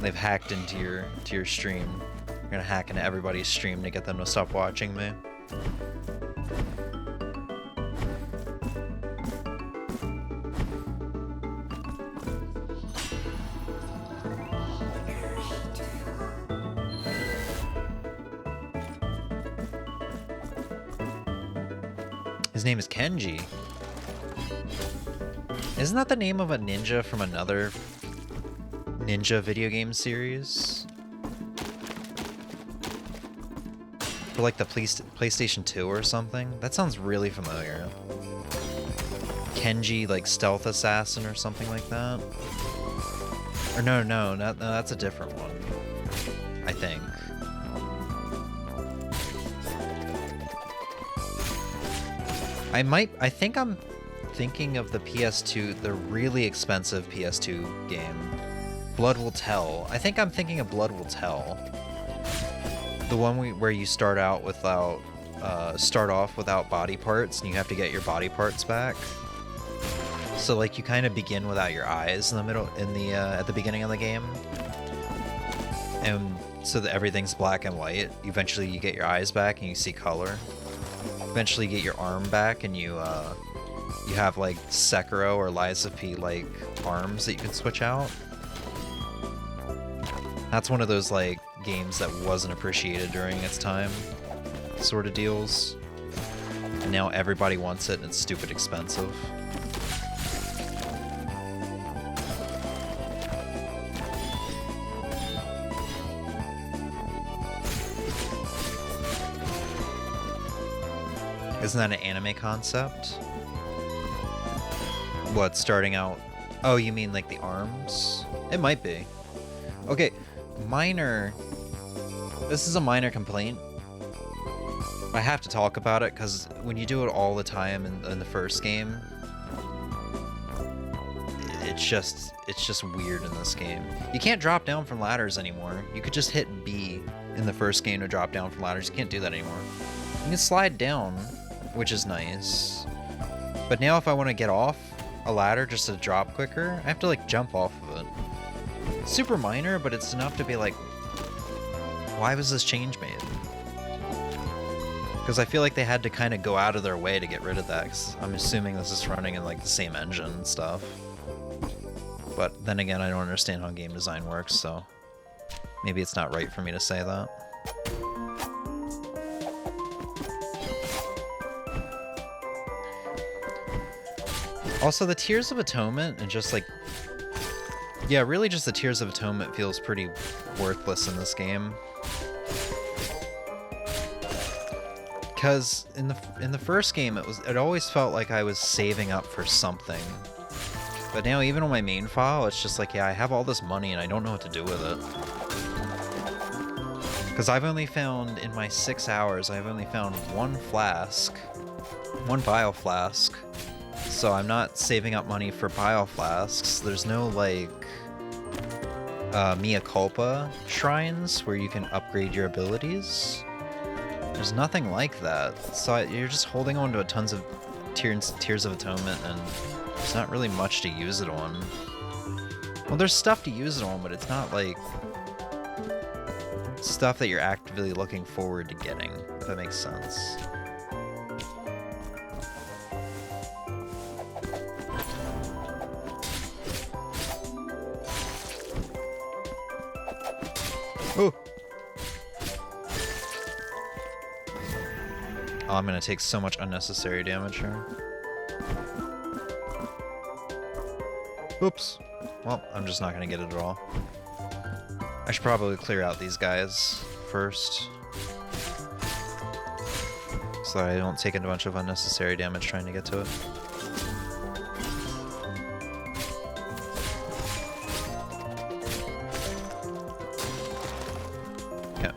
[SPEAKER 3] They've hacked into your stream. You're gonna hack into everybody's stream to get them to stop watching me. His name is Kenji. Isn't that the name of a ninja from another ninja video game series? For like the PlayStation 2 or something? That sounds really familiar. Kenji, like Stealth Assassin or something like that? Or no, that's a different one. I think. I think I'm thinking of the PS2, the really expensive PS2 game. Blood Will Tell. I think I'm thinking of Blood Will Tell. The one where you start off without body parts and you have to get your body parts back. So like you kind of begin without your eyes in the middle, at the beginning of the game. And so that everything's black and white. Eventually you get your eyes back and you see color. Eventually you get your arm back and you have like Sekiro or Lies of P like arms that you can switch out. That's one of those like games that wasn't appreciated during its time sort of deals. And now everybody wants it and it's stupid expensive. Isn't that an anime concept? What, starting out? Oh, you mean like the arms? It might be. Okay, this is a minor complaint. I have to talk about it because when you do it all the time in the first game, it's just weird in this game. You can't drop down from ladders anymore. You could just hit B in the first game to drop down from ladders. You can't do that anymore. You can slide down, which is nice. But now if I want to get off a ladder just to drop quicker, I have to like jump off of it. Super minor, but it's enough to be like, why was this change made? Because I feel like they had to kind of go out of their way to get rid of that, 'cause I'm assuming this is running in like the same engine and stuff. But then again, I don't understand how game design works, so maybe it's not right for me to say that. Also, the Tears of Atonement and just like... Yeah, really just the Tears of Atonement feels pretty worthless in this game. Because in the first game, it always felt like I was saving up for something. But now, even on my main file, it's just like, yeah, I have all this money and I don't know what to do with it. Because I've only found, in my 6 hours, I've only found one bile flask. So I'm not saving up money for bile flasks. There's no, like, mea culpa shrines where you can upgrade your abilities. There's nothing like that. So you're just holding on to tons of Tears of Atonement, and there's not really much to use it on. Well, there's stuff to use it on, but it's not like stuff that you're actively looking forward to getting, if that makes sense. Oh! Oh, I'm gonna take so much unnecessary damage here. Oops. Well, I'm just not gonna get it at all. I should probably clear out these guys first, so that I don't take a bunch of unnecessary damage trying to get to it. Yeah.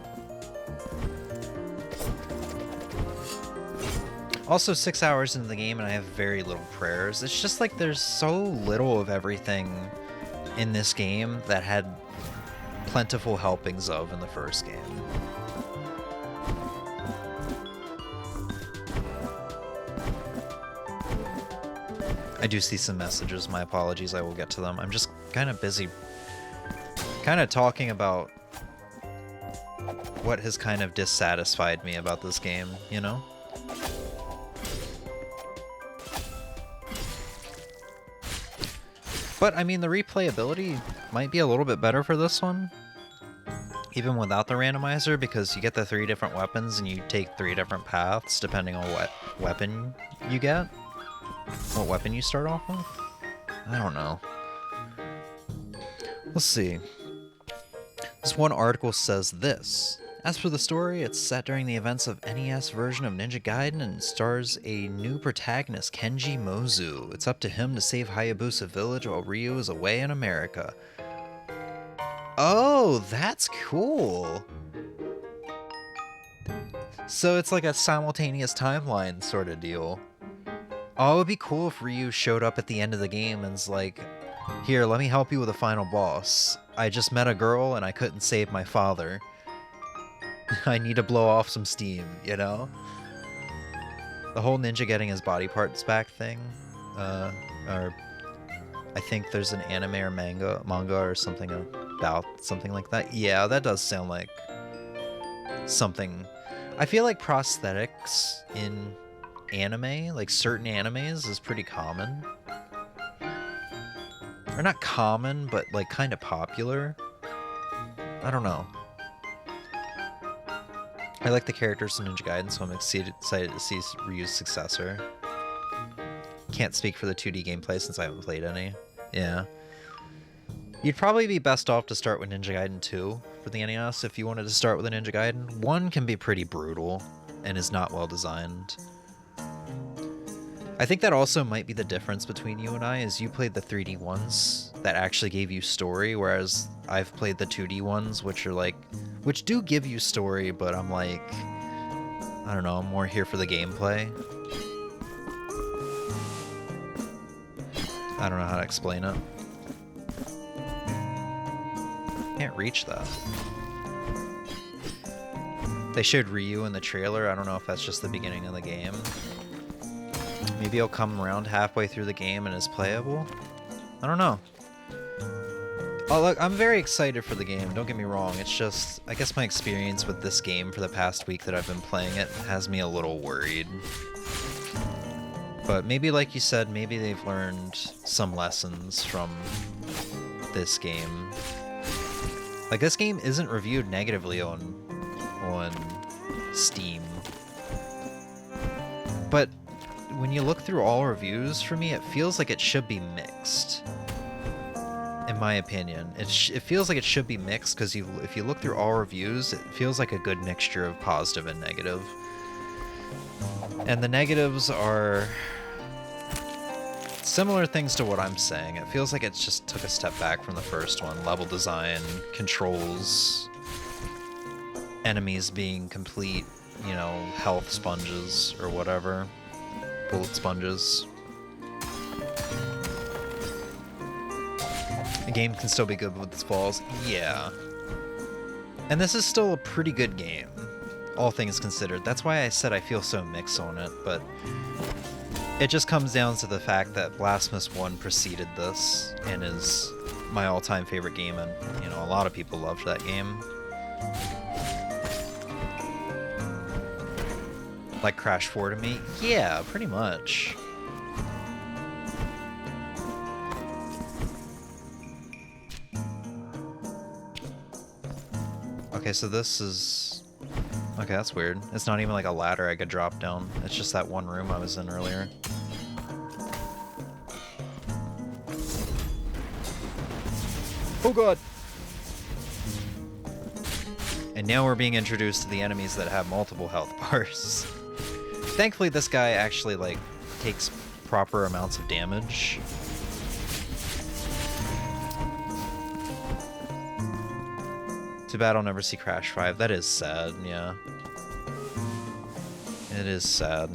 [SPEAKER 3] Also, 6 hours into the game and I have very little prayers. It's just like there's so little of everything in this game that had plentiful helpings of in the first game. I do see some messages, my apologies, I will get to them. I'm just kind of busy kind of talking about what has kind of dissatisfied me about this game, you know? But, I mean, the replayability might be a little bit better for this one, even without the randomizer, because you get the 3 different weapons and you take 3 different paths depending on what weapon you get. What weapon you start off with? I don't know. Let's see. This one article says this. As for the story, it's set during the events of NES version of Ninja Gaiden and stars a new protagonist, Kenji Mozu. It's up to him to save Hayabusa Village while Ryu is away in America. Oh, that's cool. So it's like a simultaneous timeline sort of deal. Oh, it would be cool if Ryu showed up at the end of the game and's like, here, let me help you with the final boss. I just met a girl and I couldn't save my father. I need to blow off some steam, you know? The whole ninja getting his body parts back thing, or I think there's an anime or manga or something about something like that. Yeah, that does sound like something. I feel like prosthetics in anime, like certain animes, is pretty common. Or not common, but like kind of popular. I don't know. I like the characters in Ninja Gaiden, so I'm excited to see Ryu's successor. Can't speak for the 2D gameplay since I haven't played any. Yeah. You'd probably be best off to start with Ninja Gaiden 2 for the NES if you wanted to start with a Ninja Gaiden. 1 can be pretty brutal and is not well designed. I think that also might be the difference between you and I, is you played the 3D ones that actually gave you story, whereas I've played the 2D ones, which are like, which do give you story, but I'm like, I don't know, I'm more here for the gameplay. I don't know how to explain it. Can't reach that. They showed Ryu in the trailer. I don't know if that's just the beginning of the game. Maybe he'll come around halfway through the game and is playable? I don't know. Oh, look, I'm very excited for the game, don't get me wrong. It's just, I guess my experience with this game for the past week that I've been playing it has me a little worried. But maybe, like you said, maybe they've learned some lessons from this game. Like, this game isn't reviewed negatively on Steam. But when you look through all reviews, for me, it feels like it should be mixed. In my opinion, it feels like it should be mixed, because if you look through all reviews, it feels like a good mixture of positive and negative. And the negatives are similar things to what I'm saying. It feels like it just took a step back from the first one. Level design, controls, enemies being complete, you know, health sponges or whatever. Bullet sponges. The game can still be good with its flaws. Yeah. And this is still a pretty good game, all things considered. That's why I said I feel so mixed on it, but it just comes down to the fact that Blasphemous 1 preceded this and is my all-time favorite game, and, you know, a lot of people loved that game. Like Crash 4 to me? Yeah, pretty much. Okay, so this is... Okay, that's weird. It's not even like a ladder I could drop down. It's just that one room I was in earlier. Oh god! And now we're being introduced to the enemies that have multiple health bars. Thankfully this guy actually, like, takes proper amounts of damage. Too bad I'll never see Crash 5. That is sad, yeah. It is sad.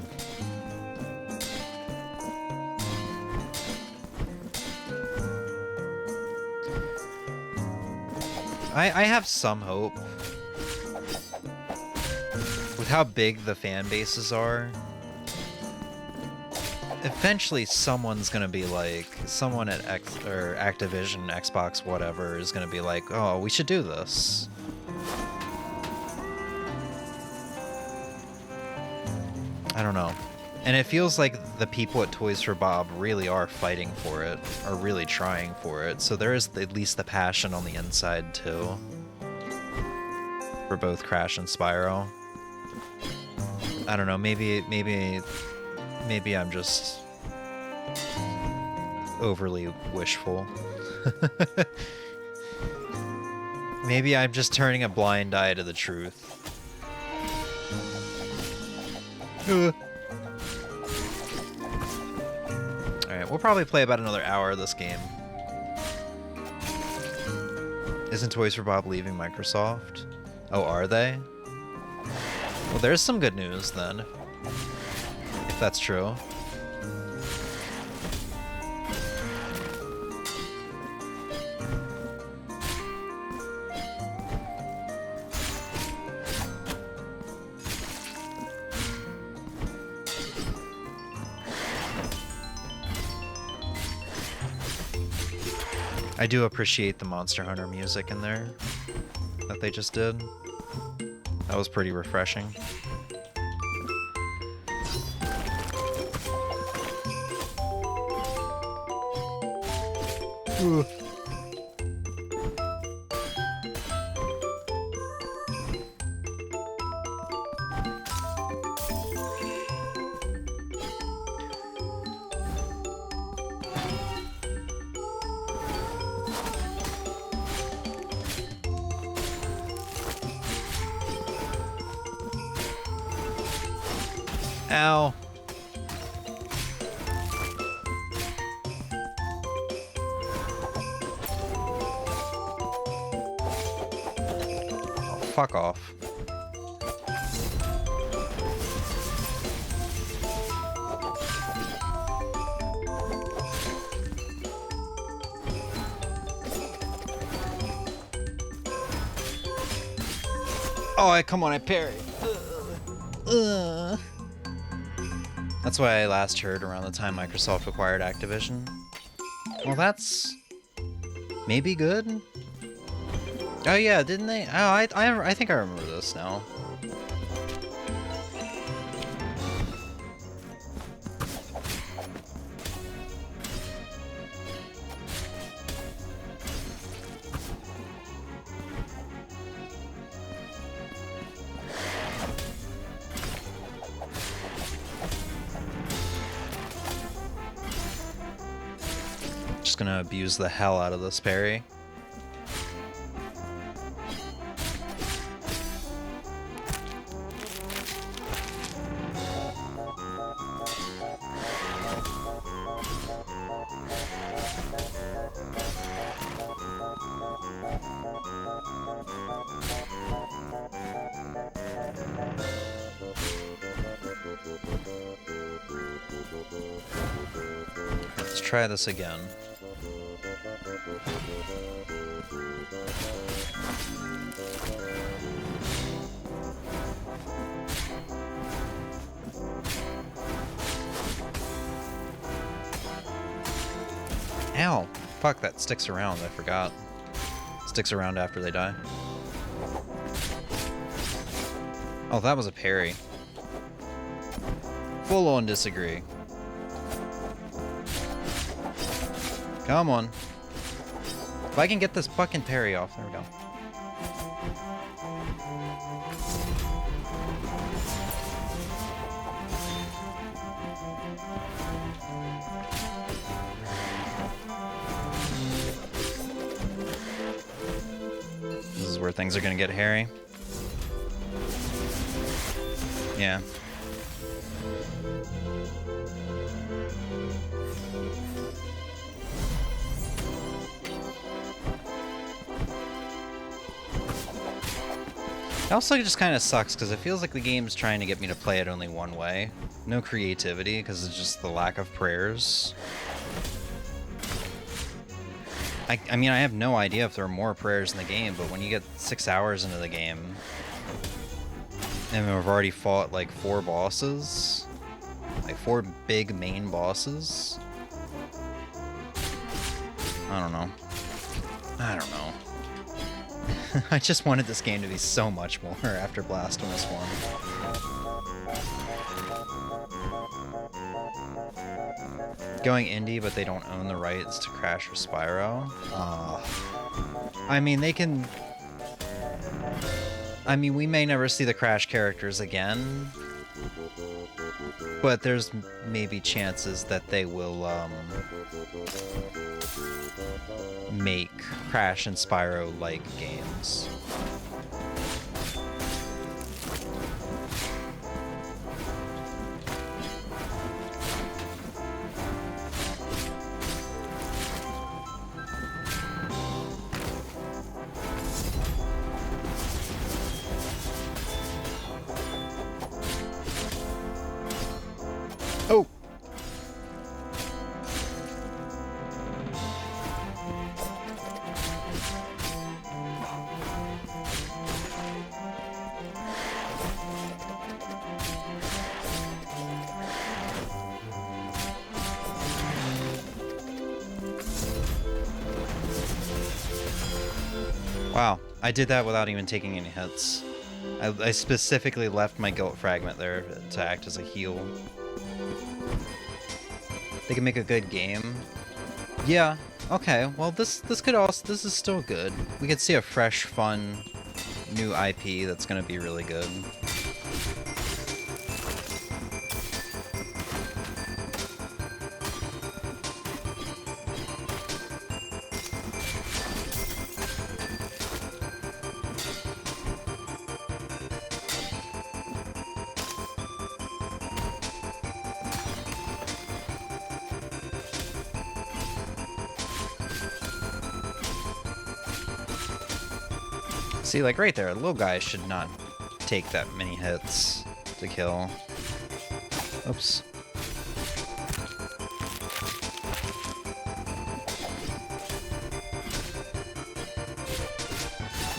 [SPEAKER 3] I have some hope. With how big the fan bases are, eventually someone's gonna be like, someone at Activision, Xbox, whatever, is gonna be like, oh, we should do this. I don't know. And it feels like the people at Toys for Bob really are fighting for it, are really trying for it, so there is at least the passion on the inside too. For both Crash and Spyro. I don't know, maybe I'm just overly wishful. Maybe I'm just turning a blind eye to the truth. Alright, we'll probably play about another hour of this game. Isn't Toys for Bob leaving Microsoft? Oh, are they? Well, there's some good news then. If that's true. I do appreciate the Monster Hunter music in there that they just did. That was pretty refreshing. Ugh. Ow. Oh, fuck off. Oh, come on, I parried. That's what I last heard around the time Microsoft acquired Activision. Well, that's maybe good. Oh yeah, didn't they? Oh, I think I remember this now. Just gonna abuse the hell out of this parry. Let's try this again. Ow! Fuck, that sticks around, I forgot. Sticks around after they die. Oh, that was a parry. Full on disagree. Come on. If I can get this fucking parry off, there we go. where things are gonna get hairy. Yeah. It also just kind of sucks because it feels like the game's trying to get me to play it only one way. No creativity because it's just the lack of prayers. I mean, I have no idea if there are more prayers in the game, but when you get 6 hours into the game, and we've already fought like 4 bosses, like 4 big main bosses. I don't know. I don't know. I just wanted this game to be so much more after Blasphemous 1. Going indie, but they don't own the rights to Crash or Spyro. I mean, they can... I mean, we may never see the Crash characters again, but there's maybe chances that they will make Crash and Spyro-like games. Oh! Wow, I did that without even taking any hits. I specifically left my guilt fragment there to act as a heal. They can make a good game. Yeah, okay, well this is still good. We could see a fresh, fun, new IP that's gonna be really good. See, like right there, little guys should not take that many hits to kill. Oops.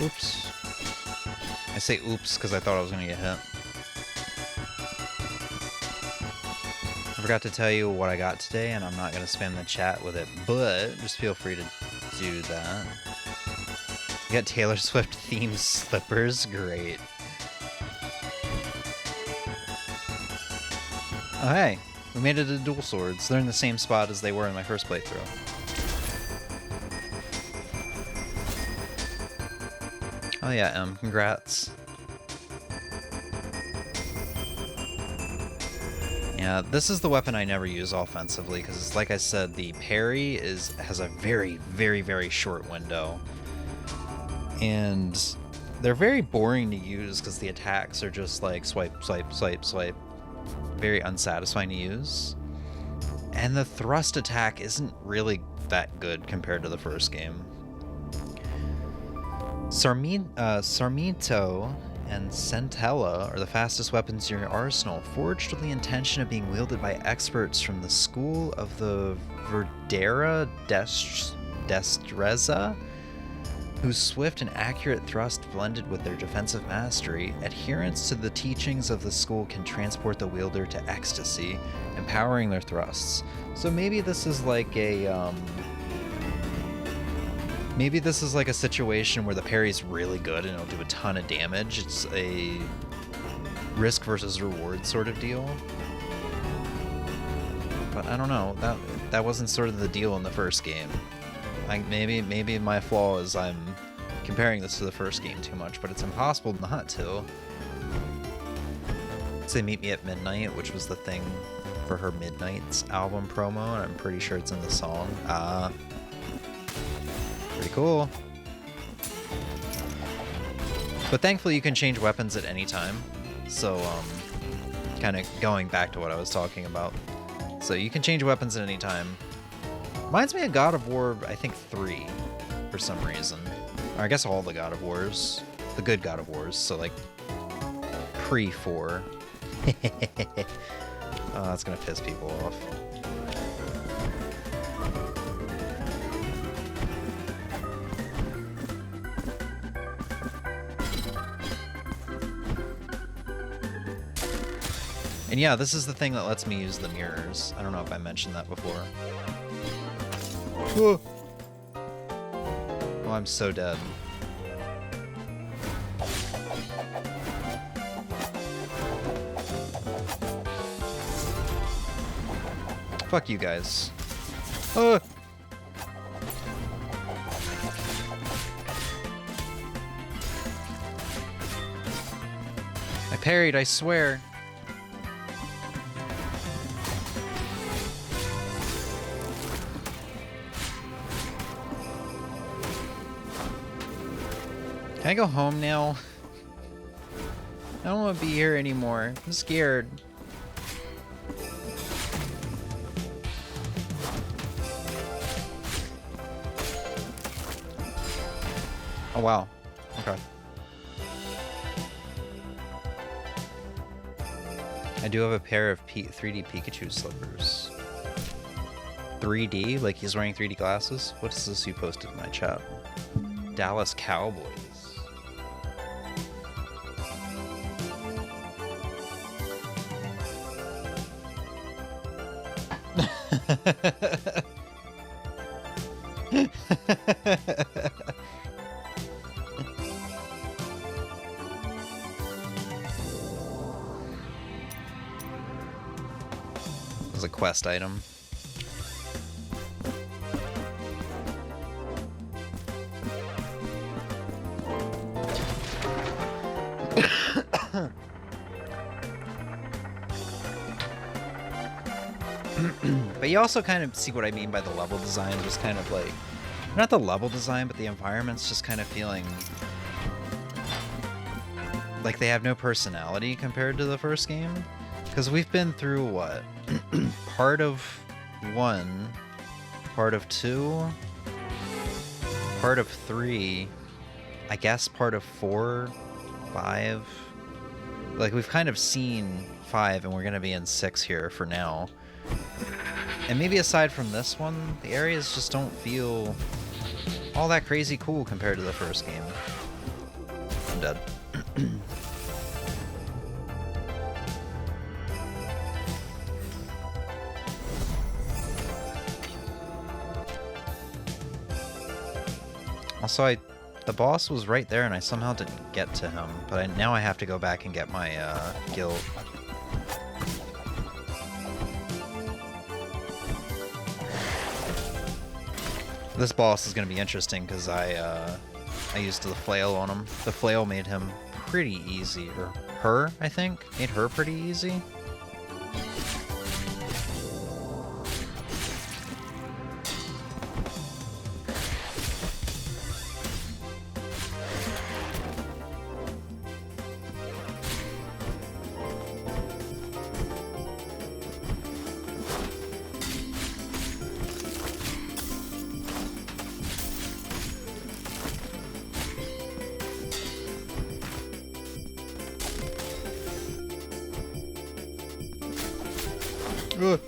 [SPEAKER 3] Oops. I say oops because I thought I was going to get hit. I forgot to tell you what I got today, and I'm not going to spam the chat with it, but just feel free to do that. You got Taylor Swift themed slippers? Great. Oh hey, we made it to dual swords. They're in the same spot as they were in my first playthrough. Oh yeah, congrats. Yeah, this is the weapon I never use offensively, because like I said, the parry has a very, very, very short window. And they're very boring to use because the attacks are just like swipe, swipe, swipe, swipe. Very unsatisfying to use. And the thrust attack isn't really that good compared to the first game. Sarmiento and Centella are the fastest weapons in your arsenal, forged with the intention of being wielded by experts from the school of the Verdera Destreza, whose swift and accurate thrust blended with their defensive mastery. Adherence to the teachings of the school can transport the wielder to ecstasy, empowering their thrusts. So maybe this is like a maybe this is like a situation where the parry's really good and it'll do a ton of damage. It's a risk versus reward sort of deal. But I don't know. That wasn't sort of the deal in the first game. Maybe my flaw is I'm comparing this to the first game too much, but it's impossible not to. Say Meet Me at Midnight, which was the thing for her Midnight's album promo, and I'm pretty sure it's in the song. Pretty cool. But thankfully you can change weapons at any time. So, kind of going back to what I was talking about. So you can change weapons at any time. Reminds me of God of War, I think 3, for some reason. Or I guess all the God of Wars. The good God of Wars, so like pre-4. Oh, that's gonna piss people off. And yeah, this is the thing that lets me use the mirrors. I don't know if I mentioned that before. Oh, I'm so dead. Fuck you guys. Oh! I parried, I swear. Can I go home now? I don't want to be here anymore. I'm scared. Oh wow. Okay. I do have a pair of 3D Pikachu slippers. 3D? Like he's wearing 3D glasses? What is this you posted in my chat? Dallas Cowboys. As a quest item. But you also kind of see what I mean by the level design, just kind of like, not the level design, but the environments just kind of feeling like they have no personality compared to the first game. Because we've been through, what? Part of 1, part of 2, part of 3, I guess part of 4, 5. Like, we've kind of seen 5, and we're going to be in 6 here for now. And maybe aside from this one, the areas just don't feel all that crazy cool compared to the first game. I'm dead. Also, the boss was right there and I somehow didn't get to him, but now I have to go back and get my guild. This boss is going to be interesting because I used the flail on him. The flail made him pretty easy, or her, I think, made her pretty easy. Ugh.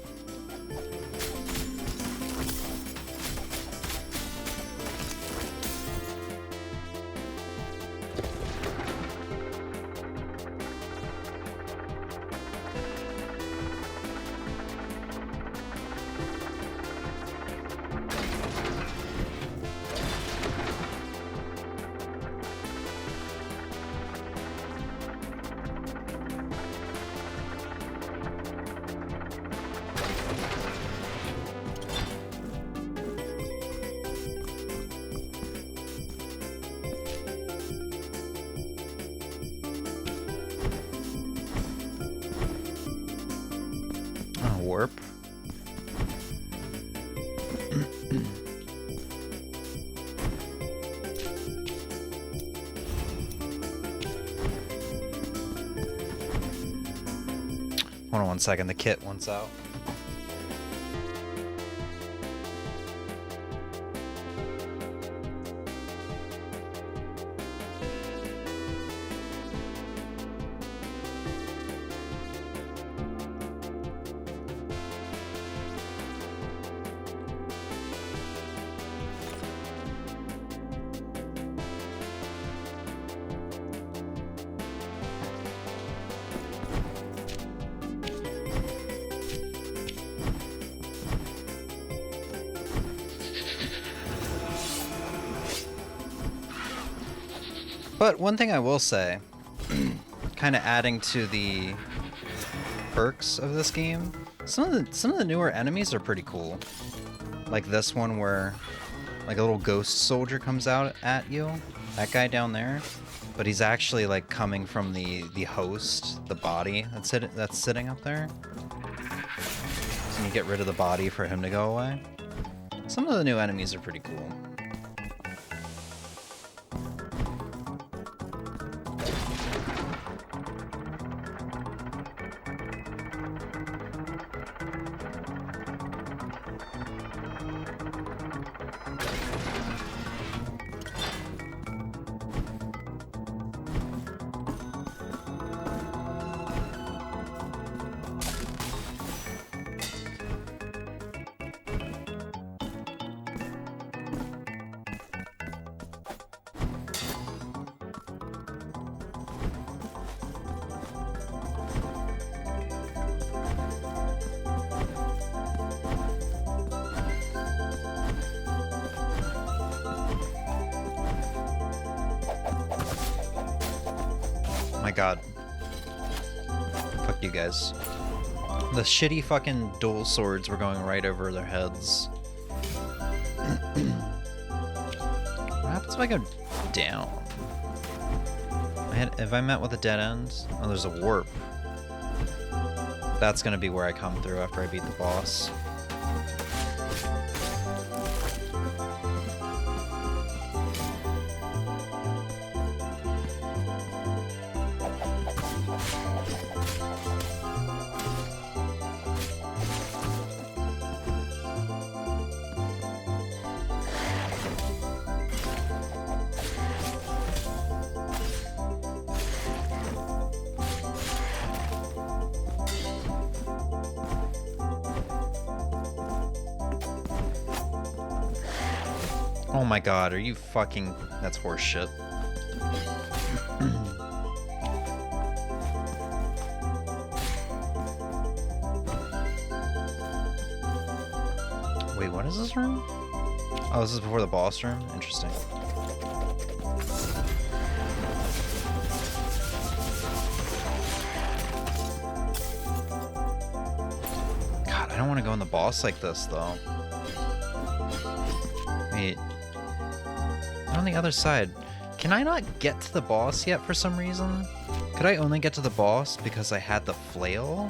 [SPEAKER 3] Warp. Hold on one second, the kit wants out. But one thing I will say, kind of adding to the perks of this game, some of the newer enemies are pretty cool. Like this one where like a little ghost soldier comes out at you, that guy down there, but he's actually like coming from the host, the body that's sitting up there. So you get rid of the body for him to go away. Some of the new enemies are pretty cool. My god. Fuck you guys. The shitty fucking dual swords were going right over their heads. What happens if I go down? Have I met with a dead end? Oh, there's a warp. That's gonna be where I come through after I beat the boss. Oh my god, are you fucking... That's horseshit. Wait, what is this room? Oh, this is before the boss room? Interesting. God, I don't want to go in the boss like this, though. Wait. On the other side, can I not get to the boss yet for some reason? Could I only get to the boss because I had the flail?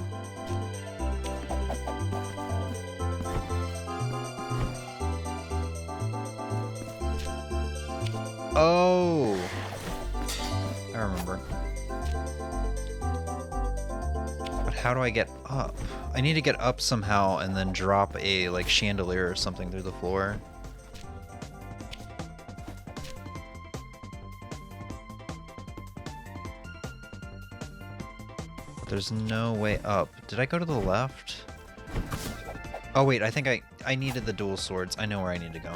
[SPEAKER 3] Oh! I remember. But how do I get up? I need to get up somehow and then drop a, like, chandelier or something through the floor. There's no way up. Did I go to the left? Oh wait, I think I needed the dual swords. I know where I need to go.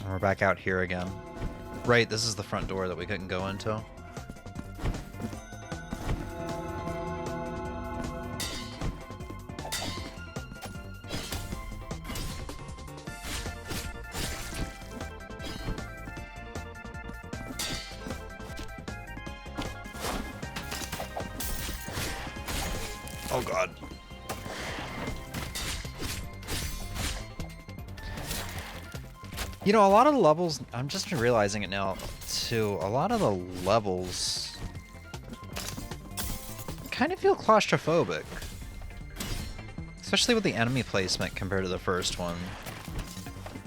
[SPEAKER 3] We're back out here again. Right, this is the front door that we couldn't go into. Oh god. You know, a lot of the levels, I'm just realizing it now, too, a lot of the levels kind of feel claustrophobic. Especially with the enemy placement compared to the first one.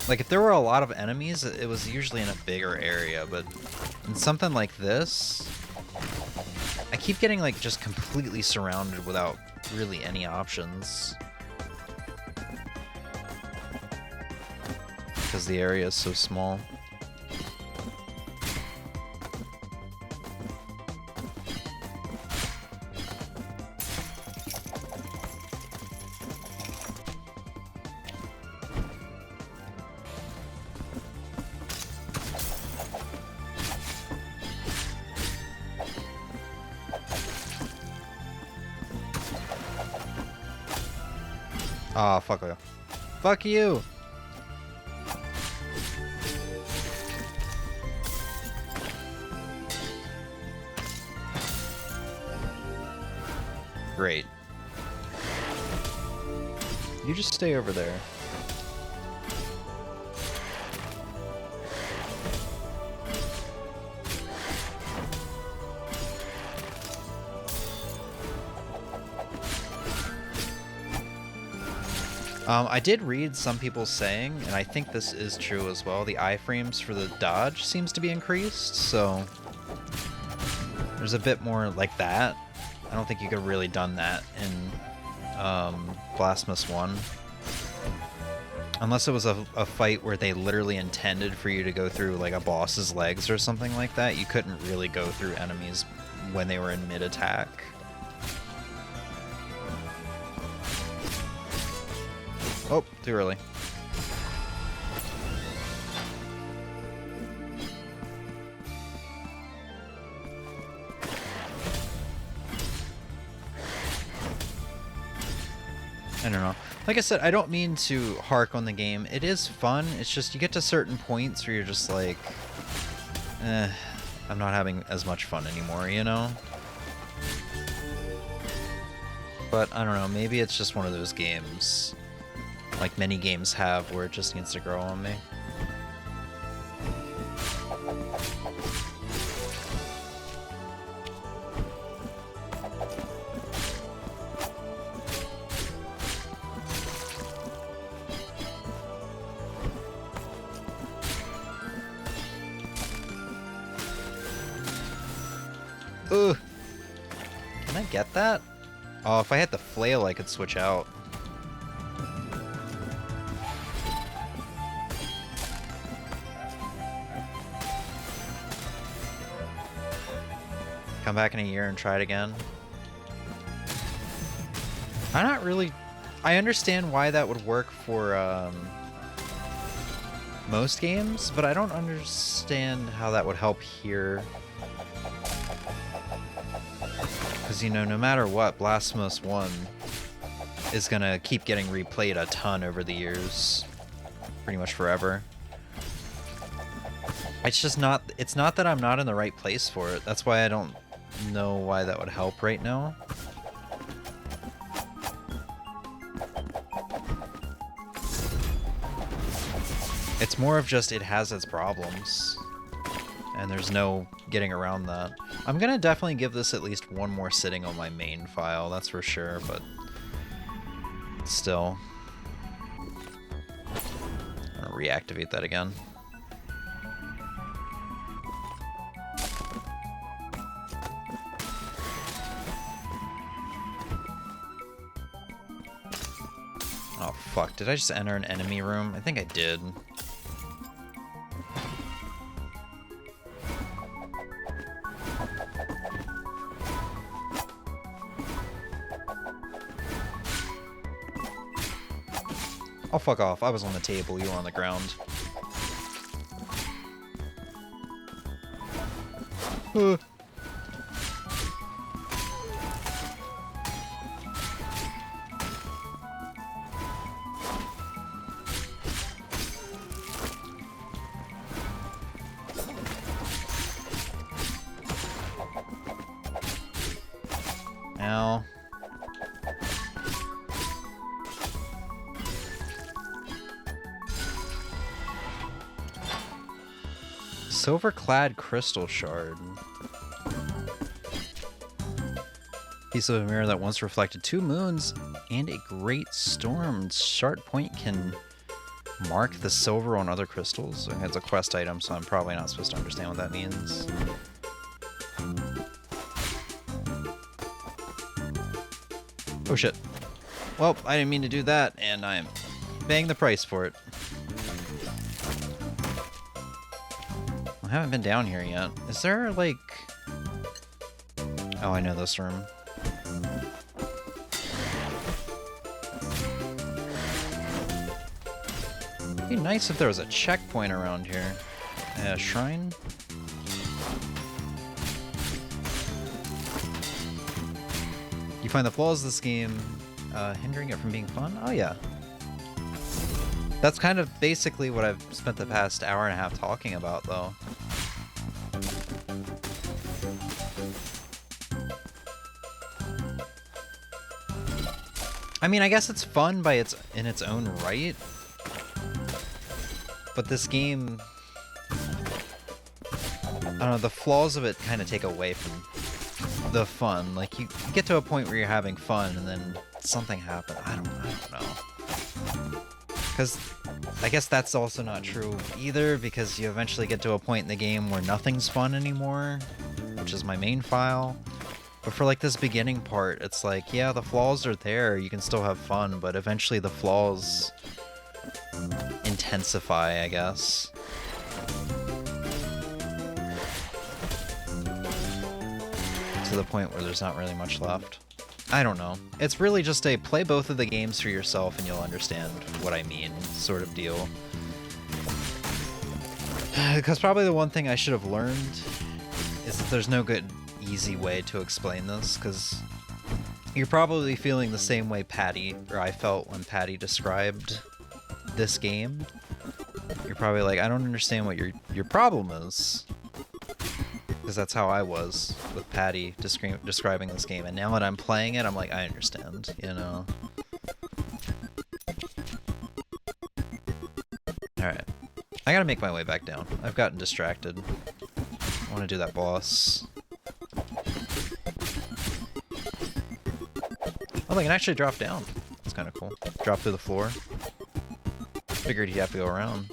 [SPEAKER 3] Like, if there were a lot of enemies, it was usually in a bigger area, but in something like this, I keep getting, like, just completely surrounded without really any options. Because the area is so small. Ah, fuck you. Fuck you! Great. You just stay over there. I did read some people saying, and I think this is true as well, the iframes for the dodge seems to be increased, so there's a bit more like that. I don't think you could have really done that in Blasphemous 1. Unless it was a fight where they literally intended for you to go through like a boss's legs or something like that, you couldn't really go through enemies when they were in mid-attack. Oh, too early. I don't know. Like I said, I don't mean to hark on the game. It is fun. It's just you get to certain points where you're just like, I'm not having as much fun anymore, you know? But I don't know, maybe it's just one of those games, like many games have, where it just needs to grow on me. Ugh. Can I get that? Oh, if I had the flail, I could switch out. Come back in a year and try it again. I'm not really... I understand why that would work for most games, but I don't understand how that would help here. Because, you know, no matter what, Blasphemous 1 is gonna keep getting replayed a ton over the years. Pretty much forever. It's just not... It's not that I'm not in the right place for it. That's why I don't know why that would help right now. It's more of just it has its problems. And there's no getting around that. I'm gonna definitely give this at least one more sitting on my main file, that's for sure, but still. I'm gonna reactivate that again. Oh fuck, did I just enter an enemy room? I think I did. Oh, fuck off. I was on the table, you were on the ground. Ow. Silver-clad crystal shard. Piece of a mirror that once reflected 2 moons and a great storm. Sharp point can mark the silver on other crystals. Okay, it's a quest item, so I'm probably not supposed to understand what that means. Oh shit. Well, I didn't mean to do that, and I'm paying the price for it. I haven't been down here yet. Is there, like... Oh, I know this room. It'd be nice if there was a checkpoint around here. A shrine? You find the flaws of this game hindering it from being fun? Oh yeah. That's kind of basically what I've spent the past hour and a half talking about, though. I mean, I guess it's fun in its own right. But this game, I don't know, the flaws of it kind of take away from the fun. Like, you get to a point where you're having fun and then something happens. I don't know. Because I guess that's also not true either, because you eventually get to a point in the game where nothing's fun anymore, which is my main file. But for like this beginning part, it's like, yeah, the flaws are there, you can still have fun, but eventually the flaws intensify, I guess. To the point where there's not really much left. I don't know. It's really just a play both of the games for yourself and you'll understand what I mean sort of deal. Because probably the one thing I should have learned is that there's no good easy way to explain this, because you're probably feeling the same way Patty, or I felt when Patty described this game. You're probably like, I don't understand what your problem is. Because that's how I was with Patty describing this game, and now that I'm playing it, I'm like, I understand, you know? Alright. I gotta make my way back down. I've gotten distracted. I want to do that boss. Oh, they can actually drop down. That's kind of cool. Drop through the floor. Figured you'd have to go around.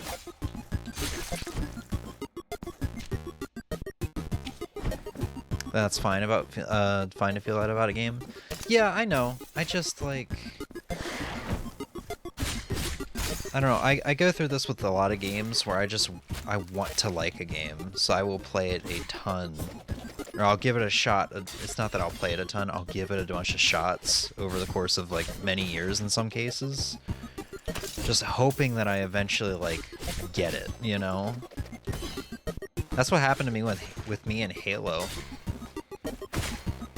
[SPEAKER 3] That's fine fine to feel that about a game. Yeah, I know. I just like, I don't know. I go through this with a lot of games where I want to like a game, so I will play it a ton. Or I'll give it a shot. It's not that I'll play it a ton, I'll give it a bunch of shots over the course of like many years in some cases. Just hoping that I eventually like get it, you know? That's what happened to me with me in Halo.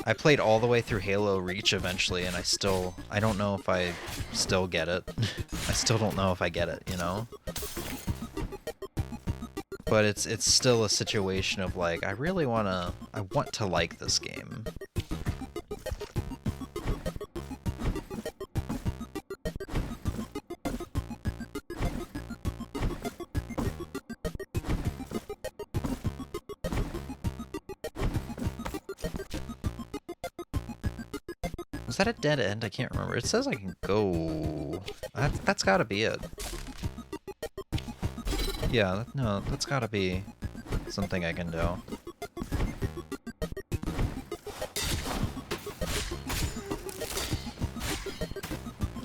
[SPEAKER 3] I played all the way through Halo Reach eventually, and I don't know if I still get it. I still don't know if I get it, you know? But it's still a situation of like, I want to like this game. Is that a dead end? I can't remember. It says I can go. That's gotta be it. Yeah, no, that's gotta be something I can do.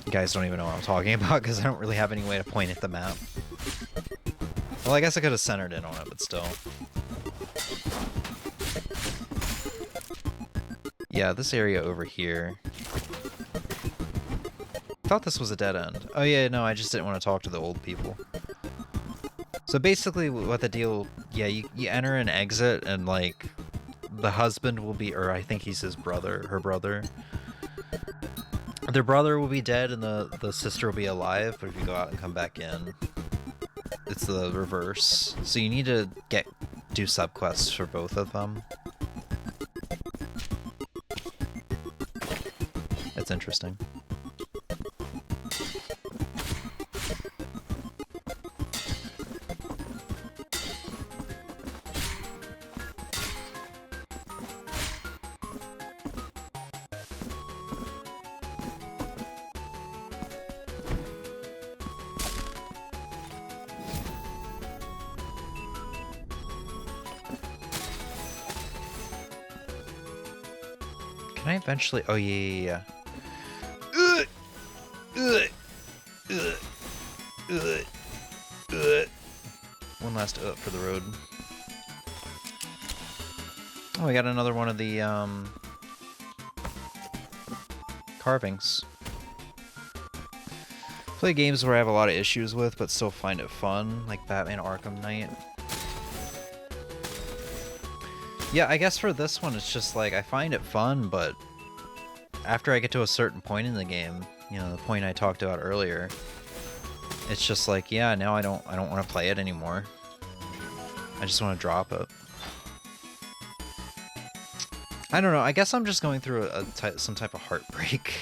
[SPEAKER 3] You guys don't even know what I'm talking about because I don't really have any way to point at the map. Well, I guess I could have centered in on it, but still. Yeah, this area over here. I thought this was a dead end. Oh yeah, no, I just didn't want to talk to the old people. So basically what the deal, yeah, you enter and exit, and like the husband will be, or I think he's his brother, her brother. Their brother will be dead and the sister will be alive, but if you go out and come back in, it's the reverse. So you need to do subquests for both of them. It's interesting. Can I eventually... Oh, yeah. One last for the road. Oh, we got another one of the carvings. Play games where I have a lot of issues with, but still find it fun, like Batman Arkham Knight. Yeah, I guess for this one, it's just like, I find it fun, but after I get to a certain point in the game, you know, the point I talked about earlier, it's just like, yeah, now I don't want to play it anymore. I just want to drop it. I don't know, I guess I'm just going through some type of heartbreak.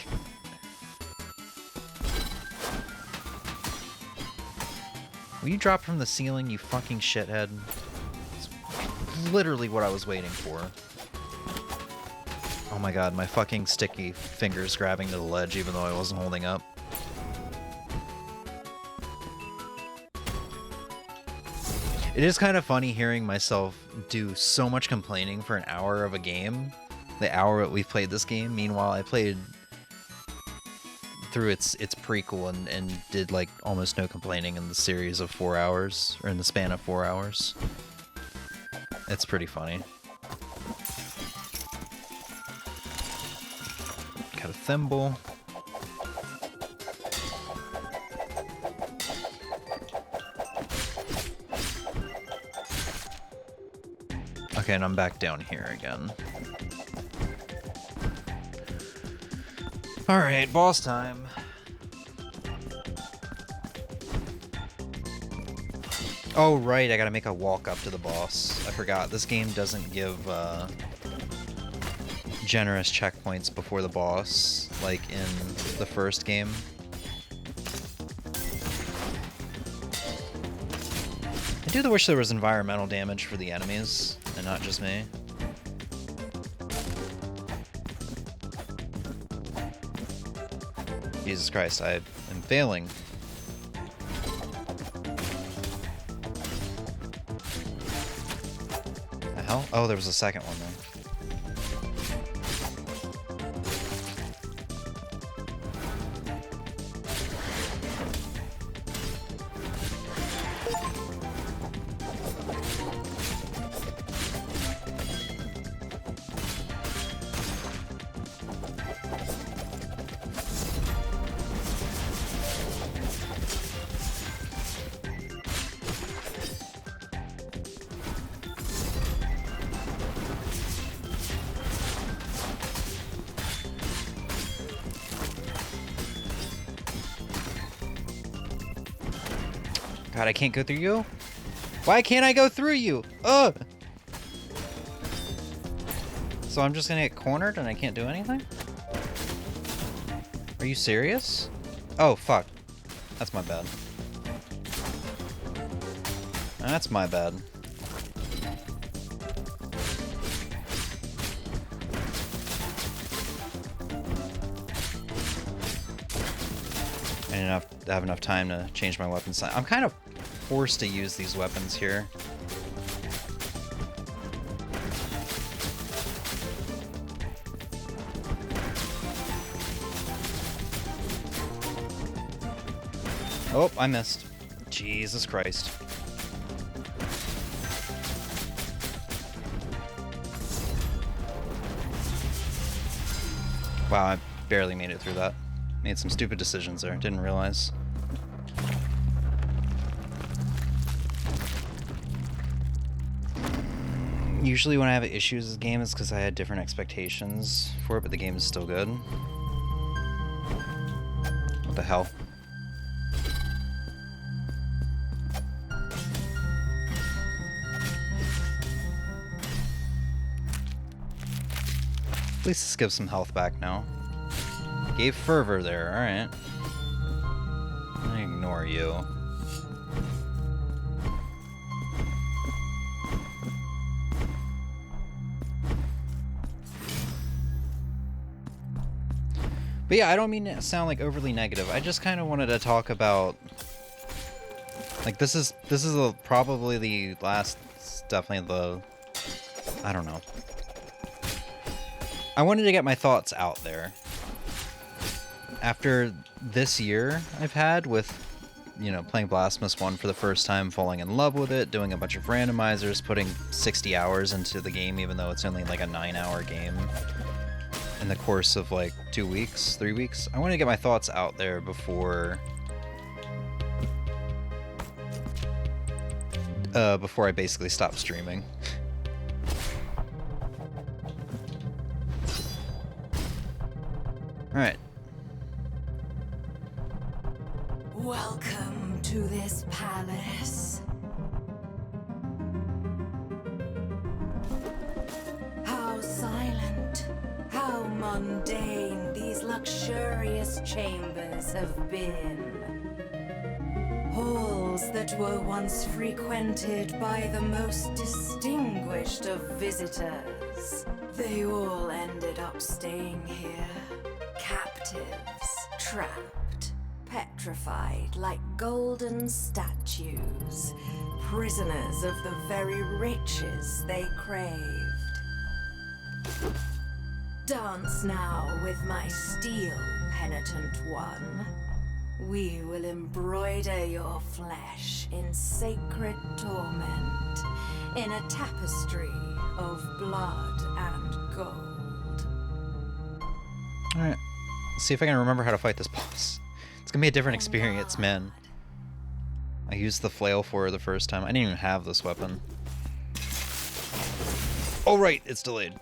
[SPEAKER 3] Will you drop from the ceiling, you fucking shithead? It's literally what I was waiting for. Oh my god, my fucking sticky fingers grabbing to the ledge even though I wasn't holding up. It is kind of funny hearing myself do so much complaining for an hour of a game. The hour that we've played this game. Meanwhile, I played through its prequel and did like almost no complaining in the series of 4 hours, or in the span of 4 hours. It's pretty funny. Got a thimble. Okay, and I'm back down here again. Alright, boss time. Oh, right, I gotta make a walk up to the boss. I forgot, this game doesn't give generous checkpoints before the boss, like in the first game. I do wish there was environmental damage for the enemies, and not just me. Jesus Christ, I am failing. The hell? Oh, there was a second one there. God, I can't go through you? Why can't I go through you? Ugh! So I'm just gonna get cornered and I can't do anything? Are you serious? Oh, fuck. That's my bad. That's my bad. I didn't have enough time to change my weapon size. I'm kind of forced to use these weapons here. Oh, I missed. Jesus Christ. Wow, I barely made it through that. Made some stupid decisions there, didn't realize. Usually when I have issues with this game, it's because I had different expectations for it, but the game is still good. What the hell? At least this gives some health back now. Gave fervor there, alright. I ignore you. But yeah, I don't mean to sound like overly negative. I just kind of wanted to talk about, like, this is probably the last, definitely the, I don't know. I wanted to get my thoughts out there. After this year I've had with, you know, playing Blasphemous 1 for the first time, falling in love with it, doing a bunch of randomizers, putting 60 hours into the game even though it's only like a 9-hour game in the course of like 2 weeks, 3 weeks. I want to get my thoughts out there before I basically stop streaming. Alright.
[SPEAKER 9] Welcome to this palace. How silent, how mundane these luxurious chambers have been. Halls that were once frequented by the most distinguished of visitors. They all ended up staying here. Captives, trapped, petrified like golden statues. Prisoners of the very riches they craved. Dance now with my steel, penitent one. We will embroider your flesh in sacred torment, in a tapestry of blood and gold.
[SPEAKER 3] Alright. Let's see if I can remember how to fight this boss. It's gonna be a different experience, man. I used the flail for her the first time. I didn't even have this weapon. Oh right, it's delayed.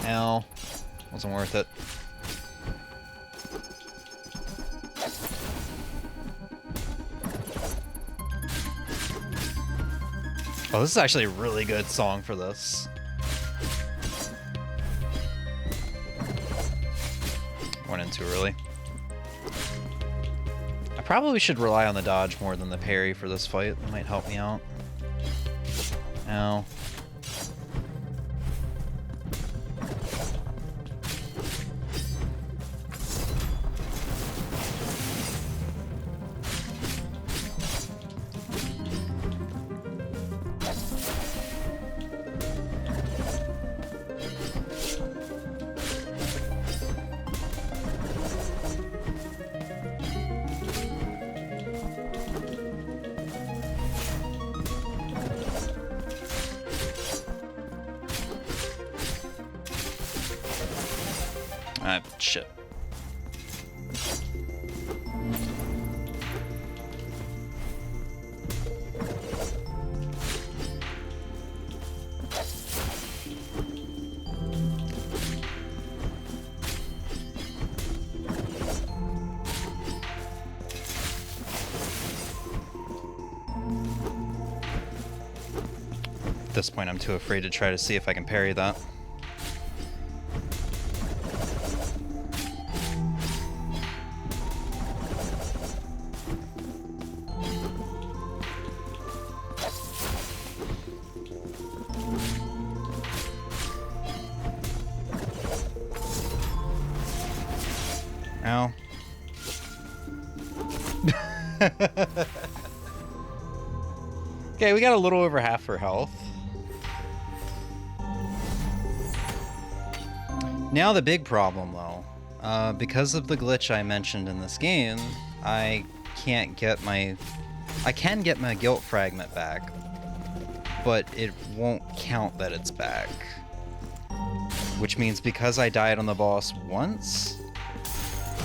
[SPEAKER 3] Ow. Wasn't worth it. Oh, this is actually a really good song for this. Went in too early. I probably should rely on the dodge more than the parry for this fight. That might help me out. Ow. Shit. At this point, I'm too afraid to try to see if I can parry that. Ow. Okay, we got a little over half her health. Now the big problem, though. Because of the glitch I mentioned in this game, I can't get my... I can get my guilt fragment back, but it won't count that it's back. Which means because I died on the boss once,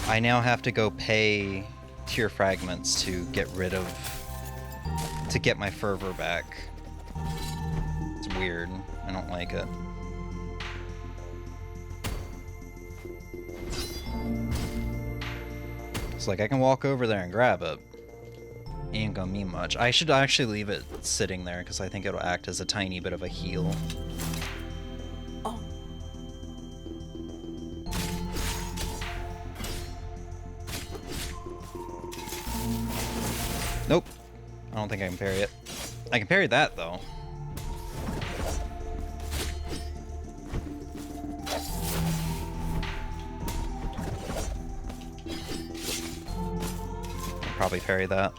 [SPEAKER 3] I now have to go pay tier fragments to get rid of... to get my fervor back. It's weird. I don't like it. It's like I can walk over there and grab it. Ain't gonna mean much. I should actually leave it sitting there because I think it'll act as a tiny bit of a heal.
[SPEAKER 9] Oh.
[SPEAKER 3] Nope. I don't think I can parry it. I can parry that though. probably parry that.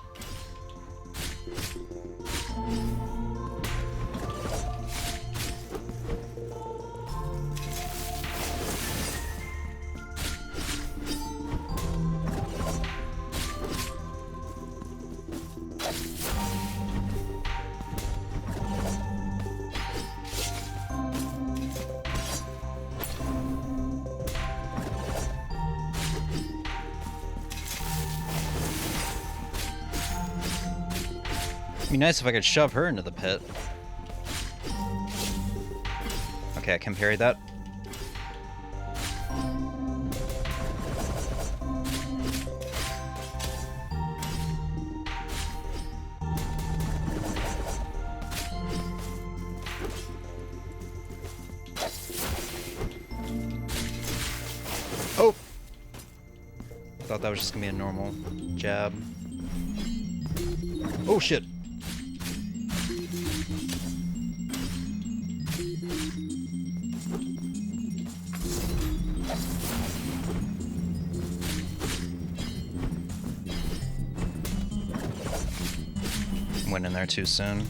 [SPEAKER 3] It'd be nice if I could shove her into the pit. Okay, I can parry that. Oh! Thought that was just gonna be a normal jab. Oh shit! Went in there too soon.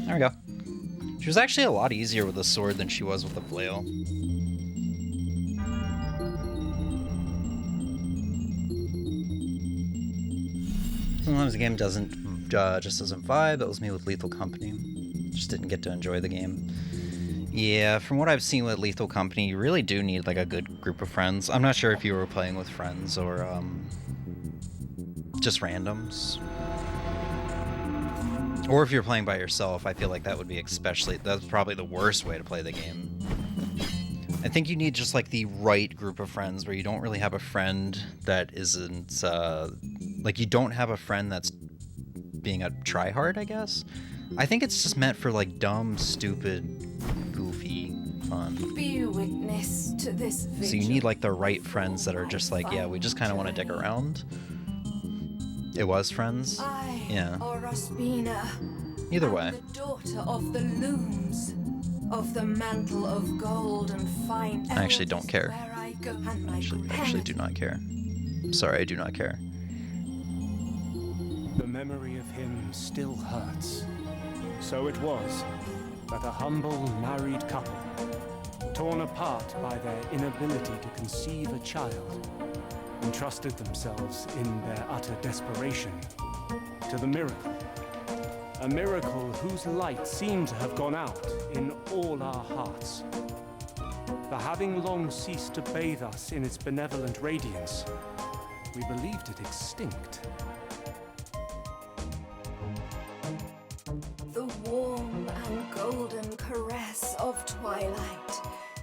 [SPEAKER 3] There we go. She was actually a lot easier with the sword than she was with the flail. Sometimes the game doesn't just doesn't vibe. That was me with Lethal Company. Just didn't get to enjoy the game. Yeah, from what I've seen with Lethal Company, you really do need like a good group of friends. I'm not sure if you were playing with friends or just randoms. Or if you're playing by yourself, I feel like that would be that's probably the worst way to play the game. I think you need just like the right group of friends where you don't really have a friend that isn't, like you don't have a friend that's being a tryhard, I guess. I think it's just meant for like dumb, stupid, goofy fun.
[SPEAKER 9] Be a witness to this vigil.
[SPEAKER 3] So you need like the right friends that are just like, yeah, we just kind of want to dick around. It was friends. Yeah.
[SPEAKER 9] Ospina,
[SPEAKER 3] Either way.
[SPEAKER 9] the daughter of the looms, of the mantle of gold and fine.
[SPEAKER 3] I actually don't care.
[SPEAKER 9] I
[SPEAKER 3] Actually do not care. Sorry, I do not care.
[SPEAKER 8] The memory of him still hurts. So it was that a humble married couple, torn apart by their inability to conceive a child, entrusted themselves in their utter desperation to the miracle. A miracle whose light seemed to have gone out in all our hearts. For having long ceased to bathe us in its benevolent radiance, we believed it extinct.
[SPEAKER 9] The warm and golden caress of twilight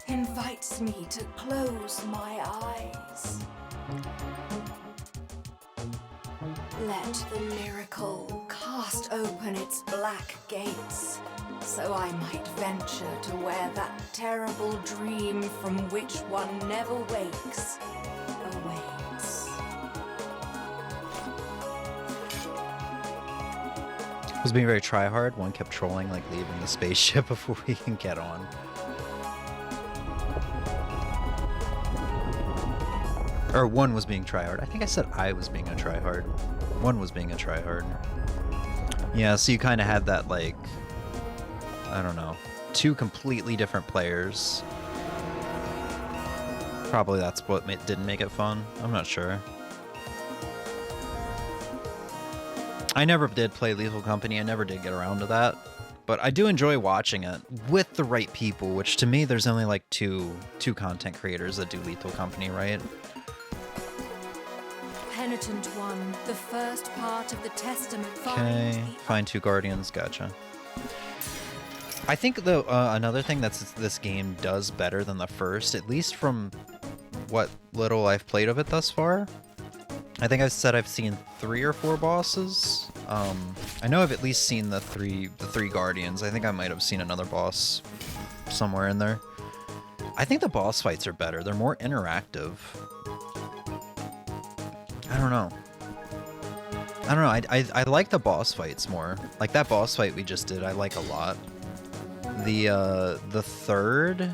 [SPEAKER 9] invites me to close my eyes. Let the miracle cast open its black gates, so I might venture to where that terrible dream from which one never wakes awaits.
[SPEAKER 3] I was being very try-hard. One kept trolling, like leaving the spaceship before we can get on. Or one was being tryhard. I think I said I was being a tryhard. One was being a tryhard. Yeah, so you kind of had that, like, I don't know, two completely different players. Probably that's what didn't make it fun. I'm not sure. I never did play Lethal Company. I never did get around to that. But I do enjoy watching it with the right people, which to me, there's only like two content creators that do Lethal Company, right?
[SPEAKER 9] Penitent One, the first part of the testament.
[SPEAKER 3] Okay, find two guardians, gotcha. I think the another thing that's this game does better than the first, at least from what little I've played of it thus far. I think I said I've seen 3 or 4 bosses. I know I've at least seen the three guardians. I think I might have seen another boss somewhere in there. I think the boss fights are better. They're more interactive. I don't know. I like the boss fights more. Like that boss fight we just did, I like a lot. The third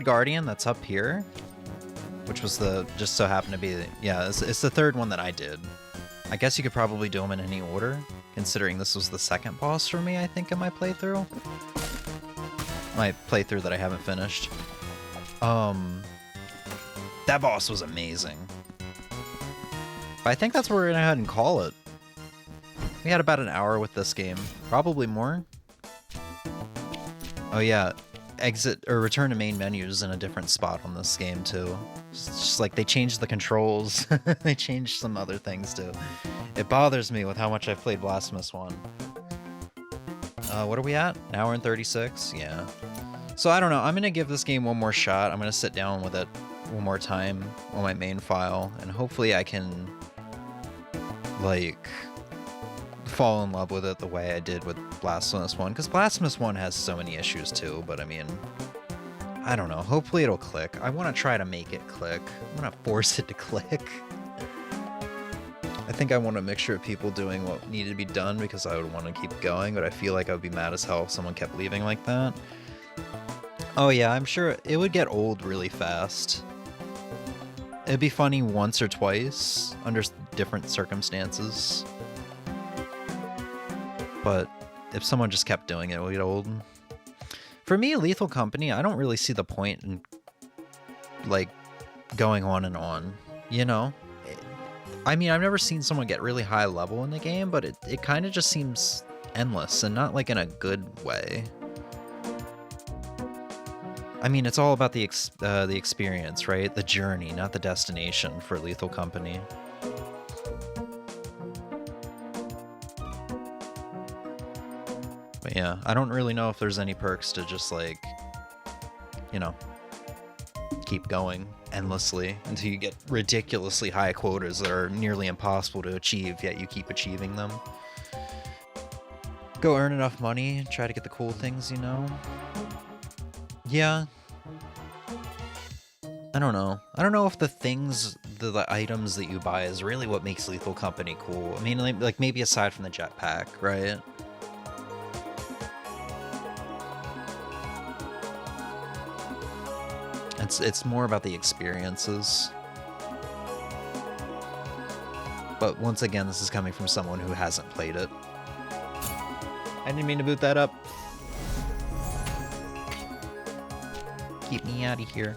[SPEAKER 3] guardian that's up here, which was just so happened to be, yeah, it's the third one that I did. I guess you could probably do them in any order, considering this was the second boss for me, I think, in my playthrough. My playthrough that I haven't finished. That boss was amazing. But I think that's what we're gonna go ahead and call it. We had about an hour with this game, probably more. Oh yeah, exit or return to main menus in a different spot on this game too. It's just like they changed the controls. They changed some other things too. It bothers me with how much I've played Blasphemous 1. What are we at? An hour and 36? Yeah. So I don't know. I'm gonna give this game one more shot. I'm gonna sit down with it one more time on my main file, and hopefully I can like fall in love with it the way I did with Blasphemous 1, because Blasphemous 1 has so many issues too, but I mean, I don't know, hopefully it'll click. I want to try to make it click. I want to force it to click. I think I want a mixture of people doing what needed to be done because I would want to keep going, but I feel like I would be mad as hell if someone kept leaving like that. Oh yeah, I'm sure it would get old really fast. It'd be funny once or twice under different circumstances. But if someone just kept doing it, it would get old. For me, Lethal Company, I don't really see the point in, like, going on and on, you know? I mean, I've never seen someone get really high level in the game, but it kind of just seems endless, and not, like, in a good way. I mean, it's all about the experience, right? The journey, not the destination for Lethal Company. But yeah, I don't really know if there's any perks to just like, you know, keep going endlessly until you get ridiculously high quotas that are nearly impossible to achieve, yet you keep achieving them. Go earn enough money and try to get the cool things, you know? Yeah. I don't know. I don't know if the things, the items that you buy is really what makes Lethal Company cool. I mean, like maybe aside from the jetpack, right? It's more about the experiences. But once again, this is coming from someone who hasn't played it. I didn't mean to boot that up. Keep me out of here.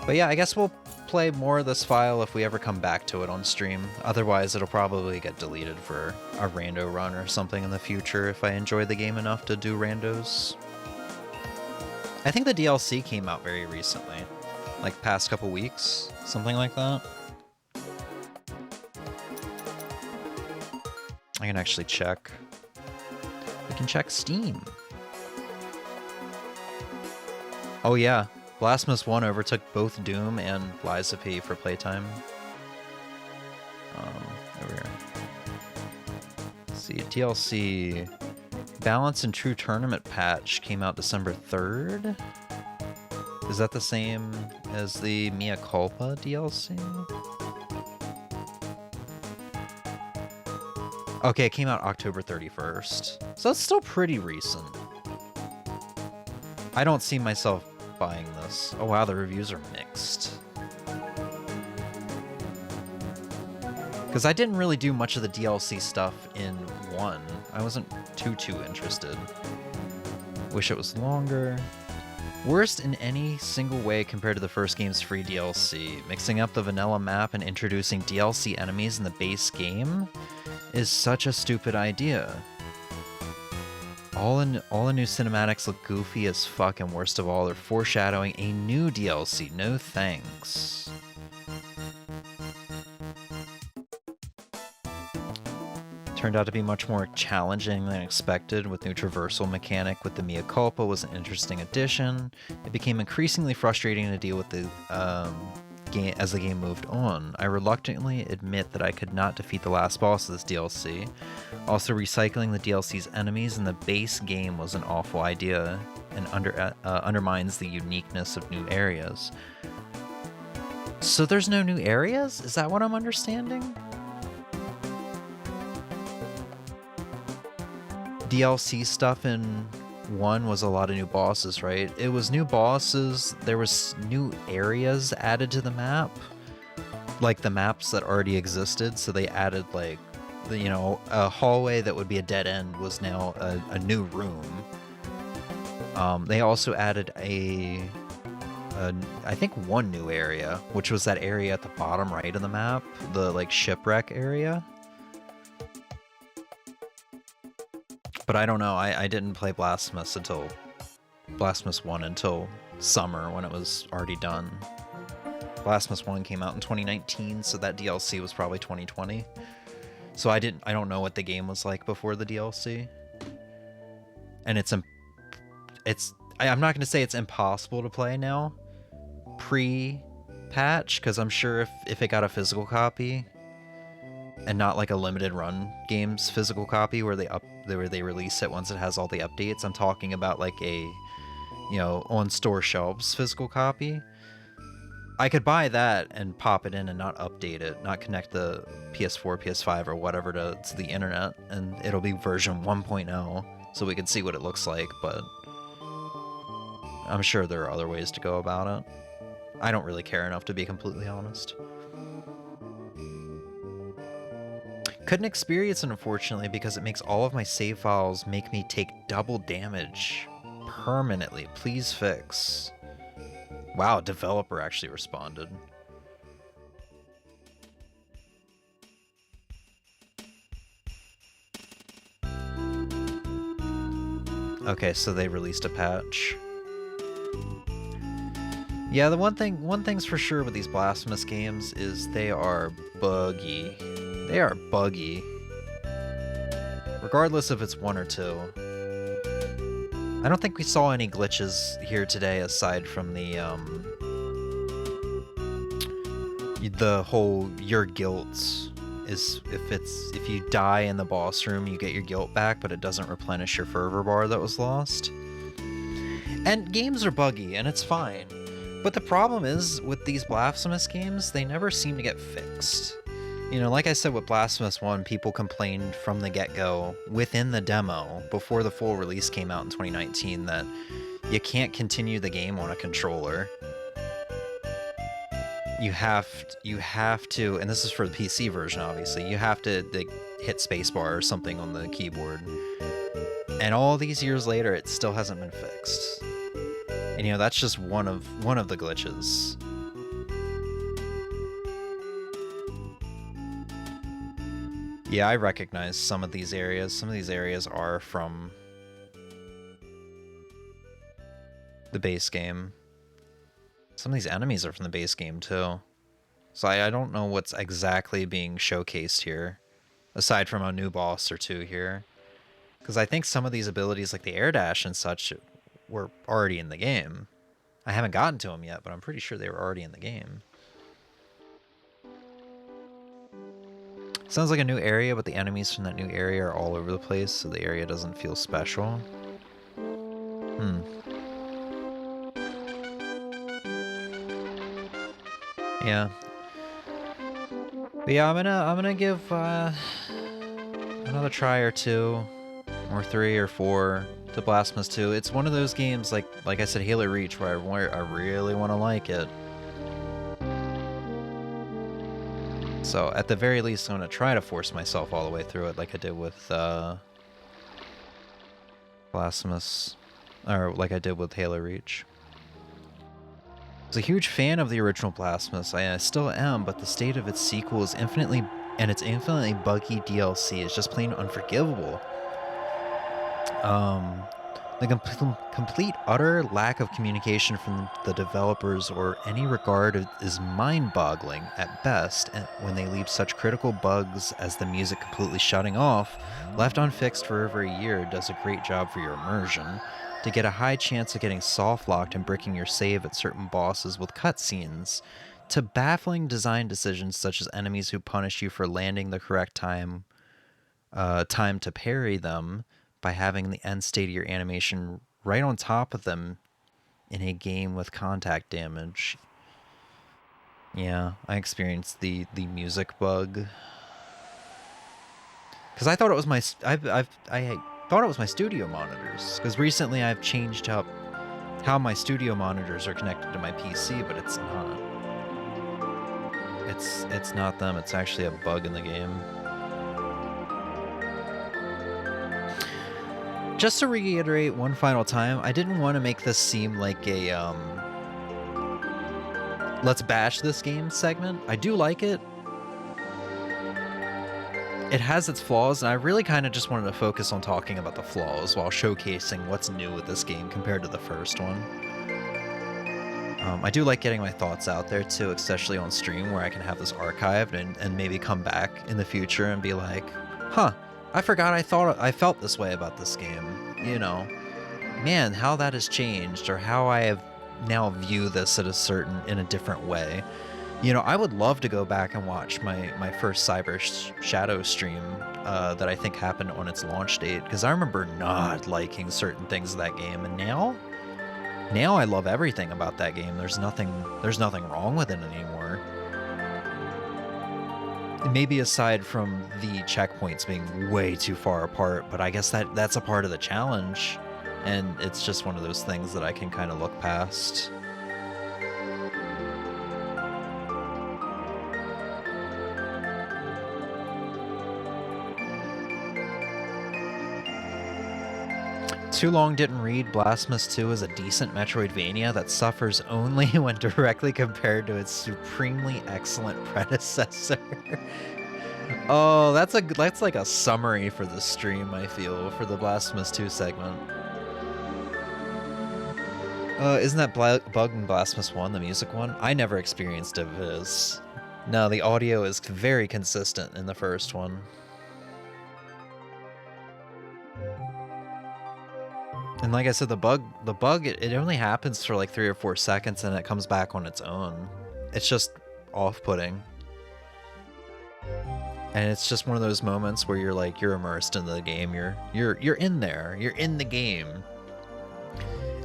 [SPEAKER 3] But yeah, I guess we'll play more of this file if we ever come back to it on stream. Otherwise, it'll probably get deleted for a rando run or something in the future if I enjoy the game enough to do randos. I think the DLC came out very recently, like past couple weeks, something like that. I can actually check. We can check Steam. Oh yeah, Blasphemous 1 overtook both Doom and Lies of P for playtime. Over here. Let's see, DLC Balance and True Tournament patch came out December 3rd. Is that the same as the Mea Culpa DLC? Okay, it came out October 31st. So it's still pretty recent. I don't see myself buying this. Oh wow, the reviews are mixed. Because I didn't really do much of the DLC stuff in 1. I wasn't too interested. Wish it was longer. Worst in any single way compared to the first game's free DLC. Mixing up the vanilla map and introducing DLC enemies in the base game is such a stupid idea. All the new cinematics look goofy as fuck, and worst of all, they're foreshadowing a new DLC. No thanks. turned out to be much more challenging than expected, with new traversal mechanic with the Mea Culpa was an interesting addition. It became increasingly frustrating to deal with the game as the game moved on. I reluctantly admit that I could not defeat the last boss of this DLC. Also, recycling the DLC's enemies in the base game was an awful idea and undermines the uniqueness of new areas. So there's no new areas? Is that what I'm understanding? DLC stuff in 1 was a lot of new bosses, right? It was new bosses, there was new areas added to the map, like the maps that already existed, so they added like, you know, a hallway that would be a dead end was now a new room. They also added I think one new area, which was that area at the bottom right of the map, the like shipwreck area. But I don't know, I didn't play Blasphemous 1 until summer when it was already done. Blasphemous 1 came out in 2019, so that DLC was probably 2020. So I don't know what the game was like before the DLC. And I'm not going to say it's impossible to play now, pre-patch, because I'm sure if it got a physical copy, and not like a limited run game's physical copy where they release it once it has all the updates. I'm talking about like a, you know, on store shelves physical copy. I could buy that and pop it in and not update it, not connect the PS4, PS5 or whatever to the internet, and it'll be version 1.0 so we can see what it looks like, but I'm sure there are other ways to go about it. I don't really care enough, to be completely honest. Couldn't experience it, unfortunately, because it makes all of my save files make me take double damage permanently. Please fix. Wow, developer actually responded. Okay, so they released a patch. Yeah, the one thing's for sure with these Blasphemous games is they are buggy. They are buggy. Regardless if it's 1 or 2. I don't think we saw any glitches here today aside from the whole your guilt is if you die in the boss room you get your guilt back, but it doesn't replenish your fervor bar that was lost. And games are buggy and it's fine. But the problem is with these Blasphemous games, they never seem to get fixed. You know, like I said with Blasphemous 1, people complained from the get-go, within the demo, before the full release came out in 2019, that you can't continue the game on a controller. You have to, and this is for the PC version, obviously, you have to hit spacebar or something on the keyboard. And all these years later, it still hasn't been fixed. And, you know, that's just one of the glitches. Yeah, I recognize some of these areas. Some of these areas are from the base game. Some of these enemies are from the base game, too. So I don't know what's exactly being showcased here, aside from a new boss or two here. Because I think some of these abilities, like the air dash and such, were already in the game. I haven't gotten to them yet, but I'm pretty sure they were already in the game. Sounds like a new area, but the enemies from that new area are all over the place, so the area doesn't feel special. Yeah. But yeah, I'm gonna give another try or 2, or 3 or 4 to Blasphemous 2. It's one of those games like I said, Halo Reach, where I really want to like it. So at the very least, I'm gonna try to force myself all the way through it, like I did with Blasphemous, or like I did with Halo Reach. I was a huge fan of the original Blasphemous. I still am, but the state of its sequel is infinitely buggy DLC is just plain unforgivable. The complete utter lack of communication from the developers or any regard is mind-boggling at best, and when they leave such critical bugs as the music completely shutting off, left unfixed for over a year, does a great job for your immersion. To get a high chance of getting soft-locked and bricking your save at certain bosses with cutscenes, to baffling design decisions such as enemies who punish you for landing the correct time to parry them, by having the end state of your animation right on top of them in a game with contact damage. Yeah, I experienced the music bug. Because I thought it was my... I thought it was my studio monitors. Because recently I've changed up how my studio monitors are connected to my PC, but it's not. It's not them. It's actually a bug in the game. Just to reiterate one final time, I didn't want to make this seem like a, let's bash this game segment. I do like it. It has its flaws, and I really kind of just wanted to focus on talking about the flaws while showcasing what's new with this game compared to the first one. I do like getting my thoughts out there too, especially on stream where I can have this archived and maybe come back in the future and be like, huh, I forgot I felt this way about this game. You know, man, how that has changed, or how I have now view this in a different way. You know, I would love to go back and watch my first Cyber Shadow stream that I think happened on its launch date, because I remember not liking certain things of that game, and now I love everything about that game. There's nothing wrong with it anymore. Maybe aside from the checkpoints being way too far apart, but I guess that's a part of the challenge, and it's just one of those things that I can kind of look past. Too Long Didn't Read, Blasphemous 2 is a decent Metroidvania that suffers only when directly compared to its supremely excellent predecessor. Oh, that's like a summary for the stream, I feel, for the Blasphemous 2 segment. Isn't that bug in Blasphemous 1, the music one? I never experienced it if it is. No, the audio is very consistent in the first one. And like I said, the bug, it only happens for like 3 or 4 seconds and it comes back on its own. It's just off-putting. And it's just one of those moments where you're immersed in the game. You're in there. You're in the game.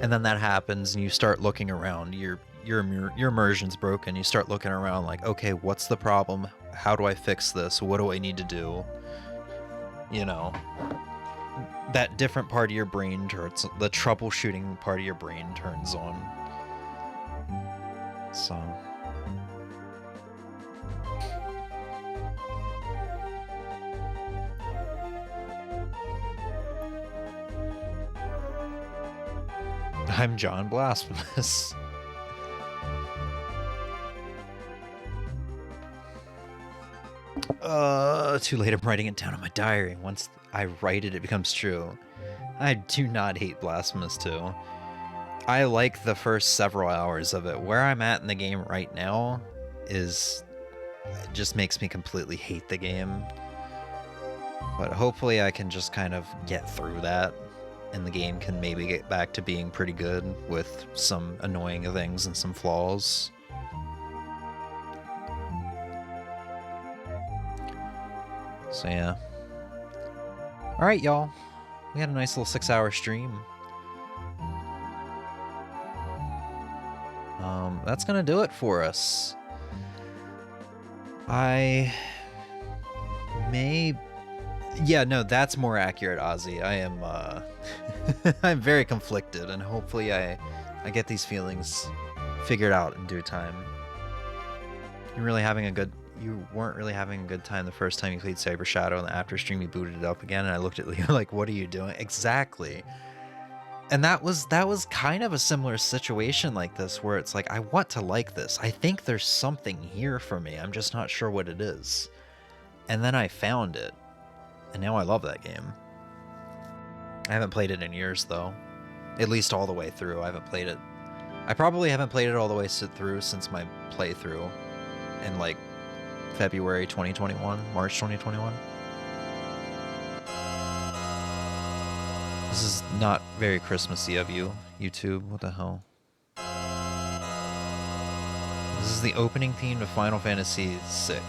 [SPEAKER 3] And then that happens and you start looking around. Your immersion's broken. You start looking around like, okay, what's the problem? How do I fix this? What do I need to do? You know, that different part of your brain turns, the troubleshooting part of your brain turns on. So. I'm John Blasphemous. Too late, I'm writing it down in my diary. Once I write it, it becomes true. I do not hate Blasphemous 2. I like the first several hours of it. Where I'm at in the game right now it just makes me completely hate the game. But hopefully I can just kind of get through that, and the game can maybe get back to being pretty good with some annoying things and some flaws. So yeah. Alright, y'all. We had a nice little 6-hour stream. That's gonna do it for us. Yeah, no, that's more accurate, Ozzy. I am, I'm very conflicted, and hopefully I get these feelings figured out in due time. You weren't really having a good time the first time you played Cyber Shadow, and after stream you booted it up again, and I looked at you like, what are you doing? Exactly. And that was kind of a similar situation like this, where it's like, I want to like this. I think there's something here for me. I'm just not sure what it is. And then I found it. And now I love that game. I haven't played it in years, though. At least all the way through. I haven't played it. I probably haven't played it all the way through since my playthrough in like February 2021, March 2021. This is not very Christmassy of you, YouTube. What the hell? This is the opening theme to Final Fantasy VI.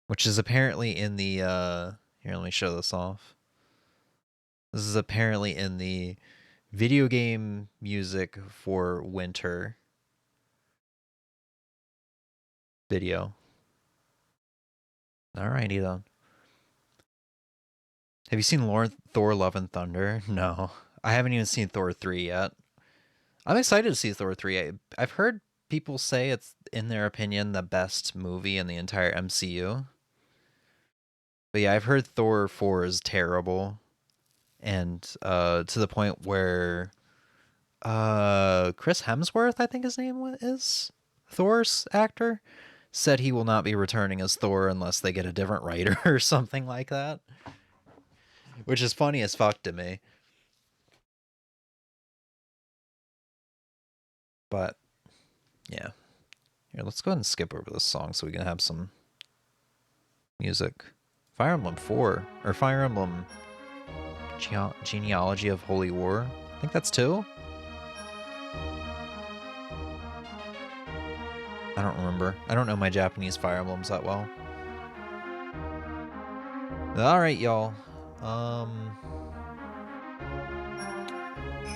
[SPEAKER 3] Which is apparently in the, here, let me show this off. This is apparently in the video game music for winter video. Alrighty then. Have you seen Thor Love and Thunder? No. I haven't even seen Thor 3 yet. I'm excited to see Thor 3. I've heard people say it's, in their opinion, the best movie in the entire MCU. But yeah, I've heard Thor 4 is terrible. And to the point where Chris Hemsworth, I think his name is, Thor's actor, said he will not be returning as Thor unless they get a different writer or something like that. Which is funny as fuck to me. But, yeah. Here, let's go ahead and skip over this song so we can have some music. Fire Emblem 4, or Fire Emblem Genealogy of Holy War. I think that's 2? I don't remember. I don't know my Japanese Fire Emblems that well. Alright, y'all.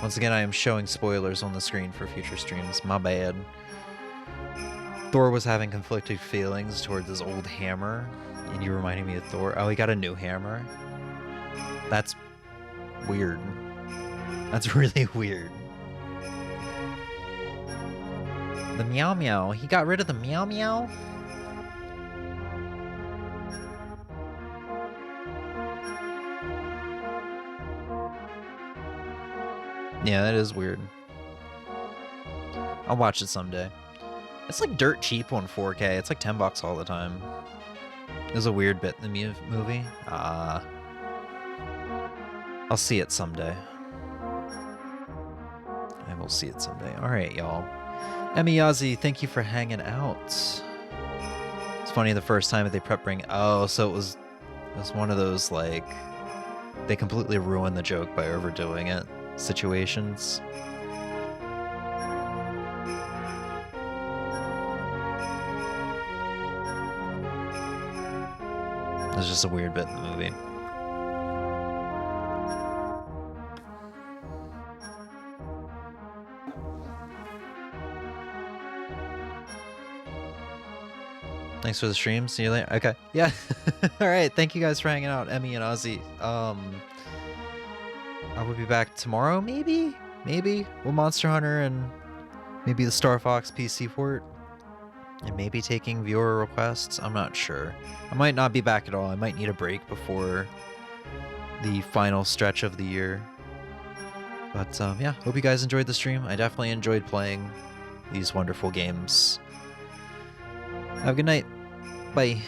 [SPEAKER 3] Once again, I am showing spoilers on the screen for future streams. My bad. Thor was having conflicted feelings towards his old hammer, and you reminded me of Thor. Oh, he got a new hammer? That's weird. That's really weird. The meow meow. He got rid of the meow meow? Yeah, that is weird. I'll watch it someday. It's like dirt cheap on 4K. It's like $10 all the time. There's a weird bit in the movie. I'll see it someday. I will see it someday. Alright, y'all. Emiyazi, thank you for hanging out. It's funny, the first time that they prep bring... Oh, so it was one of those, like... They completely ruined the joke by overdoing it situations. It's just a weird bit in the movie. Thanks for the stream. See you later. Okay. Yeah. All right. Thank you guys for hanging out, Emmy and Ozzy. I will be back tomorrow, maybe? Maybe? With Monster Hunter and maybe the Star Fox PC port. And maybe taking viewer requests. I'm not sure. I might not be back at all. I might need a break before the final stretch of the year. But yeah, hope you guys enjoyed the stream. I definitely enjoyed playing these wonderful games. Have a good night. Bye.